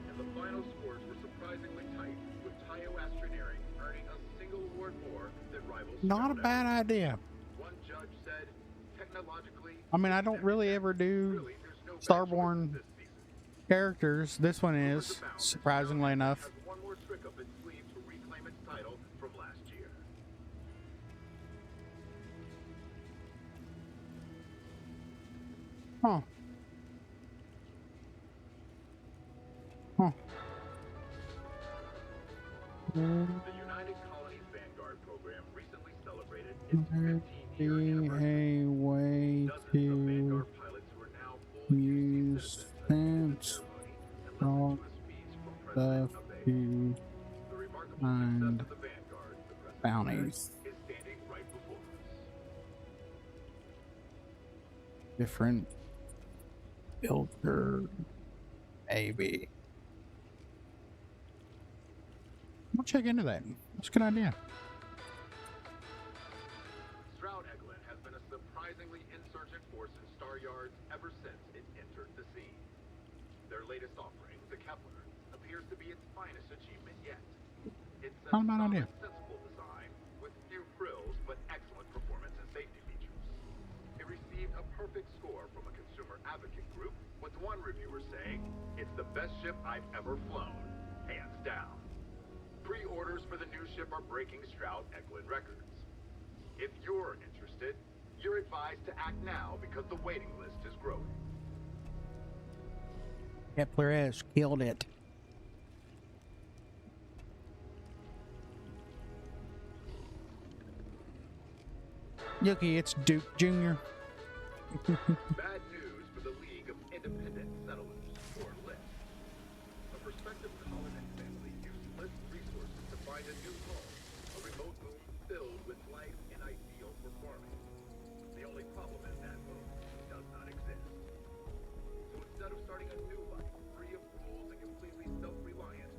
And the final scores were surprisingly tight, with Tayo Astroneering earning a single award more than rivals. Not a bad idea. One judge said, technologically, I mean, I don't really ever do Starborn characters. This one is, surprisingly enough. one more trick up its sleeve to reclaim its title from last year. Huh. Huh. The United Colonies Vanguard program recently celebrated its 15-year a way to use sense of stuff to find bounties. Different filter, maybe. We'll check into that. That's a good idea. Stroud Eglin has been a surprisingly insurgent force in Star Yards ever since it entered the scene. Their latest offering, the Kepler, appears to be its finest achievement yet. It's a Not a bad idea. sensible design with few frills but excellent performance and safety features. It received a perfect score from a consumer advocate group, with one reviewer saying, "It's the best ship I've ever flown, hands down." Pre-orders for the new ship are breaking Stroud Eglin records. If you're interested, you're advised to act now because the waiting list is growing. Kepler has killed it. Yuki, it's Duke Jr. Bad news for the League of Independent Settlers, or LIST. A prospective colonist family used LIST resources to find a new home, a remote home filled with life and ideal for farming. The only problem is that home does not exist. So instead of starting a new life, free of rules and completely self-reliant,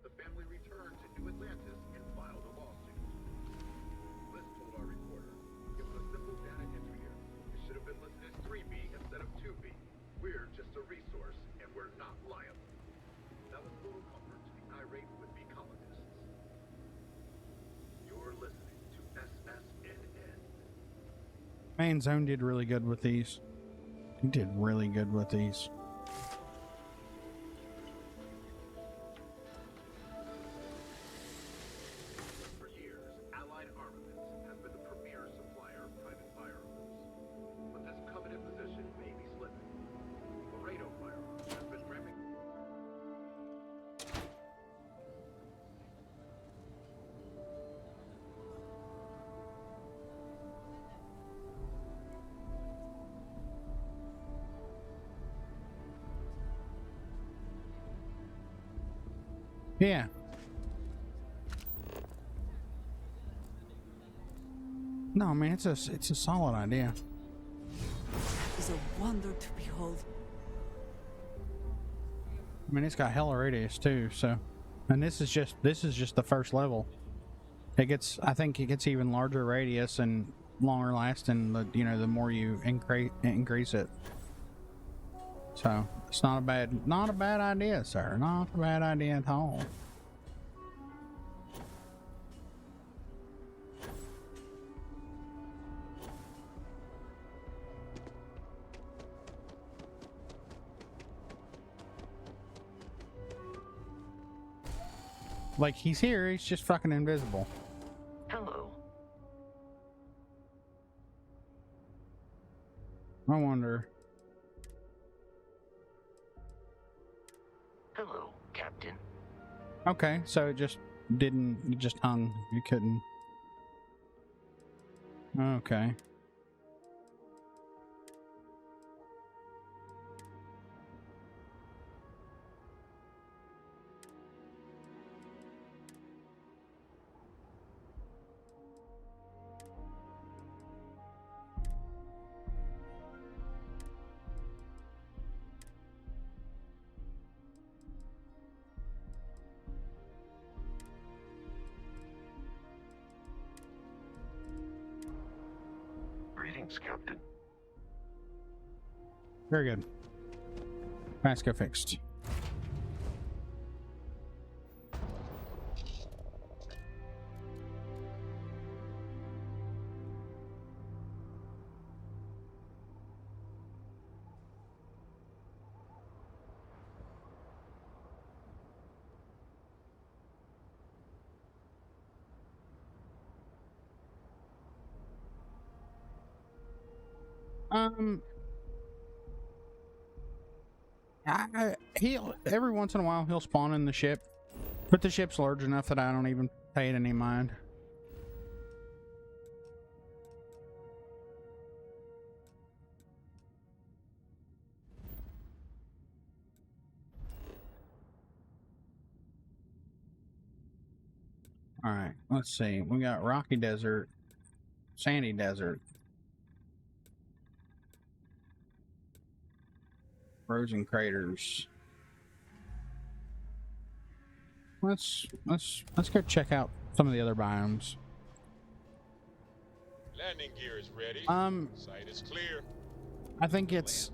the family returned to New Atlantis and filed a lawsuit. Liz told our reporter, "It was a simple data entry error. It should have been listed as 3B instead of 2B. We're just a resource, and we're not liable." That was little comfort to the irate would-be colonists. You're listening to SSNN. Man, Zone did really good with these. He did really good with these. For years, Allied Armaments has been the premier supplier of private firearms. But this coveted position may be slipping. Laredo Firearms has been ramping. Yeah. No, I mean it's a solid idea. It's a wonder to behold. I mean it's got hella radius too, so, and this is just the first level. It gets, I think it gets even larger radius and longer lasting. The more you increase it. So it's not a bad idea, sir. Not a bad idea at all. Like, he's here, he's just fucking invisible. Hello. I wonder. Hello, Captain. Okay, so it just hung. You couldn't. Okay. Thanks, Captain. Very good. Vasco fixed. He'll every once in a while he'll spawn in the ship, but the ship's large enough that I don't even pay it any mind. All right, let's see. We got rocky desert, sandy desert, frozen craters. Let's go check out some of the other biomes. Landing gear is ready. Site is clear. I think it's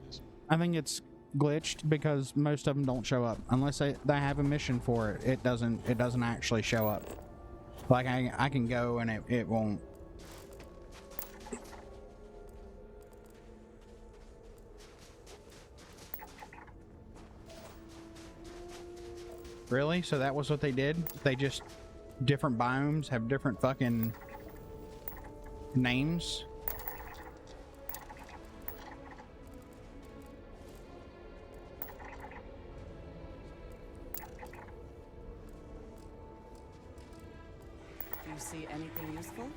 glitched because most of them don't show up unless they have a mission for it. It doesn't actually show up. Like I can go and it won't. Really? So that was what they did? They just different biomes have different fucking names? Do you see anything useful?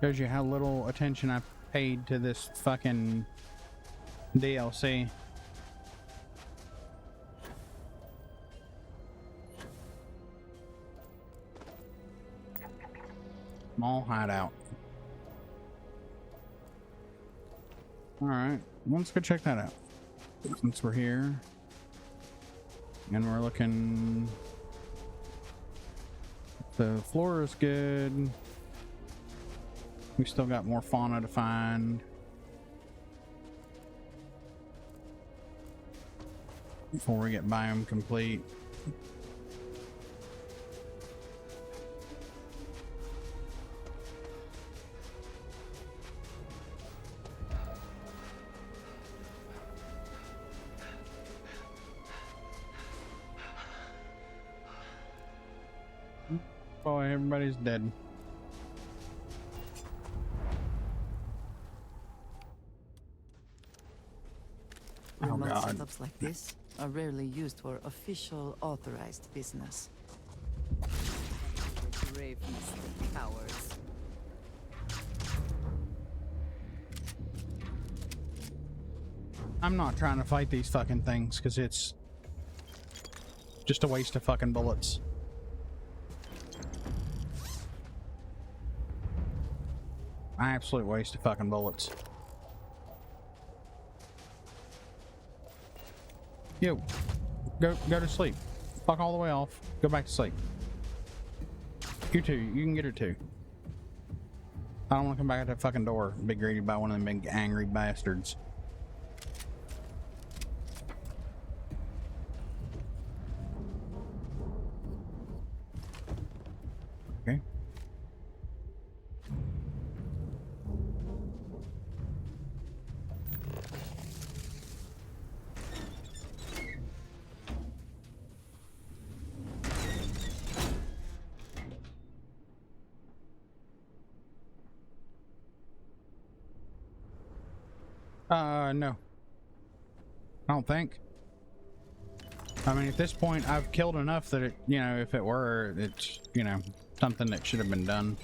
Shows you how little attention I paid to this fucking DLC. Small hideout. Alright, let's go check that out. Since we're here. And we're looking... The floor is good. We still got more fauna to find. Before we get biome complete. Boy, everybody's dead. Remote God. setups like this are rarely used for official authorized business. Brave mistake, cowards. I'm not trying to fight these fucking things because it's just a waste of fucking bullets. Absolute waste of fucking bullets. Yo, go to sleep. Fuck all the way off. Go back to sleep. You too. You can get her too. I don't want to come back at that fucking door and be greeted by one of them big angry bastards. Okay. No. I don't think. I mean, at this point, I've killed enough that it, you know, if it were, it's, you know, something that should have been done.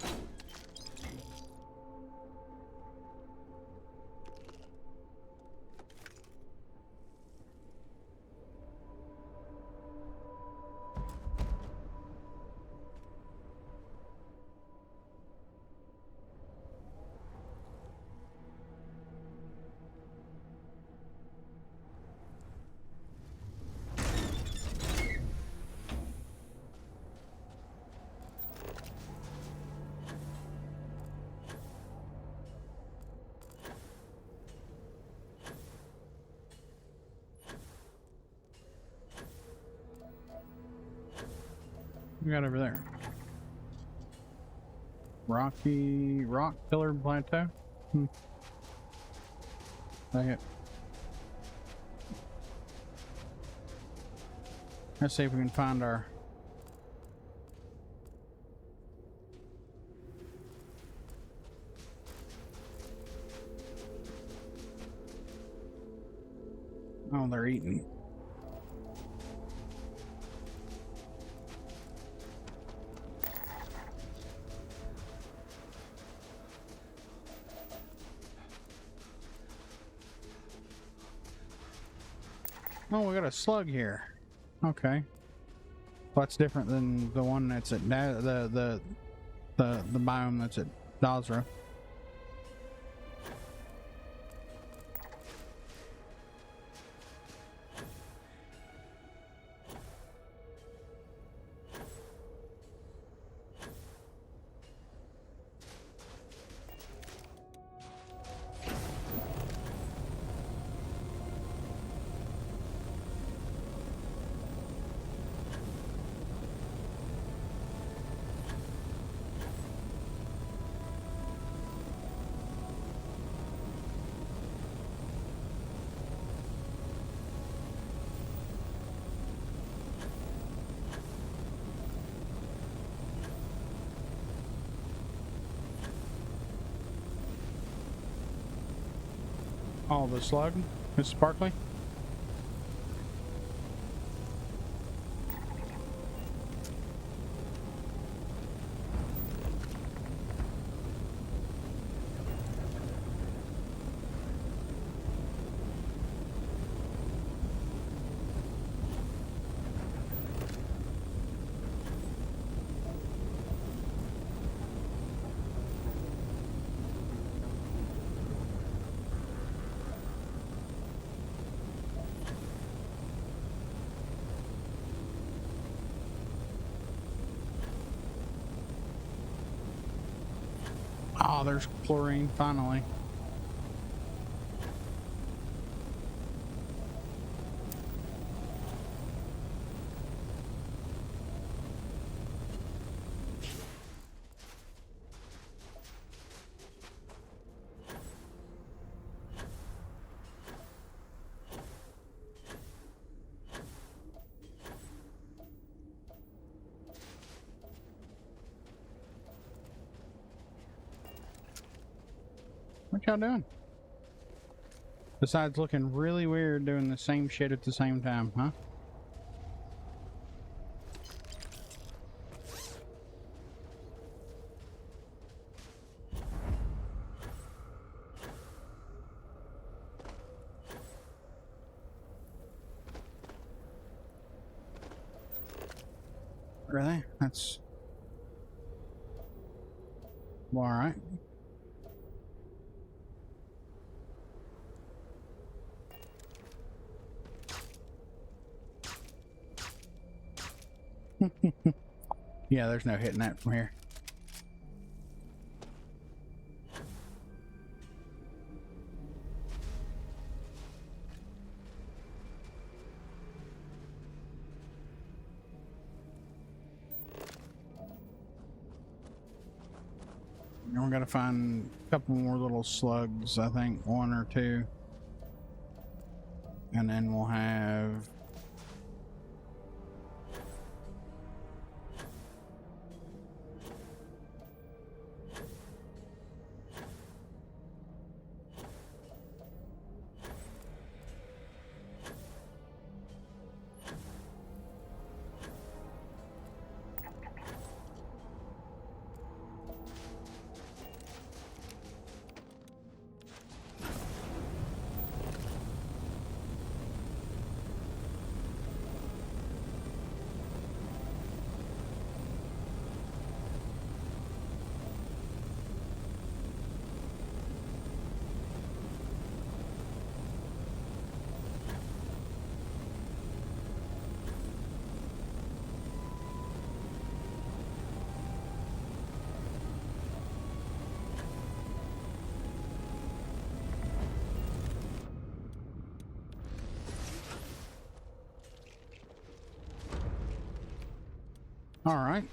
We got over there. Rock pillar plateau. Like it. Let's see if we can find our. Oh, they're eating. Oh, we got a slug here. Okay. Well, that's different than the one that's at the biome that's at Dazra. Oh, the slug is sparkly. Oh, there's chlorine, finally. What y'all doing? Besides looking really weird doing the same shit at the same time, huh? Really? That's... Well, all right. Yeah, there's no hitting that from here. We're gonna find a couple more little slugs, I think, one or two. And then we'll have... All right.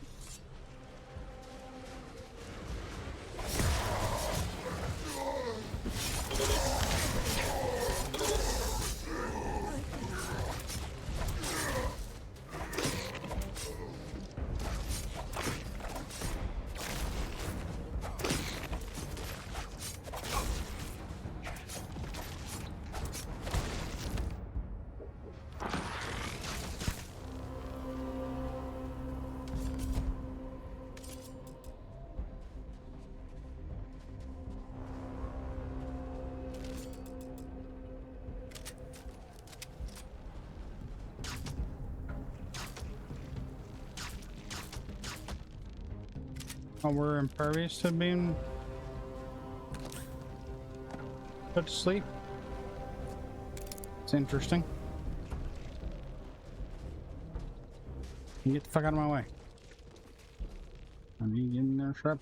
Oh, we're impervious to being put to sleep. It's interesting. You get the fuck out of my way. Are you getting there, Shrub?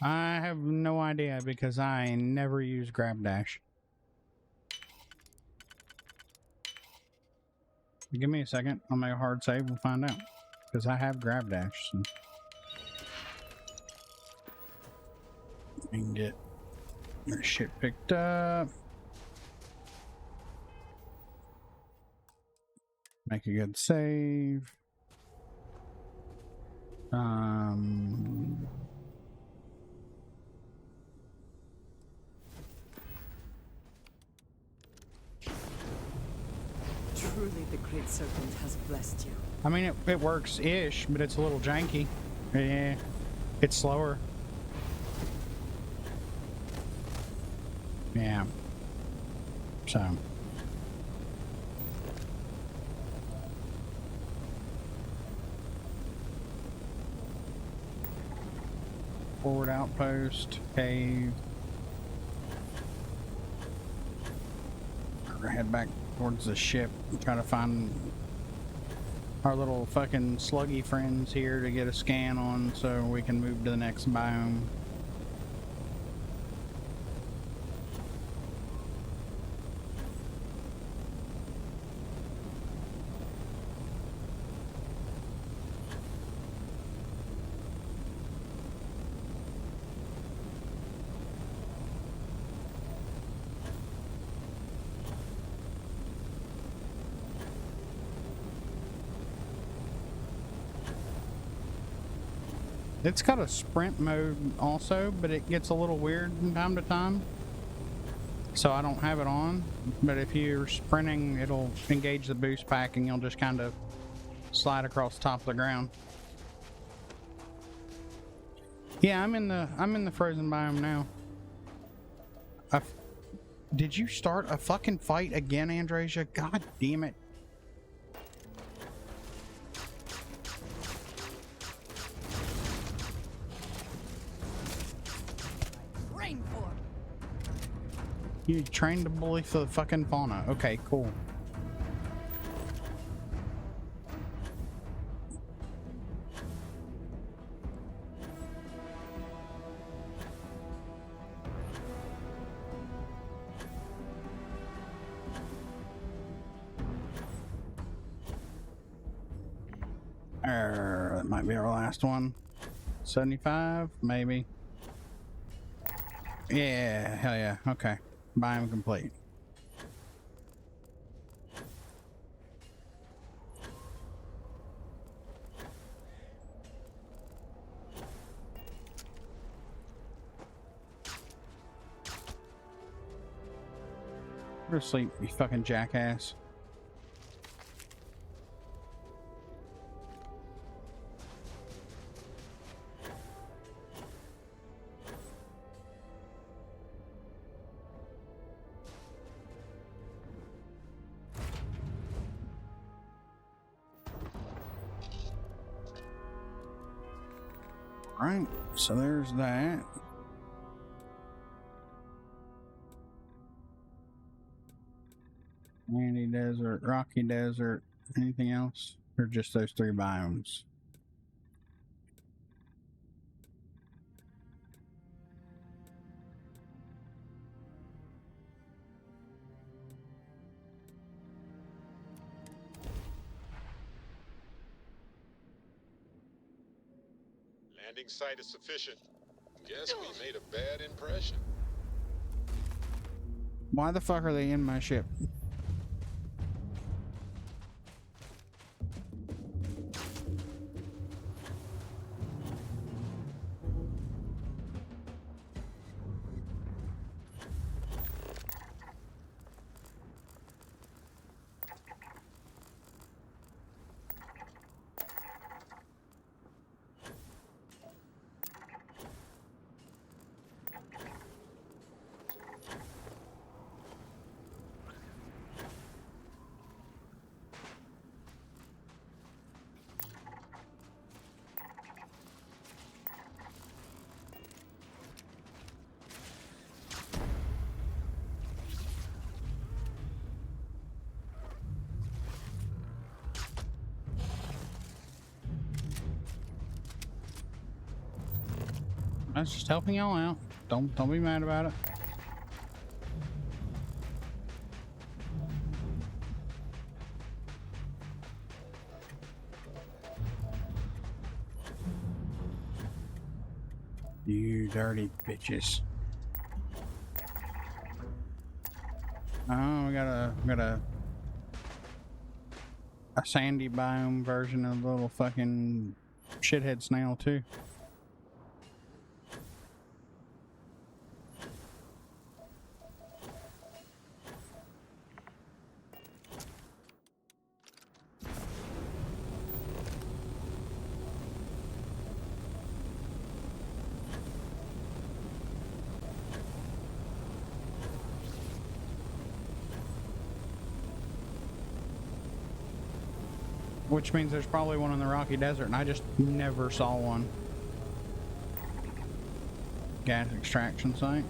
I have no idea because I never use grab dash. Give me a second. I'll make a hard save. We'll find out. Because I have grab dash. So. We can get our shit picked up. Make a good save. Truly the Great Serpent has blessed you. I mean, it works-ish, but it's a little janky. Yeah, it's slower. Yeah. So. Forward outpost, cave. We're gonna head back towards the ship and try to find our little fucking sluggy friends here to get a scan on so we can move to the next biome. It's got a sprint mode also, but it gets a little weird from time to time. So I don't have it on, but if you're sprinting, it'll engage the boost pack and you'll just kind of slide across the top of the ground. Yeah, I'm in the frozen biome now. Did you start a fucking fight again, Andrasia? God damn it. You trained to bully the fucking fauna. Okay, cool. That might be our last one. 75, maybe. Yeah, hell yeah. Okay. Biome complete. Go to sleep, you fucking jackass. Right, so there's that. Sandy Desert, Rocky Desert, anything else? Or just those three biomes? Landing site is sufficient. Guess we made a bad impression. Why the fuck are they in my ship? I was just helping y'all out. Don't be mad about it. You dirty bitches. Oh, we got a sandy biome version of the little fucking shithead snail too. Which means there's probably one in the Rocky Desert, and I just never saw one. Gas extraction site.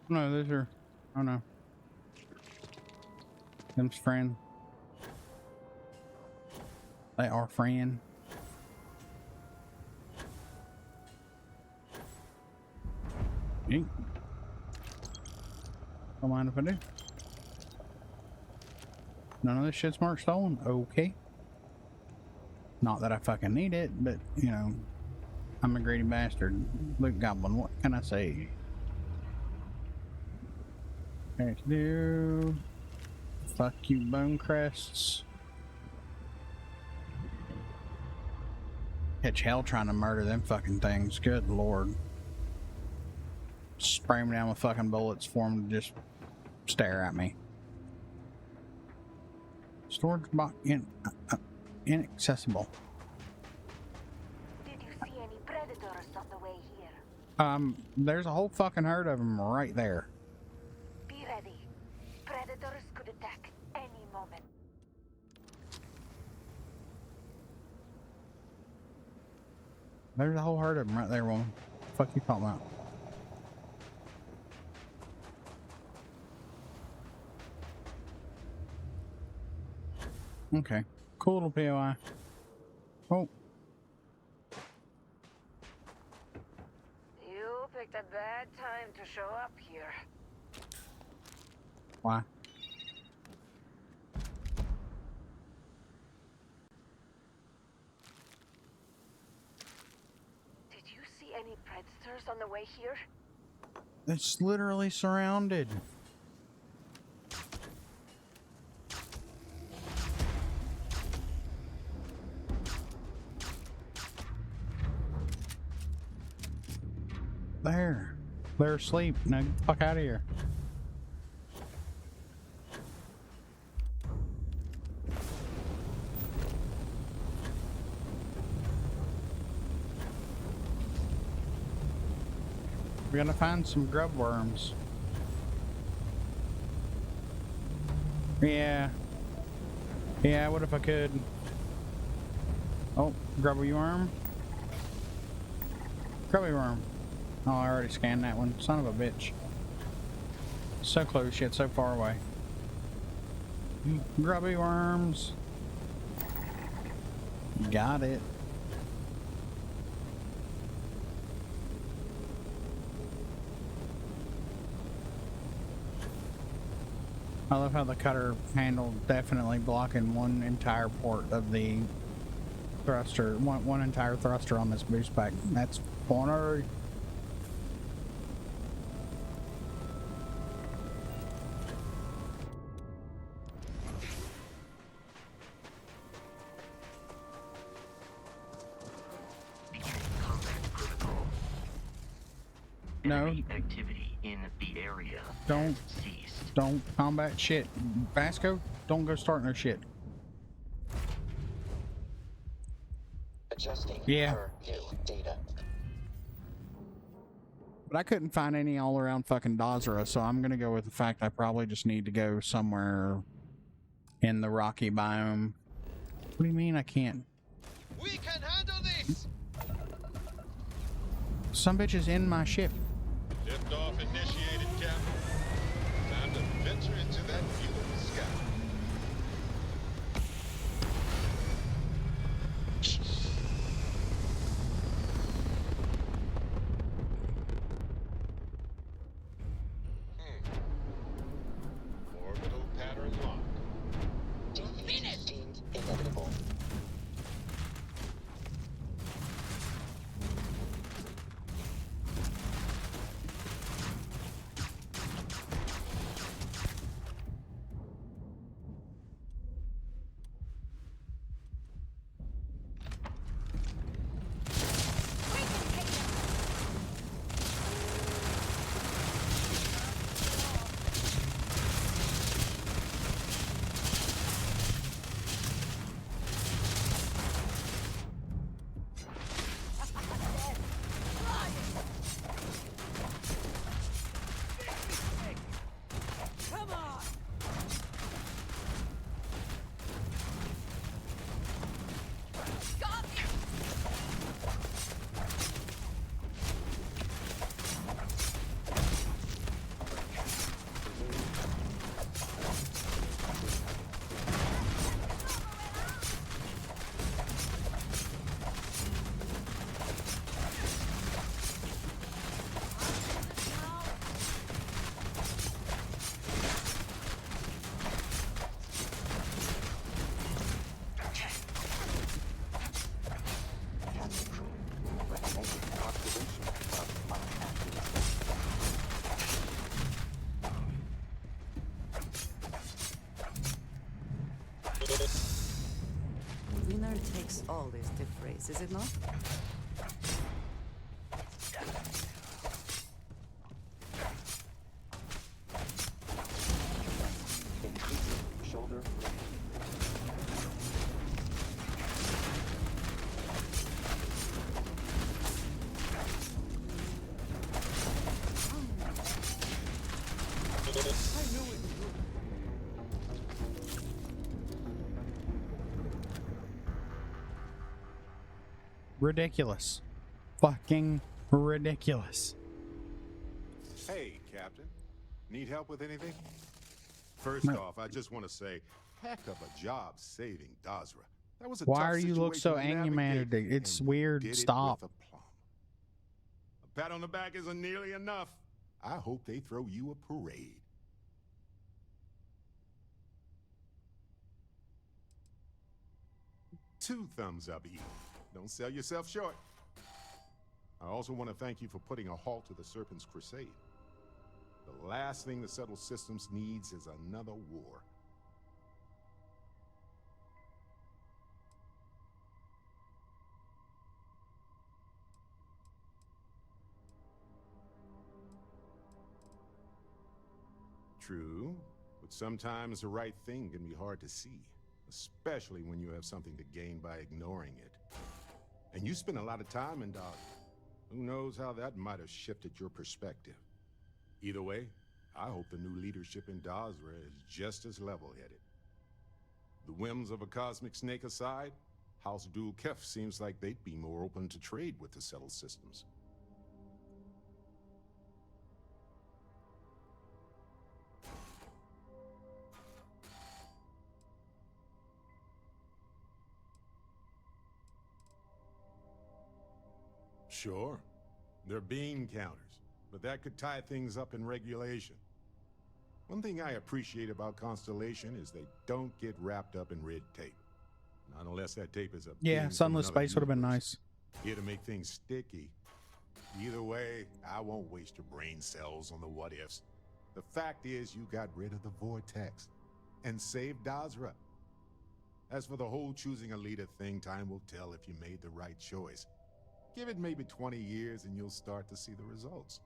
No, those are... Oh no. Them's friend. They are friend. Don't mind if I do. None of this shit's marked stolen? Okay. Not that I fucking need it, but, you know, I'm a greedy bastard. Luke Goblin, what can I say? Okay, to do. Fuck you, bone crests. Catch hell trying to murder them fucking things. Good lord. Spray them down with fucking bullets for them to just stare at me. Storage box inaccessible. Did you see any predators on the way here? There's a whole fucking herd of them right there. Be ready. Predators could attack any moment. There's a whole herd of them right there, woman. Fuck you talking about? Okay. Cool little POI. Oh. You picked a bad time to show up here. Why? Did you see any predators on the way here? It's literally surrounded. There. They're asleep. Now get the fuck out of here. We're gonna find some grub worms. Yeah. Yeah, what if I could? Oh, grubby worm. Grubby worm. Oh, I already scanned that one. Son of a bitch. So close yet so far away. Grubby worms. Got it. I love how the cutter handle definitely blocking one entire port of the thruster, one entire thruster on this boost pack. That's funny. No. Activity in the area. Don't combat shit. Vasco, don't go start no shit. Adjusting Yeah. per new data. But I couldn't find any all around fucking Dazra, so I'm gonna go with the fact I probably just need to go somewhere in the rocky biome. What do you mean I can't? We can handle this! Some bitch is in my ship. Liftoff initiated, Captain. Time to venture into that beautiful sky. Orbital pattern lock. Defeat deemed inevitable. Winner takes all this stiff race, is it not? Shoulder. Ridiculous. Fucking ridiculous. Hey, Captain. Need help with anything? First off, I just want to say, heck of a job saving Dazra. That was a Why tough are you look so situation to animated? navigate, It's and you weird. did it Stop. with aplomb. A pat on the back isn't nearly enough. I hope they throw you a parade. Two thumbs up, E. Don't sell yourself short. I also want to thank you for putting a halt to the Serpent's crusade. The last thing the settled systems needs is another war. True, but sometimes the right thing can be hard to see, especially when you have something to gain by ignoring it. And you spend a lot of time in Dazra. Who knows how that might have shifted your perspective. Either way, I hope the new leadership in Dazra is just as level-headed. The whims of a cosmic snake aside, House Dul Kef seems like they'd be more open to trade with the settled systems. Sure, they're bean counters, but that could tie things up in regulation. One thing I appreciate about Constellation is they don't get wrapped up in red tape. Not unless that tape is a Yeah, being from sunless another space would have been universe. nice. Here to make things sticky. Either way, I won't waste your brain cells on the what-ifs. The fact is, you got rid of the vortex and saved Dazra. As for the whole choosing a leader thing, time will tell if you made the right choice. Give it maybe 20 years and you'll start to see the results.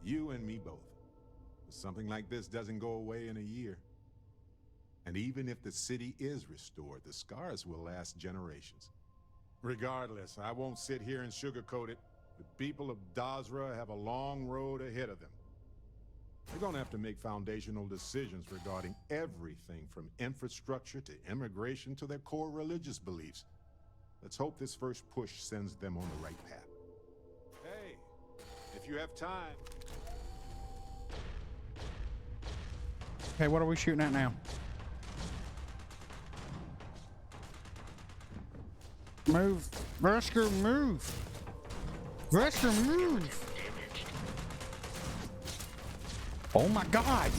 You and me both. Something like this doesn't go away in a year. And even if the city is restored, the scars will last generations. Regardless, I won't sit here and sugarcoat it. The people of Dazra have a long road ahead of them. They're going to have to make foundational decisions regarding everything from infrastructure to immigration to their core religious beliefs. Let's hope this first push sends them on the right path. Hey, if you have time... Okay, what are we shooting at now? Move. Wesker, move. Wesker, move. Oh my God.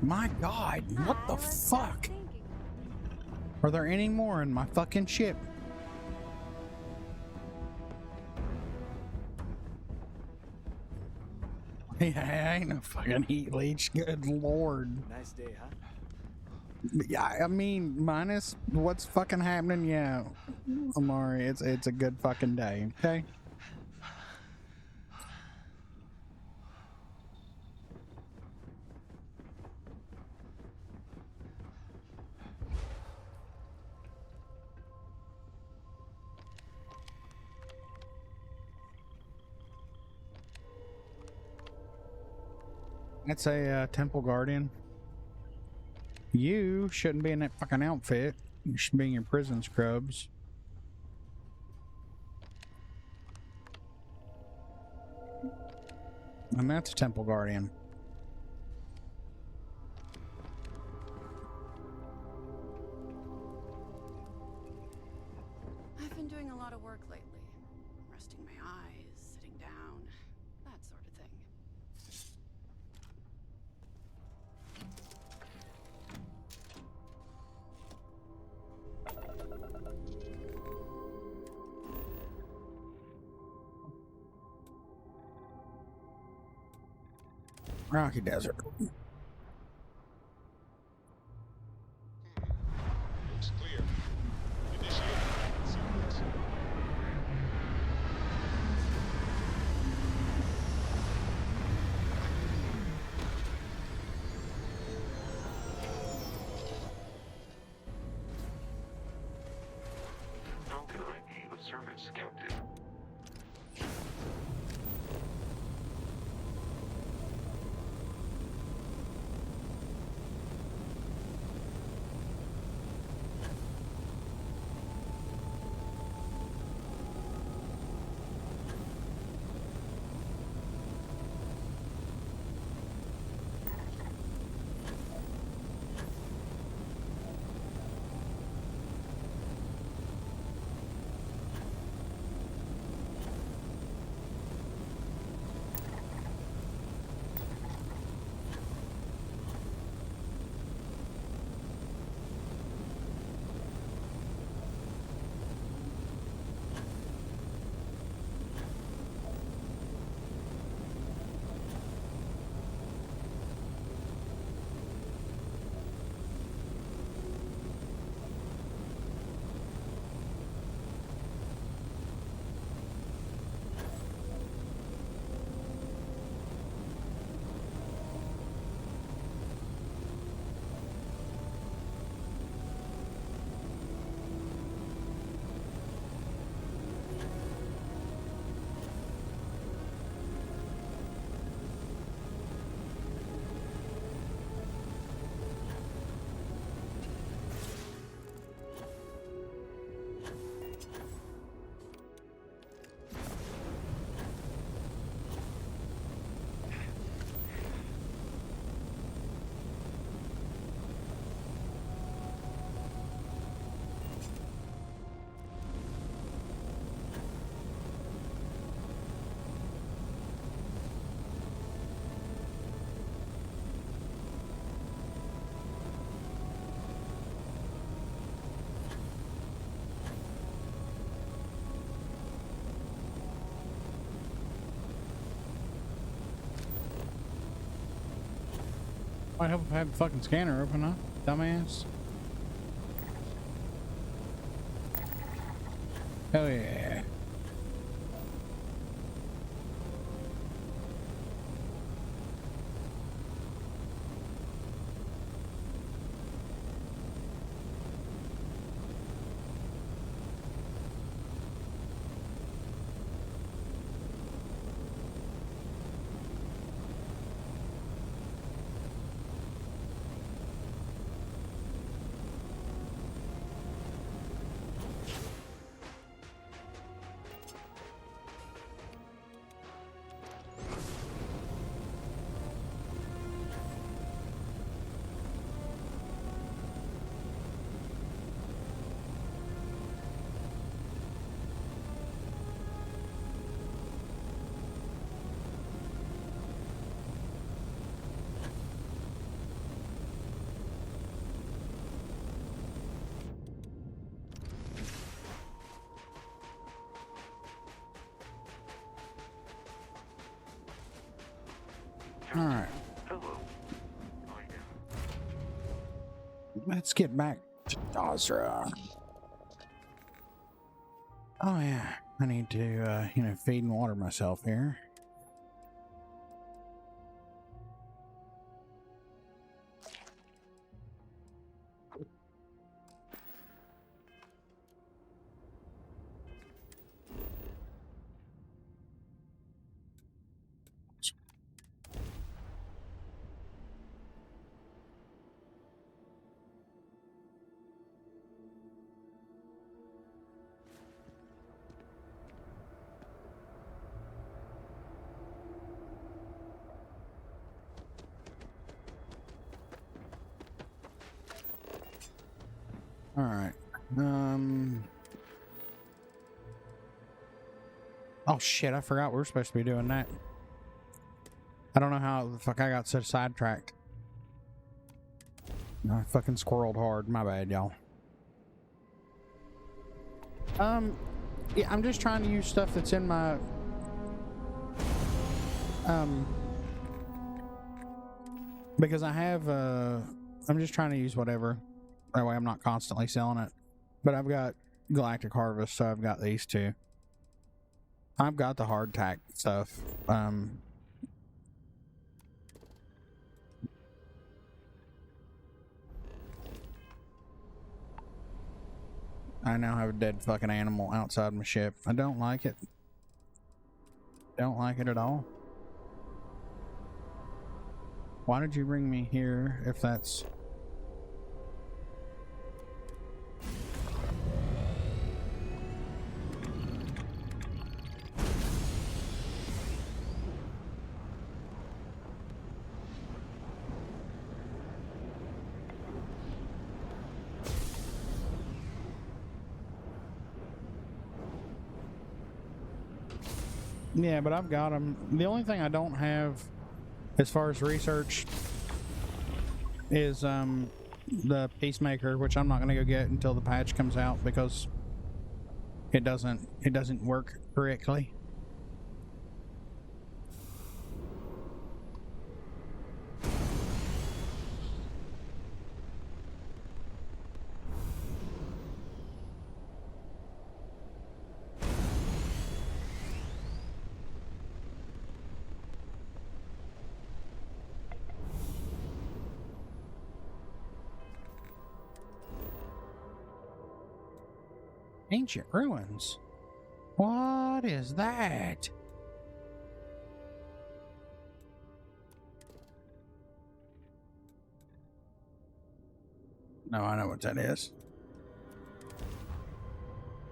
My God, what the fuck? Are there any more in my fucking ship? Yeah, I ain't no fucking heat leech. Good lord. Nice day, huh? Yeah, I mean, minus what's fucking happening, yeah, Amari, it's a good fucking day, okay? That's a temple guardian. You shouldn't be in that fucking outfit. You should be in your prison scrubs. And that's a temple guardian. I've been doing a lot of work lately. Resting my eyes, sitting down, that sort of thing. Rocky Desert. Looks clear. Initiate sequence. How can I be of service, Captain? Might help if I have the fucking scanner open, huh? Dumbass. Hell yeah. Alright. Let's get back to Dazra. Oh yeah, I need to, feed and water myself here. All right. Oh shit! I forgot we were supposed to be doing that. I don't know how the fuck I got so sidetracked. I fucking squirreled hard. My bad, y'all. Yeah, I'm just trying to use stuff that's in my Because I have, I'm just trying to use whatever. That way I'm not constantly selling it. But I've got Galactic Harvest, so I've got these two. I've got the hardtack stuff. I now have a dead fucking animal outside my ship. I don't like it. Don't like it at all. Why did you bring me here if that's... Yeah, but I've got them. The only thing I don't have as far as research is the Peacemaker, which I'm not going to go get until the patch comes out because it doesn't work correctly. Ancient ruins. What is that? No, I know what that is.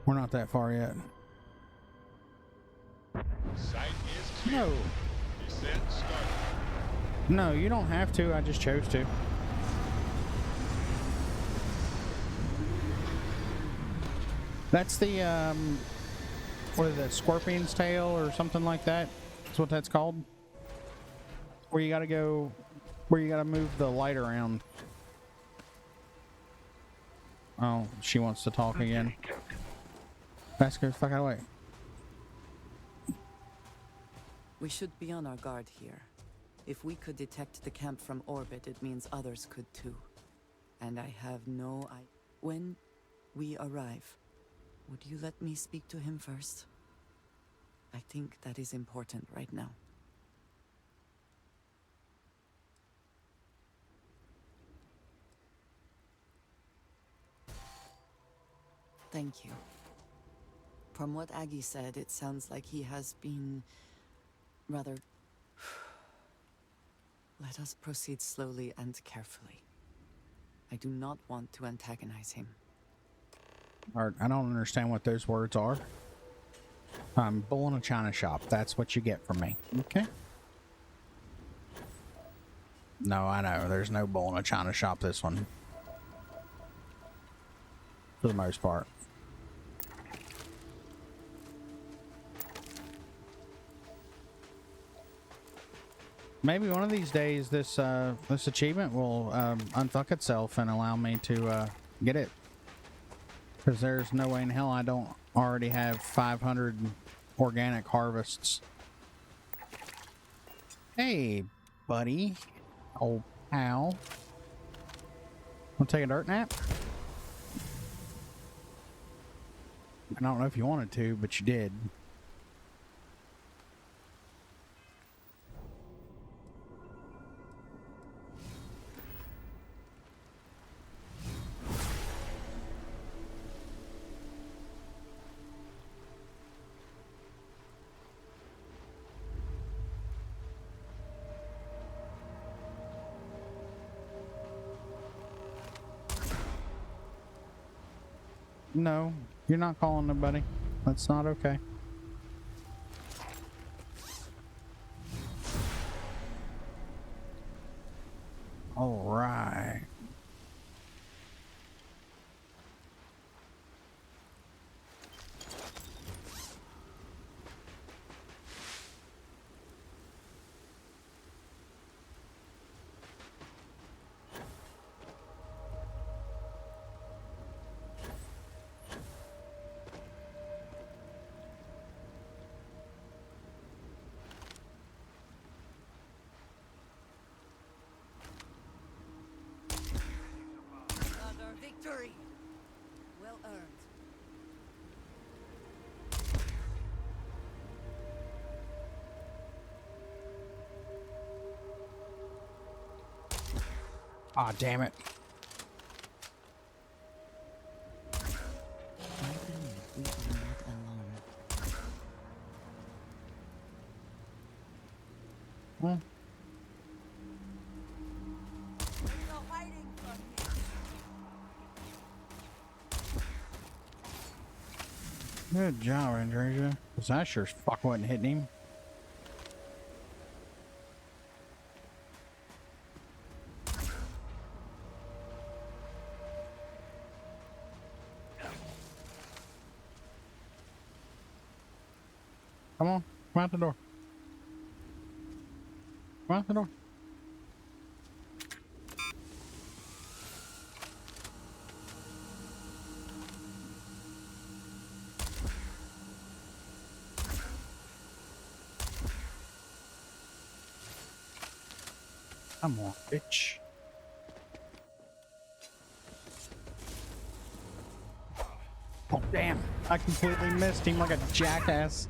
We're not that far yet. Site is clear. No. Descent started. No, you don't have to. I just chose to. That's the, what is that, Scorpion's Tail or something like that? That's what that's called. Where you gotta go, where you gotta move the light around. Oh, she wants to talk again. Ask her to fuck out of the way. We should be on our guard here. If we could detect the camp from orbit, it means others could too. And I have no idea. When we arrive, would you let me speak to him first? I think that is important right now. Thank you. From what Aggie said, it sounds like he has been rather... Let us proceed slowly and carefully. I do not want to antagonize him. Or, I don't understand what those words are. Bull in a china shop. That's what you get from me. Okay? No, I know. There's no bull in a china shop this one. For the most part. Maybe one of these days this this achievement will unfuck itself and allow me to get it. Because there's no way in hell I don't already have 500 organic harvests. Hey, buddy. Old pal. Want to take a dirt nap? I don't know if you wanted to, but you did. No, you're not calling nobody. That's not okay. All right. victory! Well earned. Ah, damn it. We are not alone. Well, There's no hiding from me. good job, Andresia. Because I sure as fuck wasn't hitting him. Come on, come out the door. Come out the door. Come on, bitch. Oh, damn. I completely missed him like a jackass.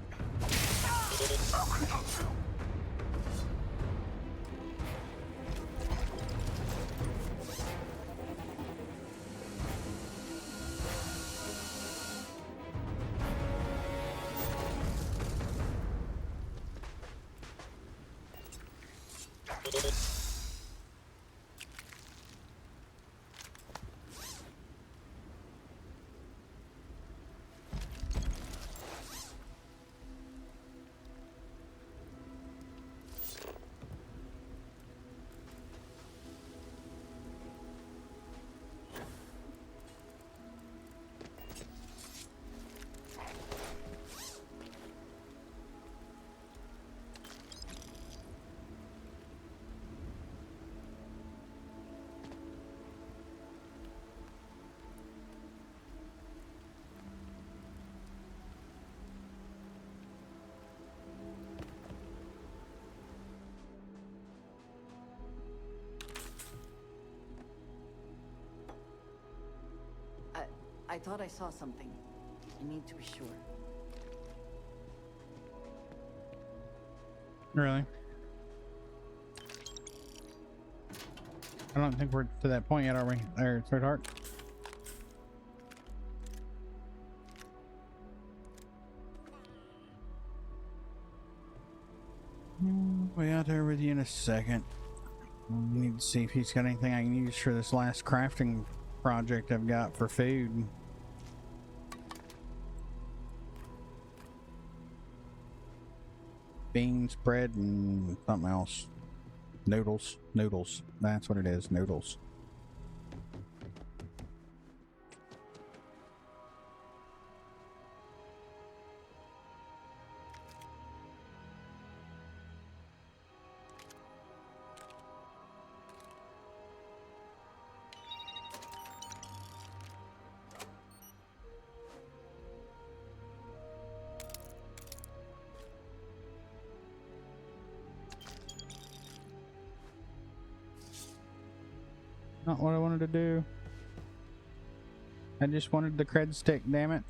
I thought I saw something. I need to be sure. Really? I don't think we're to that point yet, are we? There, sweetheart. We'll be out there with you in a second. We need to see if he's got anything I can use for this last crafting project I've got for food. Beans, bread, and something else. Noodles. Noodles. That's what it is. Noodles. Not what I wanted to do. I just wanted the cred stick, damn it.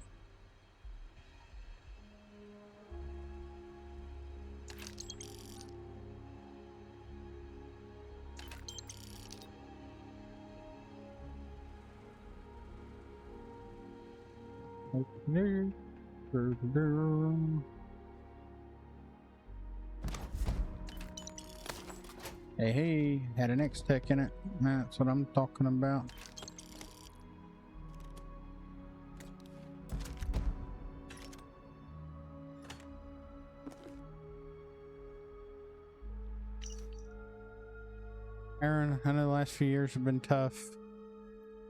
Hey, hey, had an X-Tech in it. That's what I'm talking about. Aaron, I know the last few years have been tough.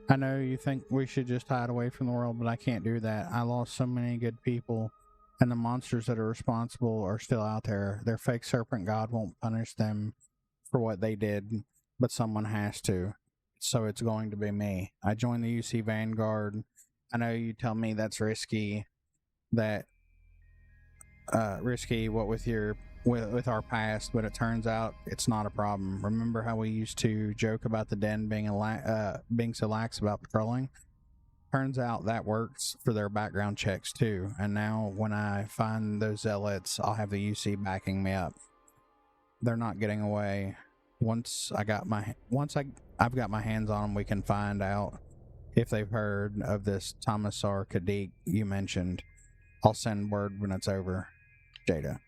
I know you think we should just hide away from the world, but I can't do that. I lost so many good people, and the monsters that are responsible are still out there. Their fake serpent god won't punish them for what they did, but someone has to. So it's going to be me. I joined the UC Vanguard. I know you tell me that's risky, risky what with our past, but it turns out it's not a problem. Remember how we used to joke about the den being so lax about patrolling? Turns out that works for their background checks too. And now when I find those zealots, I'll have the UC backing me up. They're not getting away. I've got my hands on them, we can find out if they've heard of this Tomisar Kadik you mentioned. I'll send word when it's over, Jada.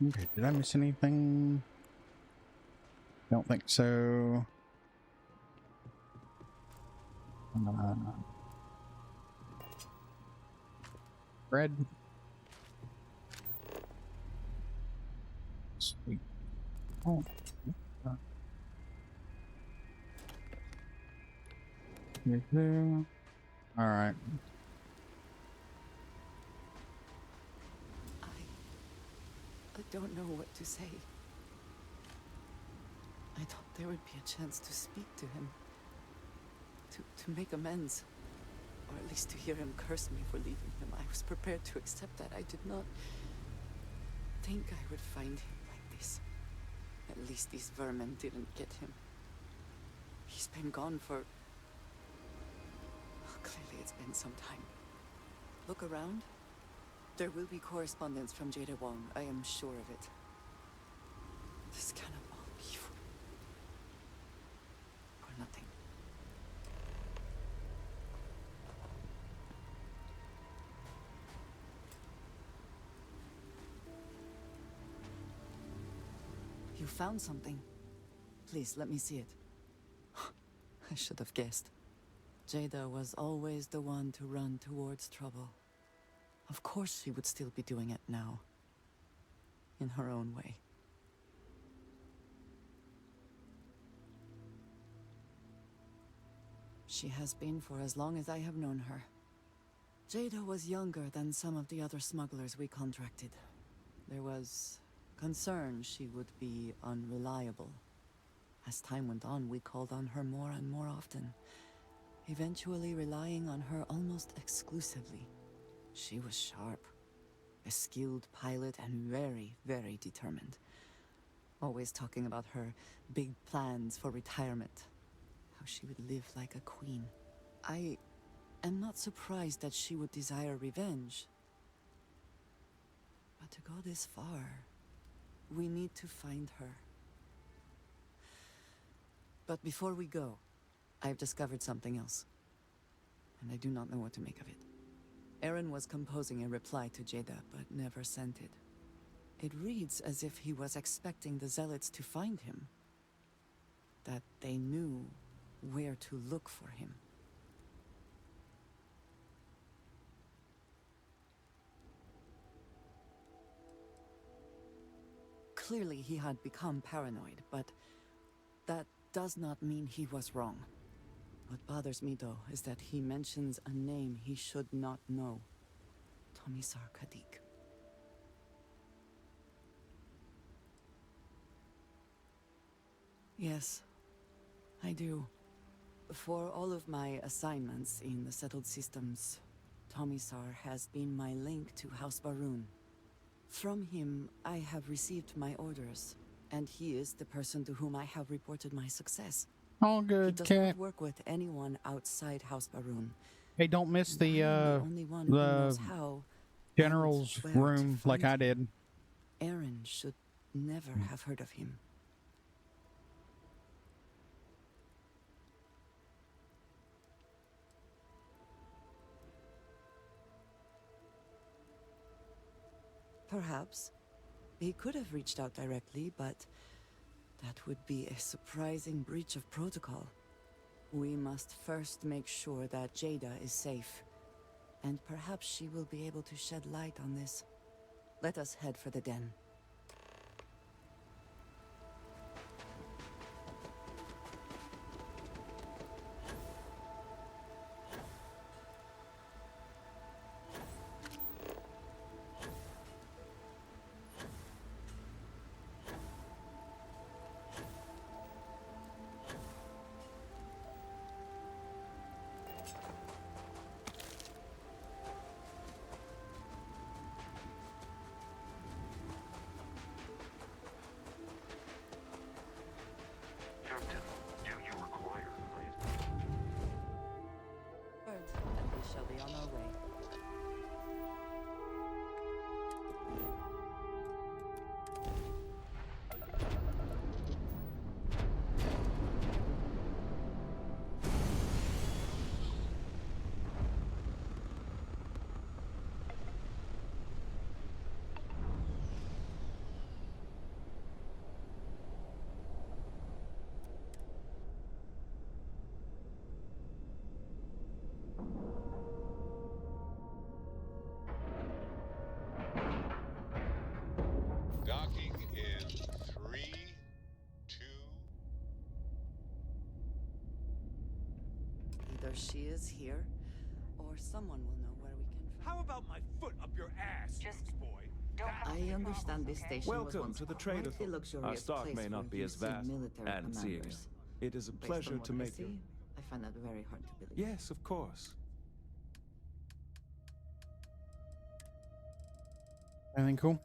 Okay, did I miss anything? Don't think so. Bread. Sweet. Oh. All right. I don't know what to say. I thought there would be a chance to speak to him. To make amends. Or at least to hear him curse me for leaving him. I was prepared to accept that. I did not think I would find him like this. At least these vermin didn't get him. He's been gone for... Oh, clearly it's been some time. Look around. There will be correspondence from Jada Wong. I am sure of it. This cannot all be for nothing. You found something. Please, let me see it. I should have guessed. Jada was always the one to run towards trouble. Of course she would still be doing it now. In her own way. She has been for as long as I have known her. Jada was younger than some of the other smugglers we contracted. There was concern she would be unreliable. As time went on, we called on her more and more often, eventually relying on her almost exclusively. She was sharp, a skilled pilot, and very, very determined. Always talking about her big plans for retirement, how she would live like a queen. I am not surprised that she would desire revenge. But to go this far, we need to find her. But before we go, I've discovered something else. And I do not know what to make of it. Aaron was composing a reply to Jada, but never sent it. It reads as if he was expecting the Zealots to find him. That they knew where to look for him. Clearly he had become paranoid, but that does not mean he was wrong. What bothers me, though, is that he mentions a name he should not know. Tomisar Kadik. Yes, I do. For all of my assignments in the settled systems, Tomisar has been my link to House Baroon. From him, I have received my orders, and he is the person to whom I have reported my success. All good, he does cat. not work with anyone outside House Baroon. Hey, don't miss the only one who knows how general's and where to room like find I did. Aaron should never have heard of him. Perhaps. He could have reached out directly, but that would be a surprising breach of protocol. We must first make sure that Jada is safe. And perhaps she will be able to shed light on this. Let us head for the den. Either she is here, or someone will know where we can find How about my foot up your ass, just boy? I understand this station was Welcome once to the quite trade a authority. luxurious Our stock place may for not be as UC vast military and seeing commanders. it is a Based on pleasure what to I make you. see, I find that very hard to believe. Yes, of course. Anything cool?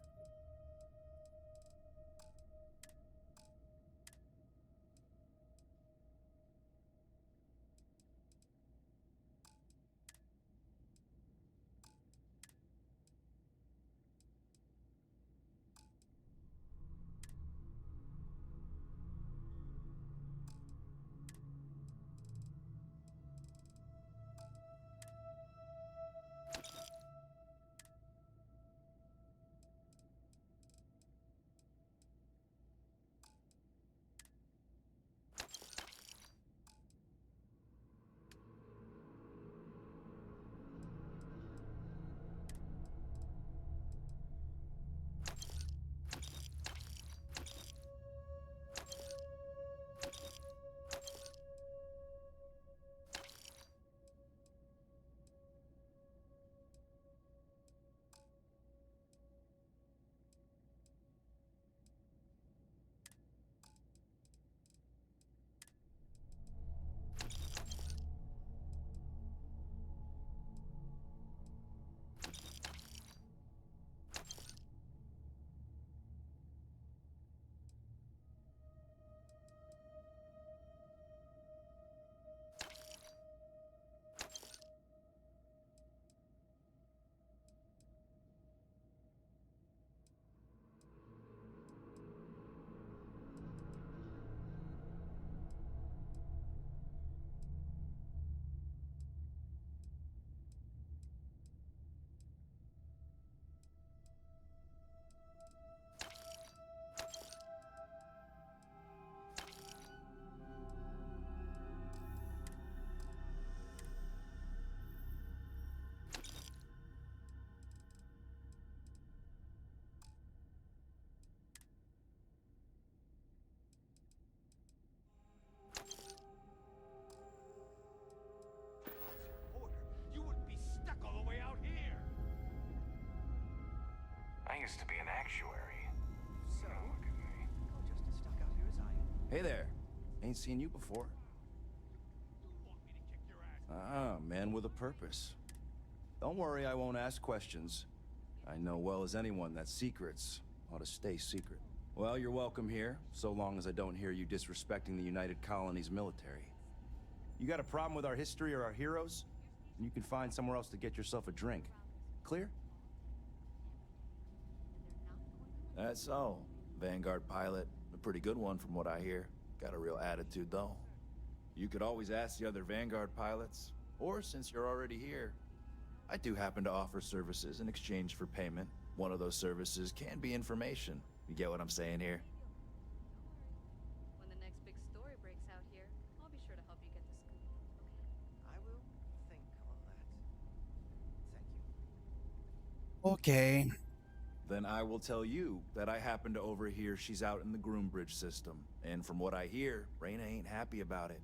You wouldn't be stuck all the way out here. I used to be an actuary. So, you're just as stuck out here as I am. Hey there. Ain't seen you before. Man with a purpose. Don't worry, I won't ask questions. I know well as anyone that secrets ought to stay secret. Well, you're welcome here, so long as I don't hear you disrespecting the United Colonies military. You got a problem with our history or our heroes? You can find somewhere else to get yourself a drink. Clear? That's all. Vanguard pilot. A pretty good one from what I hear. Got a real attitude, though. You could always ask the other Vanguard pilots. Or, since you're already here, I do happen to offer services in exchange for payment. One of those services can be information. You get what I'm saying here? When the next big story breaks out here, I'll be sure to help you get the scoop, okay? I will think on that. Thank you. Okay. Then I will tell you that I happen to overhear she's out in the Groombridge system. And from what I hear, Reyna ain't happy about it.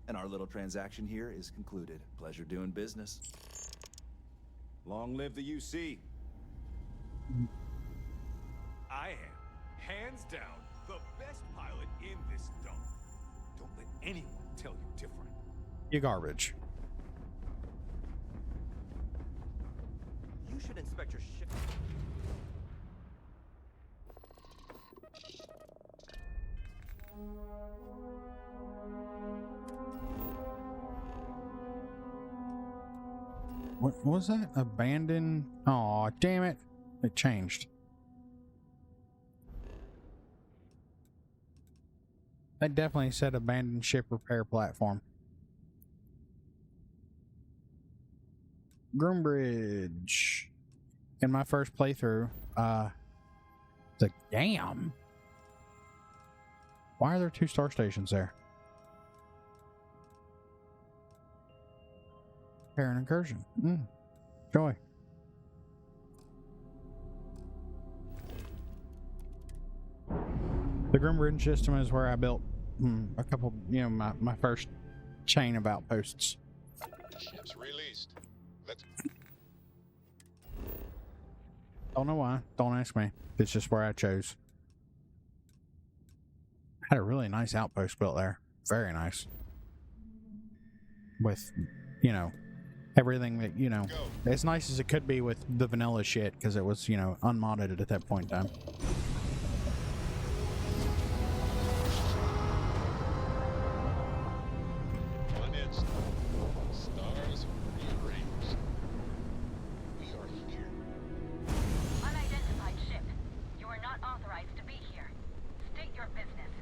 And our little transaction here is concluded. Pleasure doing business. Long live the UC. I am, hands down, the best pilot in this dump. Don't let anyone tell you different. You garbage. You should inspect your ship. What was that? Abandoned? Aw, damn it. It changed. They definitely said abandoned ship repair platform. Groombridge. In my first playthrough, the damn. Why are there 2 star stations there? Repair and incursion. Joy. The Groombridge system is where I built a couple, my first chain of outposts. Ships released. Let's... Don't know why. Don't ask me. It's just where I chose. Had a really nice outpost built there. Very nice. With, you know, everything that, you know, as nice as it could be with the vanilla shit, because it was, you know, unmodded at that point in time. One instant. Stars rearranged. We are here. Unidentified ship. You are not authorized to be here. State your business.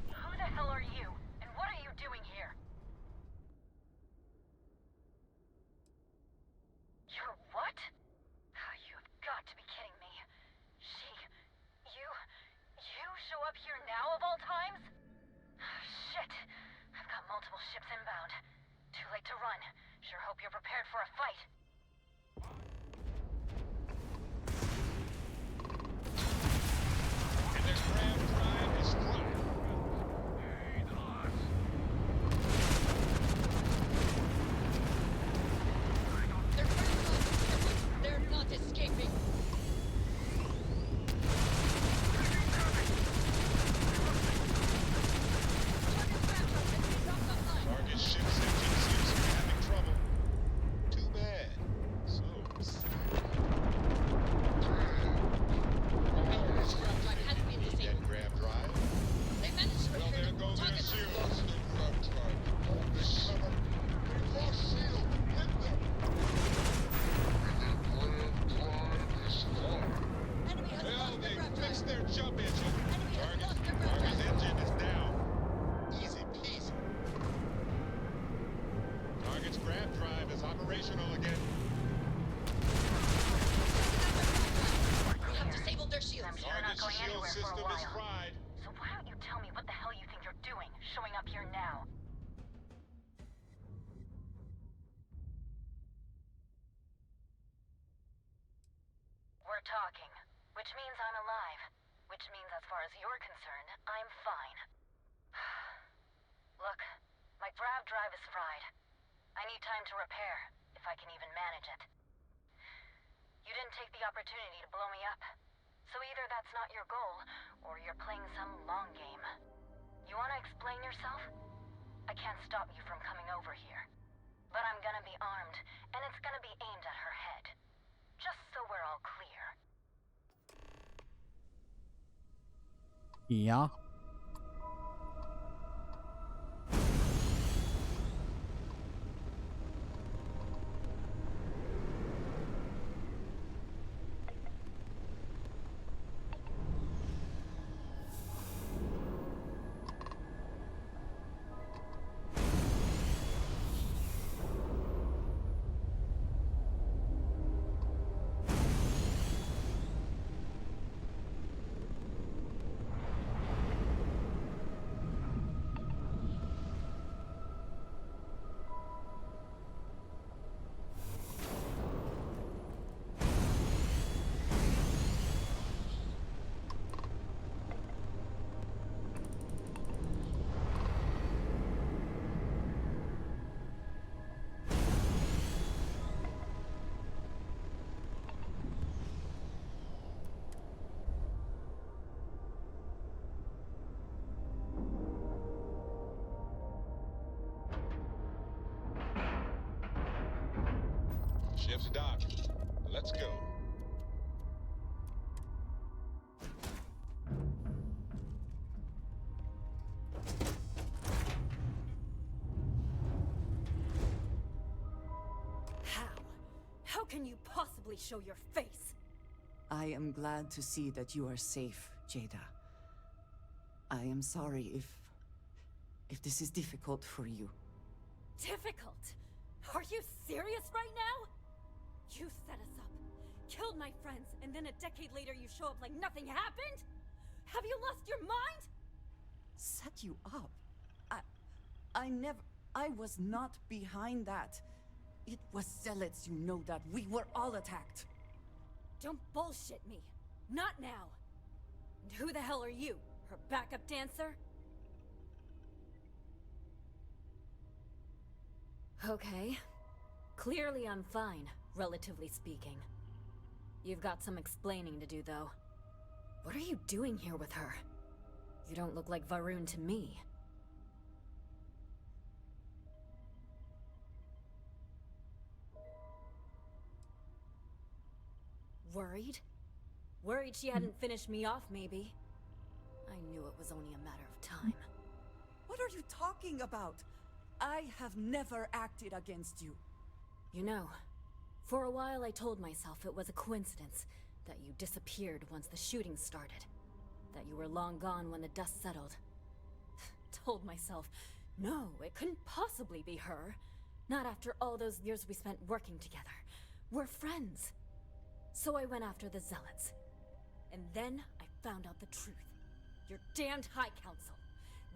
Who the hell are you? And what are you doing here? You're what? You've got to be kidding me. You show up here now of all times? Shit. I've got multiple ships inbound. Too late to run. Sure hope you're prepared for a fight. And their grav drive is fried. They're not escaping. Target ship's engine seems to be having trouble. Too bad. So sad. Need that grav drive? They managed to Well, there goes their shields. Well, they fixed their jump engine. Target's engine is down. Easy peasy. Target's grav drive is operational again. We have disabled their shields. I'm sure not Target's going shield anywhere for a system is while. fried. So why don't you tell me what the hell you think you're doing, showing up here now? We're talking, which means I'm alive. Which means as far as you're concerned, I'm fine. Look, my grav drive is fried. I need time to repair, if I can even manage it. You didn't take the opportunity to blow me up. So either that's not your goal, or you're playing some long game. You want to explain yourself? I can't stop you from coming over here. But I'm gonna be armed, and it's gonna be aimed at her head. Just so we're all clear. Yeah. Ship's docked. Let's go. How can you possibly show your face? I am glad to see that you are safe, Jada. I am sorry if this is difficult for you. Difficult? Are you serious right now? You set us up, killed my friends, and then a decade later you show up like nothing happened? Have you lost your mind? Set you up? I was not behind that. It was Zealots, you know that. We were all attacked. Don't bullshit me. Not now. And who the hell are you? Her backup dancer? Okay. Clearly I'm fine, relatively speaking. You've got some explaining to do, though. What are you doing here with her? You don't look like Varun to me. Worried? Worried she hadn't finished me off, maybe. I knew it was only a matter of time. What are you talking about? I have never acted against you. You know, for a while I told myself it was a coincidence that you disappeared once the shooting started. That you were long gone when the dust settled. Told myself, no, it couldn't possibly be her. Not after all those years we spent working together. We're friends. So I went after the Zealots. And then I found out the truth. Your damned High Council.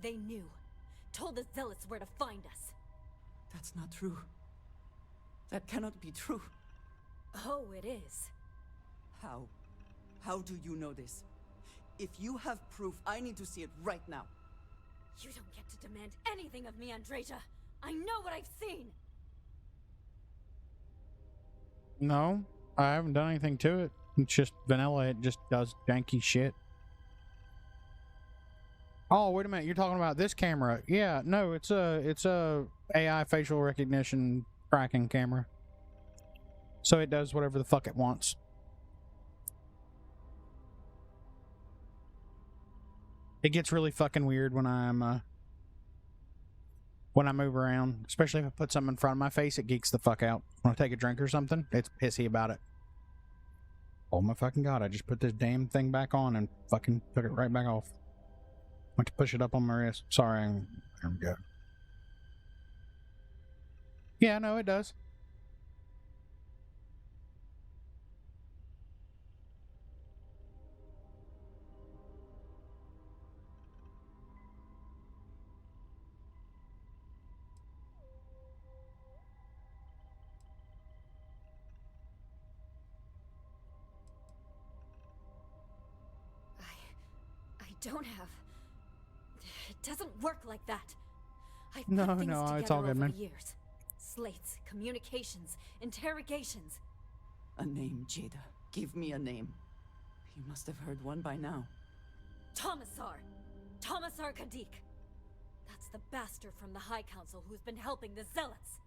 They knew. Told the Zealots where to find us. That's not true. That cannot be true. Oh, it is. How? How do you know this? If you have proof, I need to see it right now. You don't get to demand anything of me, Andreja. I know what I've seen. No, I haven't done anything to it. It's just vanilla. It just does janky shit. Oh, wait a minute. You're talking about this camera? Yeah, no, it's a AI facial recognition tracking camera. So it does whatever the fuck it wants. It gets really fucking weird when I move around, especially if I put something in front of my face. It geeks the fuck out. When I take a drink or something, it's pissy about it. Oh my fucking god! I just put this damn thing back on and fucking took it right back off. Went to push it up on my wrist. Sorry. There we go. Yeah, no, it does. I don't have... It doesn't work like that. I've No, put things no, together it's all good, over man. the years. Slates, communications, interrogations. A name, Jada. Give me a name. You must have heard one by now. Tomasar. Tomasar Kadik. That's the bastard from the High Council who's been helping the Zealots.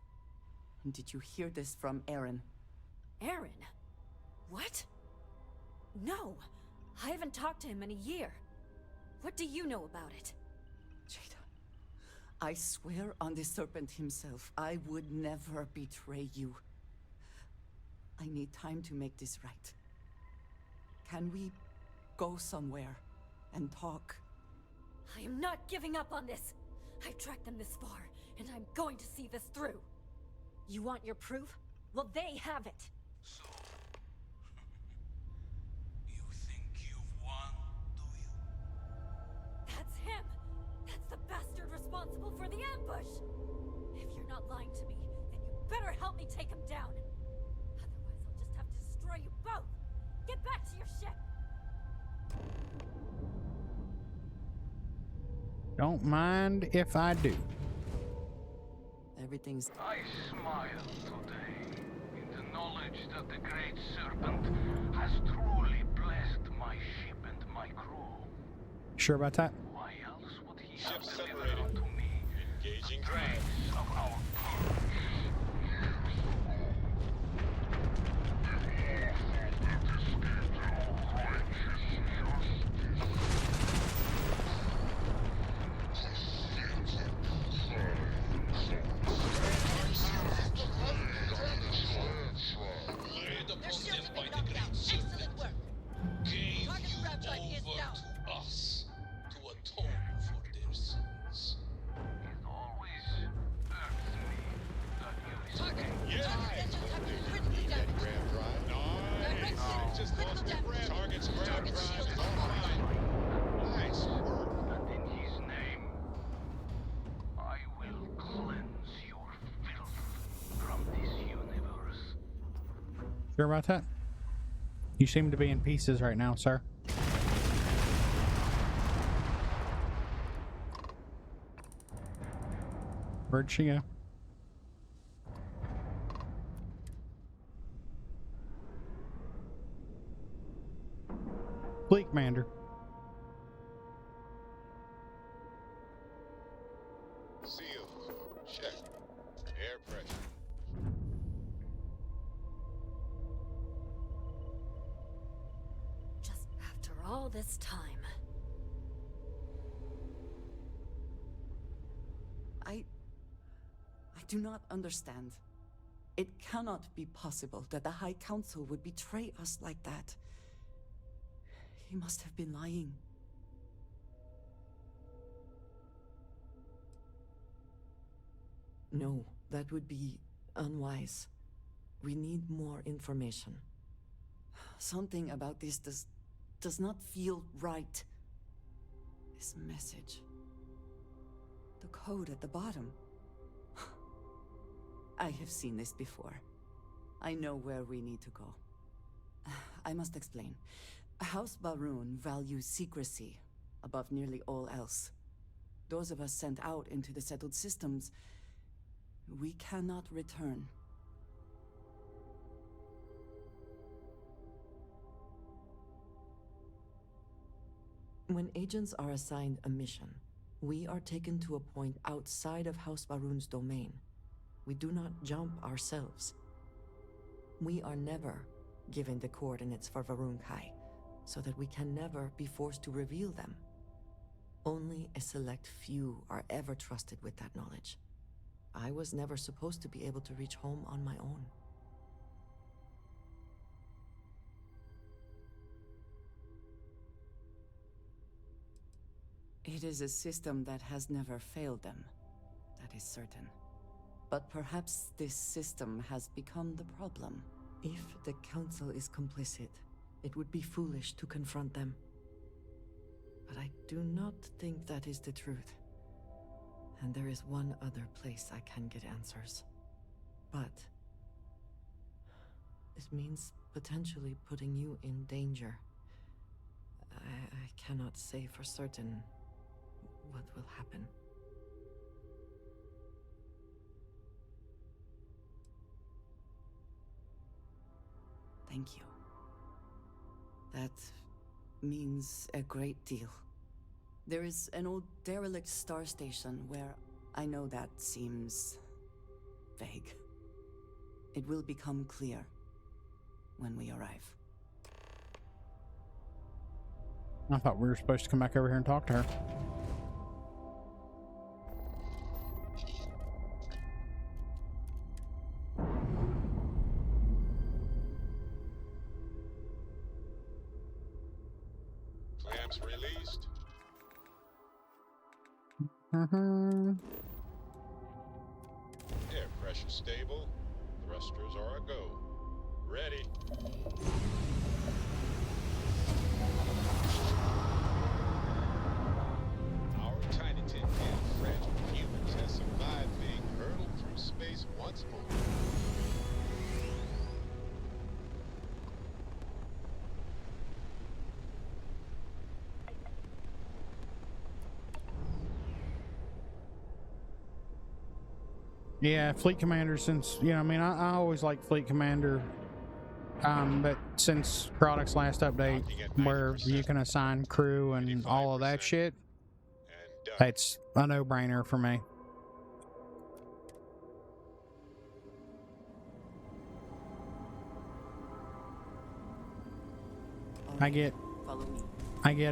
And did you hear this from Aaron? Aaron? What? No. I haven't talked to him in a year. What do you know about it? Jada, I swear on the Serpent himself, I would never betray you. I need time to make this right. Can we go somewhere and talk? I am not giving up on this. I've tracked them this far, and I'm going to see this through. You want your proof? Well, they have it. So, you think you've won, do you? That's him! That's the bastard responsible for the ambush! If you're not lying to me, then you better help me take him down. Otherwise, I'll just have to destroy you both! Get back to your ship! Don't mind if I do. Everything's... I smile today in the knowledge that the Great Serpent has truly blessed my ship and my crew. Sure about that? Why else would he have delivered to me engaging traits of our Sure about that? You seem to be in pieces right now, sir. Where'd she go? Fleet Commander. Seals. Check. Air pressure. Just after all this time. I do not understand. It cannot be possible that the High Council would betray us like that. He must have been lying. No, that would be unwise. We need more information. Something about this does not feel right. This message. The code at the bottom. I have seen this before. I know where we need to go. I must explain. House Baroon values secrecy above nearly all else. Those of us sent out into the settled systems, we cannot return. When agents are assigned a mission, we are taken to a point outside of House Baroon's domain. We do not jump ourselves. We are never given the coordinates for Varun Kai, so that we can never be forced to reveal them. Only a select few are ever trusted with that knowledge. I was never supposed to be able to reach home on my own. It is a system that has never failed them, that is certain. But perhaps this system has become the problem. If the Council is complicit, it would be foolish to confront them. But I do not think that is the truth. And there is one other place I can get answers. But it means potentially putting you in danger. I cannot say for certain what will happen. Thank you. That means a great deal. There is an old derelict star station where I know that seems vague. It will become clear when we arrive. I thought we were supposed to come back over here and talk to her. Clamps released. Air pressure stable. Thrusters are a go. Ready. Our tiny tin can of fragile humans has survived being hurtled through space once more. Yeah, Fleet Commander, since, you know, I mean, I always like Fleet Commander, but since Product's last update, where you can assign crew and all of that shit, it's a no-brainer for me. I get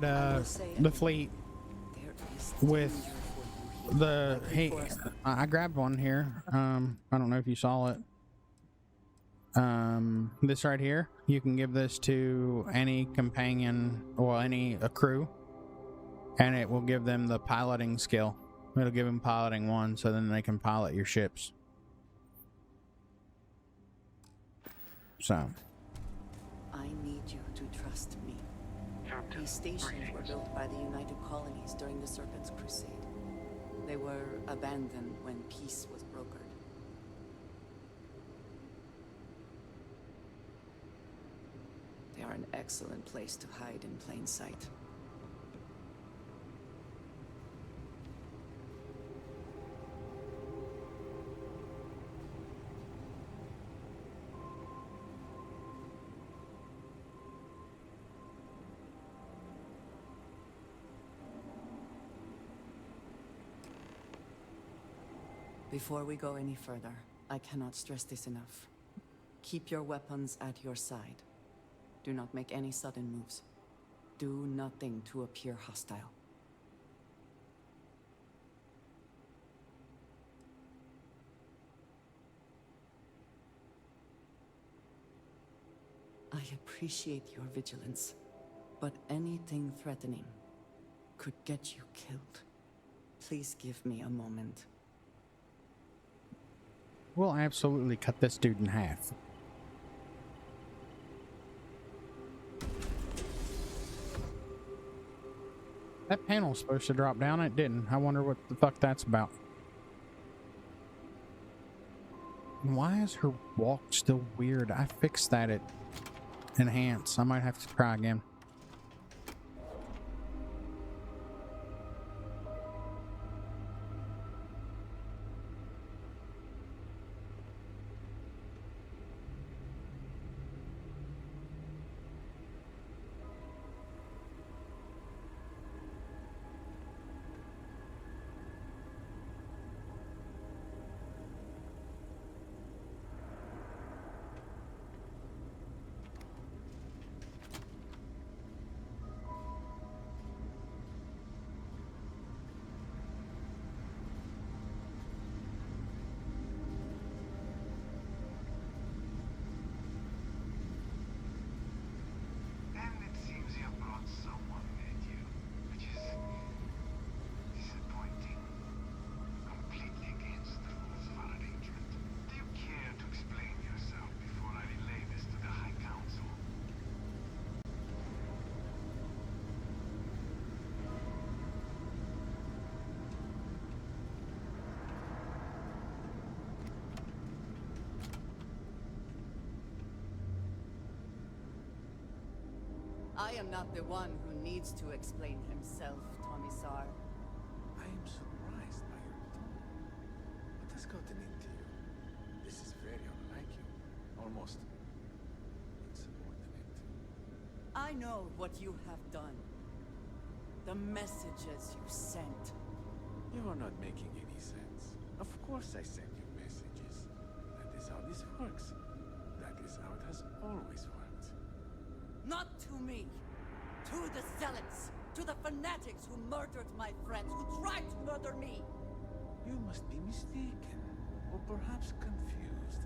the fleet with the I grabbed one here. I don't know if you saw it. This right here, you can give this to any companion or any crew, and it will give them the piloting skill. It'll give them piloting 1, so then they can pilot your ships. So I need you to trust me. These stations were built by the United Colonies during the Serpent's Crusade. They were abandoned when peace was brokered. They are an excellent place to hide in plain sight. Before we go any further, I cannot stress this enough. Keep your weapons at your side. Do not make any sudden moves. Do nothing to appear hostile. I appreciate your vigilance, but anything threatening could get you killed. Please give me a moment. We'll absolutely cut this dude in half. That panel's supposed to drop down, it didn't. I wonder what the fuck that's about. And why is her walk still weird? I fixed that at enhance. I might have to try again. I am not the one who needs to explain himself, Tomisar. I am surprised by your tone. What has gotten into you? This is very unlike you. Almost insubordinate. I know what you have done. The messages you sent. You are not making any sense. Of course I send you messages. That is how this works. That is how it has always worked. Not to me. To the zealots. To the fanatics who murdered my friends, who tried to murder me. You must be mistaken. Or perhaps confused.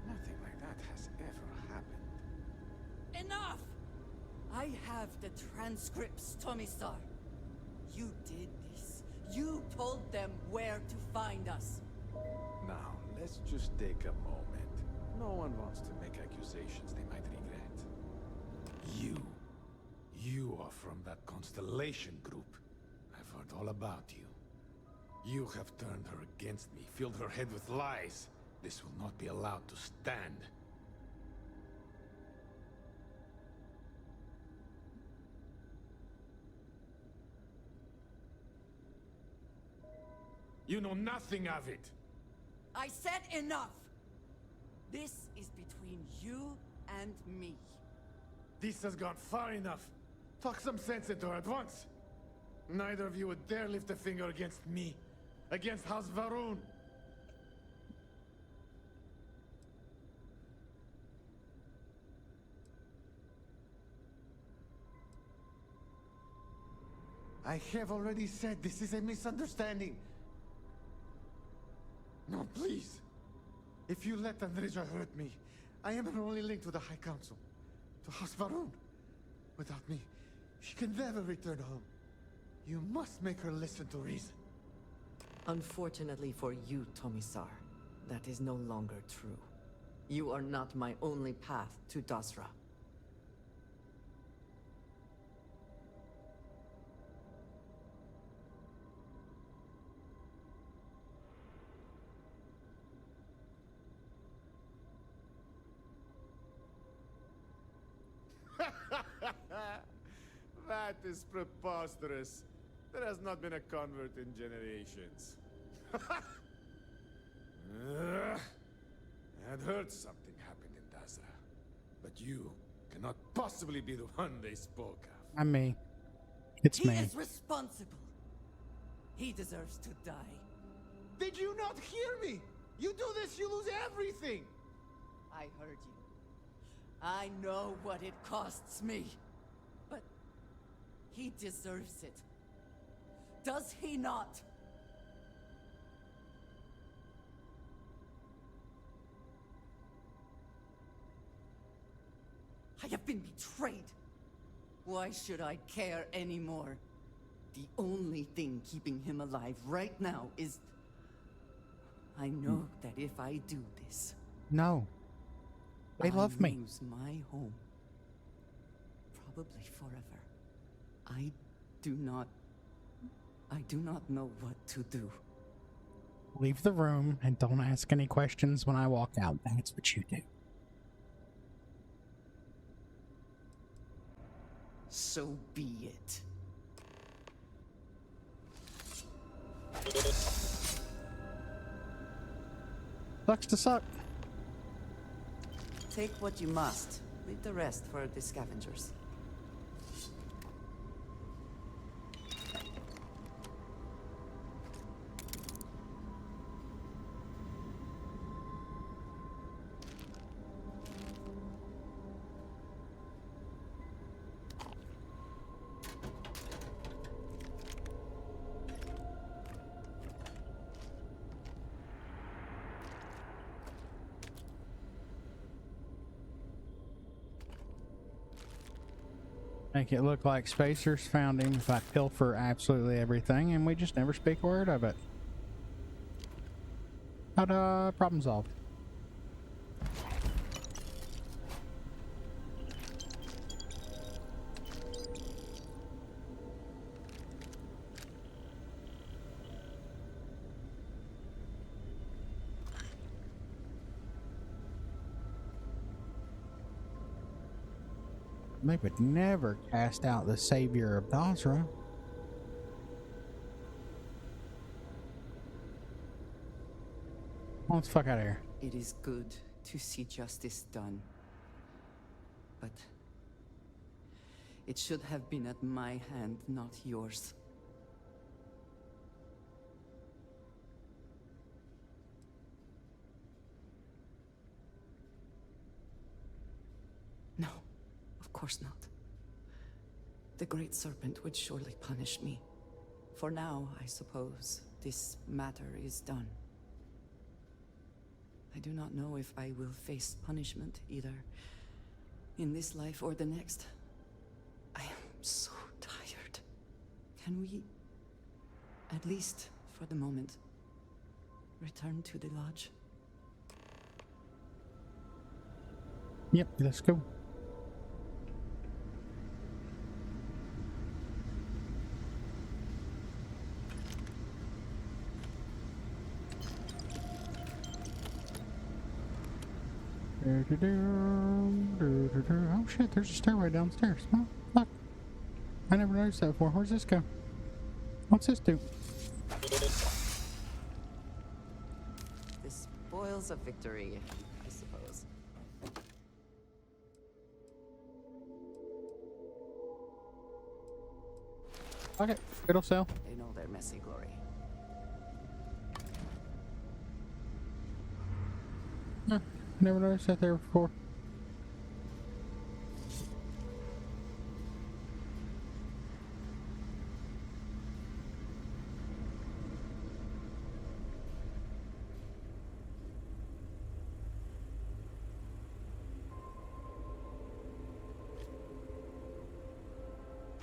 Nothing like that has ever happened. Enough! I have the transcripts, Tomisar. You did this. You told them where to find us. Now, let's just take a moment. No one wants to make accusations they might regret. You are from that Constellation group. I've heard all about you. You have turned her against me, filled her head with lies. This will not be allowed to stand. You know nothing of it! I said enough! This is between you and me. This has gone far enough. Talk some sense into her at once. Neither of you would dare lift a finger against me. Against House Varun. I have already said this is a misunderstanding. No, please. If you let Andreja hurt me, I am her only link to the High Council. To House Varun. Without me, she can never return home. You must make her listen to reason. Unfortunately for you, Tomisar, that is no longer true. You are not my only path to Dasra. That is preposterous. There has not been a convert in generations. I had heard something happened in Dasra. But you cannot possibly be the one they spoke of. I'm me. It's He me. is responsible. He deserves to die. Did you not hear me? You do this, you lose everything! I heard you. I know what it costs me. But he deserves it. Does he not? I have been betrayed. Why should I care anymore? The only thing keeping him alive right now is... I know that if I do this... No. They love me. I lose my home. Probably forever. I do not know what to do. Leave the room and don't ask any questions when I walk out. That's what you do. So be it. Sucks to suck. Take what you must. Leave the rest for the scavengers. Make it look like Spacers found him if I pilfer absolutely everything and we just never speak a word of it. Ta-da! Problem solved. They would never cast out the savior of Basra. Let's fuck out of here. It is good to see justice done. But it should have been at my hand, not yours. No. Of course not. The Great Serpent would surely punish me. For now, I suppose, this matter is done. I do not know if I will face punishment, either in this life or the next. I am so tired. Can we, at least for the moment, return to the lodge? Yep, let's go. Oh shit, there's a stairway downstairs. Oh, fuck. I never noticed that before. Where's this go? What's this do? The spoils of victory, I suppose. Okay, it'll sell. They know their messy glory. Huh, never noticed that there before.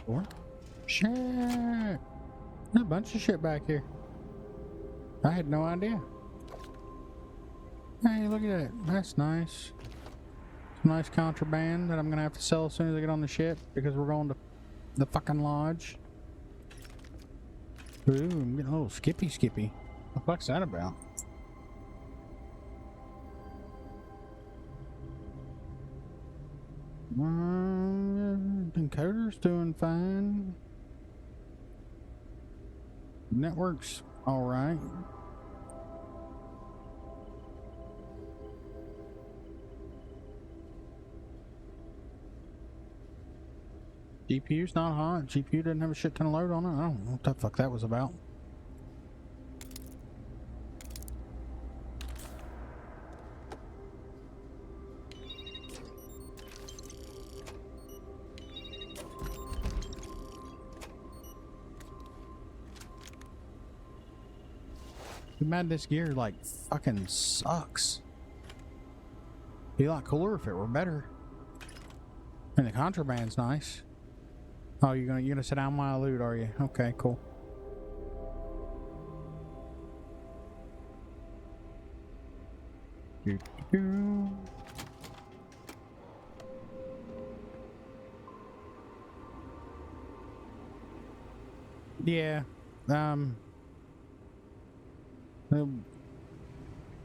Or shit. There's a bunch of shit back here. I had no idea. Hey, look at that. That's nice. Some nice contraband that I'm gonna have to sell as soon as I get on the ship because we're going to the fucking lodge. Ooh, I'm getting a little skippy. What the fuck's that about? Encoder's doing fine. Network's alright. GPU's not hot. GPU didn't have a shit ton of load on it. I don't know what the fuck that was about. Too bad this gear, like, fucking sucks. Be a lot cooler if it were better. And the contraband's nice. Oh, you're gonna sit down while I loot, are you? Okay, cool. Yeah.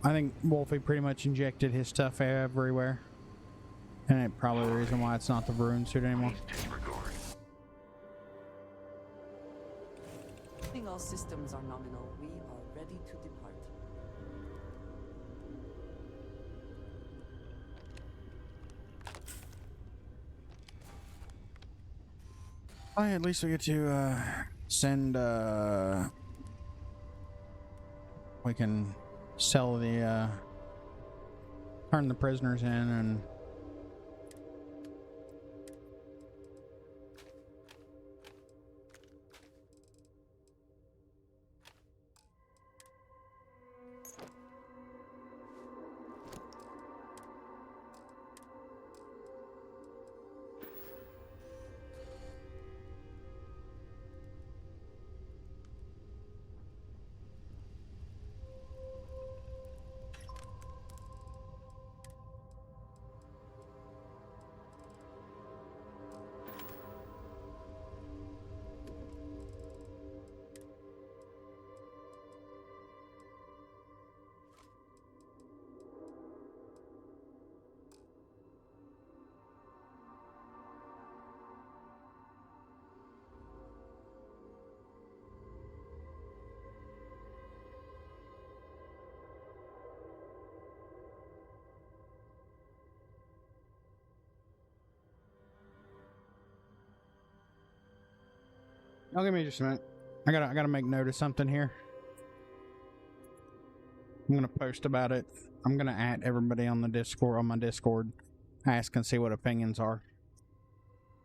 I think Wolfie pretty much injected his stuff everywhere. And it's probably the reason why it's not the Bruin suit anymore. I think all systems are nominal. We are ready to depart. Oh, yeah, at least we get to send we can sell the turn the prisoners in and oh, give me just a minute. I gotta make note of something here. I'm gonna post about it. I'm gonna add everybody on the Discord, on my Discord, ask and see what opinions are.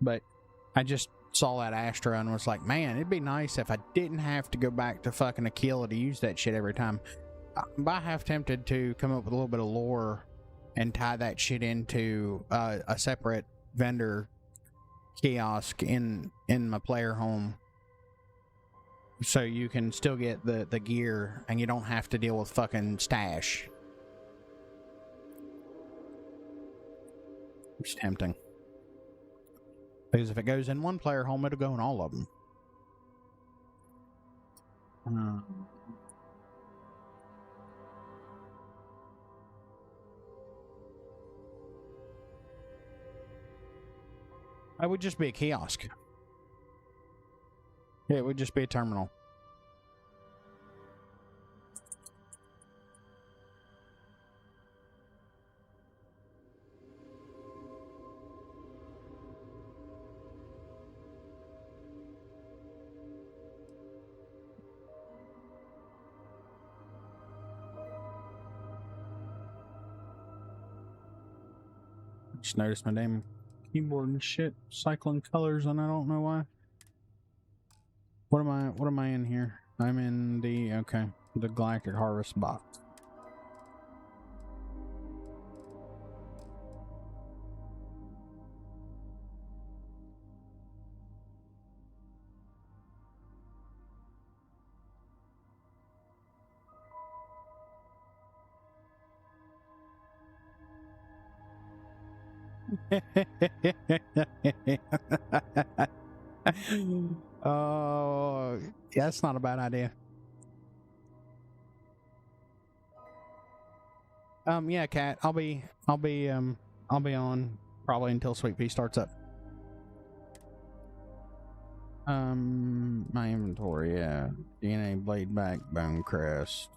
But I just saw that Astra and was like, man, it'd be nice if I didn't have to go back to fucking Aquila to use that shit every time. I'm half tempted to come up with a little bit of lore and tie that shit into a separate vendor kiosk in my player home. So you can still get the gear and you don't have to deal with fucking stash. It's tempting. Because if it goes in one player home, it'll go in all of them. It would just be a kiosk. Yeah, it would just be a terminal. Just noticed my damn keyboard and shit cycling colors and I don't know why. What am I in here? I'm in the Galactic Harvest box. Oh, yeah, that's not a bad idea. Yeah, Kat, I'll be on probably until Sweet Pea starts up. My inventory, yeah. DNA blade backbone crest.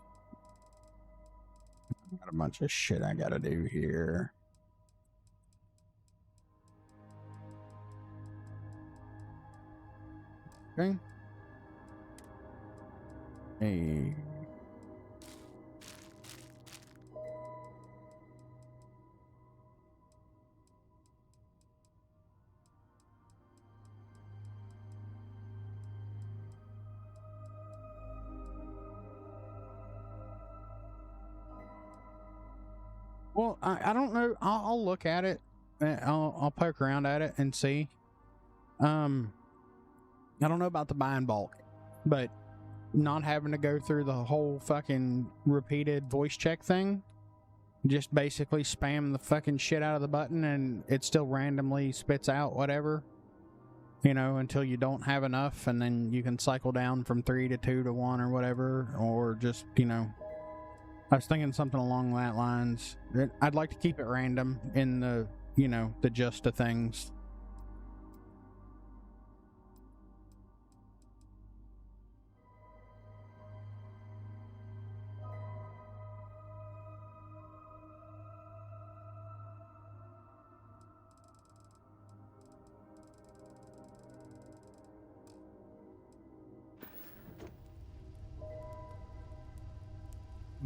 Got a bunch of shit I gotta do here. Okay. Hey. Well, I don't know. I'll look at it. I'll poke around at it and see. I don't know about the buy in bulk, but not having to go through the whole fucking repeated voice check thing, just basically spam the fucking shit out of the button and it still randomly spits out whatever, you know, until you don't have enough, and then you can cycle down from 3 to 2 to 1 or whatever, or just, you know, I was thinking something along that lines. I'd like to keep it random in the, you know, the gist of things.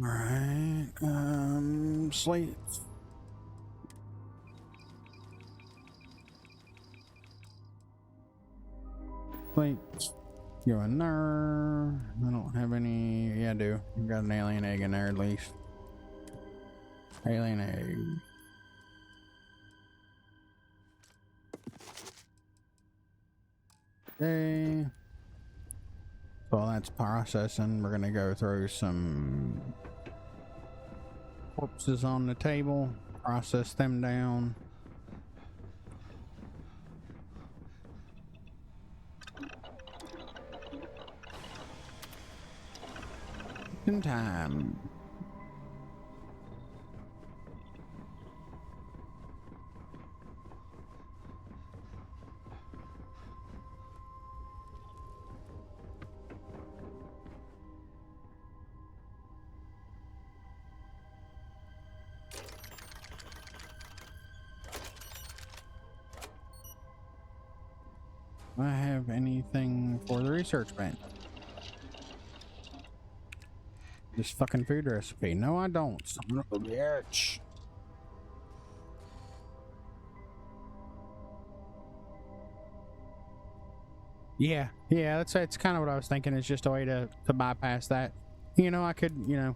Alright, sleep. Sleep. You a nerd. I don't have any. Yeah, I do. I've got an alien egg in there at least. Alien egg. Okay. So while that's processing, we're gonna go through some corpses on the table, process them down. In time. Do I have anything for the research bank? This fucking food recipe. No, I don't. Son of a bitch. Yeah, that's kind of what I was thinking. It's just a way to bypass that. You know, I could, you know,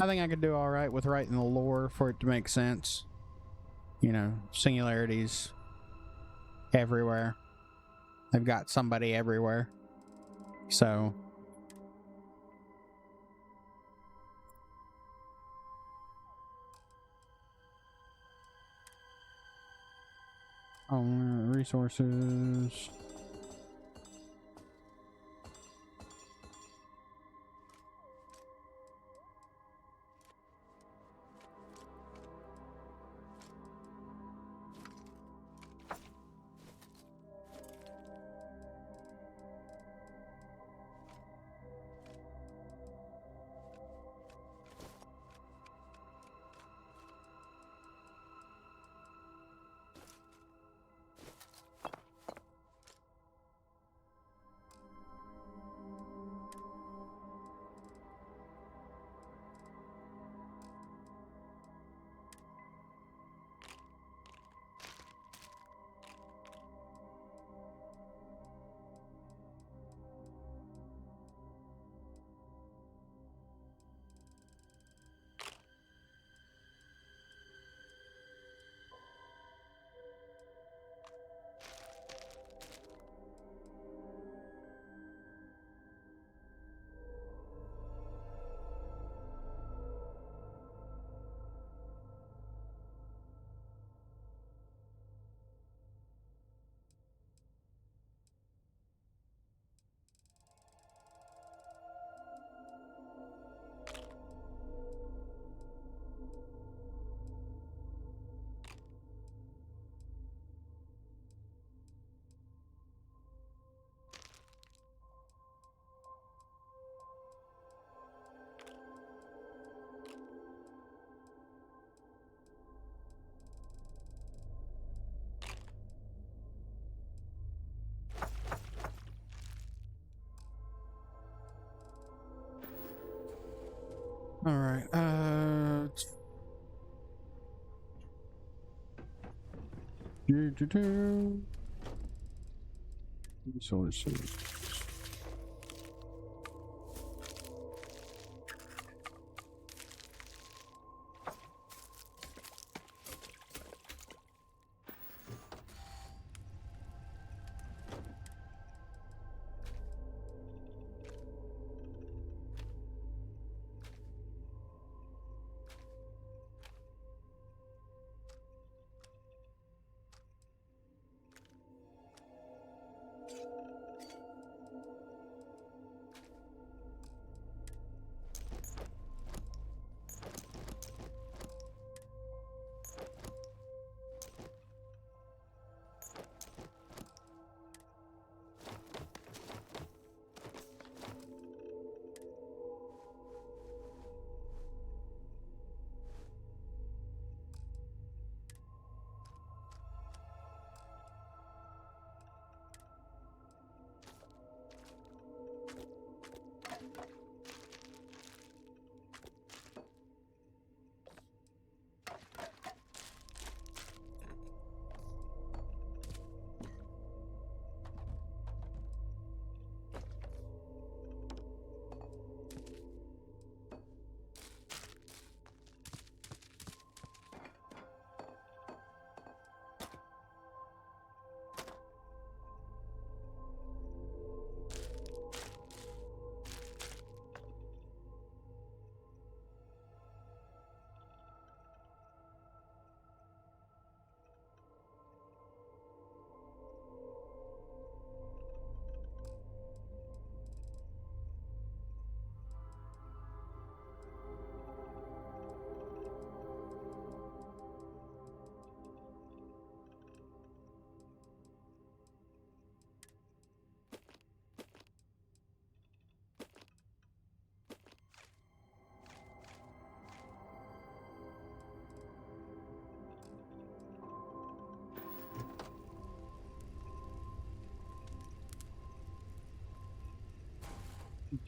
I think I could do all right with writing the lore for it to make sense. You know, singularities everywhere. They've got somebody everywhere. So resources. All right. Resources.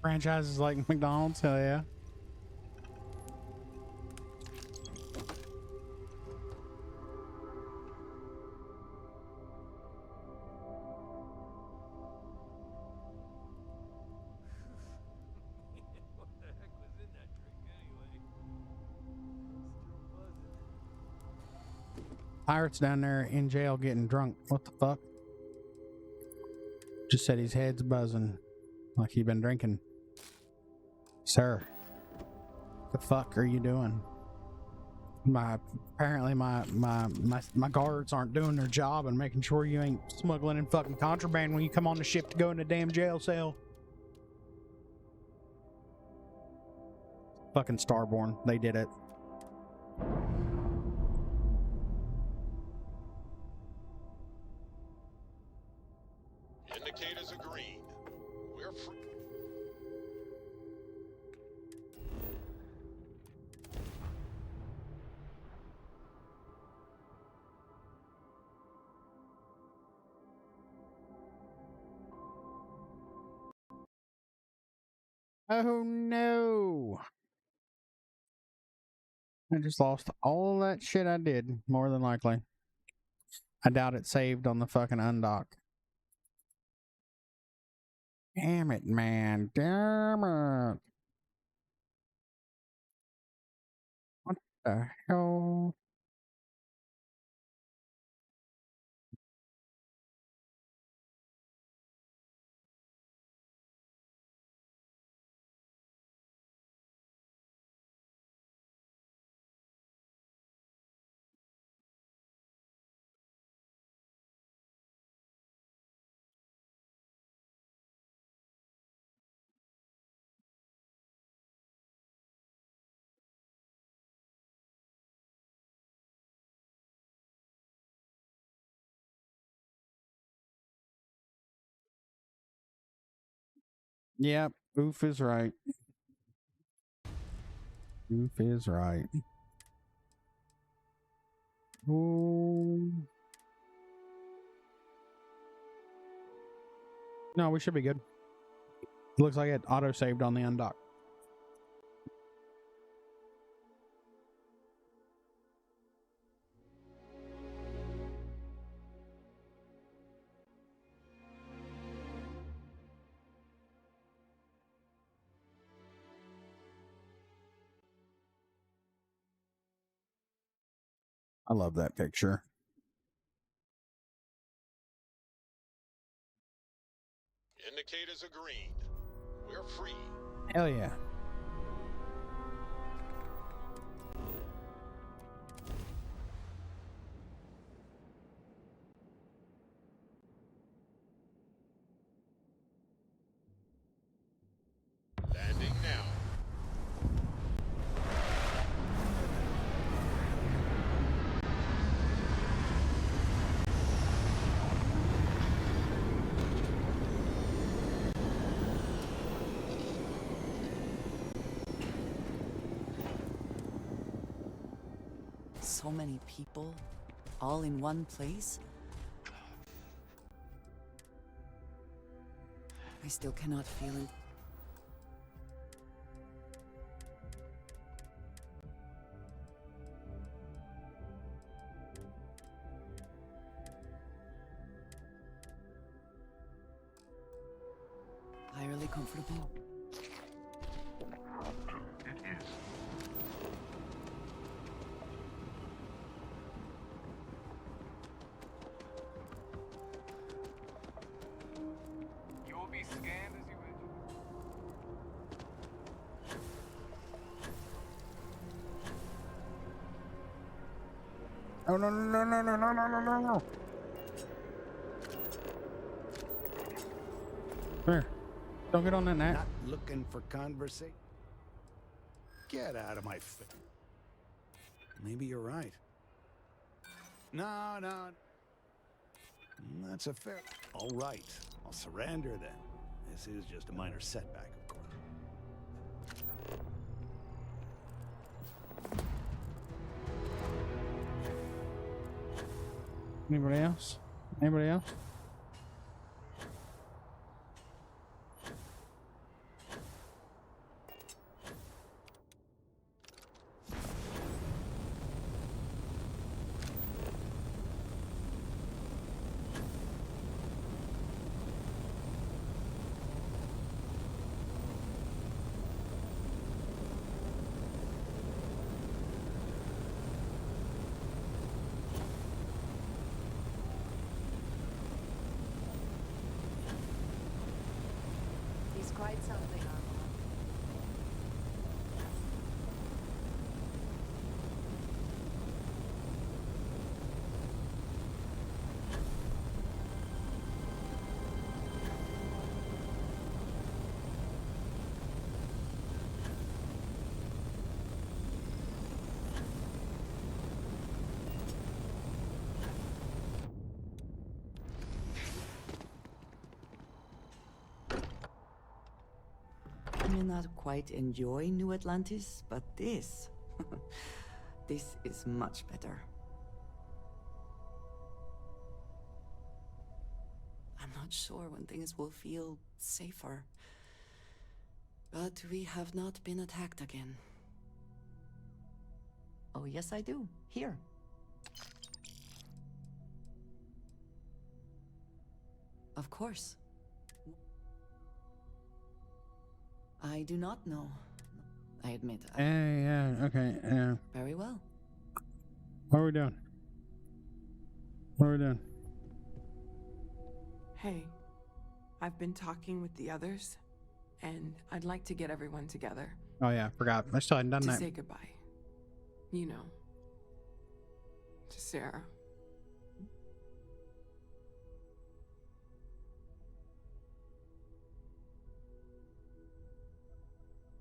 Franchises like McDonald's, hell yeah. What the heck was in that drink anyway? Still buzzing. Pirate's down there in jail getting drunk. What the fuck? Just said his head's buzzing. Like he been drinking. Sir. The fuck are you doing? Apparently my guards aren't doing their job and making sure you ain't smuggling in fucking contraband when you come on the ship to go in a damn jail cell. Fucking Starborn. They did it. Indicators are green. We're free. Oh no. I just lost all that shit I did, more than likely. I doubt it saved on the fucking undock. Damn it, man. Damn it. What the hell? Yep, Oof is right. Oof is right. Ooh. No, we should be good. Looks like it auto-saved on the undock. I love that picture. Indicators are green. We're free. Hell yeah. Landing now. So many people, all in one place. I still cannot feel it. Entirely comfortable. It is. You will be scanned as you enter. Oh no no no no no no no no no. Come here. Don't get on that net. Not looking for conversation. Get out of my face. Maybe you're right. No. That's a fair. All right. I'll surrender then. This is just a minor setback, of course. Anybody else? Anybody else? Quite something, Armand. I may not quite enjoy New Atlantis, but this... this is much better. I'm not sure when things will feel safer. But we have not been attacked again. Oh, yes, I do. Here. Of course. I do not know. I admit. Yeah, okay, yeah. Very well. What are we doing? What are we doing? Hey, I've been talking with the others, and I'd like to get everyone together. Oh yeah, forgot. I still hadn't done to that. say goodbye. You know, to Sarah.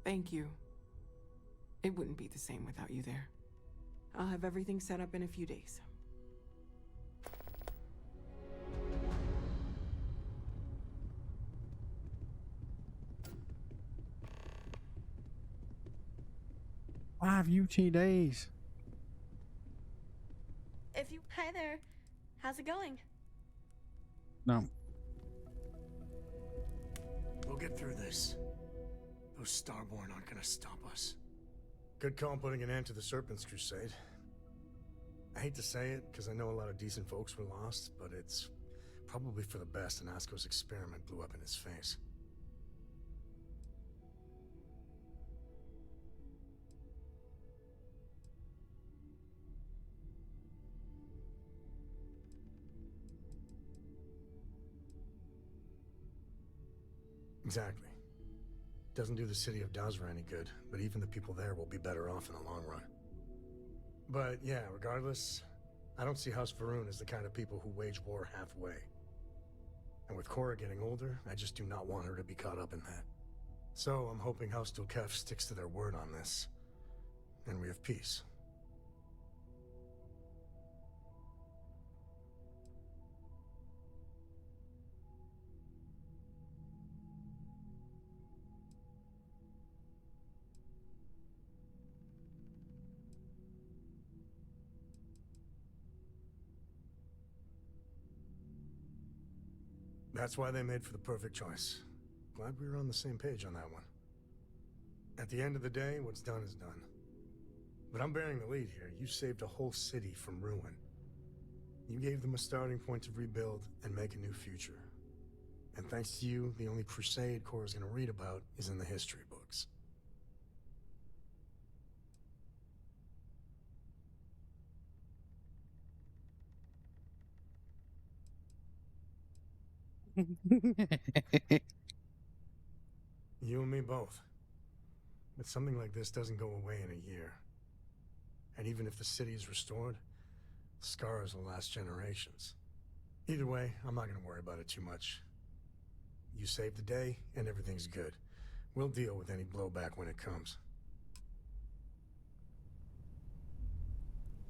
Thank you. It wouldn't be the same without you there. I'll have everything set up in a few days. Five UT days. Hi there. How's it going? No. We'll get through this. Those Starborn aren't gonna stop us. Good call putting an end to the Serpent's crusade. I hate to say it, because I know a lot of decent folks were lost, but it's probably for the best Anasco's experiment blew up in his face. Exactly. Doesn't do the city of Dazra any good, but even the people there will be better off in the long run. But yeah, regardless, I don't see House Varun as the kind of people who wage war halfway. And with Cora getting older, I just do not want her to be caught up in that. So I'm hoping House Dulkef sticks to their word on this, and we have peace. That's why they made for the perfect choice. Glad we were on the same page on that one. At the end of the day, what's done is done. But I'm bearing the lead here. You saved a whole city from ruin. You gave them a starting point to rebuild and make a new future. And thanks to you, the only crusade Cora's gonna read about is in the history books. You and me both. But something like this doesn't go away in a year. And even if the city is restored, scars will last generations. Either way, I'm not gonna worry about it too much. You saved the day, and everything's good. We'll deal with any blowback when it comes.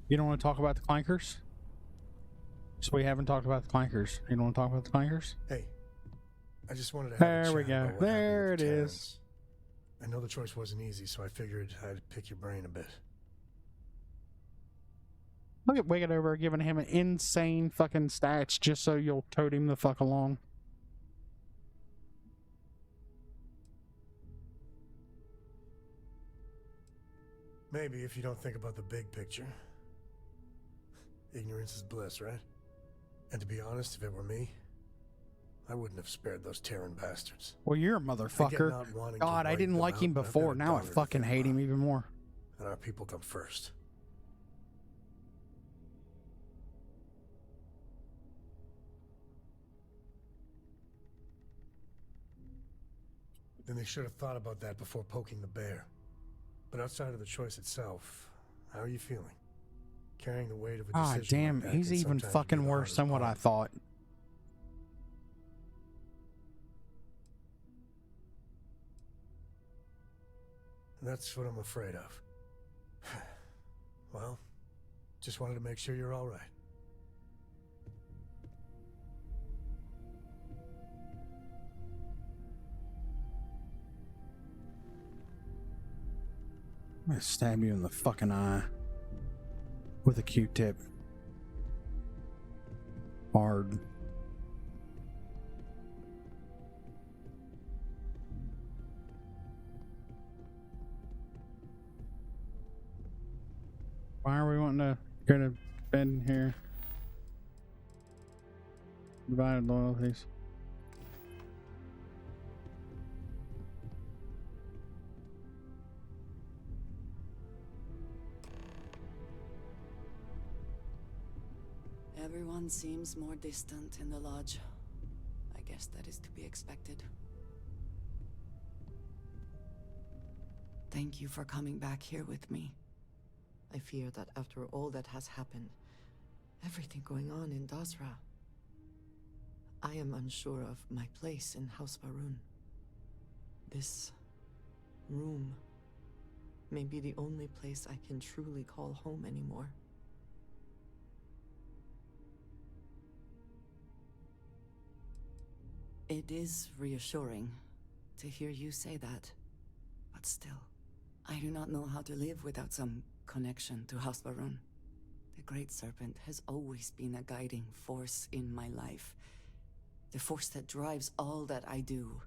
You don't want to talk about the clankers? So we haven't talked about the clankers. You don't want to talk about the clankers? Hey, I just wanted to have There a chat we go. about what There happened it with the is. Terrans. I know the choice wasn't easy, so I figured I'd pick your brain a bit. Look at Wicked over giving him an insane fucking stats just so you'll tote him the fuck along. Maybe if you don't think about the big picture. Ignorance is bliss, right? And to be honest, if it were me, I wouldn't have spared those Terran bastards. Well, you're a I get motherfucker. not wanting God, to I wipe didn't them like out, him but I've got before. a Now I daughter to fucking think hate him about. even more. And our people come first. then they should have thought about that before poking the bear. But outside of the choice itself, how are you feeling? Carrying the weight of a Ah, decision damn, like that he's can even sometimes be fucking the worse hardest than what I part. thought. That's what I'm afraid of. Well, just wanted to make sure you're all right. I'm gonna stab you in the fucking eye with a Q-tip. Hard. Why are we wanting to go to bed here? Divided loyalties. Everyone seems more distant in the lodge. I guess that is to be expected. Thank you for coming back here with me. I fear that after all that has happened, everything going on in Dazra, I am unsure of my place in House Varun. This room may be the only place I can truly call home anymore. It is reassuring to hear you say that, but still, I do not know how to live without some connection to House Varun. The Great Serpent has always been a guiding force in my life, the force that drives all that I do.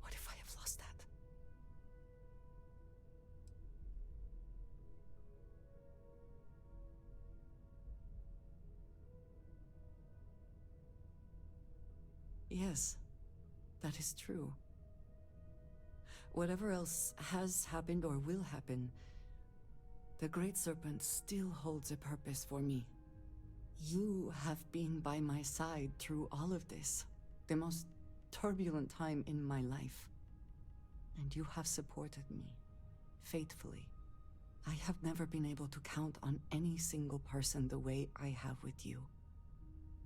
What if I have lost that? Yes, that is true. Whatever else has happened or will happen, the Great Serpent still holds a purpose for me. You have been by my side through all of this, the most turbulent time in my life. And you have supported me, faithfully. I have never been able to count on any single person the way I have with you.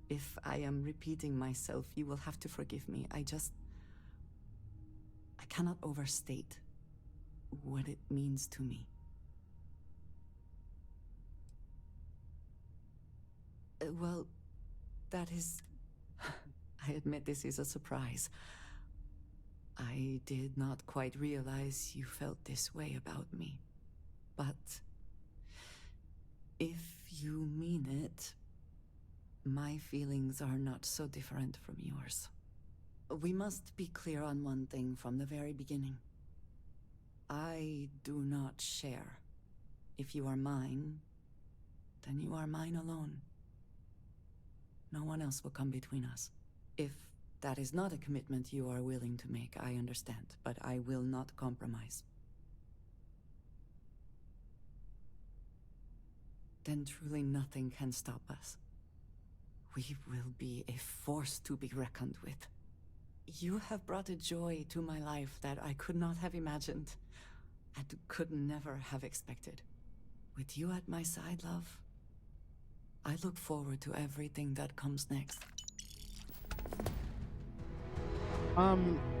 If I am repeating myself, you will have to forgive me. I cannot overstate what it means to me. Well, that is... I admit this is a surprise. I did not quite realize you felt this way about me. But if you mean it, my feelings are not so different from yours. We must be clear on one thing from the very beginning. I do not share. If you are mine, then you are mine alone. No one else will come between us. If that is not a commitment you are willing to make, I understand, but I will not compromise. Then truly nothing can stop us. We will be a force to be reckoned with. You have brought a joy to my life that I could not have imagined, and could never have expected. With you at my side, love, I look forward to everything that comes next.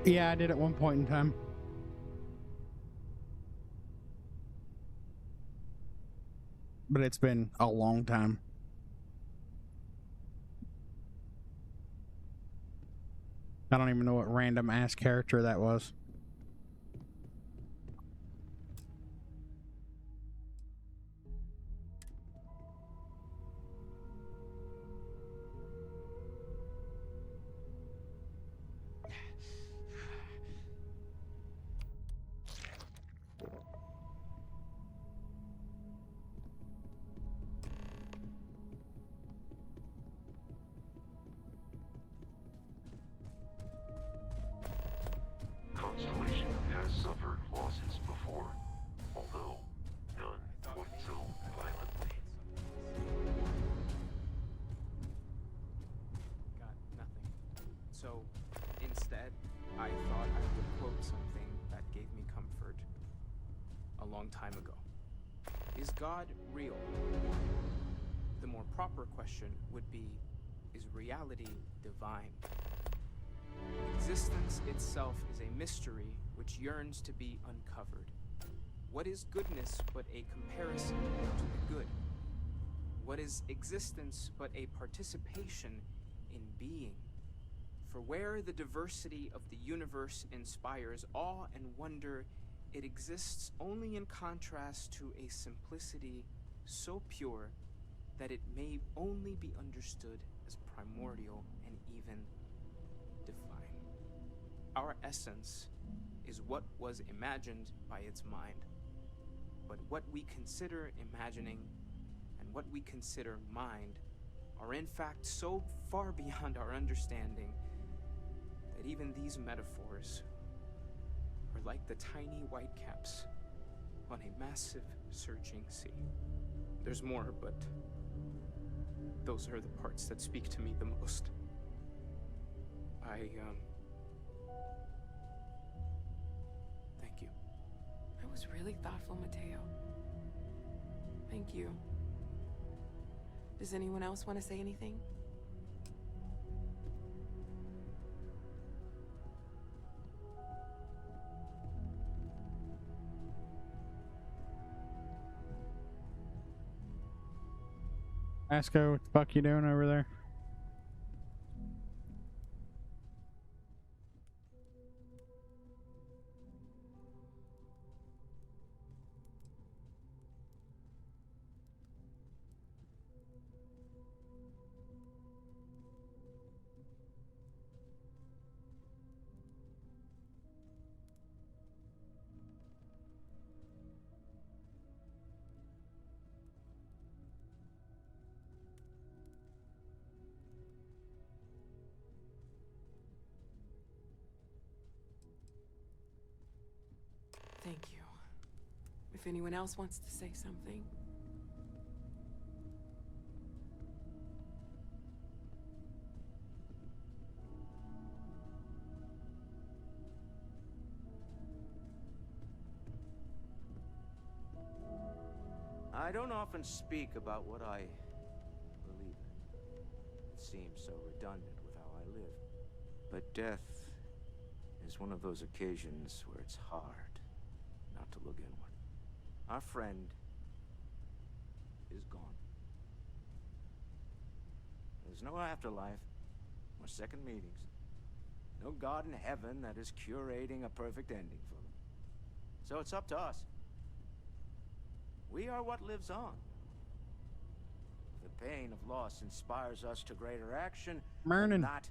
Yeah, I did at one point in time. But it's been a long time. I don't even know what random ass character that was. Constellation has suffered losses before, although none quite so violently. Got nothing. So, in Instead, I thought I would quote something that gave me comfort a long time ago. Is God real? The more proper question would be, is reality divine? Existence itself is a mystery which yearns to be uncovered. What is goodness but a comparison to the good? What is existence but a participation in being? For where the diversity of the universe inspires awe and wonder, it exists only in contrast to a simplicity so pure that it may only be understood as primordial and even divine. Our essence is what was imagined by its mind. But what we consider imagining and what we consider mind are in fact so far beyond our understanding that even these metaphors are like the tiny white caps on a massive surging sea. There's more, but those are the parts that speak to me the most. Thank you. That was really thoughtful, Mateo. Thank you. Does anyone else want to say anything? Asco, what the fuck you doing over there? Thank you. If anyone else wants to say something. I don't often speak about what I believe in. It seems so redundant with how I live. But death is one of those occasions where it's hard not to look inward. Our friend is gone. There's no afterlife, or second meetings. No God in heaven that is curating a perfect ending for them. So it's up to us. We are what lives on. The pain of loss inspires us to greater action, and that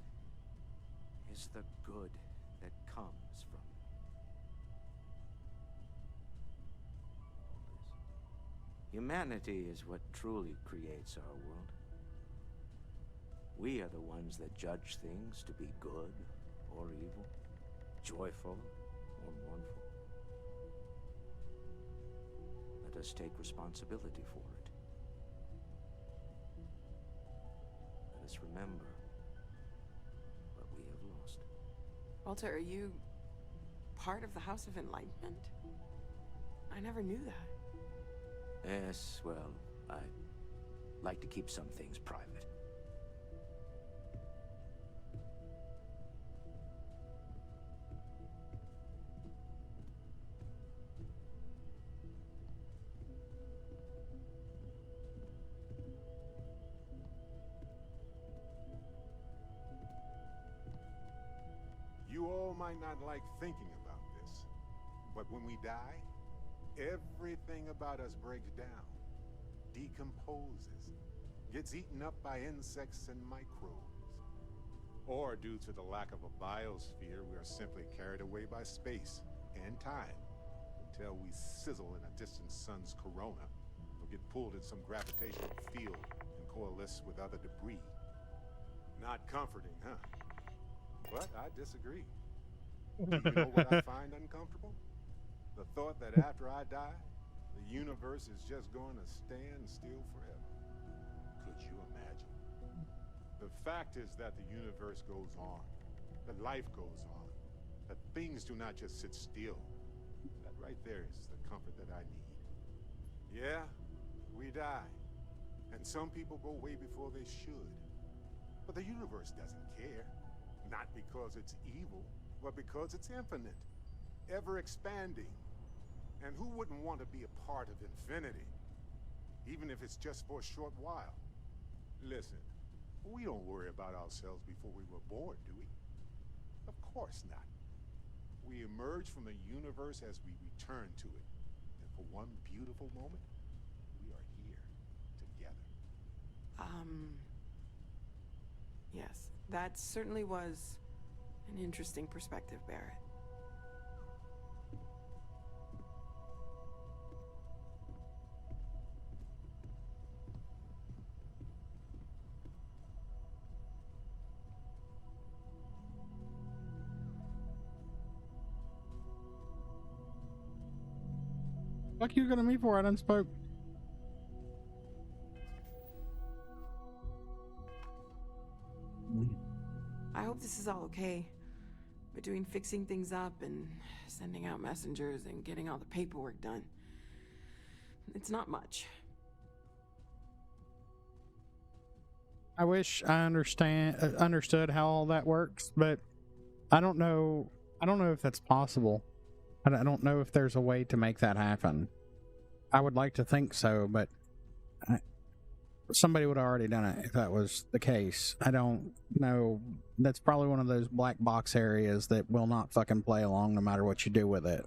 is the good that comes from it. Humanity is what truly creates our world. We are the ones that judge things to be good or evil, joyful or mournful. Let us take responsibility for it. Let us remember what we have lost. Walter, are you part of the House of Enlightenment? I never knew that. Yes, well, I like to keep some things private. You all might not like thinking about this, but when we die, everything about us breaks down, decomposes, gets eaten up by insects and microbes. Or due to the lack of a biosphere, we are simply carried away by space and time until we sizzle in a distant sun's corona or get pulled in some gravitational field and coalesce with other debris. Not comforting, huh? But I disagree. Do you know what I find uncomfortable? The thought that after I die, the universe is just going to stand still forever. Could you imagine? The fact is that the universe goes on, that life goes on, that things do not just sit still. That right there is the comfort that I need. Yeah, we die. And some people go way before they should. But the universe doesn't care. Not because it's evil, but because it's infinite. Ever expanding. And who wouldn't want to be a part of infinity? Even if it's just for a short while. Listen, we don't worry about ourselves before we were born, do we? Of course not. We emerge from the universe as we return to it. And for one beautiful moment, we are here together. Yes, that certainly was an interesting perspective, Barrett. Fuck you gonna me for? I done spoke. I hope this is all okay. Between fixing things up and sending out messengers and getting all the paperwork done. It's not much. I wish I understood how all that works, but I don't know. I don't know if that's possible. I don't know if there's a way to make that happen. I would like to think so, but somebody would have already done it if that was the case. I don't know. That's probably one of those black box areas that will not fucking play along no matter what you do with it.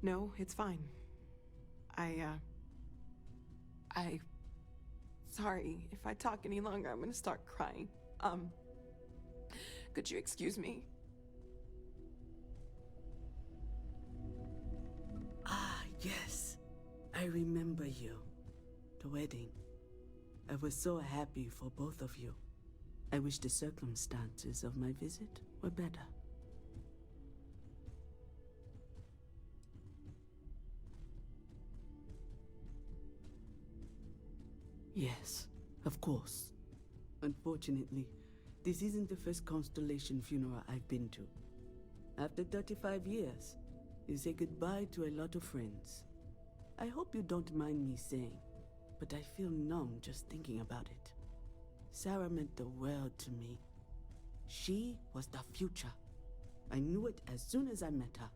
No, it's fine. Sorry, if I talk any longer, I'm gonna start crying. Could you excuse me? Ah, yes. I remember you. The wedding. I was so happy for both of you. I wish the circumstances of my visit were better. Yes, of course. Unfortunately, this isn't the first Constellation funeral I've been to. After 35 years, you say goodbye to a lot of friends. I hope you don't mind me saying, but I feel numb just thinking about it. Sarah meant the world to me. She was the future. I knew it as soon as I met her.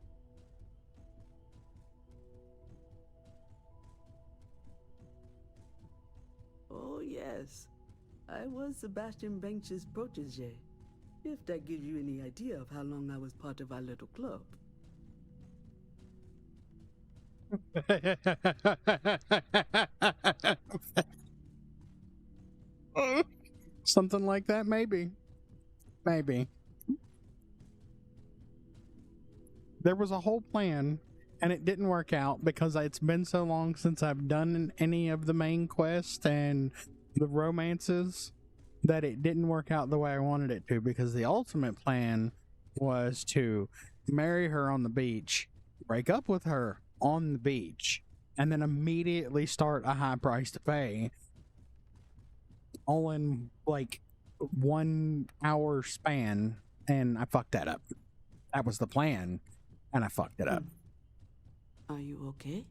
Oh, yes. I was Sebastian Banks's protege. If that gives you any idea of how long I was part of our little club. Something like that, maybe. Maybe. There was a whole plan, and it didn't work out because it's been so long since I've done any of the main quests and the romances that it didn't work out the way I wanted it to, because the ultimate plan was to marry her on the beach, break up with her on the beach, and then immediately start a high price to pay, all in like 1 hour span, and I fucked that up. That was the plan, and I fucked it up. Are you okay?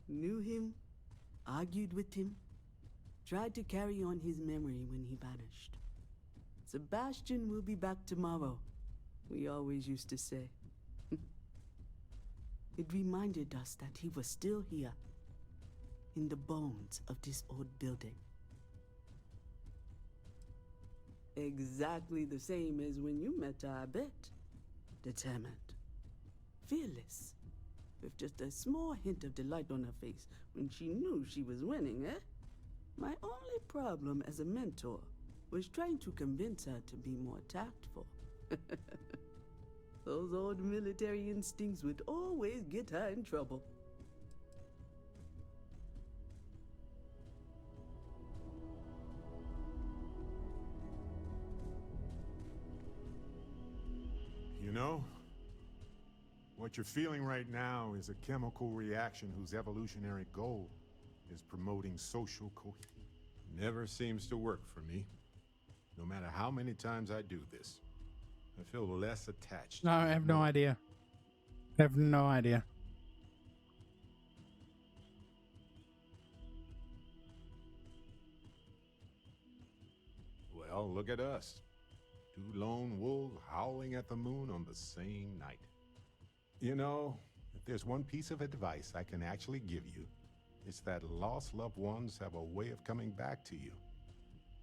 Knew him, argued with him, tried to carry on his memory when he vanished. Sebastian will be back tomorrow, we always used to say. It reminded us that he was still here, in the bones of this old building. Exactly the same as when you met her, I bet. Determined. Fearless. With just a small hint of delight on her face when she knew she was winning, eh? My only problem as a mentor was trying to convince her to be more tactful. Those old military instincts would always get her in trouble. You know, what you're feeling right now is a chemical reaction whose evolutionary goal is promoting social cohesion. Never seems to work for me. No matter how many times I do this, I feel less attached. No, I have no idea. I have no idea. Well, look at us. Two lone wolves howling at the moon on the same night. You know, if there's one piece of advice I can actually give you, it's that lost loved ones have a way of coming back to you.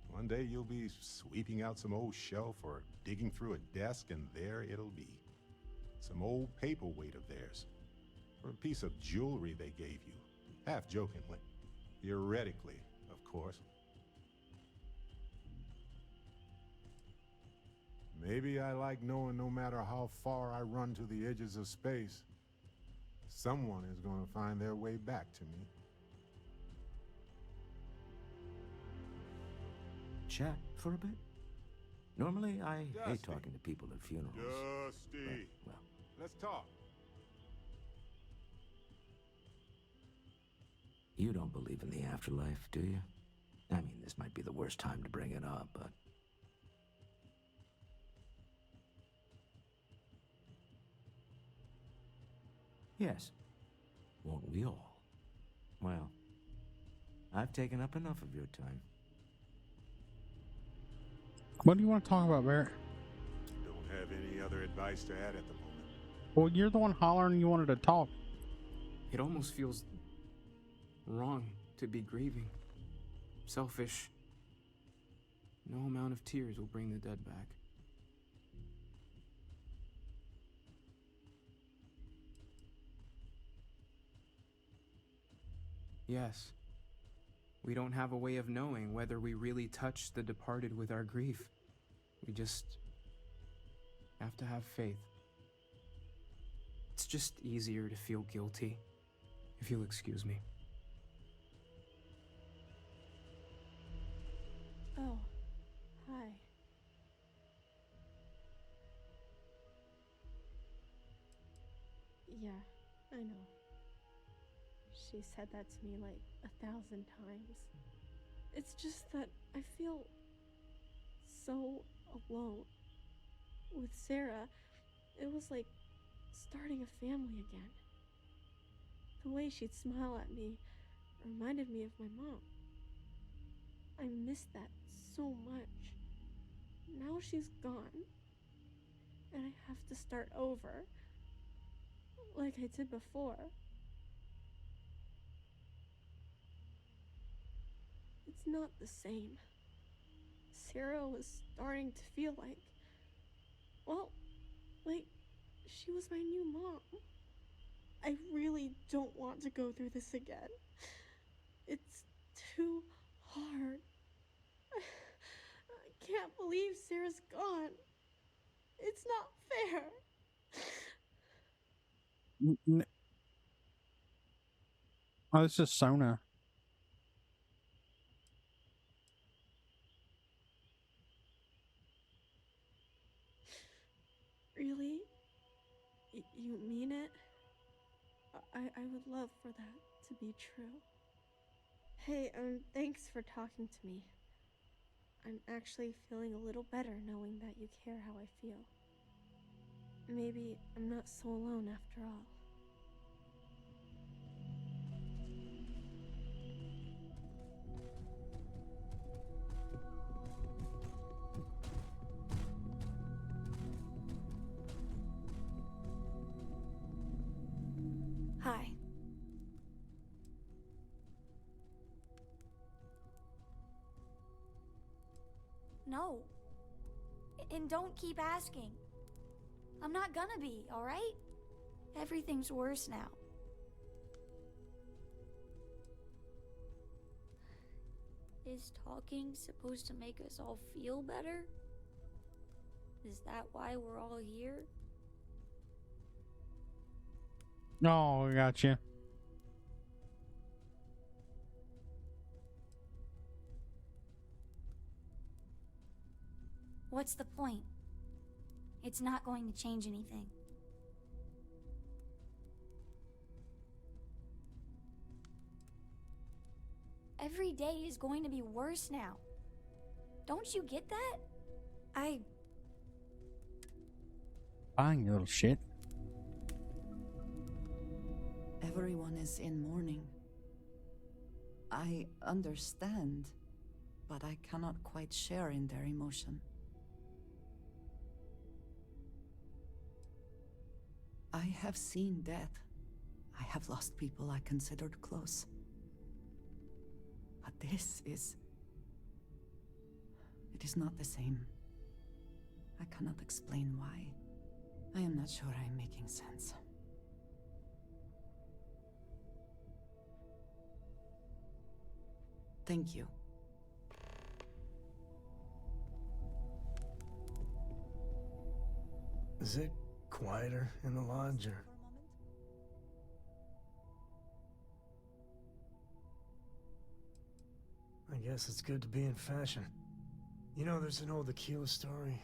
One day you'll be sweeping out some old shelf or digging through a desk, and there it'll be. Some old paperweight of theirs, or a piece of jewelry they gave you, half jokingly. Theoretically, of course. Maybe I like knowing no matter how far I run to the edges of space, someone is going to find their way back to me. Chat for a bit? Normally, I hate Dusty. talking to people at funerals. Dusty. But, well, Let's talk. you don't believe in the afterlife, do you? I mean, this might be the worst time to bring it up, but... Yes. Won't we all? Well, I've taken up enough of your time. What do you want to talk about, Barrett? Don't have any other advice to add at the moment. Well, you're the one hollering you wanted to talk. It almost feels wrong to be grieving. Selfish. No amount of tears will bring the dead back. Yes. We don't have a way of knowing whether we really touched the departed with our grief. We just have to have faith. It's just easier to feel guilty, if you'll excuse me. Oh, hi. Yeah, I know. She said that to me like 1,000 times. It's just that I feel so alone. With Sarah, it was like starting a family again. The way she'd smile at me reminded me of my mom. I missed that so much. Now she's gone, and I have to start over, like I did before. It's not the same. Sarah was starting to feel like, well, like she was my new mom. I really don't want to go through this again. It's too hard. I can't believe Sarah's gone. It's not fair. Oh, this is Sona. Really? You mean it? I would love for that to be true. Hey, thanks for talking to me. I'm actually feeling a little better knowing that you care how I feel. Maybe I'm not so alone after all. Hi. No. And don't keep asking. I'm not gonna be, alright? Everything's worse now. Is talking supposed to make us all feel better? Is that why we're all here? Oh, I gotcha. What's the point? It's not going to change anything. Every day is going to be worse now. Don't you get that? Fine, you little shit. Everyone is in mourning. I understand, but I cannot quite share in their emotion. I have seen death. I have lost people I considered close. But this is... it is not the same. I cannot explain why. I am not sure I am making sense. Thank you. Is it quieter in the lodge, or... I guess it's good to be in fashion. You know, there's an old Aquila story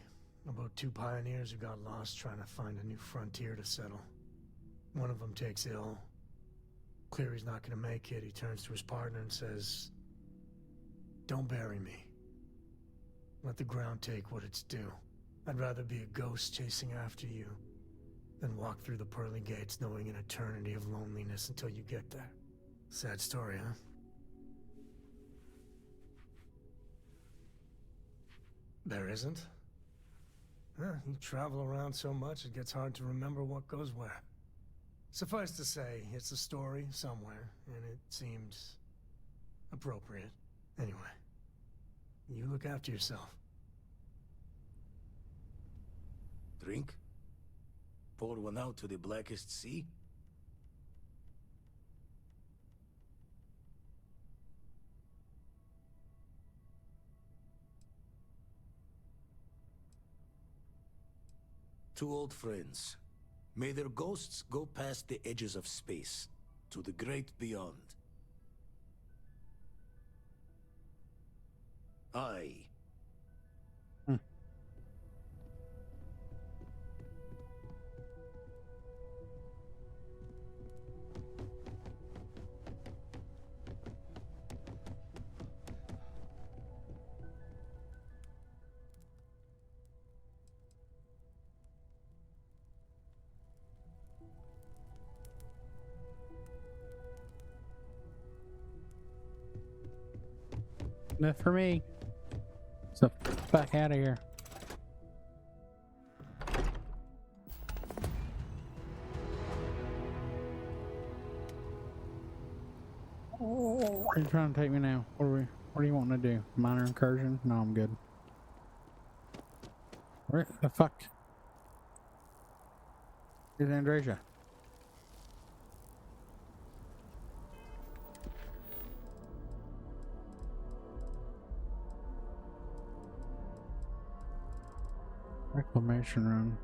about two pioneers who got lost trying to find a new frontier to settle. One of them takes ill. Clear he's not gonna make it, he turns to his partner and says, "Don't bury me. Let the ground take what it's due. I'd rather be a ghost chasing after you than walk through the pearly gates knowing an eternity of loneliness until you get there." Sad story, huh? There isn't? You travel around so much, it gets hard to remember what goes where. Suffice to say, it's a story somewhere, and it seems appropriate. Anyway, you look after yourself. Drink? Pour one out to the blackest sea? Two old friends. May their ghosts go past the edges of space, to the great beyond. I... Enough for me. So fuck out of here. Where are you trying to take me now? What do you want to do? Minor incursion? No, I'm good. Where the fuck is Andresia? Reclamation run.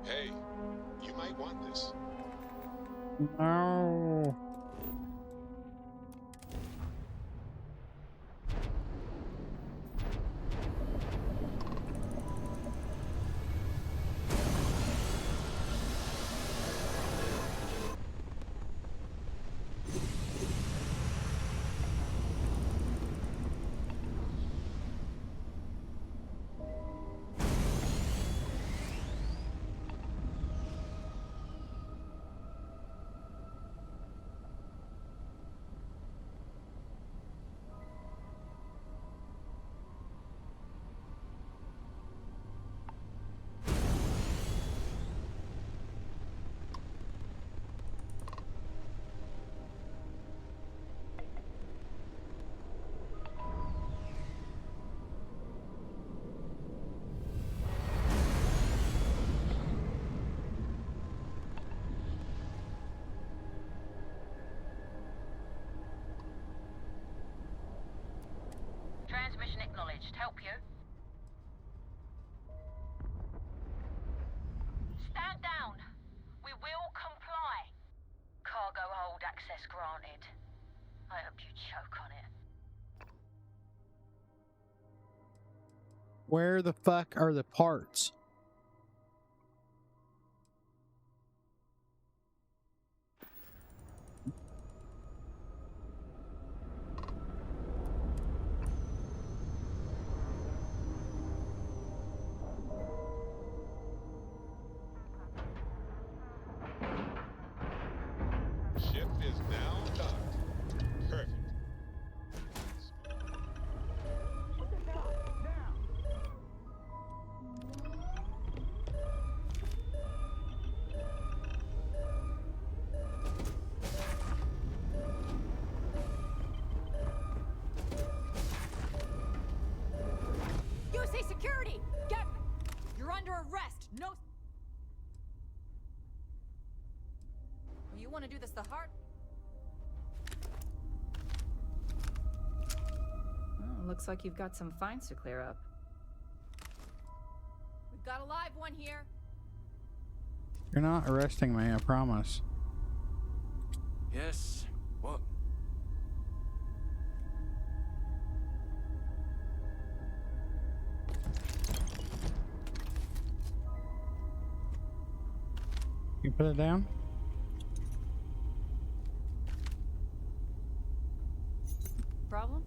Hey, you might want this. No. Where the fuck are the parts? Ship is now docked. Perfect. USA security! Get... You're under arrest. No... You want to do this the hard... Oh, looks like you've got some fines to clear up. We've got a live one here. You're not arresting me, I promise. Yes. What? You put it down? Problem?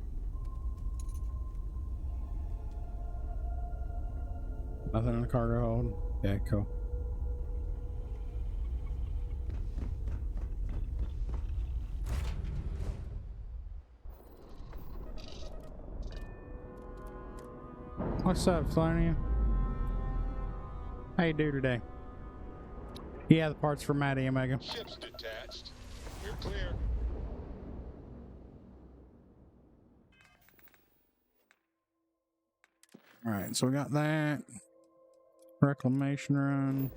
Nothing in the cargo hold. Yeah, cool. What's up, Flonian? How you do today? Yeah, the parts for Maddie, Omega. Ship's detached. You're clear. Alright, so we got that. Reclamation run.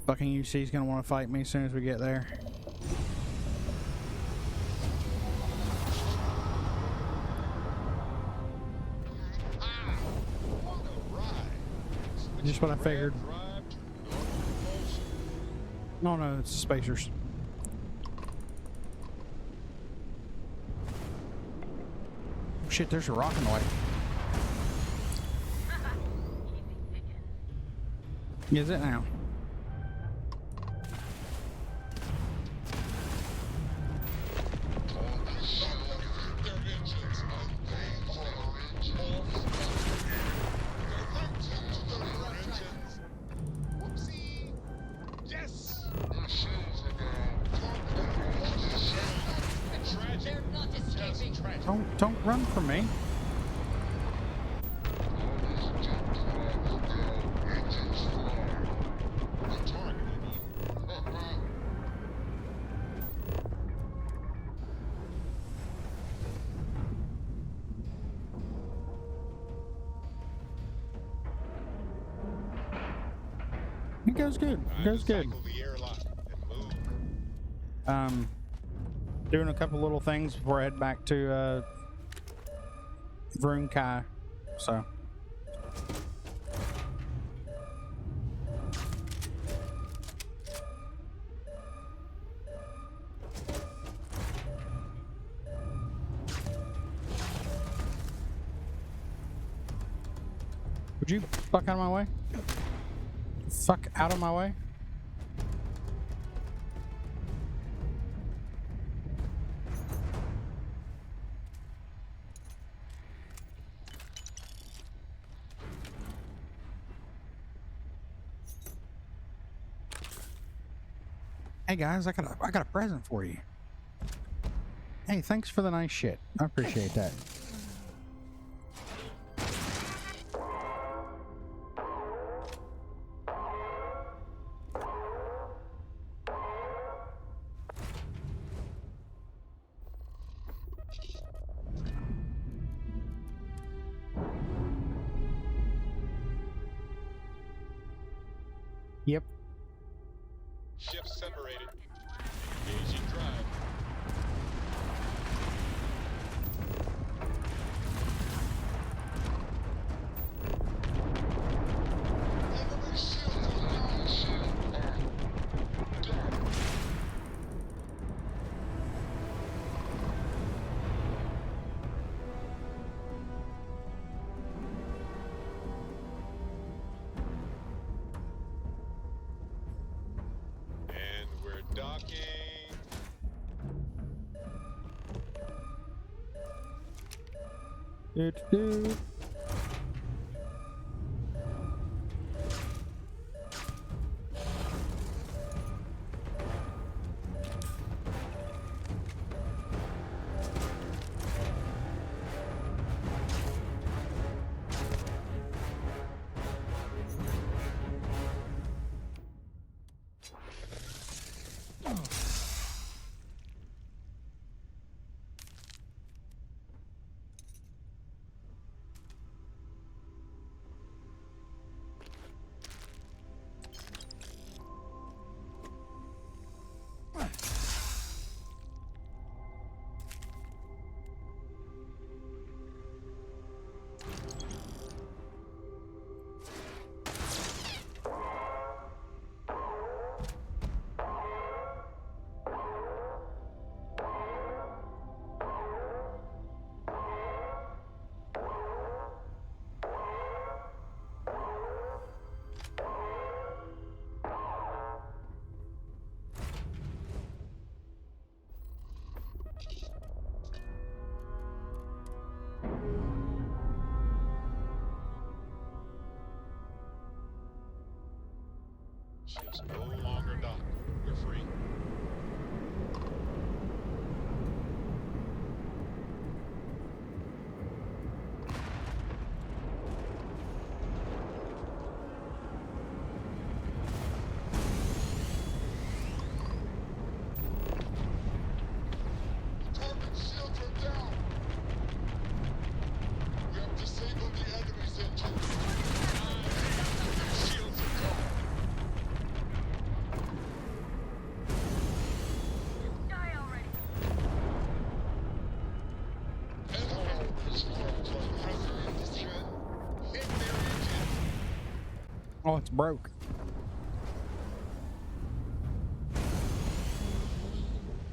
Fucking UC's gonna want to fight me as soon as we get there. Just what I figured. No, no, it's spacers. Shit, there's a rock in the way. Is it now? Don't run from me. It goes good. It goes good. Doing a couple little things before I head back to Vrunkai, so. Would you fuck out of my way? Fuck out of my way? Hey guys, I got a present for you. Hey, thanks for the nice shit. I appreciate that. Yep. Ship separated. Engaging drive. Docking. Do. Ships no longer dock. We're free. Target shields are down. We have disabled the enemy's engines. Shields are gone. Oh, it's broke.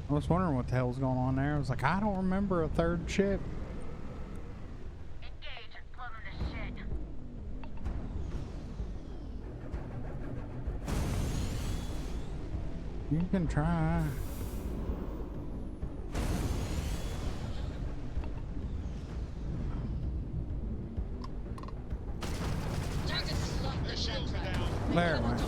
I was wondering what the hell's going on there. I was like, I don't remember a third ship. Engage and blow them to shit. You can try. There it went.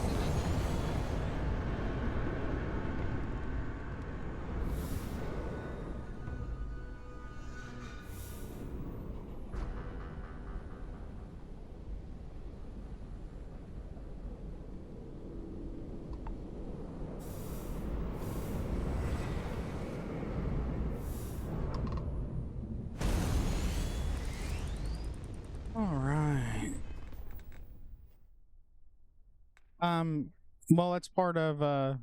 All right. Well, it's part of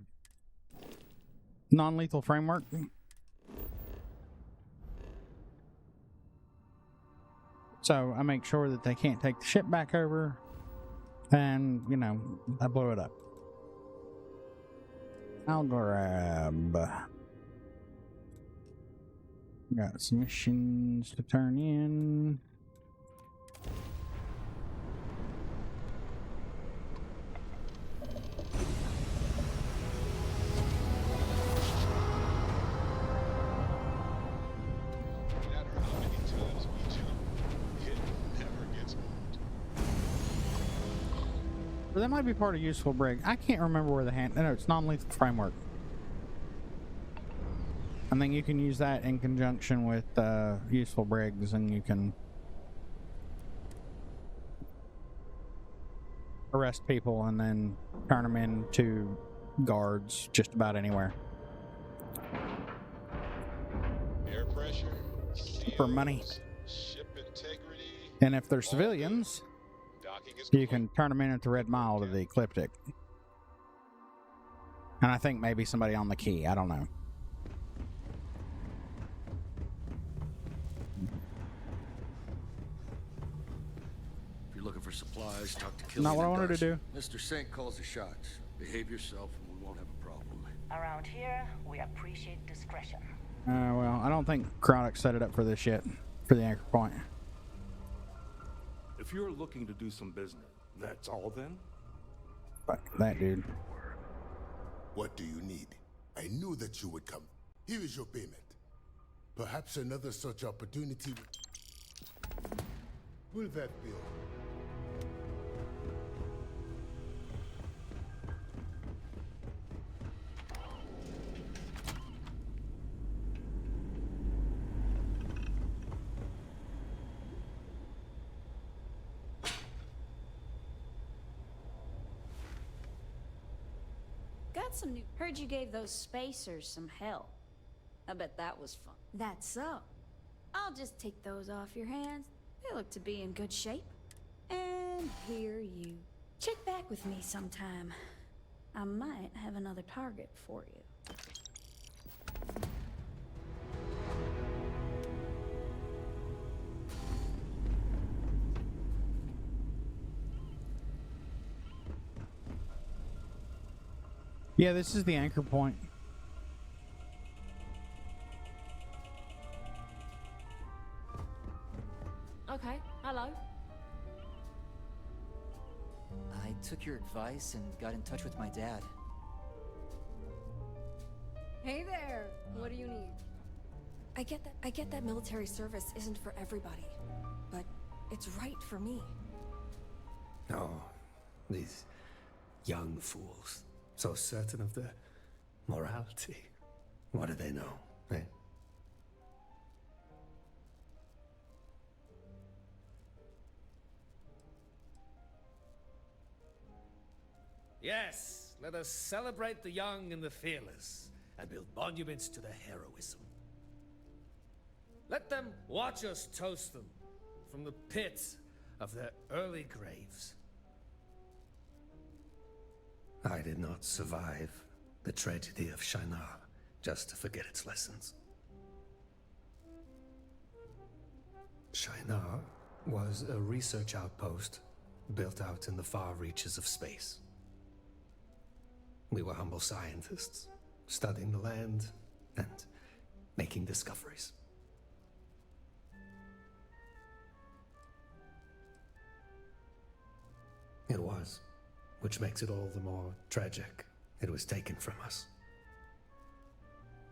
non-lethal framework. So I make sure that they can't take the ship back over, and you know, I blow it up. I'll grab. Got some missions to turn in. That might be part of useful brig. I can't remember where the hand. No, it's non-lethal framework. I think you can use that in conjunction with useful brigs, and you can arrest people and then turn them into guards just about anywhere. Air pressure, For money. ship integrity. And if they're civilians, you can turn them in at the Red Mile to the Ecliptic. And I think maybe somebody on the Key. I don't know. If you're looking for supplies, talk to Killian. Not what I wanted to do. Mr. Sink calls the shots. Behave yourself and we won't have a problem. Around here, we appreciate discretion. Well, I don't think Chronic set it up for this yet, for the anchor point. If you're looking to do some business, that's all then? Fuck that dude. What do you need? I knew that you would come. Here is your payment. Perhaps another such opportunity will that be? Got some new. Heard you gave those spacers some hell. I bet that was fun. That's so. I'll just take those off your hands. They look to be in good shape. And here you. Check back with me sometime. I might have another target for you. Yeah, this is the anchor point. Okay, hello. I took your advice and got in touch with my dad. Hey there. What do you need? I get that military service isn't for everybody, but it's right for me. Oh, these young fools. So certain of their morality. What do they know, eh? Yes, let us celebrate the young and the fearless, and build monuments to their heroism. Let them watch us toast them from the pits of their early graves. I did not survive the tragedy of Shinar just to forget its lessons. Shinar was a research outpost built out in the far reaches of space. We were humble scientists, studying the land and making discoveries. It was, which makes it all the more tragic. It was taken from us.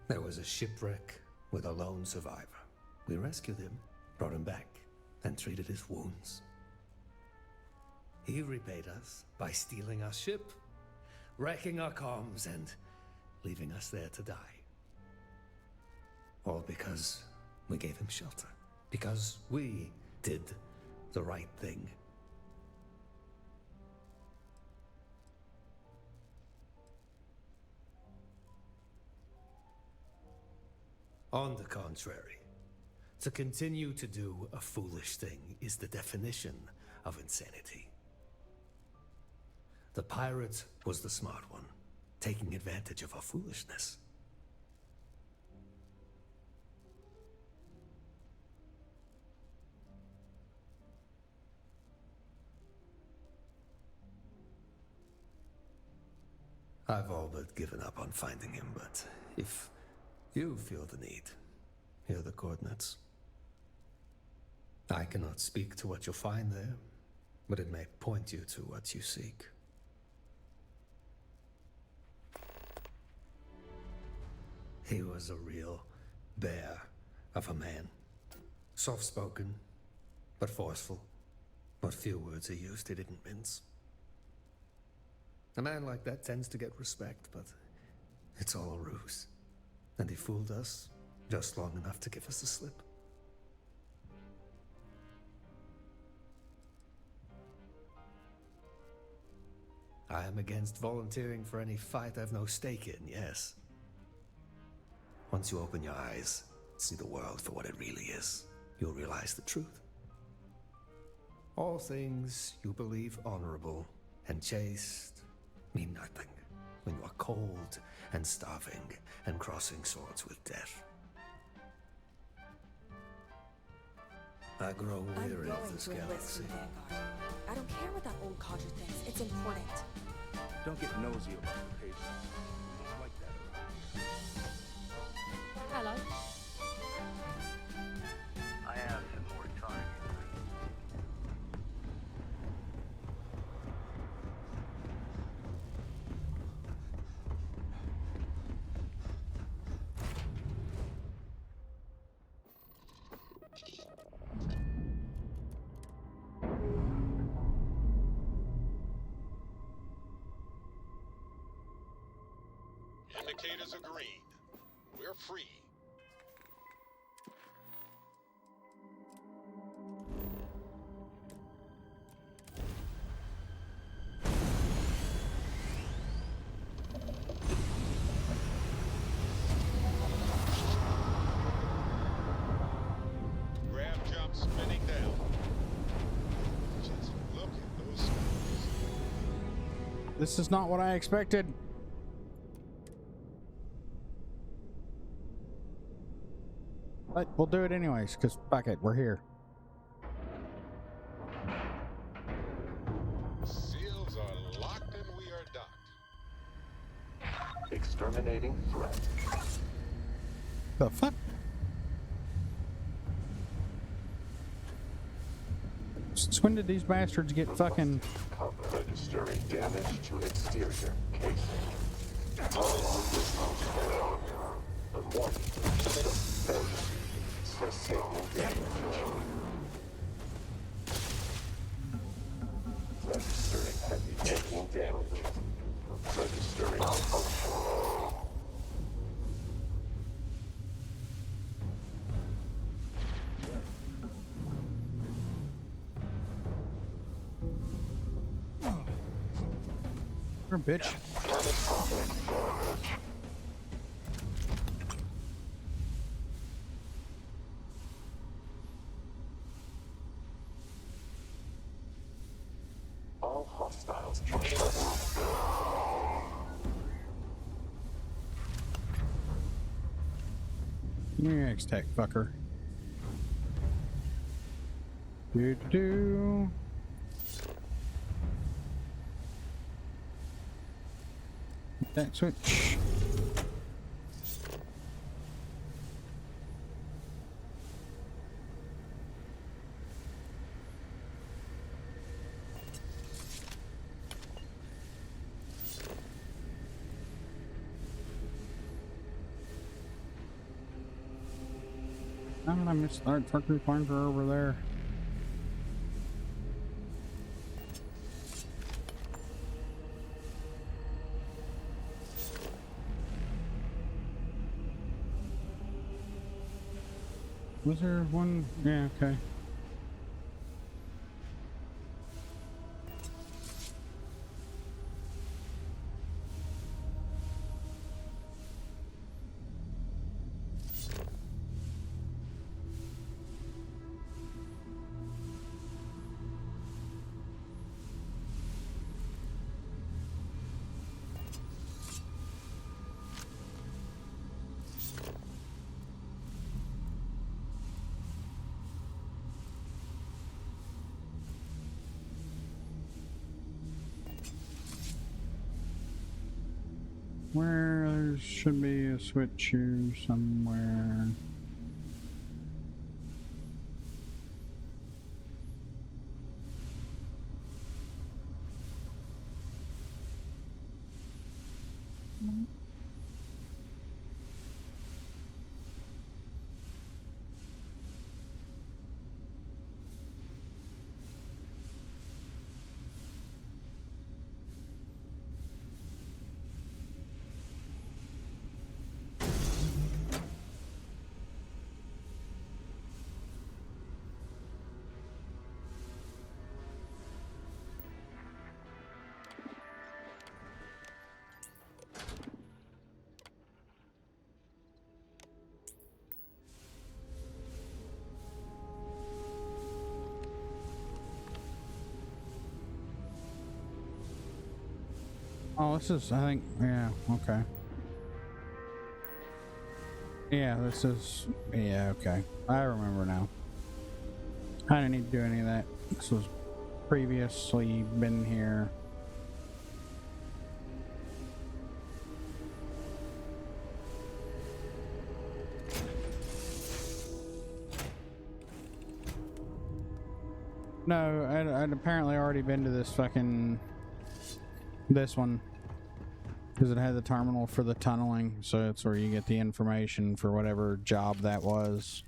There was a shipwreck with a lone survivor. We rescued him, brought him back, and treated his wounds. He repaid us by stealing our ship, wrecking our comms, and leaving us there to die. All because we gave him shelter. Because we did the right thing. On the contrary, to continue to do a foolish thing is the definition of insanity. The pirate was the smart one, taking advantage of our foolishness. I've all but given up on finding him, but if you feel the need, here are the coordinates. I cannot speak to what you'll find there, but it may point you to what you seek. He was a real bear of a man. Soft-spoken, but forceful. What few words he used, he didn't mince. A man like that tends to get respect, but it's all a ruse. And he fooled us just long enough to give us the slip. I am against volunteering for any fight I've no stake in, yes. Once you open your eyes, see the world for what it really is, you'll realize the truth. All things you believe honorable and chaste mean nothing when you are cold and starving and crossing swords with death. I grow weary of this galaxy. I don't care what that old codger thinks. It's important. Don't get nosy about the paper. Don't like that around here. Hello. I have some more time. communicators agreed. We're free. Grab jump spinning down. Just look at those screws. This is not what I expected. But we'll do it anyways, because fuck it, we're here. Seals are locked and we are docked. Exterminating threat. The fuck? Since when did these bastards get fucking... Registering damage to exterior casing. Sustaining damage. Registering heavy taking damage. Registering malfunction. You're a bitch. All hostiles. You're X-Tech, fucker. Do. That switch. How did I miss that fucking pointer over there? Was there one? Yeah, okay. Where there should be a switch here somewhere. Oh, this is, I think, yeah, okay. Yeah, this is, yeah, okay. I remember now. I didn't need to do any of that. This was previously been here. No, I'd apparently already been to this fucking... this one. Because it had the terminal for the tunneling, so it's where you get the information for whatever job that was.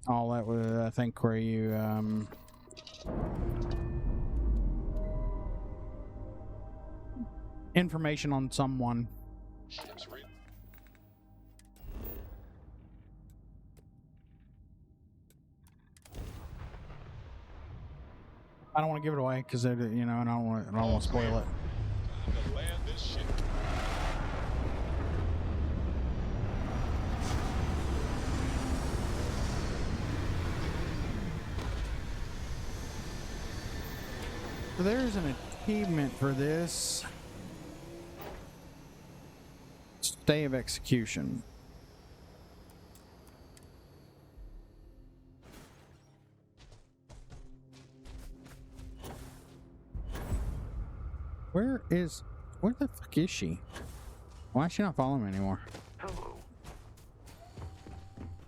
All that was, I think, where you, information on someone. I don't want to give it away because you know, and I don't want to spoil it. Time to land this ship. So there's an achievement for this. Stay of execution. Where the fuck is she? Why is she not following me anymore? Hello.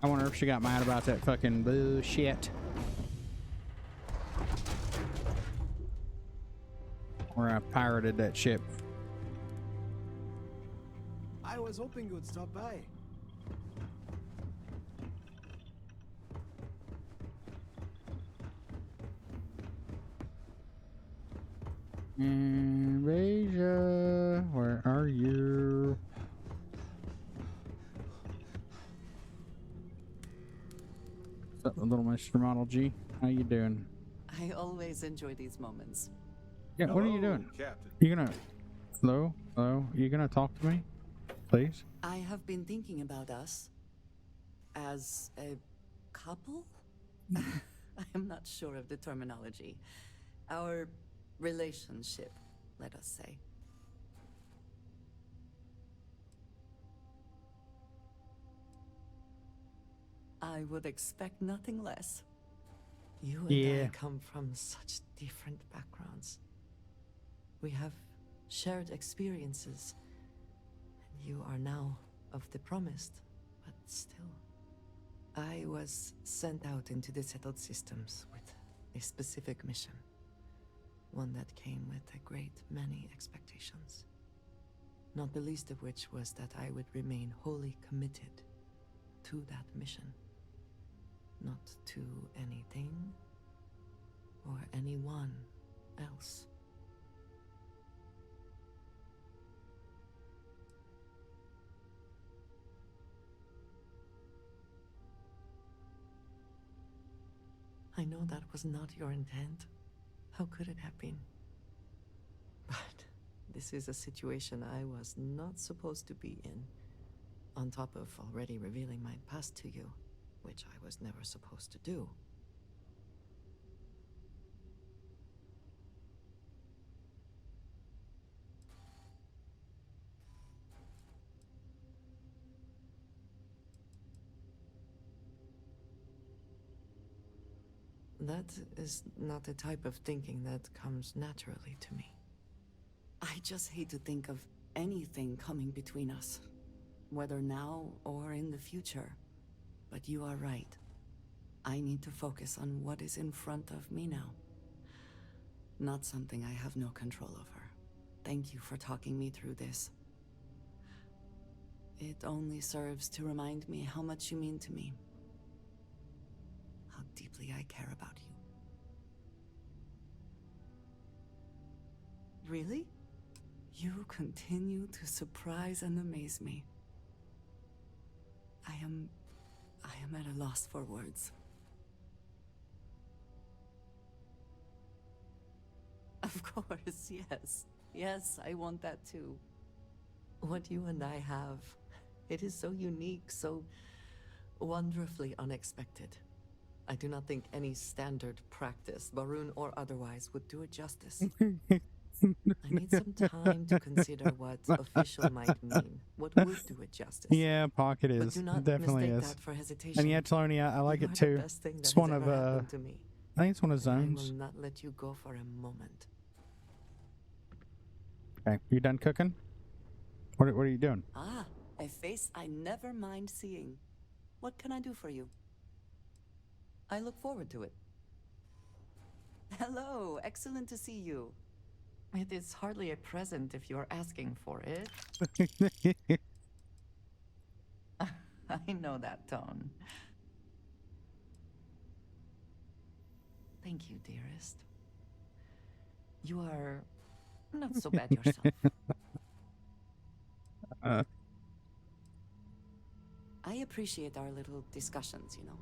I wonder if she got mad about that fucking bullshit. Or I pirated that ship. I was hoping you would stop by. Invasia, where are you? What's up, little Mr. Model G? How you doing? I always enjoy these moments. Yeah, what are you doing? Captain. You gonna... Hello? Hello? You gonna talk to me? Please? I have been thinking about us as a couple? I am not sure of the terminology. Our relationship, let us say. I would expect nothing less. You and I come from such different backgrounds. We have shared experiences, and you are now of the promised, but still. I was sent out into the settled systems with a specific mission. One that came with a great many expectations. Not the least of which was that I would remain wholly committed to that mission. Not to anything or anyone else. I know that was not your intent. How could it have been? But this is a situation I was not supposed to be in. On top of already revealing my past to you, which I was never supposed to do. That is not the type of thinking that comes naturally to me. I just hate to think of anything coming between us, whether now or in the future. But you are right. I need to focus on what is in front of me now. Not something I have no control over. Thank you for talking me through this. It only serves to remind me how much you mean to me. How deeply I care about you. Really? You continue to surprise and amaze me. I am at a loss for words. Of course, yes. Yes, I want that too. What you and I have, it is so unique, so wonderfully unexpected. I do not think any standard practice, Barun or otherwise, would do it justice. I need some time to consider what official might mean, what would do it justice. Yeah, Pocket is. But do not It definitely mistake is. that for hesitation. And yet, Tony, I like You it are too. the best thing that It's has one of ever happened to me. I think it's one of And I Zone's. will not let you go for a moment. Okay, you done cooking? What are you doing? Ah, a face I never mind seeing. What can I do for you? I look forward to it. Hello, excellent to see you. It is hardly a present if you're asking for it. I know that tone. Thank you, dearest. You are not so bad yourself. I appreciate our little discussions, you know.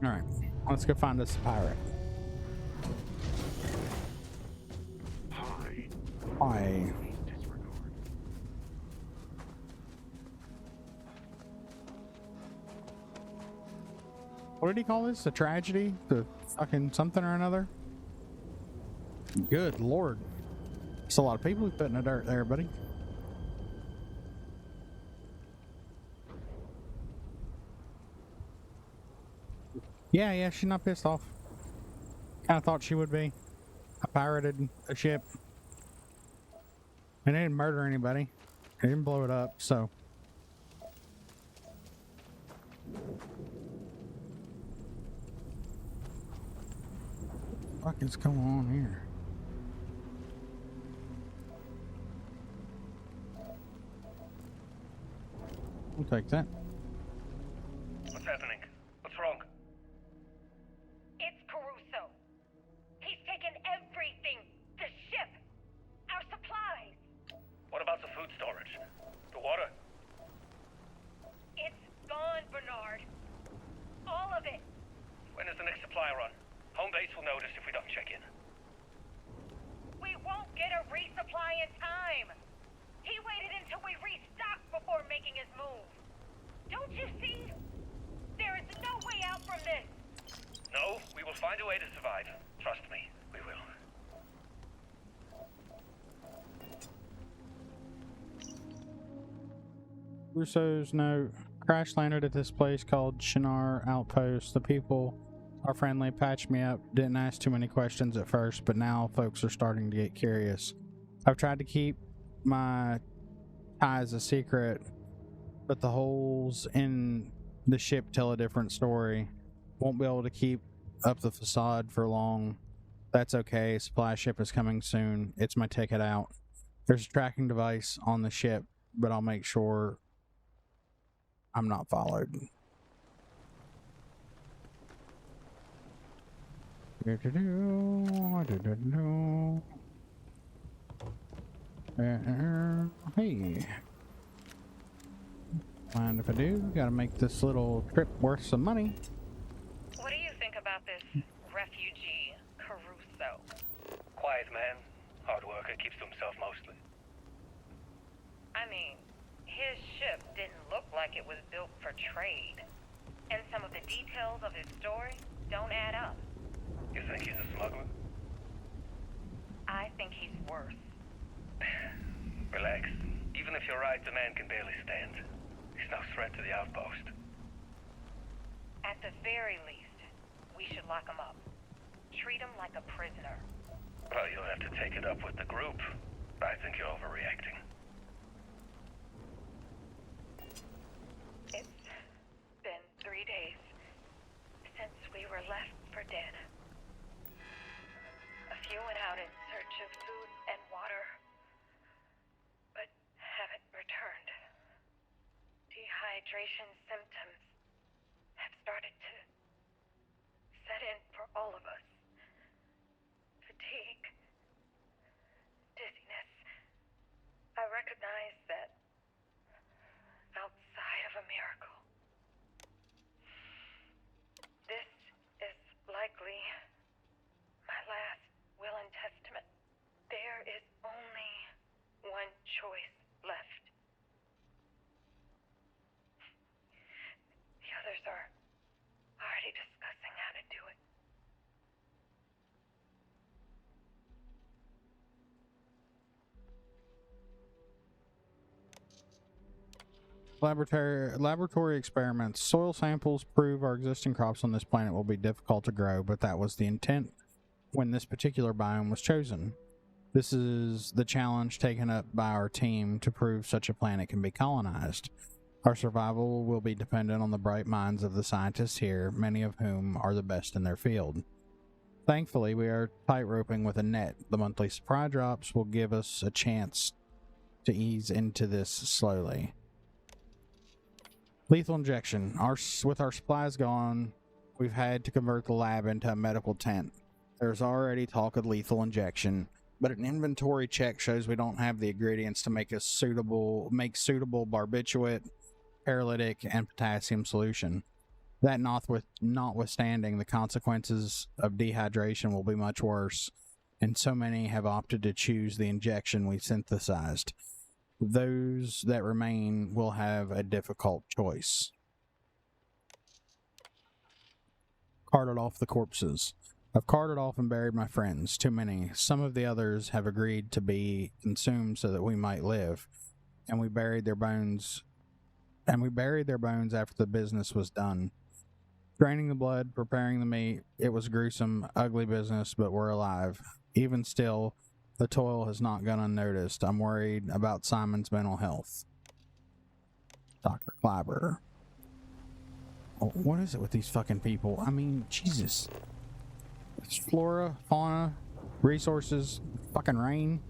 Alright, let's go find us a pirate. Hi. What did he call this? A tragedy? The fucking something or another? Good lord. It's a lot of people we put in the dirt there, buddy. Yeah, she's not pissed off. Kinda thought she would be. I pirated a ship. And they didn't murder anybody. They didn't blow it up, so. What is going on here? We'll take that. What's happening? What's wrong? It's Caruso. He's taken everything. The ship. Our supplies. What about the food storage? The water? It's gone, Bernard. All of it. When is the next supply run? Home base will notice if we don't check in. We won't get a resupply in time. He waited until we restocked before making his move. Don't you see? There is no way out from this. No, we will find a way to survive. Trust me, we will. Russo's note. Crash landed at this place called Shinar Outpost. The people are friendly, patched me up, didn't ask too many questions at first, but now folks are starting to get curious. I've tried to keep my ties a secret, but the holes in the ship tell a different story. Won't be able to keep up the facade for long. That's okay, supply ship is coming soon. It's my ticket out. There's a tracking device on the ship, but I'll make sure I'm not followed. Hey. Mind if I do? Gotta make this little trip worth some money. What do you think about this refugee, Caruso? Quiet man, hard worker, keeps to himself mostly. I mean, his ship didn't look like it was built for trade. And some of the details of his story don't add up. You think he's a smuggler? I think he's worse. Relax. Even if you're right, the man can barely stand. He's no threat to the outpost. At the very least, we should lock him up. Treat him like a prisoner. Well, you'll have to take it up with the group. I think you're overreacting. It's been 3 days since we were left for dead. A few went out in search of food and water, but haven't returned. Dehydration symptoms have started to set in for all of us. Fatigue, dizziness. I recognize that outside of a miracle, this is likely my last will and testament. There is only one choice left. The others are already discussing how to do it. Laboratory experiments. Soil samples prove our existing crops on this planet will be difficult to grow, but that was the intent when this particular biome was chosen. This is the challenge taken up by our team to prove such a planet can be colonized. Our survival will be dependent on the bright minds of the scientists here, many of whom are the best in their field. Thankfully, we are tightroping with a net. The monthly supply drops will give us a chance to ease into this slowly. Lethal injection. With our supplies gone, we've had to convert the lab into a medical tent. There's already talk of lethal injection, but an inventory check shows we don't have the ingredients to make suitable barbiturate, paralytic, and potassium solution. That notwithstanding, the consequences of dehydration will be much worse, and so many have opted to choose the injection we synthesized. Those that remain will have a difficult choice. Carted off the corpses. I've carted off and buried my friends, too many. Some of the others have agreed to be consumed so that we might live, and we buried their bones after the business was done. Draining the blood, preparing the meat, it was gruesome, ugly business, but we're alive. Even still, the toil has not gone unnoticed. I'm worried about Simon's mental health. Dr. Kleiber. Oh, what is it with these fucking people? I mean, Jesus. It's flora, fauna, resources, fucking rain.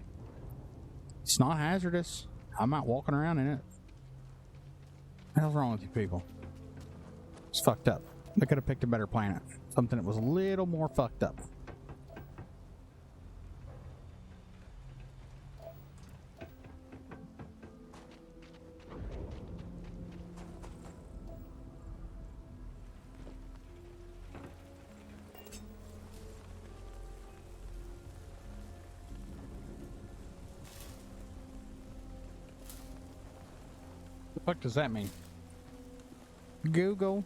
It's not hazardous. I'm not walking around in it. What the hell's wrong with you people? It's fucked up. They could have picked a better planet. Something that was a little more fucked up. What the fuck does that mean? Google.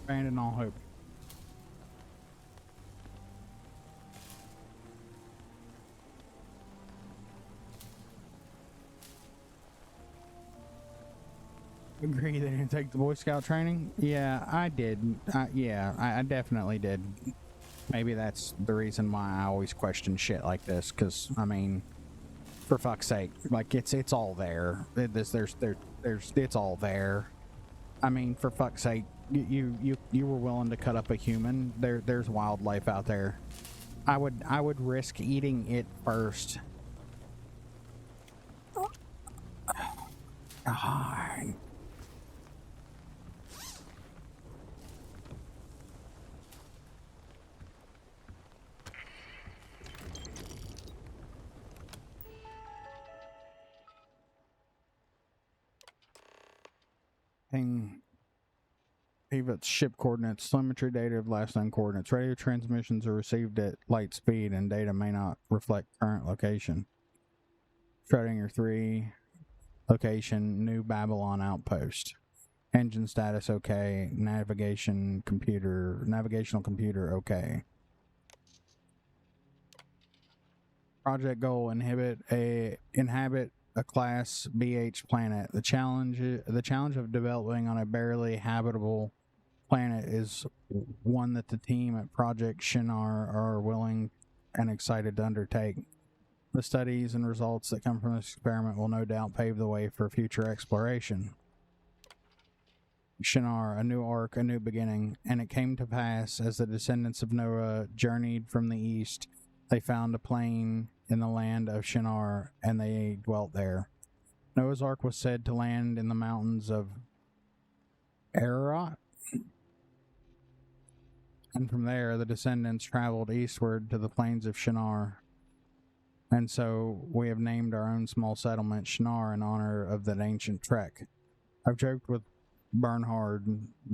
Abandon all hope. Agree they didn't take the Boy Scout training? Yeah, I did. I definitely did. Maybe that's the reason why I always question shit like this, because, I mean, for fuck's sake, like, it's all there. It's all there. I mean, for fuck's sake, you were willing to cut up a human. There's wildlife out there. I would risk eating it first. God. Pivot's ship coordinates, telemetry data of last known coordinates. Radio transmissions are received at light speed and data may not reflect current location. Schrodinger 3, location, New Babylon outpost. Engine status okay, navigational computer okay. Project goal, inhabit a class BH planet. The challenge of developing on a barely habitable planet is one that the team at Project Shinar are willing and excited to undertake. The studies and results that come from this experiment will no doubt pave the way for future exploration. Shinar, a new ark, a new beginning, and it came to pass as the descendants of Noah journeyed from the east, they found a plain in the land of Shinar, and they dwelt there. Noah's Ark was said to land in the mountains of Ararat, and from there the descendants traveled eastward to the plains of Shinar. And so we have named our own small settlement Shinar in honor of that ancient trek. I've joked with Bernhard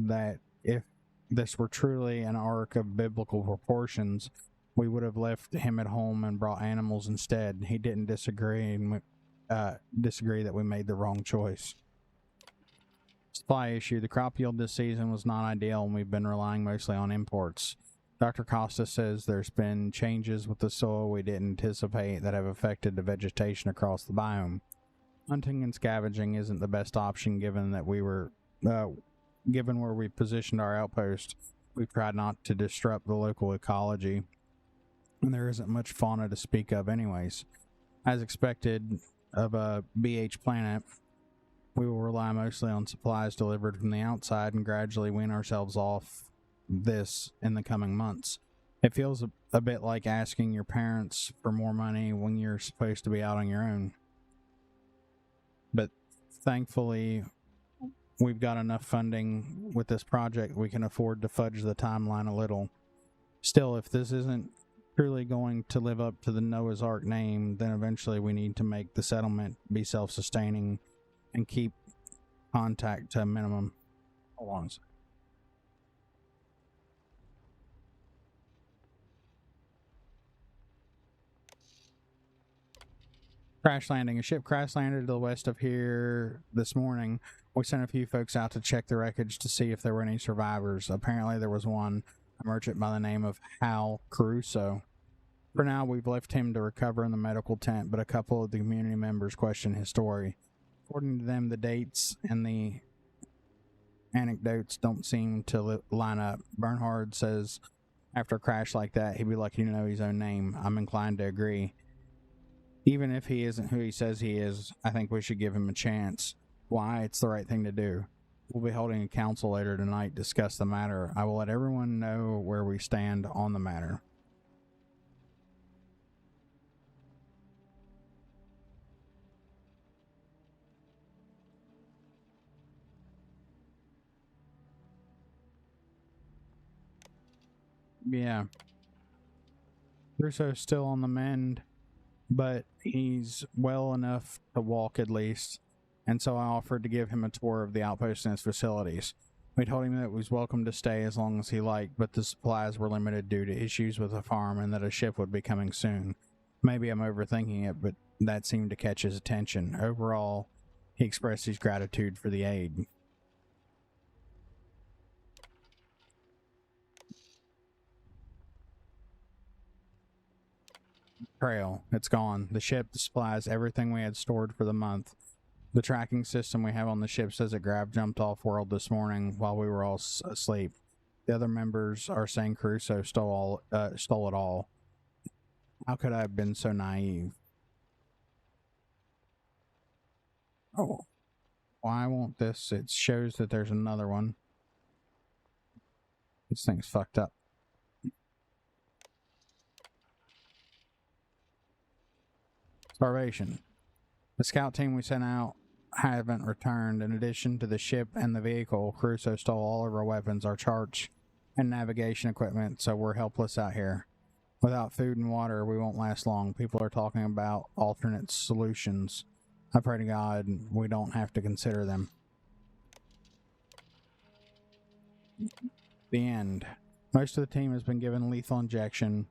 that if this were truly an ark of biblical proportions, we would have left him at home and brought animals instead. He didn't disagree that we made the wrong choice. Supply issue. The crop yield this season was not ideal, and we've been relying mostly on imports. Dr. Costa says there's been changes with the soil we didn't anticipate that have affected the vegetation across the biome. Hunting and scavenging isn't the best option given that given where we positioned our outpost. We've tried not to disrupt the local ecology, and there isn't much fauna to speak of anyways. As expected of a BH planet, we will rely mostly on supplies delivered from the outside and gradually wean ourselves off this in the coming months. It feels a bit like asking your parents for more money when you're supposed to be out on your own. But thankfully, we've got enough funding with this project we can afford to fudge the timeline a little. Still, if this isn't truly going to live up to the Noah's Ark name, then eventually we need to make the settlement be self-sustaining and keep contact to a minimum. Hold on a second. Crash landing. A ship crash landed to the west of here this morning. We sent a few folks out to check the wreckage to see if there were any survivors. Apparently there was one, a merchant by the name of Hal Caruso. For now, we've left him to recover in the medical tent, but a couple of the community members question his story. According to them, the dates and the anecdotes don't seem to line up. Bernhard says after a crash like that, he'd be lucky to know his own name. I'm inclined to agree. Even if he isn't who he says he is, I think we should give him a chance. Why? It's the right thing to do. We'll be holding a council later tonight to discuss the matter. I will let everyone know where we stand on the matter. Yeah. Russo's still on the mend, but he's well enough to walk at least, and so I offered to give him a tour of the outpost and its facilities. We told him that he was welcome to stay as long as he liked, but the supplies were limited due to issues with the farm and that a ship would be coming soon. Maybe I'm overthinking it, but that seemed to catch his attention. Overall, he expressed his gratitude for the aid. Trail. It's gone. The ship, the supplies, everything we had stored for the month. The tracking system we have on the ship says that Grav jumped off world this morning while we were all asleep. The other members are saying Caruso stole it all. How could I have been so naive? Oh. Why won't this? It shows that there's another one. This thing's fucked up. Starvation. The scout team we sent out haven't returned. In addition to the ship and the vehicle, Caruso stole all of our weapons, our charts, and navigation equipment, so we're helpless out here. Without food and water, we won't last long. People are talking about alternate solutions. I pray to God we don't have to consider them. The end. Most of the team has been given lethal injection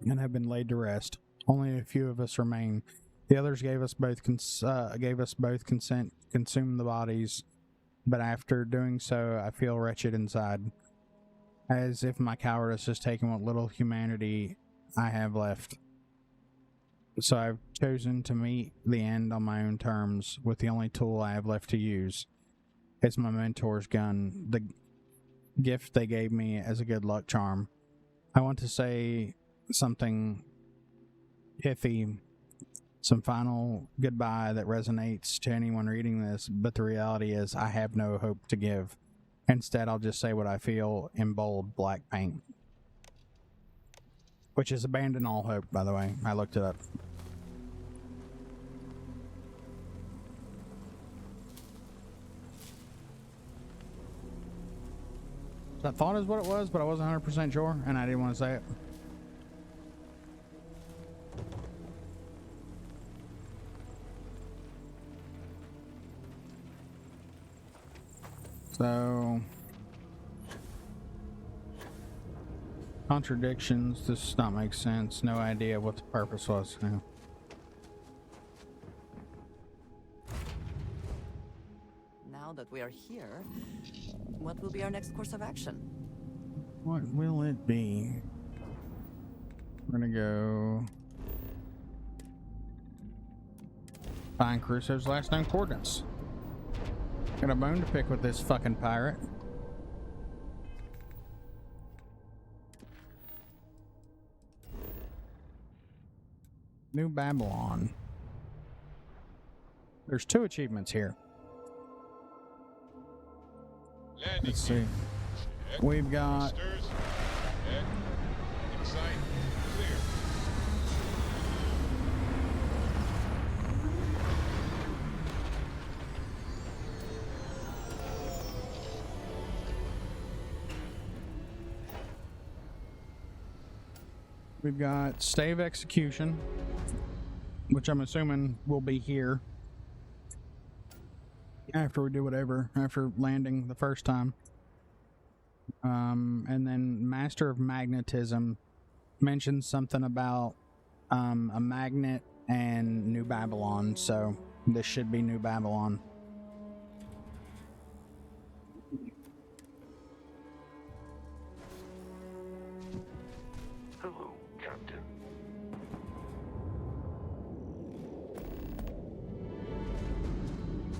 and have been laid to rest. Only a few of us remain. The others gave us both consent to consume the bodies, but after doing so, I feel wretched inside, as if my cowardice has taken what little humanity I have left. So I've chosen to meet the end on my own terms with the only tool I have left to use. It's my mentor's gun, the gift they gave me as a good luck charm. I want to say something pithy, some final goodbye that resonates to anyone reading this, but the reality is I have no hope to give. Instead, I'll just say what I feel in bold black paint. Which is abandon all hope, by the way. I looked it up. I thought is what it was, but I wasn't 100% sure, and I didn't want to say it. So, contradictions, this does not make sense. No idea what the purpose was. No. Now that we are here, what will be our next course of action? What will it be? We're gonna go find Crusoe's last known coordinates. Got a bone to pick with this fucking pirate. New Babylon. There's 2 achievements here. Let's see. We've got stay of execution, which I'm assuming will be here after we do whatever, after landing the first time. And then Master of Magnetism mentions something about a magnet and New Babylon, so this should be New Babylon. Hello, Captain.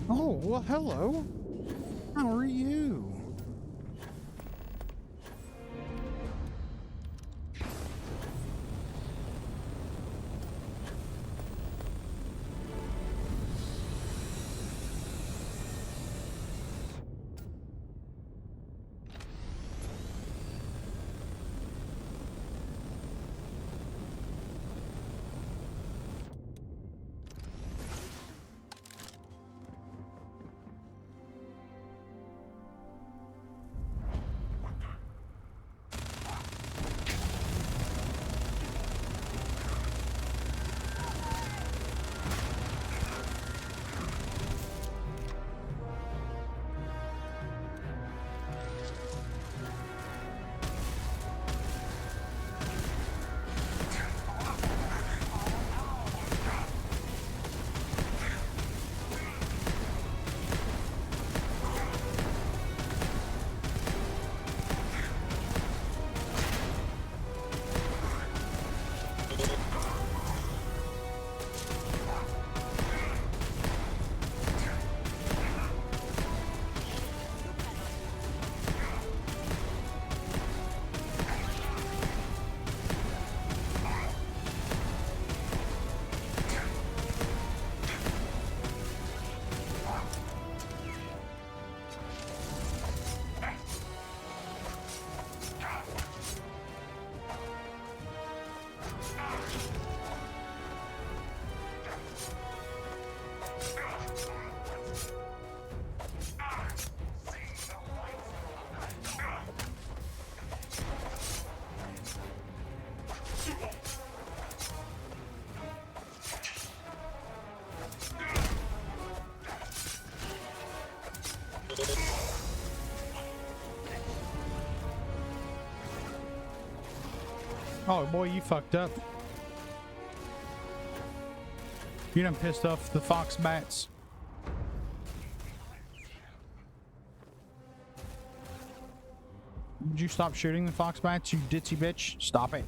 Oh, well, hello. How are you? Oh boy, you fucked up. You done pissed off the fox bats. Did you stop shooting the fox bats, you ditzy bitch? Stop it.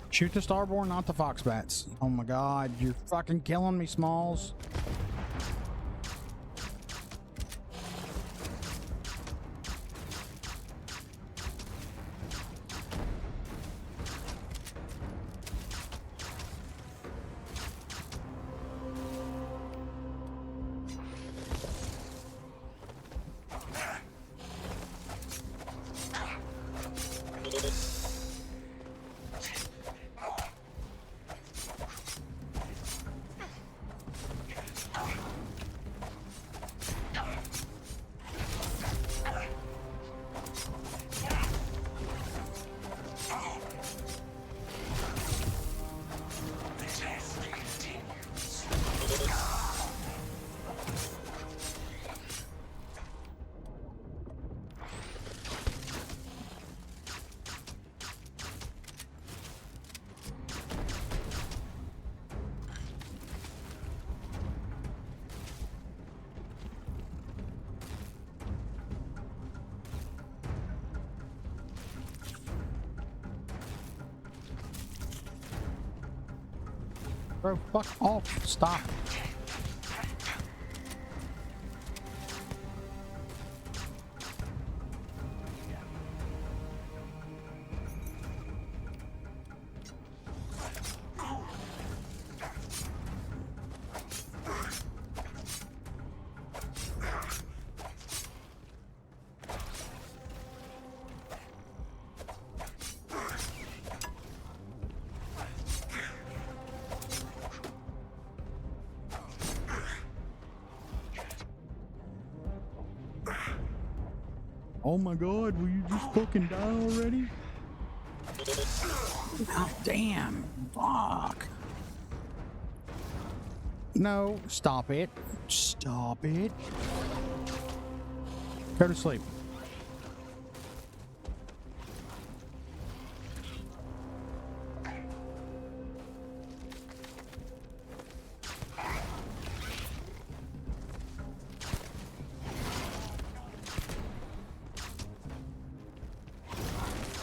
Shoot the starborn, not the fox bats. Oh my god, you're fucking killing me, Smalls. Bro, fuck off. Stop. Oh my god, will you just fucking die already? Oh, damn. Fuck. No, stop it. Stop it. Go to sleep.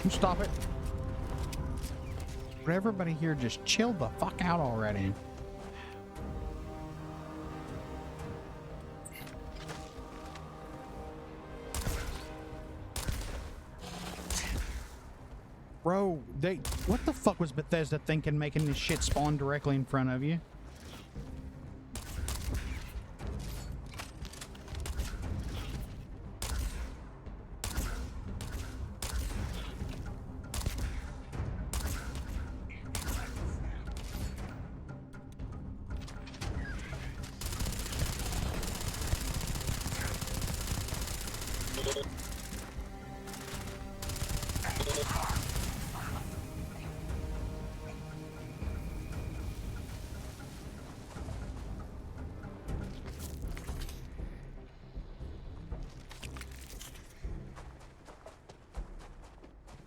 Stop it. But everybody here just chill the fuck out already. Bro, what the fuck was Bethesda thinking making this shit spawn directly in front of you?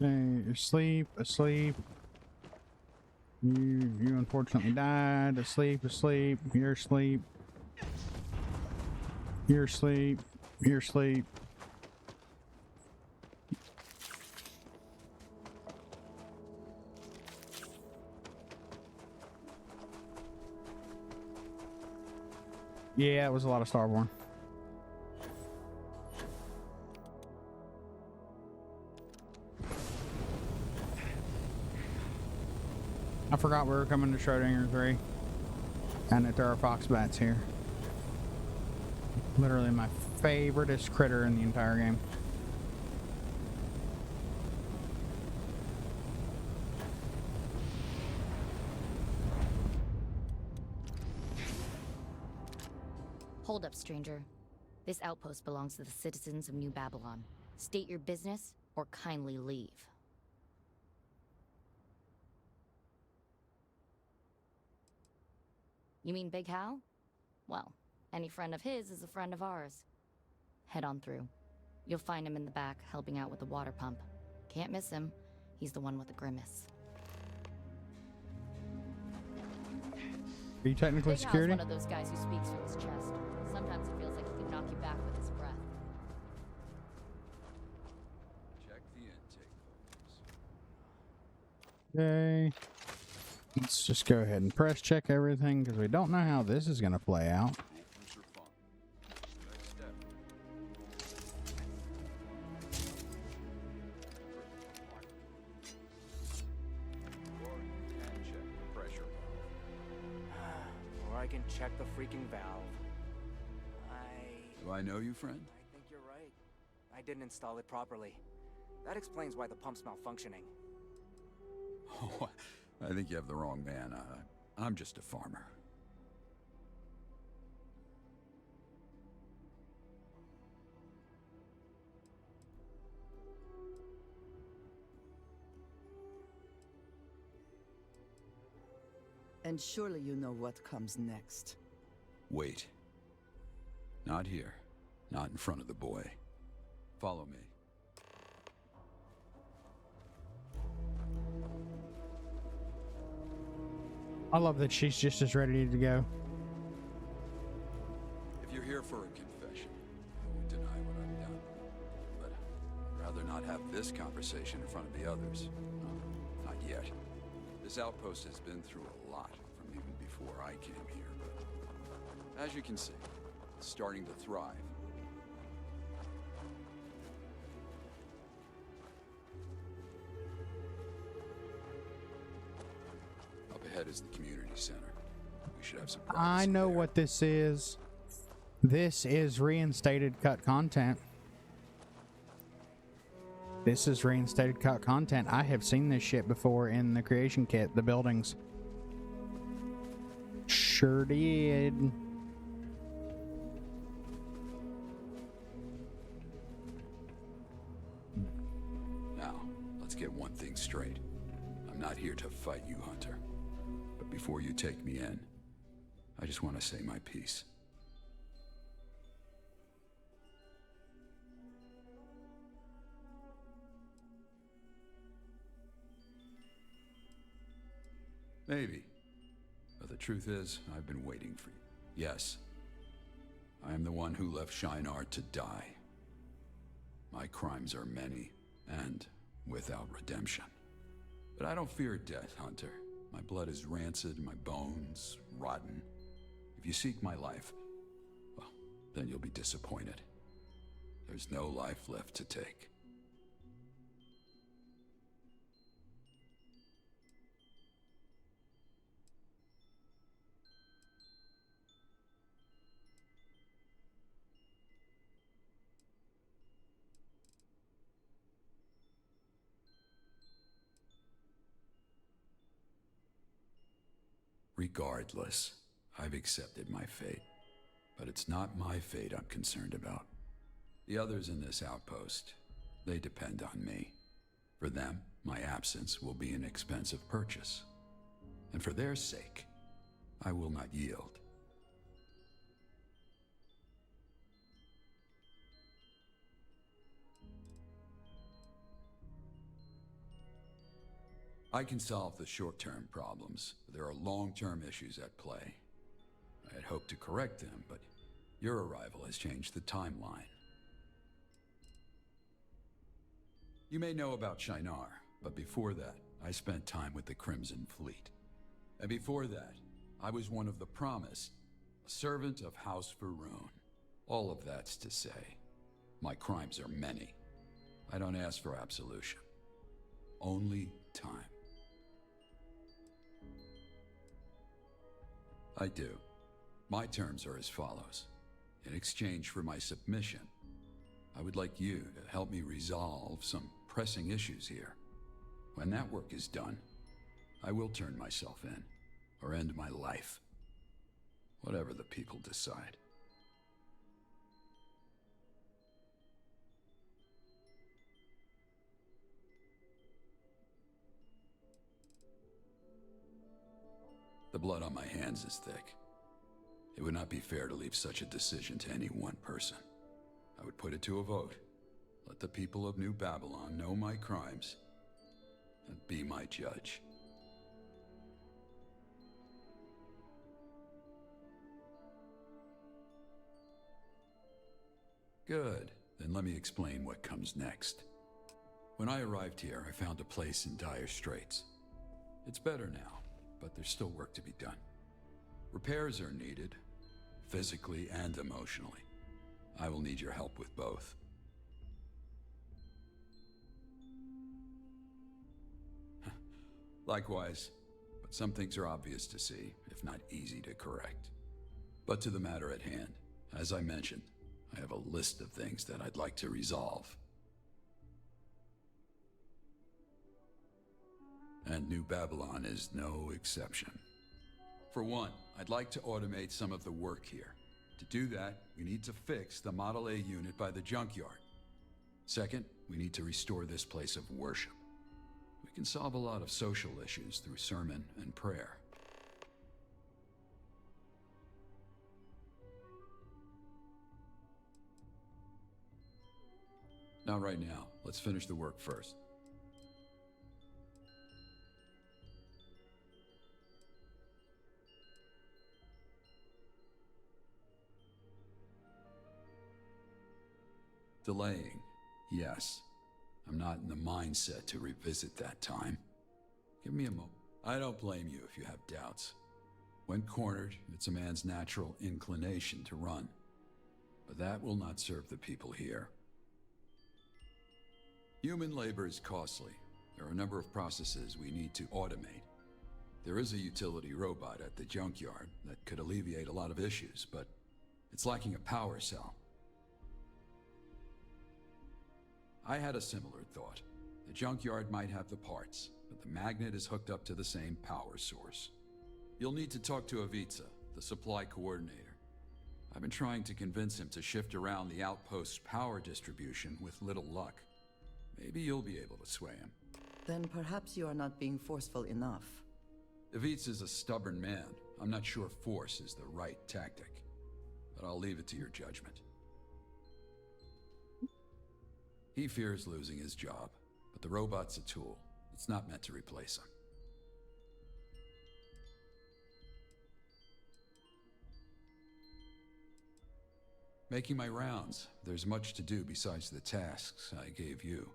You're asleep, asleep. You unfortunately died. Asleep, asleep. You're asleep. You're asleep. You're asleep. Yeah, it was a lot of Starborn. I forgot we were coming to Schrodinger 3. And that there are fox bats here. Literally my favoriteest critter in the entire game. Hold up, stranger. This outpost belongs to the citizens of New Babylon. State your business, or kindly leave. You mean Big Hal? Well, any friend of his is a friend of ours. Head on through. You'll find him in the back, helping out with the water pump. Can't miss him. He's the one with the grimace. Are you technically Big security? Hal's one of those guys who speaks from his chest. Sometimes it feels like he can knock you back with his breath. Check the intake. Okay. Let's just go ahead and press check everything because we don't know how this is going to play out. Or I can check the freaking valve. Do I know you, friend? I think you're right. I didn't install it properly. That explains why the pump's malfunctioning. Oh, I think you have the wrong man. I'm just a farmer. And surely you know what comes next. Wait. Not here. Not in front of the boy. Follow me. I love that she's just as ready to go. If you're here for a confession, I won't deny what I've done. But I'd rather not have this conversation in front of the others. Not yet. This outpost has been through a lot from even before As you can see, it's starting to thrive. Up ahead is the community center. We should have some I know what this is. This is reinstated cut content. This is reinstated cut content. I have seen this shit before in the creation kit, the buildings. Sure did. Now, let's get one thing straight. I'm not here to fight you, Hunter. But before you take me in, I just want to say my piece. Maybe. But the truth is, I've been waiting for you. Yes, I am the one who left Shinar to die. My crimes are many, and without redemption. But I don't fear death, Hunter. My blood is rancid, my bones rotten. If you seek my life, well, then you'll be disappointed. There's no life left to take. Regardless, I've accepted my fate. But it's not my fate I'm concerned about. The others in this outpost, they depend on me. For them, my absence will be an expensive purchase. And for their sake, I will not yield. I can solve the short-term problems, but there are long-term issues at play. I had hoped to correct them, but your arrival has changed the timeline. You may know about Shinar, but before that, I spent time with the Crimson Fleet. And before that, I was one of the Promised, a servant of House Varun. All of that's to say, my crimes are many. I don't ask for absolution. Only time. I do. My terms are as follows. In exchange for my submission, I would like you to help me resolve some pressing issues here. When that work is done, I will turn myself in, or end my life. Whatever the people decide. The blood on my hands is thick. It would not be fair to leave such a decision to any one person. I would put it to a vote. Let the people of New Babylon know my crimes, and be my judge. Good. Then let me explain what comes next. When I arrived here, I found a place in dire straits. It's better now, but there's still work to be done. Repairs are needed, physically and emotionally. I will need your help with both. Likewise, but some things are obvious to see, if not easy to correct. But to the matter at hand, as I mentioned, I have a list of things that I'd like to resolve. And New Babylon is no exception. For one, I'd like to automate some of the work here. To do that, we need to fix the Model A unit by the junkyard. Second, we need to restore this place of worship. We can solve a lot of social issues through sermon and prayer. Not right now. Let's finish the work first. Delaying, yes. I'm not in the mindset to revisit that time. Give me a moment. I don't blame you if you have doubts. When cornered, it's a man's natural inclination to run. But that will not serve the people here. Human labor is costly. There are a number of processes we need to automate. There is a utility robot at the junkyard that could alleviate a lot of issues, but it's lacking a power cell. I had a similar thought. The junkyard might have the parts, but the magnet is hooked up to the same power source. You'll need to talk to Ivica, the supply coordinator. I've been trying to convince him to shift around the outpost's power distribution with little luck. Maybe you'll be able to sway him. Then perhaps you are not being forceful enough. Ivica's a stubborn man. I'm not sure force is the right tactic, but I'll leave it to your judgment. He fears losing his job, but the robot's a tool. It's not meant to replace him. Making my rounds. There's much to do besides the tasks I gave you.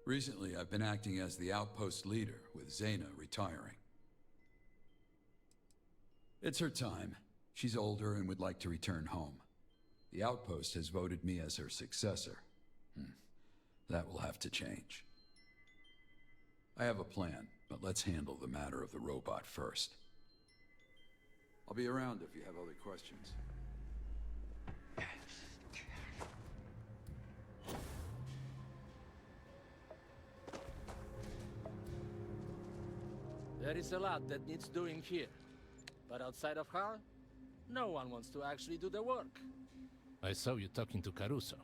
Recently, I've been acting as the outpost leader, with Zaina retiring. It's her time. She's older and would like to return home. The outpost has voted me as her successor. That will have to change. I have a plan, but let's handle the matter of the robot first. I'll be around if you have other questions. There is a lot that needs doing here. But outside of her, no one wants to actually do the work. I saw you talking to Caruso.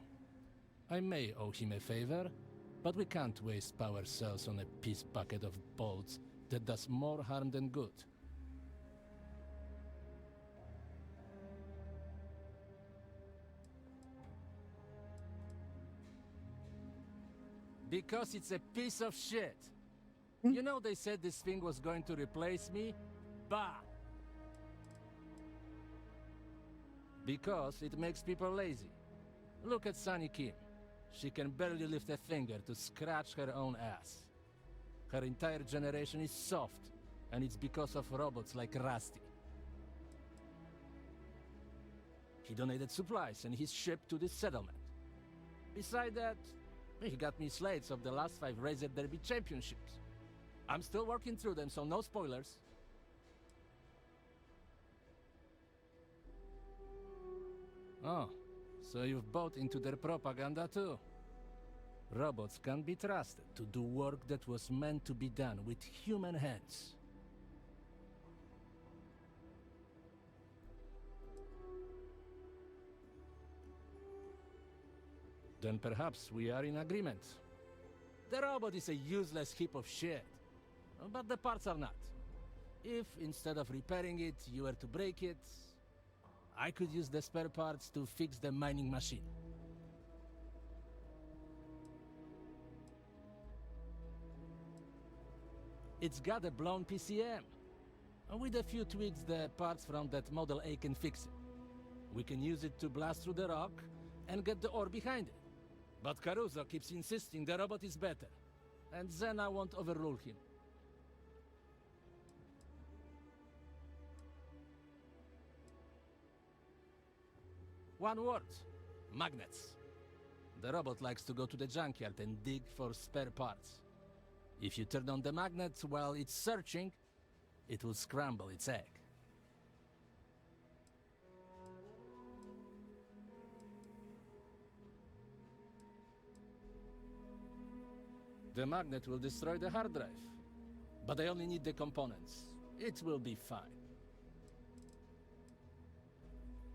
I may owe him a favor, but we can't waste power cells on a piece bucket of bolts that does more harm than good. Because it's a piece of shit. You know they said this thing was going to replace me? Bah! Because it makes people lazy. Look at Sunny Kim. She can barely lift a finger to scratch her own ass. Her entire generation is soft, and it's because of robots like Rusty. He donated supplies, and he's shipped to this settlement. Besides that, he got me slates of the last 5 Razor Derby championships. I'm still working through them, so no spoilers. Oh, so you've bought into their propaganda too? Robots can be trusted to do work that was meant to be done with human hands. Then perhaps we are in agreement. The robot is a useless heap of shit, but the parts are not. If, instead of repairing it, you were to break it, I could use the spare parts to fix the mining machine. It's got a blown PCM. With a few tweaks, the parts from that Model A can fix it. We can use it to blast through the rock and get the ore behind it. But Caruso keeps insisting the robot is better, and then I won't overrule him. One word. Magnets. The robot likes to go to the junkyard and dig for spare parts. If you turn on the magnet while it's searching, it will scramble its egg. The magnet will destroy the hard drive, but I only need the components. It will be fine.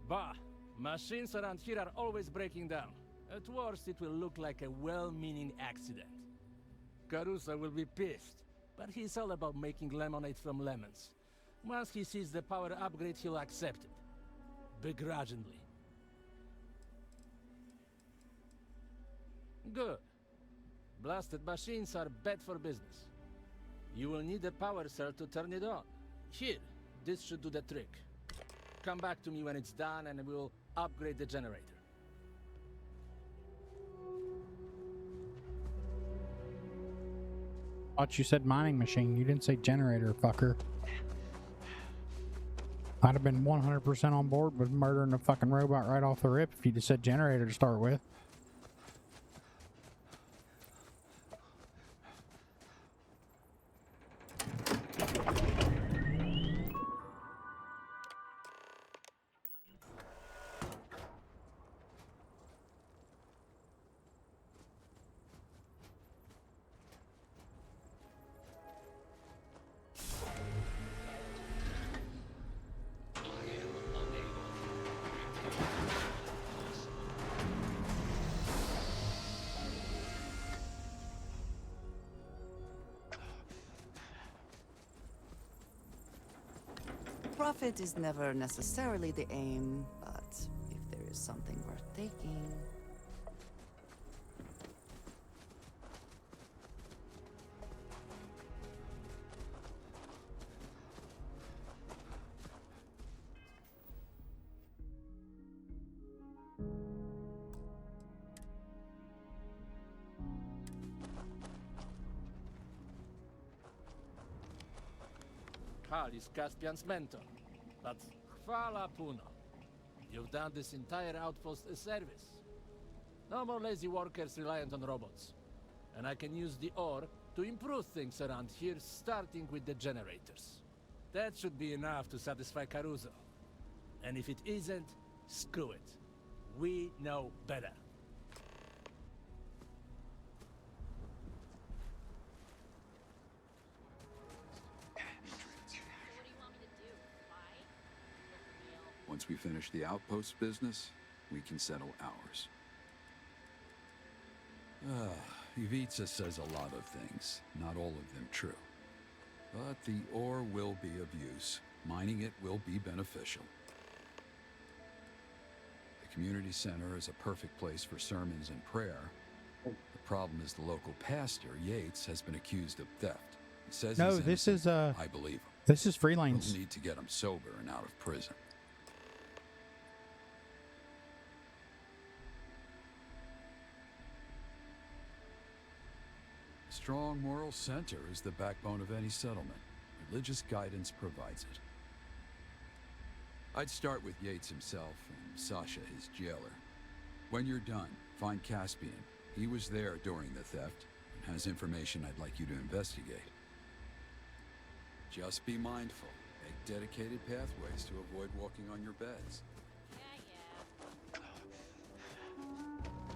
Bah! Machines around here are always breaking down. At worst, it will look like a well-meaning accident. Caruso will be pissed, but he's all about making lemonade from lemons. Once he sees the power upgrade, he'll accept it. Begrudgingly. Good. Blasted machines are bad for business. You will need a power cell to turn it on. Here, this should do the trick. Come back to me when it's done and we'll upgrade the generator. Thought you said mining machine. You didn't say generator, fucker. I'd have been 100% on board with murdering a fucking robot right off the rip if you just said generator to start with. Profit is never necessarily the aim, but if there is something worth taking... Is Caspian's mentor, but Hvala Puno. You've done this entire outpost a service. No more lazy workers reliant on robots. And I can use the ore to improve things around here, starting with the generators. That should be enough to satisfy Caruso. And if it isn't, screw it. We know better. Once we finish the outpost business, we can settle ours. Ivica says a lot of things, not all of them true. But the ore will be of use. Mining it will be beneficial. The community center is a perfect place for sermons and prayer. The problem is the local pastor, Yates, has been accused of theft. He says no, he's this innocent. is I believe him. This is Freelanes. We'll need to get him sober and out of prison. A strong moral center is the backbone of any settlement. Religious guidance provides it. I'd start with Yates himself and Sasha, his jailer. When you're done, find Caspian. He was there during the theft and has information I'd like you to investigate. Just be mindful. Make dedicated pathways to avoid walking on your beds.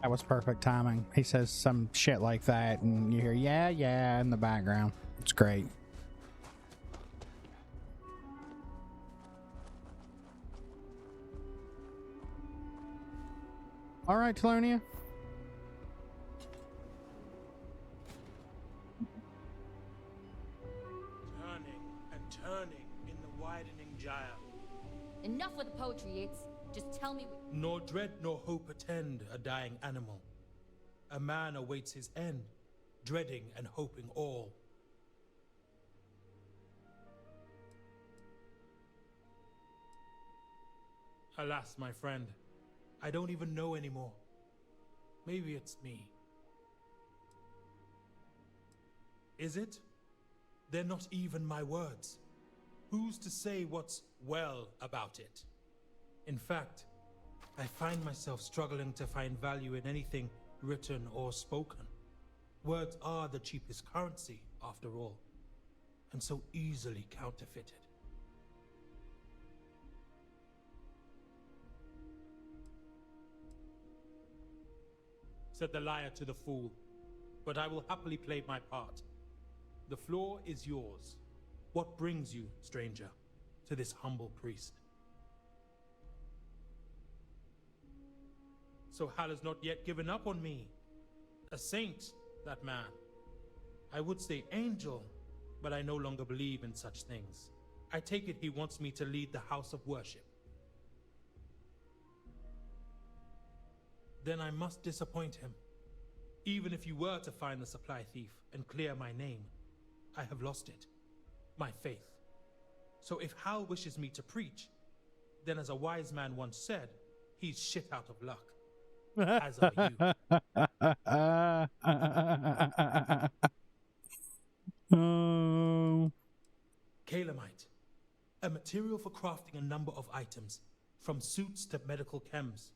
That was perfect timing. He says some shit like that, and you hear, yeah, yeah, in the background. It's great. All right, Telonia. Turning and turning in the widening gyre. Enough with the poetry, Yates. Just tell me. Nor dread nor hope attend a dying animal. A man awaits his end, dreading and hoping all. Alas, my friend, I don't even know anymore. Maybe it's me. Is it? They're not even my words. Who's to say what's well about it? In fact, I find myself struggling to find value in anything written or spoken. Words are the cheapest currency, after all, and so easily counterfeited. Said the liar to the fool, but I will happily play my part. The floor is yours. What brings you, stranger, to this humble priest? So Hal has not yet given up on me. A saint, that man. I would say angel, but I no longer believe in such things. I take it he wants me to lead the house of worship. Then I must disappoint him. Even if you were to find the supply thief and clear my name, I have lost it. My faith. So if Hal wishes me to preach, then as a wise man once said, he's shit out of luck. As are you. Calamite, A material for crafting a number of items, from suits to medical chems.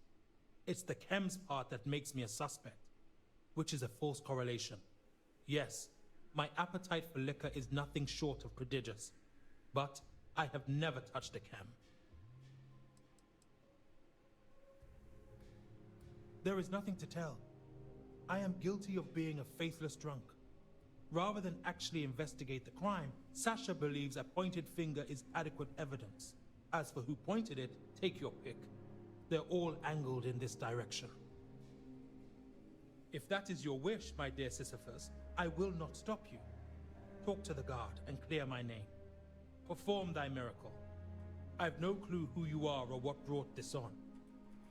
It's the chems part that makes me a suspect, which is a false correlation. Yes, my appetite for liquor is nothing short of prodigious, but I have never touched a chem. There is nothing to tell. I am guilty of being a faithless drunk. Rather than actually investigate the crime, Sasha believes a pointed finger is adequate evidence. As for who pointed it, take your pick. They're all angled in this direction. If that is your wish, my dear Sisyphus, I will not stop you. Talk to the guard and clear my name. Perform thy miracle. I've no clue who you are or what brought this on.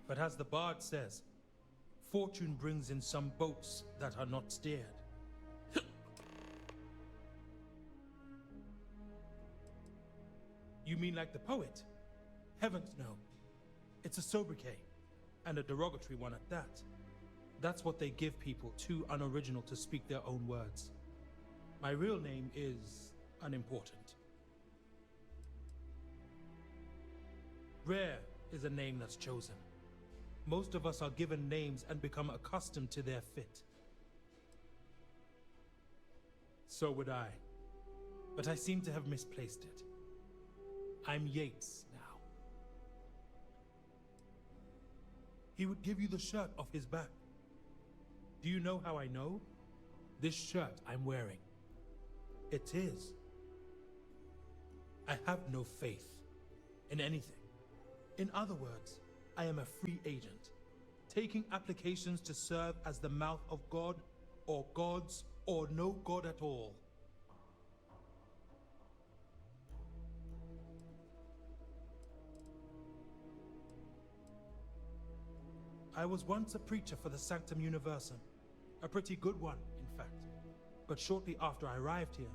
But as the bard says, fortune brings in some boats that are not steered. You mean like the poet? Heavens no. It's a sobriquet, and a derogatory one at that. That's what they give people too unoriginal to speak their own words. My real name is unimportant. Rare is a name that's chosen. Most of us are given names and become accustomed to their fit. So would I. But I seem to have misplaced it. I'm Yates now. He would give you the shirt off his back. Do you know how I know? This shirt I'm wearing. It is. I have no faith in anything. In other words, I am a free agent, taking applications to serve as the mouth of God, or gods, or no God at all. I was once a preacher for the Sanctum Universum, a pretty good one, in fact. But shortly after I arrived here,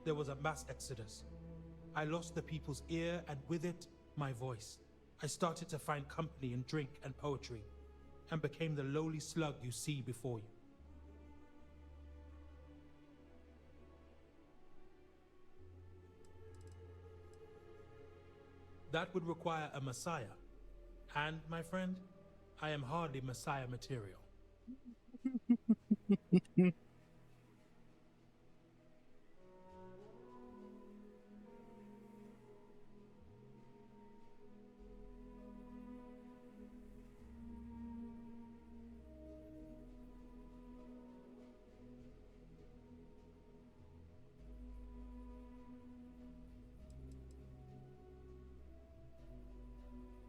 there was a mass exodus. I lost the people's ear, and with it, my voice. I started to find company in drink and poetry, and became the lowly slug you see before you. That would require a messiah, and, my friend, I am hardly messiah material.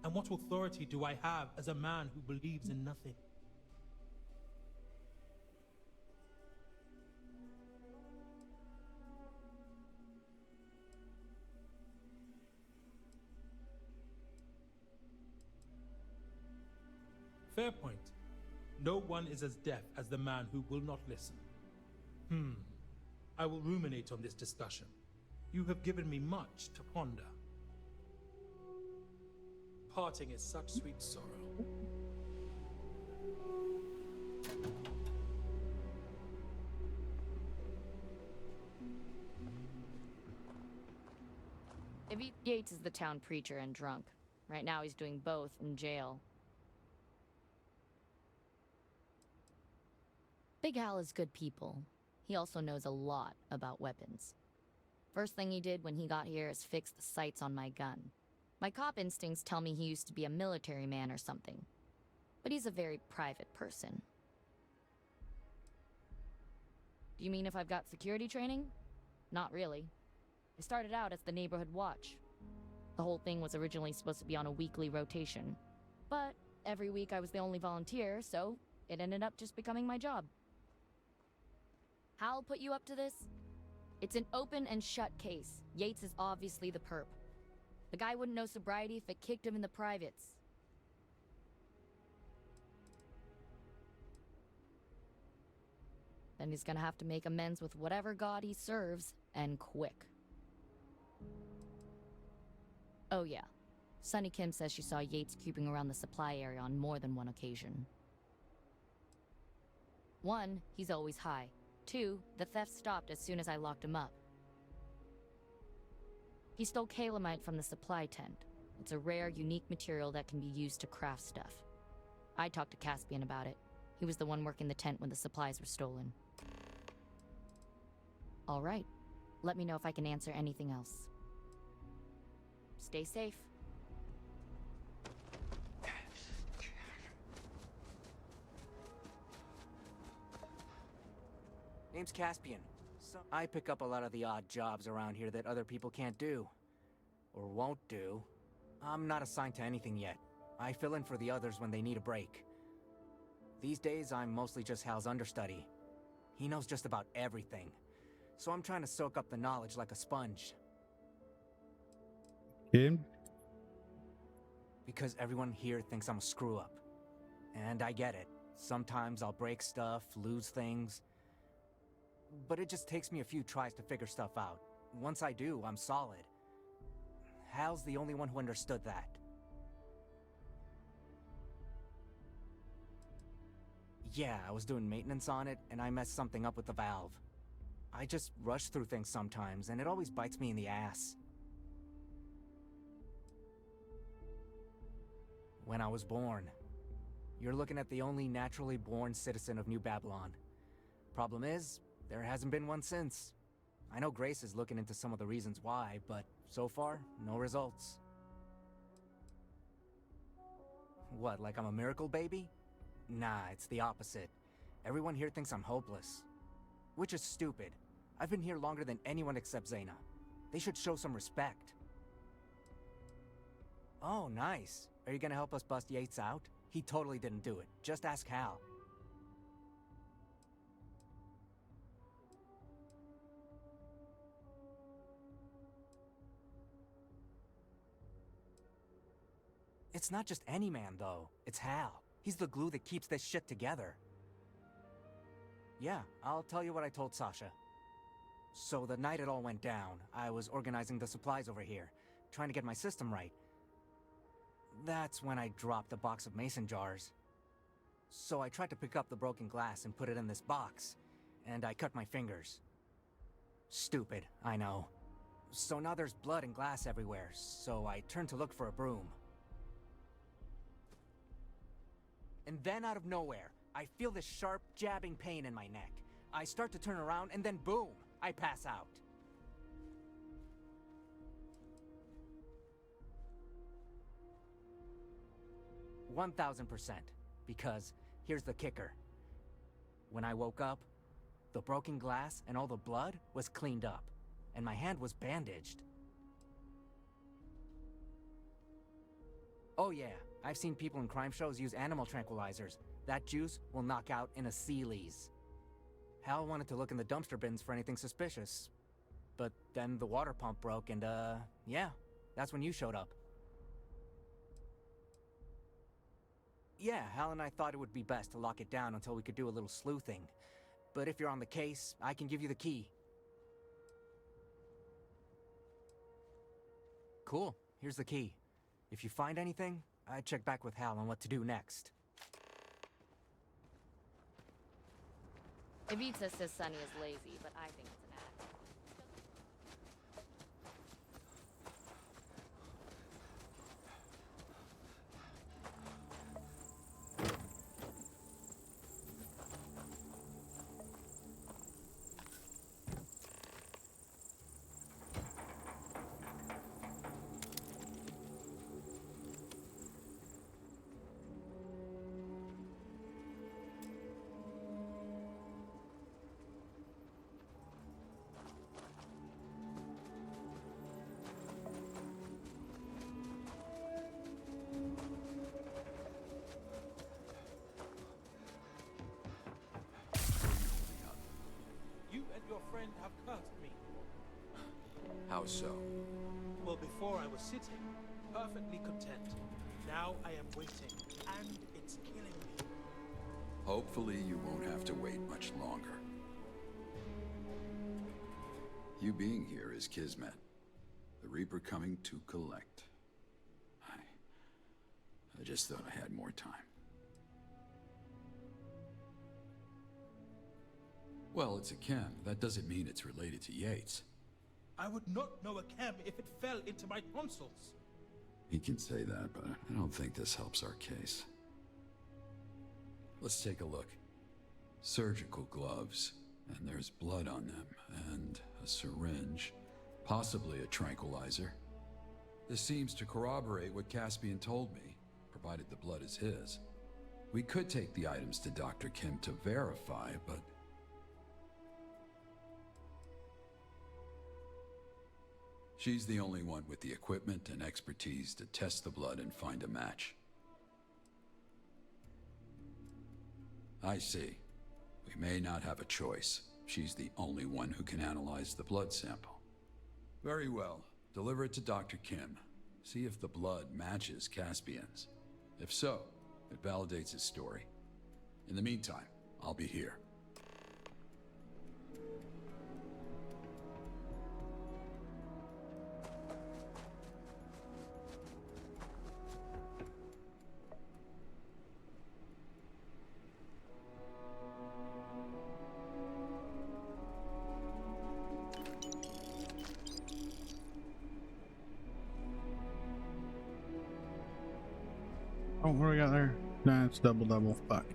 And what authority do I have as a man who believes in nothing? Fair point. No one is as deaf as the man who will not listen. I will ruminate on this discussion. You have given me much to ponder. Parting is such sweet sorrow. Yates is the town preacher and drunk. Right now he's doing both in jail. Big Al is good people. He also knows a lot about weapons. First thing he did when he got here is fix the sights on my gun. My cop instincts tell me he used to be a military man or something. But he's a very private person. Do you mean if I've got security training? Not really. I started out as the neighborhood watch. The whole thing was originally supposed to be on a weekly rotation. But every week I was the only volunteer, so it ended up just becoming my job. Hal put you up to this? It's an open and shut case. Yates is obviously the perp. The guy wouldn't know sobriety if it kicked him in the privates. Then he's gonna have to make amends with whatever god he serves, and quick. Oh yeah, Sunny Kim says she saw Yates creeping around the supply area on more than one occasion. 1, he's always high. 2, the theft stopped as soon as I locked him up. He stole calamite from the supply tent. It's a rare, unique material that can be used to craft stuff. I talked to Caspian about it. He was the one working the tent when the supplies were stolen. All right. Let me know if I can answer anything else. Stay safe. Name's Caspian. So I pick up a lot of the odd jobs around here that other people can't do. Or won't do. I'm not assigned to anything yet. I fill in for the others when they need a break. These days, I'm mostly just Hal's understudy. He knows just about everything. So I'm trying to soak up the knowledge like a sponge. Good. Because everyone here thinks I'm a screw-up. And I get it. Sometimes I'll break stuff, lose things. But it just takes me a few tries to figure stuff out. Once I do, I'm solid. Hal's the only one who understood that. Yeah, I was doing maintenance on it, and I messed something up with the valve. I just rush through things sometimes, and it always bites me in the ass. When I was born, you're looking at the only naturally born citizen of New Babylon. Problem is, there hasn't been one since. I know Grace is looking into some of the reasons why, but so far, no results. What, like I'm a miracle baby? Nah, it's the opposite. Everyone here thinks I'm hopeless. Which is stupid. I've been here longer than anyone except Zaina. They should show some respect. Oh, nice. Are you gonna help us bust Yates out? He totally didn't do it. Just ask Hal. It's not just any man, though. It's Hal. He's the glue that keeps this shit together. Yeah, I'll tell you what I told Sasha. So the night it all went down, I was organizing the supplies over here, trying to get my system right. That's when I dropped a box of mason jars. So I tried to pick up the broken glass and put it in this box, and I cut my fingers. Stupid, I know. So now there's blood and glass everywhere, so I turned to look for a broom. And then out of nowhere, I feel this sharp, jabbing pain in my neck. I start to turn around, and then boom, I pass out. "1,000%. Because here's the kicker. When I woke up, the broken glass and all the blood was cleaned up, and my hand was bandaged. Oh yeah, I've seen people in crime shows use animal tranquilizers. That juice will knock out in a Sealy's. Hal wanted to look in the dumpster bins for anything suspicious. But then the water pump broke and, yeah, that's when you showed up. Yeah, Hal and I thought it would be best to lock it down until we could do a little sleuthing. But if you're on the case, I can give you the key. Cool, here's the key. If you find anything, I'd check back with Hal on what to do next. Ivica says Sonny is lazy, but I think it's an act. Your friend have cursed me. How so? Well, before I was sitting, perfectly content. Now I am waiting, and it's killing me. Hopefully you won't have to wait much longer. You being here is Kismet. The Reaper coming to collect. I just thought I had more time. Well, it's a chem. That doesn't mean it's related to Yates. I would not know a chem if it fell into my tonsils. He can say that, but I don't think this helps our case. Let's take a look. Surgical gloves, and there's blood on them, and a syringe, possibly a tranquilizer. This seems to corroborate what Caspian told me, provided the blood is his. We could take the items to Dr. Kim to verify, but... She's the only one with the equipment and expertise to test the blood and find a match. I see. We may not have a choice. She's the only one who can analyze the blood sample. Very well. Deliver it to Dr. Kim. See if the blood matches Caspian's. If so, it validates his story. In the meantime, I'll be here. Oh, what do we got there? Nah, it's double. Fuck.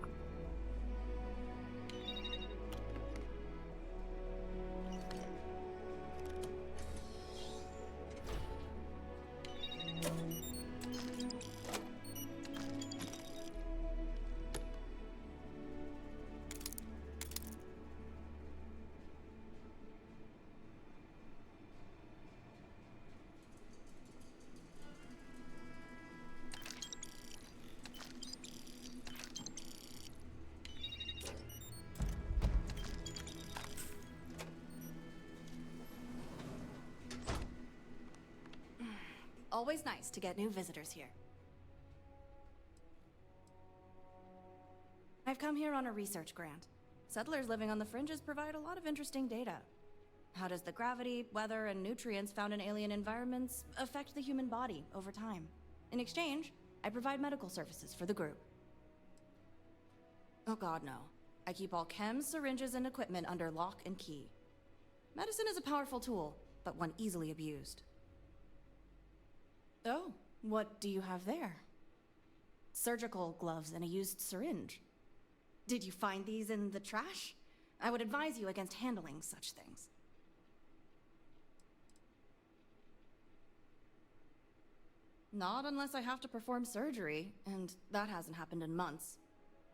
Always nice to get new visitors here. I've come here on a research grant. Settlers living on the fringes provide a lot of interesting data. How does the gravity, weather, and nutrients found in alien environments affect the human body over time? In exchange, I provide medical services for the group. Oh god, no. I keep all chems, syringes, and equipment under lock and key. Medicine is a powerful tool, but one easily abused. Oh, what do you have there? Surgical gloves and a used syringe. Did you find these in the trash? I would advise you against handling such things. Not unless I have to perform surgery, and that hasn't happened in months.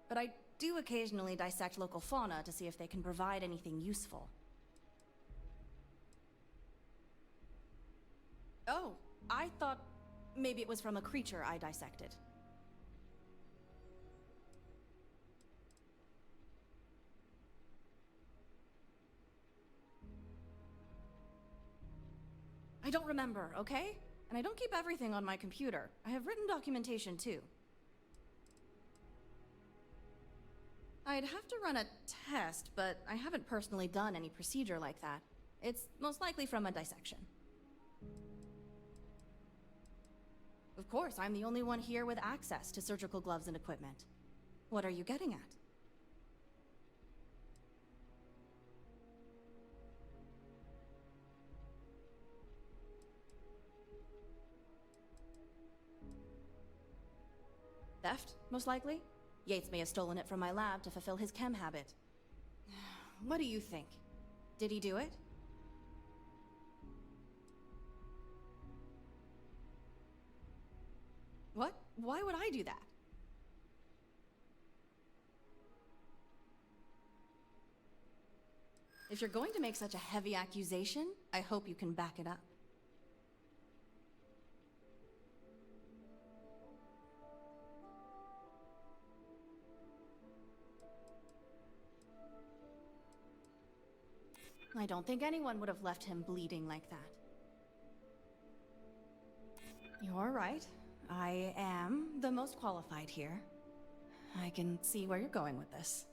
But I do occasionally dissect local fauna to see if they can provide anything useful. Oh, I thought maybe it was from a creature I dissected. I don't remember, okay? And I don't keep everything on my computer. I have written documentation too. I'd have to run a test, but I haven't personally done any procedure like that. It's most likely from a dissection. Of course, I'm the only one here with access to surgical gloves and equipment. What are you getting at? Theft, most likely? Yates may have stolen it from my lab to fulfill his chem habit. What do you think? Did he do it? What? Why would I do that? If you're going to make such a heavy accusation, I hope you can back it up. I don't think anyone would have left him bleeding like that. You're right. I am the most qualified here. I can see where you're going with this.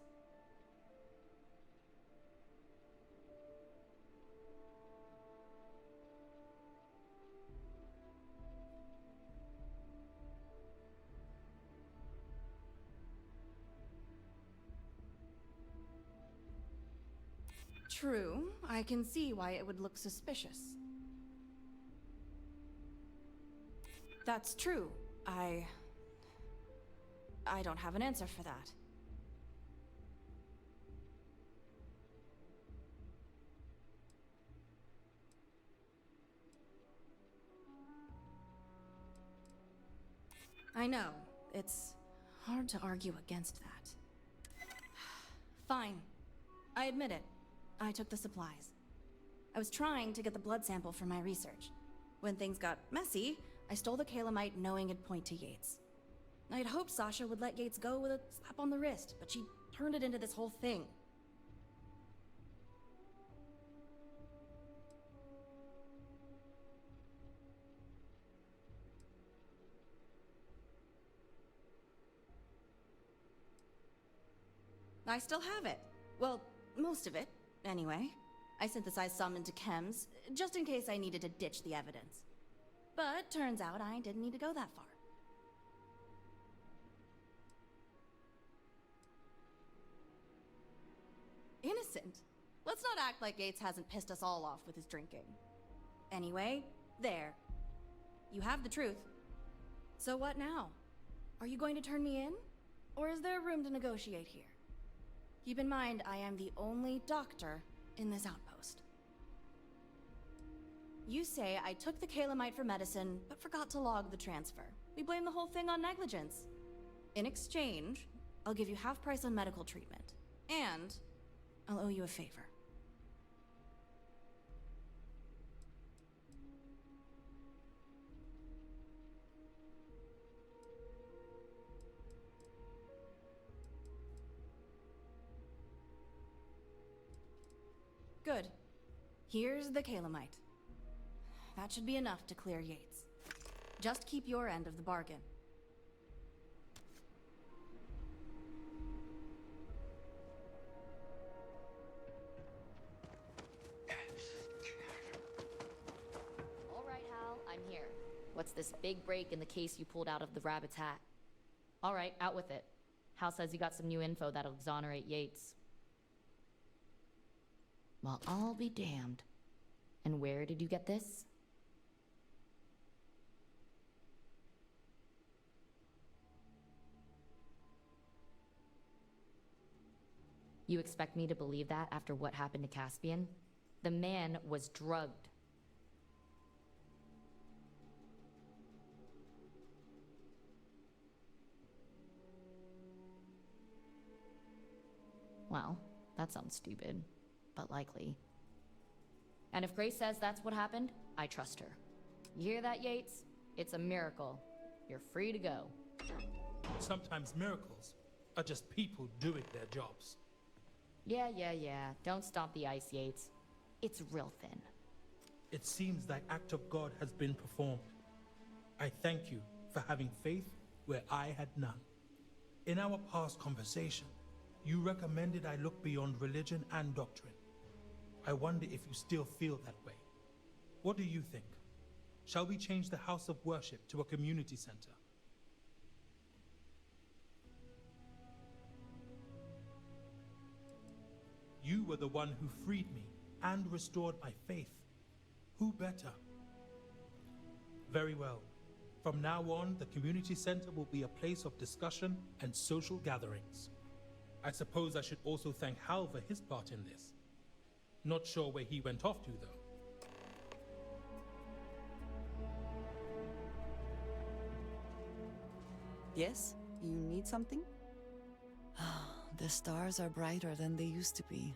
True, I can see why it would look suspicious. That's true. I don't have an answer for that. I know. It's hard to argue against that. Fine. I admit it. I took the supplies. I was trying to get the blood sample for my research. When things got messy, I stole the calamite knowing it'd point to Yates. I'd hoped Sasha would let Yates go with a slap on the wrist, but she turned it into this whole thing. I still have it. Well, most of it, anyway. I synthesized some into chems, just in case I needed to ditch the evidence. But turns out I didn't need to go that far. Innocent? Let's not act like Yates hasn't pissed us all off with his drinking. Anyway, there. You have the truth. So what now? Are you going to turn me in? Or is there room to negotiate here? Keep in mind, I am the only doctor in this outpost. You say I took the calamite for medicine, but forgot to log the transfer. We blame the whole thing on negligence. In exchange, I'll give you half price on medical treatment. And I'll owe you a favor. Good. Here's the calamite. That should be enough to clear Yates. Just keep your end of the bargain. All right, Hal, I'm here. What's this big break in the case you pulled out of the rabbit's hat? All right, out with it. Hal says you got some new info that'll exonerate Yates. Well, I'll be damned. And where did you get this? You expect me to believe that after what happened to Caspian? The man was drugged. Well, that sounds stupid, but likely. And if Grace says that's what happened, I trust her. You hear that, Yates? It's a miracle. You're free to go. Sometimes miracles are just people doing their jobs. Yeah. Don't stomp the ice, Yates. It's real thin. It seems thy act of God has been performed. I thank you for having faith where I had none. In our past conversation, you recommended I look beyond religion and doctrine. I wonder if you still feel that way. What do you think? Shall we change the house of worship to a community center? You were the one who freed me and restored my faith. Who better? Very well. From now on, the community center will be a place of discussion and social gatherings. I suppose I should also thank Hal for his part in this. Not sure where he went off to, though. Yes? You need something? The stars are brighter than they used to be.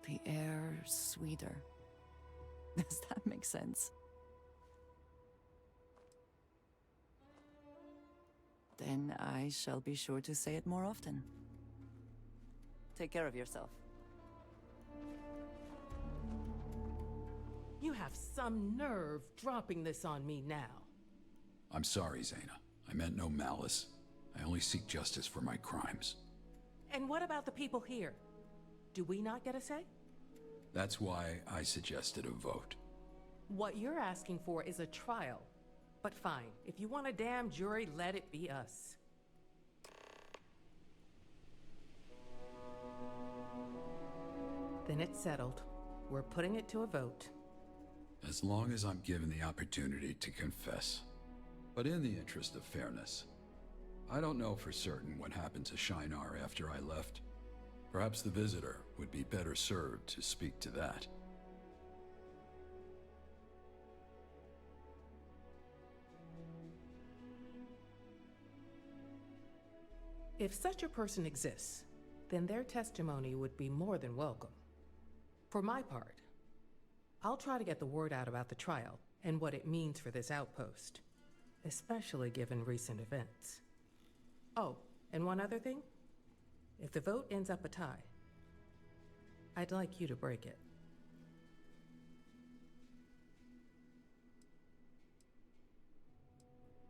The air sweeter. Does that make sense? Then I shall be sure to say it more often. Take care of yourself. You have some nerve dropping this on me now. I'm sorry, Zaina. I meant no malice. I only seek justice for my crimes. And what about the people here? Do we not get a say? That's why I suggested a vote. What you're asking for is a trial. But fine, if you want a damn jury, let it be us. Then it's settled. We're putting it to a vote. As long as I'm given the opportunity to confess. But in the interest of fairness, I don't know for certain what happened to Shinar after I left. Perhaps the visitor would be better served to speak to that. If such a person exists, then their testimony would be more than welcome. For my part, I'll try to get the word out about the trial and what it means for this outpost, especially given recent events. Oh, and one other thing. If the vote ends up a tie, I'd like you to break it.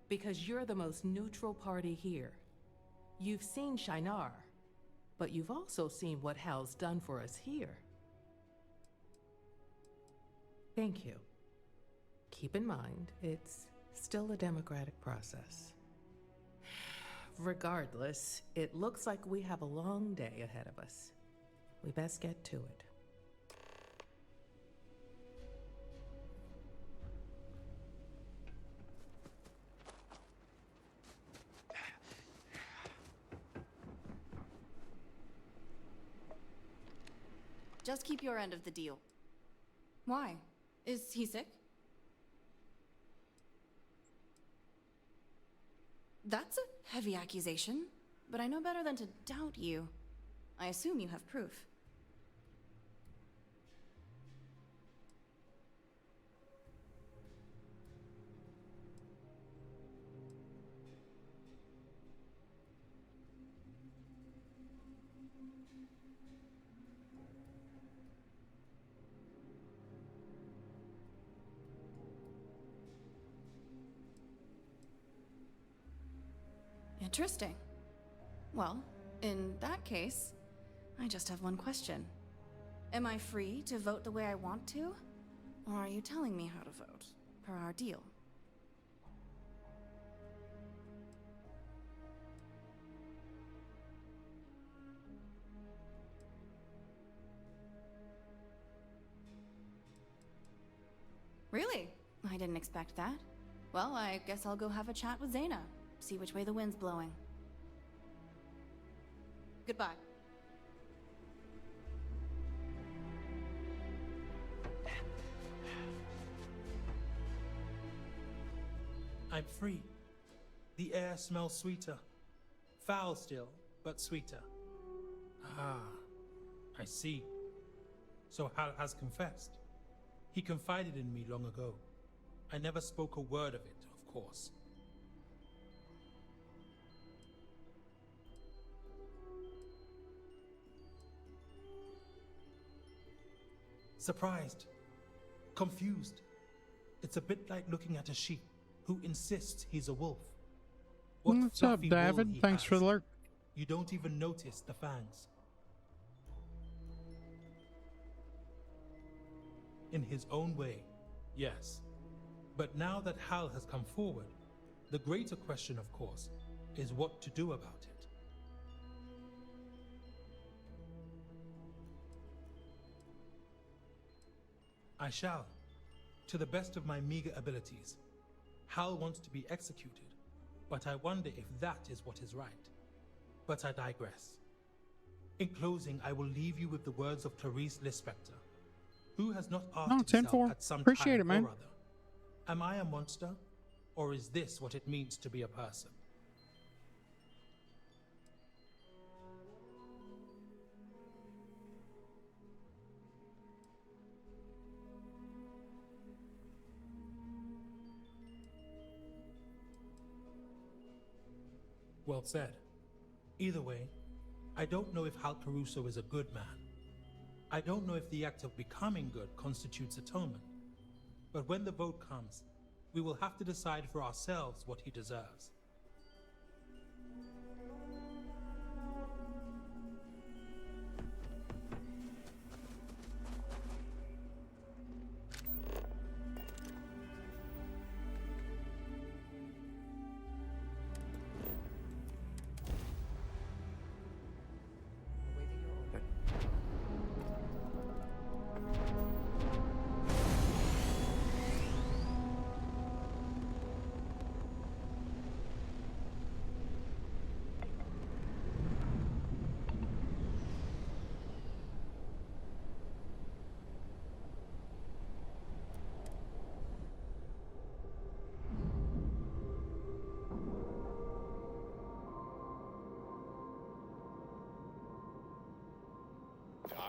Because you're the most neutral party here. You've seen Shinar, but you've also seen what Hal's done for us here. Thank you. Keep in mind, it's still a democratic process. Regardless, it looks like we have a long day ahead of us. We best get to it. Just keep your end of the deal. Why? Is he sick? That's a heavy accusation, but I know better than to doubt you. I assume you have proof. Interesting. Well, in that case, I just have one question. Am I free to vote the way I want to? Or are you telling me how to vote, per our deal? Really? I didn't expect that. Well, I guess I'll go have a chat with Zaina. See which way the wind's blowing. Goodbye. I'm free. The air smells sweeter. Foul still, but sweeter. Ah, I see. So Hal has confessed. He confided in me long ago. I never spoke a word of it, of course. Surprised. Confused. It's a bit like looking at a sheep who insists he's a wolf. What's up, David? Thanks for the alert. You don't even notice the fangs. In his own way, yes. But now that Hal has come forward, the greater question, of course, is what to do about it. I shall, to the best of my meager abilities. Hal wants to be executed, but I wonder if that is what is right. But I digress. In closing, I will leave you with the words of Clarice Lispector, who has not asked himself at some Appreciate time it, man. or other, am I a monster, or is this what it means to be a person? Well said. Either way, I don't know if Hal Caruso is a good man. I don't know if the act of becoming good constitutes atonement. But when the vote comes, we will have to decide for ourselves what he deserves.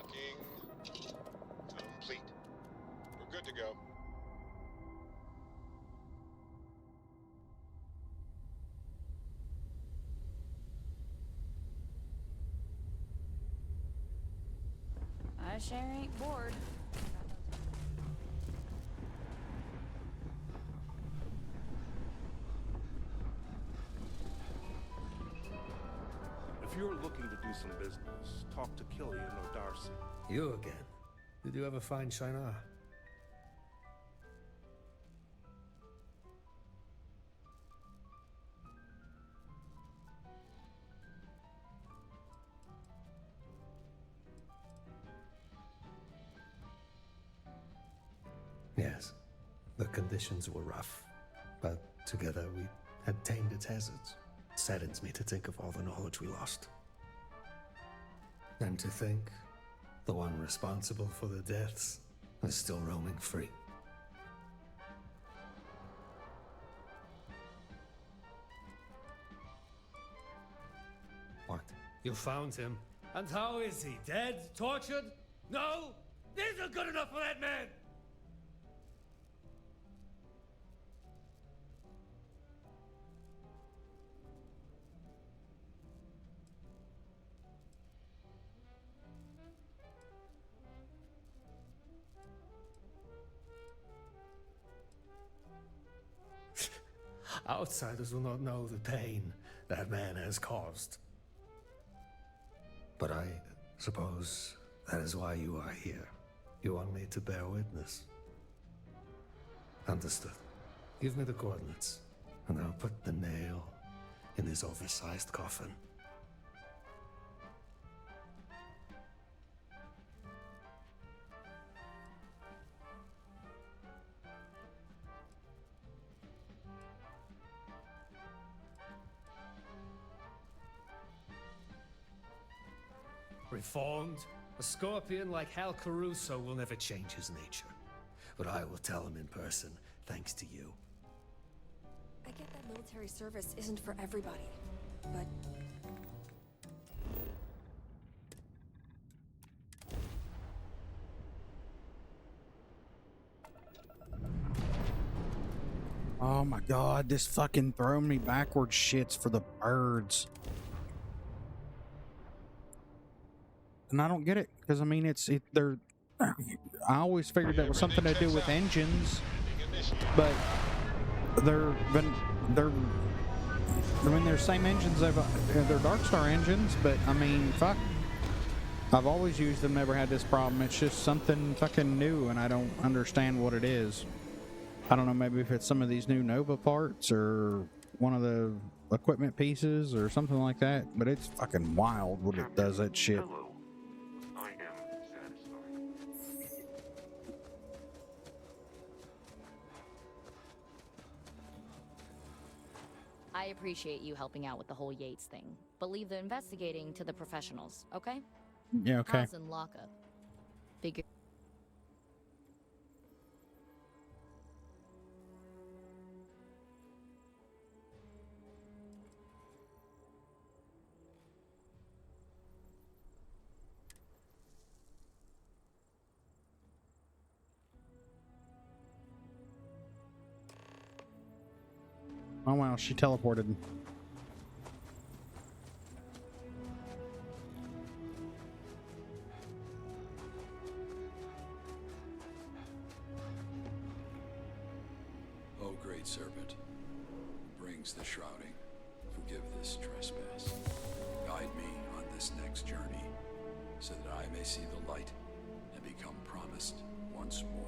Docking complete. We're good to go. I sure ain't bored. If you're looking to do some business, talk to Killian or Darcy. You again? Did you ever find Shinar? Yes, the conditions were rough, but together we had tamed its hazards. It saddens me to think of all the knowledge we lost. And to think the one responsible for the deaths is still roaming free. What? You found him. And how is he? Dead? Tortured? No? This isn't good enough for that man! Outsiders will not know the pain that man has caused. But I suppose that is why you are here. You want me to bear witness. Understood. Give me the coordinates, and I'll put the nail in his oversized coffin. Reformed? A scorpion like Hal Caruso will never change his nature. But I will tell him in person, thanks to you. I get that military service isn't for everybody, but... Oh my god, this fucking throw me backwards shit's for the birds. And I don't get it, because I mean, they're... I always figured that was something to do with engines, but they're same engines, they're Darkstar engines, but I mean, fuck. I've always used them, never had this problem. It's just something fucking new, and I don't understand what it is. I don't know, maybe if it's some of these new Nova parts, or one of the equipment pieces, or something like that, but it's fucking wild when it does that shit. I appreciate you helping out with the whole Yates thing, but leave the investigating to the professionals, okay? Yeah, okay. Hal's in lockup. Figure. Oh wow, she teleported. O great serpent, who brings the shrouding, forgive this trespass. Guide me on this next journey, so that I may see the light and become promised once more.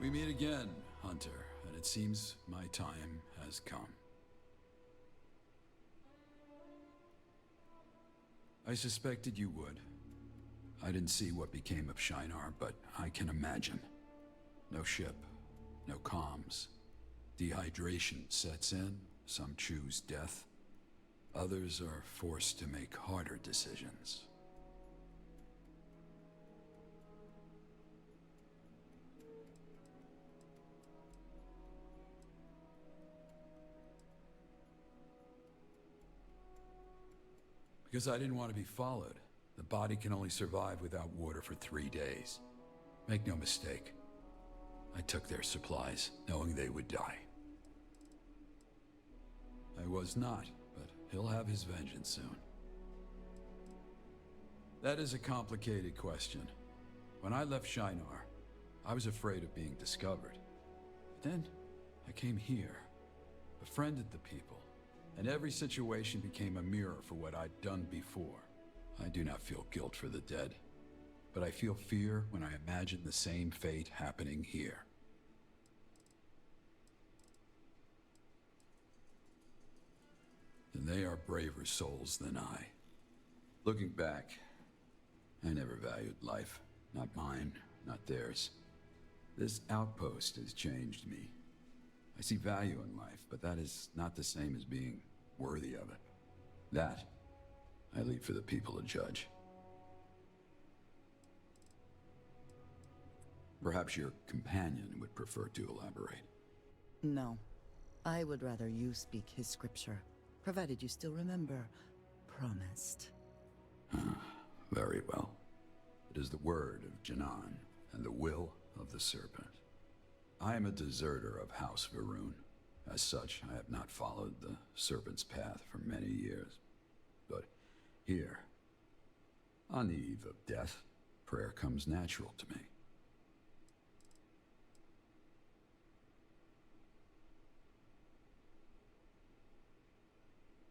We meet again, Hunter, and it seems my time has come. I suspected you would. I didn't see what became of Shinar, but I can imagine. No ship, no comms. Dehydration sets in, some choose death. Others are forced to make harder decisions. Because I didn't want to be followed. The body can only survive without water for 3 days. Make no mistake. I took their supplies, knowing they would die. I was not, but he'll have his vengeance soon. That is a complicated question. When I left Shinar, I was afraid of being discovered. But then, I came here, befriended the people, and every situation became a mirror for what I'd done before. I do not feel guilt for the dead, but I feel fear when I imagine the same fate happening here. And they are braver souls than I. Looking back, I never valued life. Not mine, not theirs. This outpost has changed me. I see value in life, but that is not the same as being worthy of it. That, I leave for the people to judge. Perhaps your companion would prefer to elaborate. No. I would rather you speak his scripture, provided you still remember, promised. Very well. It is the word of Janan, and the will of the serpent. I am a deserter of House Varun. As such, I have not followed the serpent's path for many years. But here, on the eve of death, prayer comes natural to me.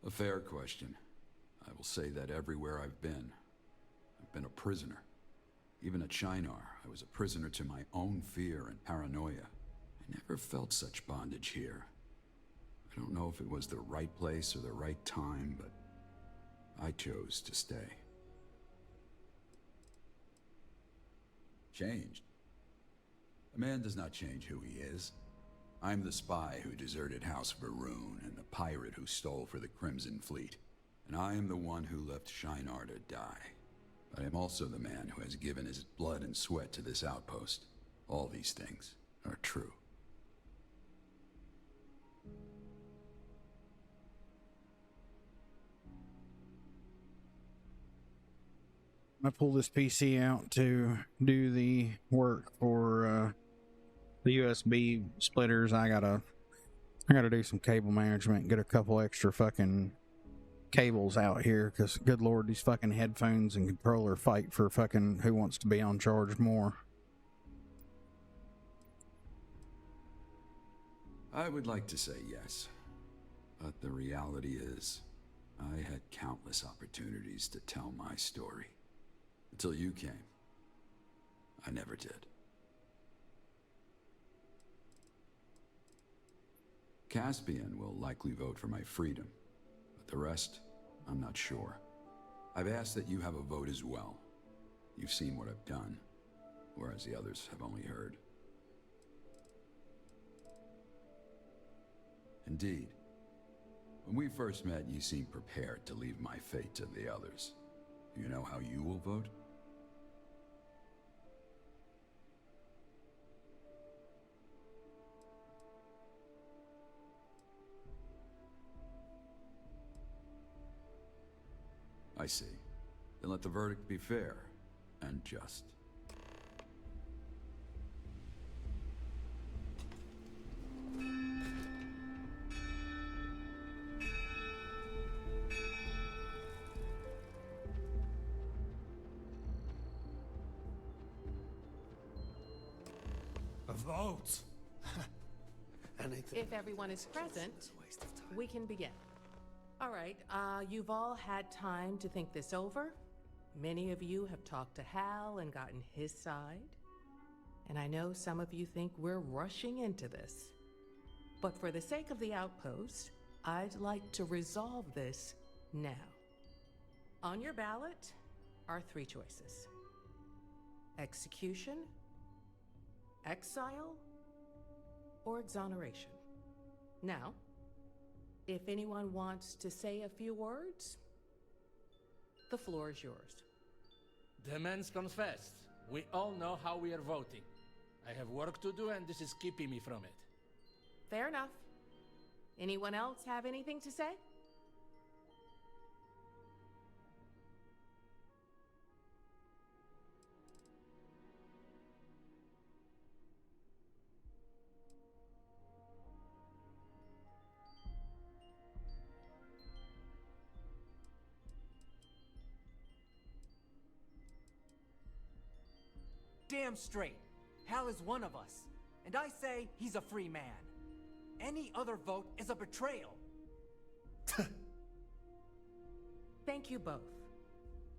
A fair question. I will say that everywhere I've been a prisoner. Even at Shinar, I was a prisoner to my own fear and paranoia. I never felt such bondage here. I don't know if it was the right place or the right time, but I chose to stay. Changed? A man does not change who he is. I'm the spy who deserted House Varun and the pirate who stole for the Crimson Fleet. And I am the one who left Shinar to die. I am also the man who has given his blood and sweat to this outpost. All these things are true. I pull this PC out to do the work for the USB splitters. I gotta do some cable management, get a couple extra fucking cables out here, because good lord, these fucking headphones and controller fight for fucking who wants to be on charge more. I would like to say yes, but the reality is, I had countless opportunities to tell my story. Until you came, I never did. Caspian will likely vote for my freedom, but the rest, I'm not sure. I've asked that you have a vote as well. You've seen what I've done, whereas the others have only heard. Indeed. When we first met, you seemed prepared to leave my fate to the others. Do you know how you will vote? I see. Then let the verdict be fair and just. A vote! Anything. If everyone is present, we can begin. All right, you've all had time to think this over. Many of you have talked to Hal and gotten his side. And I know some of you think we're rushing into this. But for the sake of the outpost, I'd like to resolve this now. On your ballot are 3 choices: execution, exile, or exoneration. Now, if anyone wants to say a few words, the floor is yours. The man's confessed. We all know how we are voting. I have work to do, and this is keeping me from it. Fair enough. Anyone else have anything to say? damn straight. Hal is one of us. And I say he's a free man. Any other vote is a betrayal. Thank you both.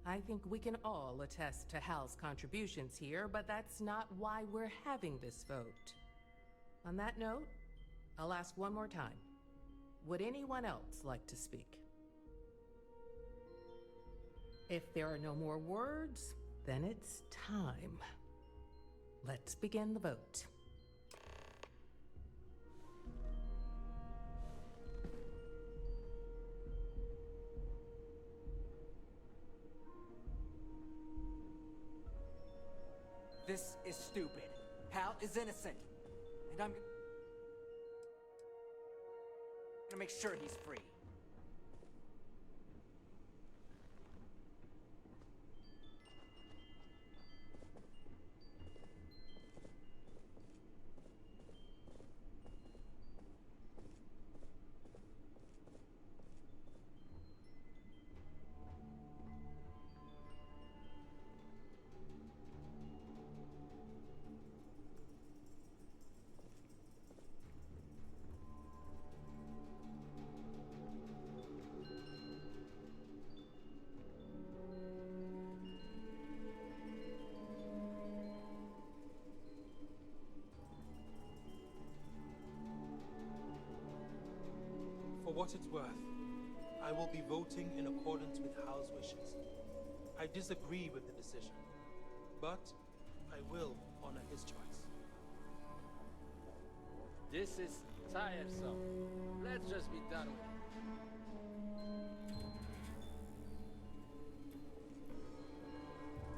I think we can all attest to Hal's contributions here, but that's not why we're having this vote. On that note, I'll ask one more time. Would anyone else like to speak? If there are no more words, then it's time. Let's begin the vote. This is stupid. Hal is innocent. And I'm gonna make sure he's free. For what it's worth, I will be voting in accordance with Hal's wishes. I disagree with the decision, but I will honor his choice. This is tiresome. Let's just be done with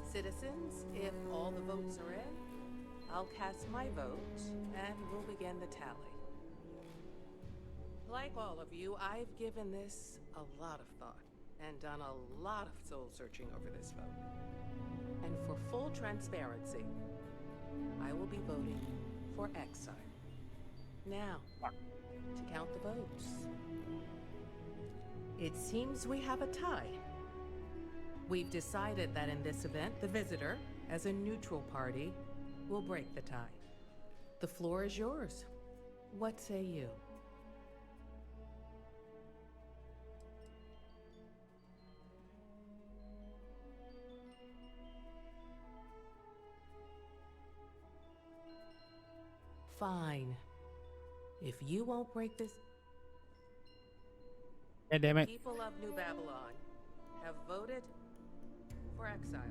it. Citizens, if all the votes are in, I'll cast my vote, and we'll begin the tally. Like all of you, I've given this a lot of thought and done a lot of soul searching over this vote. And for full transparency, I will be voting for exile. Now, to count the votes. It seems we have a tie. We've decided that in this event, the visitor, as a neutral party, will break the tie. The floor is yours. What say you? Fine. If you won't break this... God damn it. People of New Babylon have voted for exile.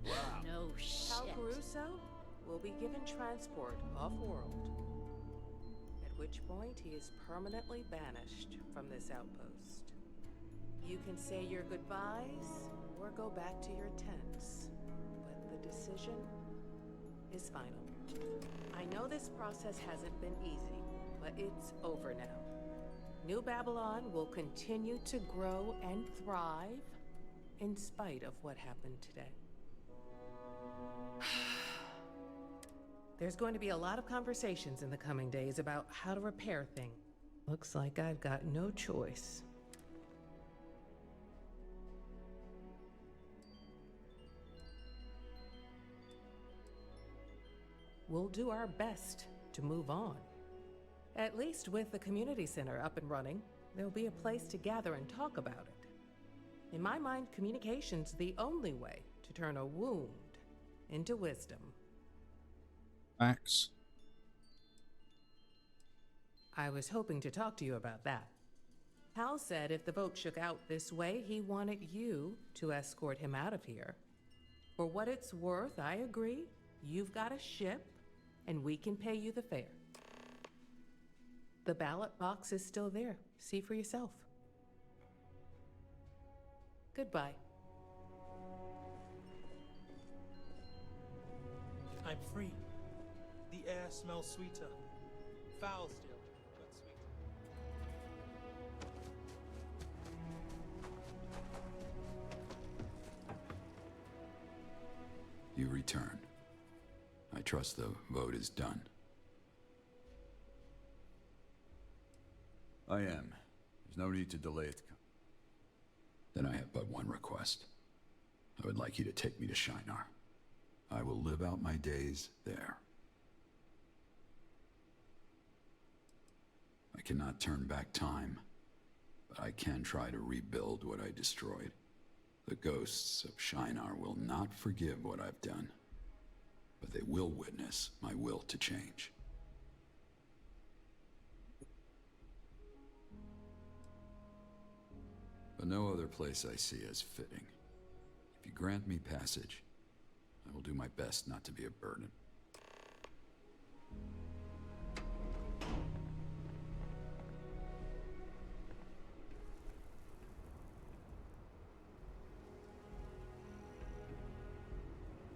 Wow. No shit. Hal Caruso will be given transport off-world, at which point he is permanently banished from this outpost. You can say your goodbyes or go back to your tents, but the decision is final. I know this process hasn't been easy, but it's over now. New Babylon will continue to grow and thrive in spite of what happened today. There's going to be a lot of conversations in the coming days about how to repair things. Looks like I've got no choice. We'll do our best to move on. At least with the community center up and running, there'll be a place to gather and talk about it. In my mind, communication's the only way to turn a wound into wisdom. Facts. I was hoping to talk to you about that. Hal said if the vote shook out this way, he wanted you to escort him out of here. For what it's worth, I agree. You've got a ship, and we can pay you the fare. The ballot box is still there. See for yourself. Goodbye. I'm free. The air smells sweeter. Foul still, but sweeter. You return. I trust the vote is done. I am. There's no need to delay it. Then I have but one request. I would like you to take me to Shinar. I will live out my days there. I cannot turn back time, but I can try to rebuild what I destroyed. The ghosts of Shinar will not forgive what I've done, but they will witness my will to change. But no other place I see as fitting. If you grant me passage, I will do my best not to be a burden.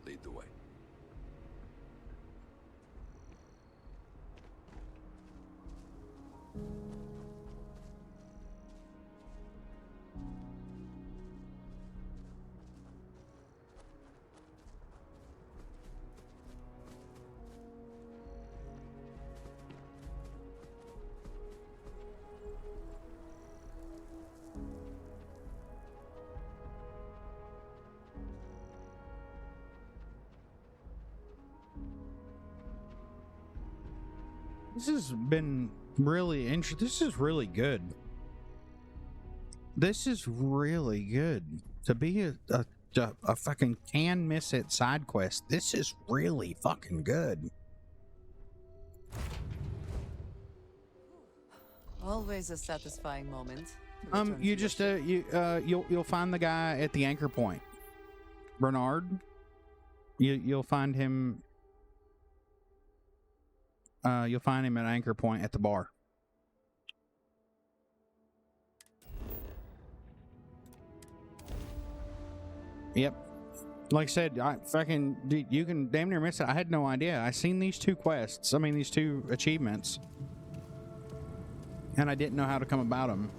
Lead the way. This has been really interesting. This is really good. This is really good. To be a fucking can miss it side quest, this is really fucking good. Always a satisfying moment. You just you'll find the guy at the anchor point. Bernard. You'll find him. You'll find him at anchor point at the bar. Yep. Like I said, dude, you can damn near miss it. I had no idea. I seen these two quests. I mean, these two achievements. And I didn't know how to come about them.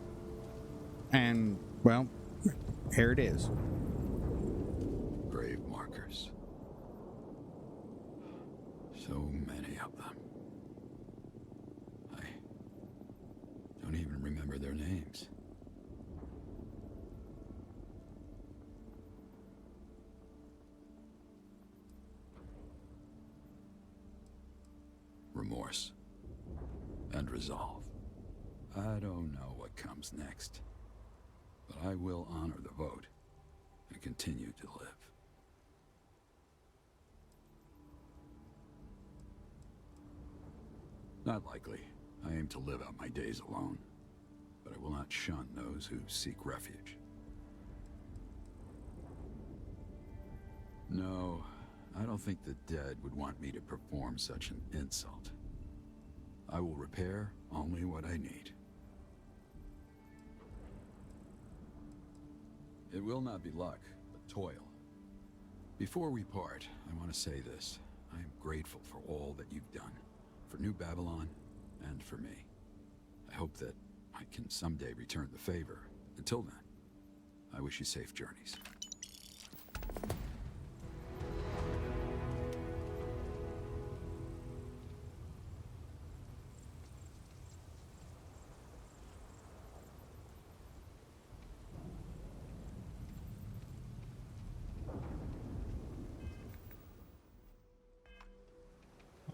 And, well, here it is. Grave markers. So many of them. I don't even remember their names. Remorse and resolve. I don't know what comes next, but I will honor the vote and continue to live. Not likely. I aim to live out my days alone, but I will not shun those who seek refuge. No, I don't think the dead would want me to perform such an insult. I will repair only what I need. It will not be luck, but toil. Before we part, I want to say this. I am grateful for all that you've done, for New Babylon, and for me. I hope that I can someday return the favor. Until then, I wish you safe journeys.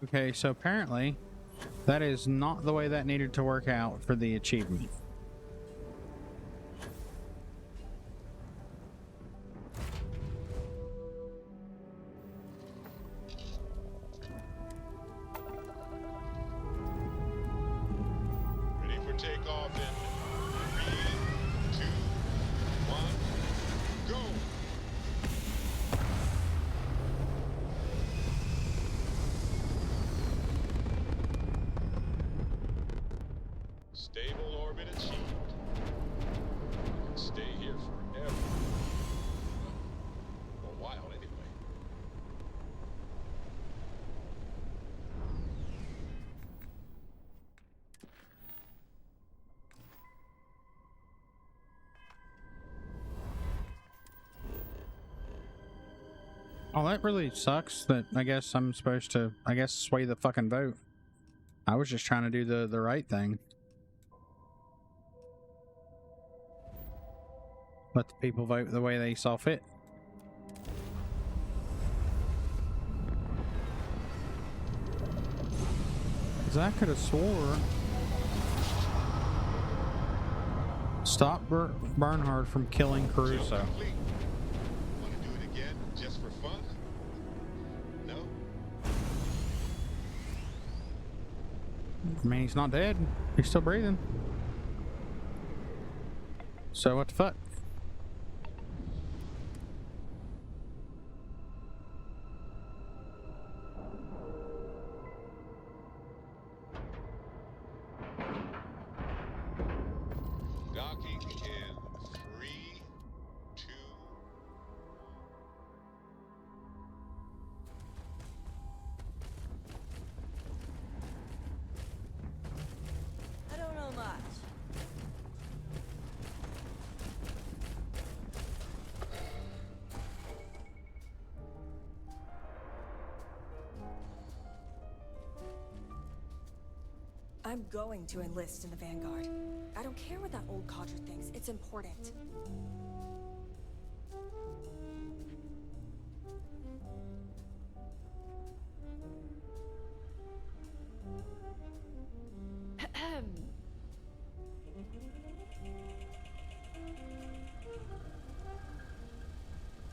Okay, so apparently that is not the way that needed to work out for the achievement. Ready for takeoff in 3, 2, 1, go! Stable orbit achieved. You can stay here forever. For a while, anyway. Oh, that really sucks that I guess I'm supposed to, sway the fucking vote. I was just trying to do the right thing. Let the people vote the way they saw fit. 'Cause I could have swore. Stop Bernhard from killing Caruso. Want to do it again just for fun? No? I mean, he's not dead. He's still breathing. So what the fuck? Docking in 3, 2. I don't know much. I'm going to enlist in the Vanguard. I don't care what that old codger thinks. It's important.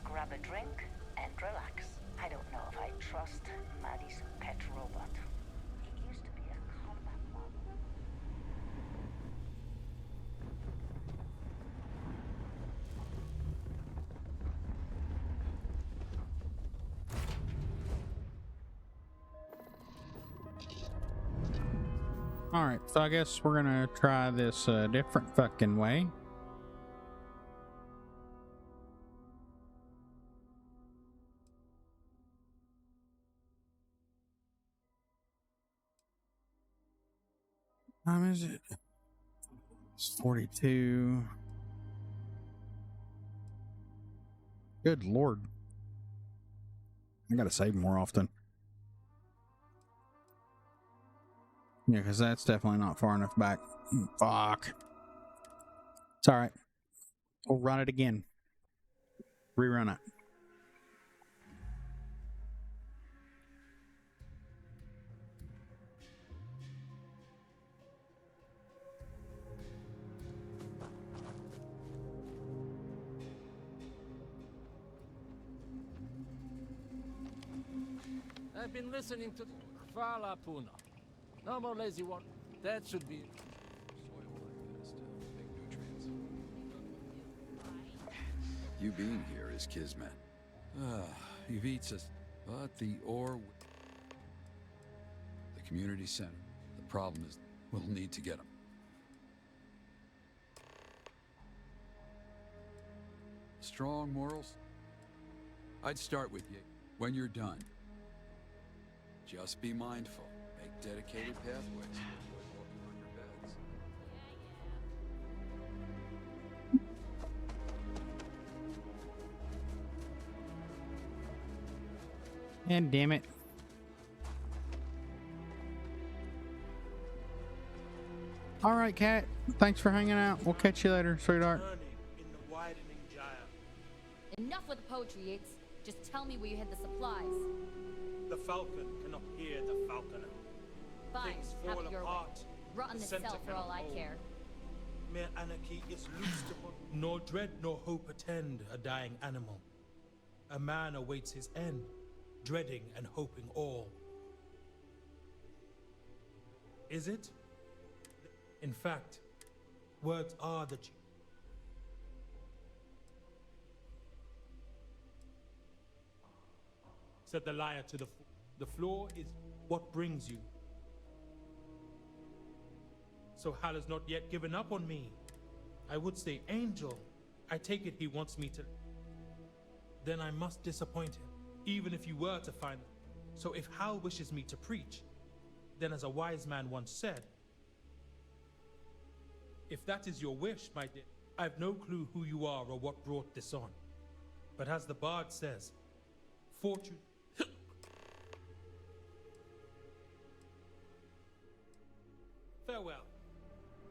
Grab a drink and relax. I don't know if I trust Maddie's pet robot. He used to be a combat model. Alright, so I guess we're gonna try this different fucking way. What time is it? It's 42. Good lord. I gotta save more often. Yeah, because that's definitely not far enough back. Fuck. It's alright. We'll run it again. Rerun it. I've been listening to Fala Puno. No more lazy one. That should be. You being here is kismet. You've eats us, but the ore. The community center. The problem is, we'll need to get them. Strong morals? I'd start with you. When you're done, just be mindful. Make dedicated pathways. Avoid walking on your beds. And damn it. Alright, Cat. Thanks for hanging out. We'll catch you later, sweetheart. Enough with the poetry, Yates. Just tell me where you hid the supplies. The Falcon cannot hear the Falconer. Fine, Things have fall it your way. apart. Rot in The the center cell for all I cannot care. Mere anarchy is loosed upon. Nor dread nor hope attend a dying animal. A man awaits his end, dreading and hoping all. Is it? In fact, words are the said the liar to the fool. The floor is what brings you. So Hal has not yet given up on me. I would say angel. I take it he wants me to. Then I must disappoint him, even if you were to find. So if Hal wishes me to preach, then as a wise man once said, if that is your wish, my dear, I've no clue who you are or what brought this on. But as the bard says, fortune. Farewell.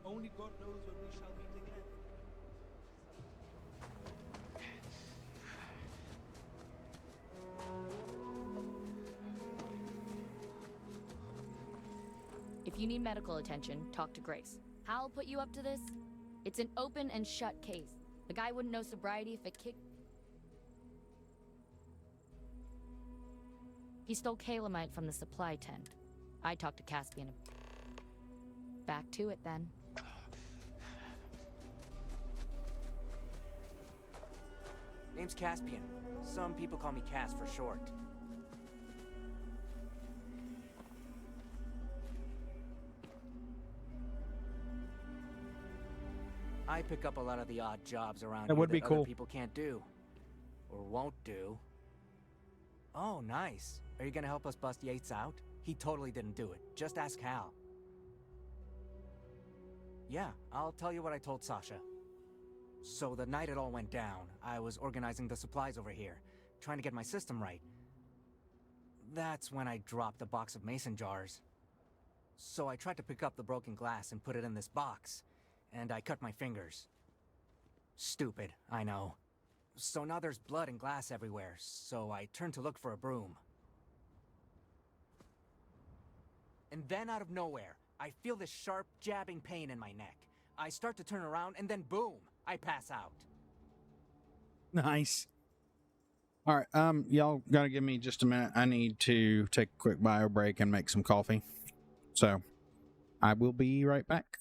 Only God knows when we shall meet again. you need medical attention, talk to Grace. Hal put you up to this? It's an open and shut case. The guy wouldn't know sobriety if it kicked... He stole calamite from the supply tent. I talked to Caspian. Back to it, then. Name's Caspian. Some people call me Cass for short. I pick up a lot of the odd jobs around That here would be that cool. other people can't do. Or won't do. Oh, nice. Are you gonna help us bust Yates out? He totally didn't do it. Just ask Hal. Yeah, I'll tell you what I told Sasha. So the night it all went down, I was organizing the supplies over here, trying to get my system right. That's when I dropped a box of mason jars. So I tried to pick up the broken glass and put it in this box, and I cut my fingers. Stupid, I know. So now there's blood and glass everywhere, so I turned to look for a broom. And then out of nowhere, I feel this sharp, jabbing pain in my neck. I start to turn around, and then boom, I pass out. Nice. All right, y'all gotta give me just a minute. I need to take a quick bio break and make some coffee. So, I will be right back.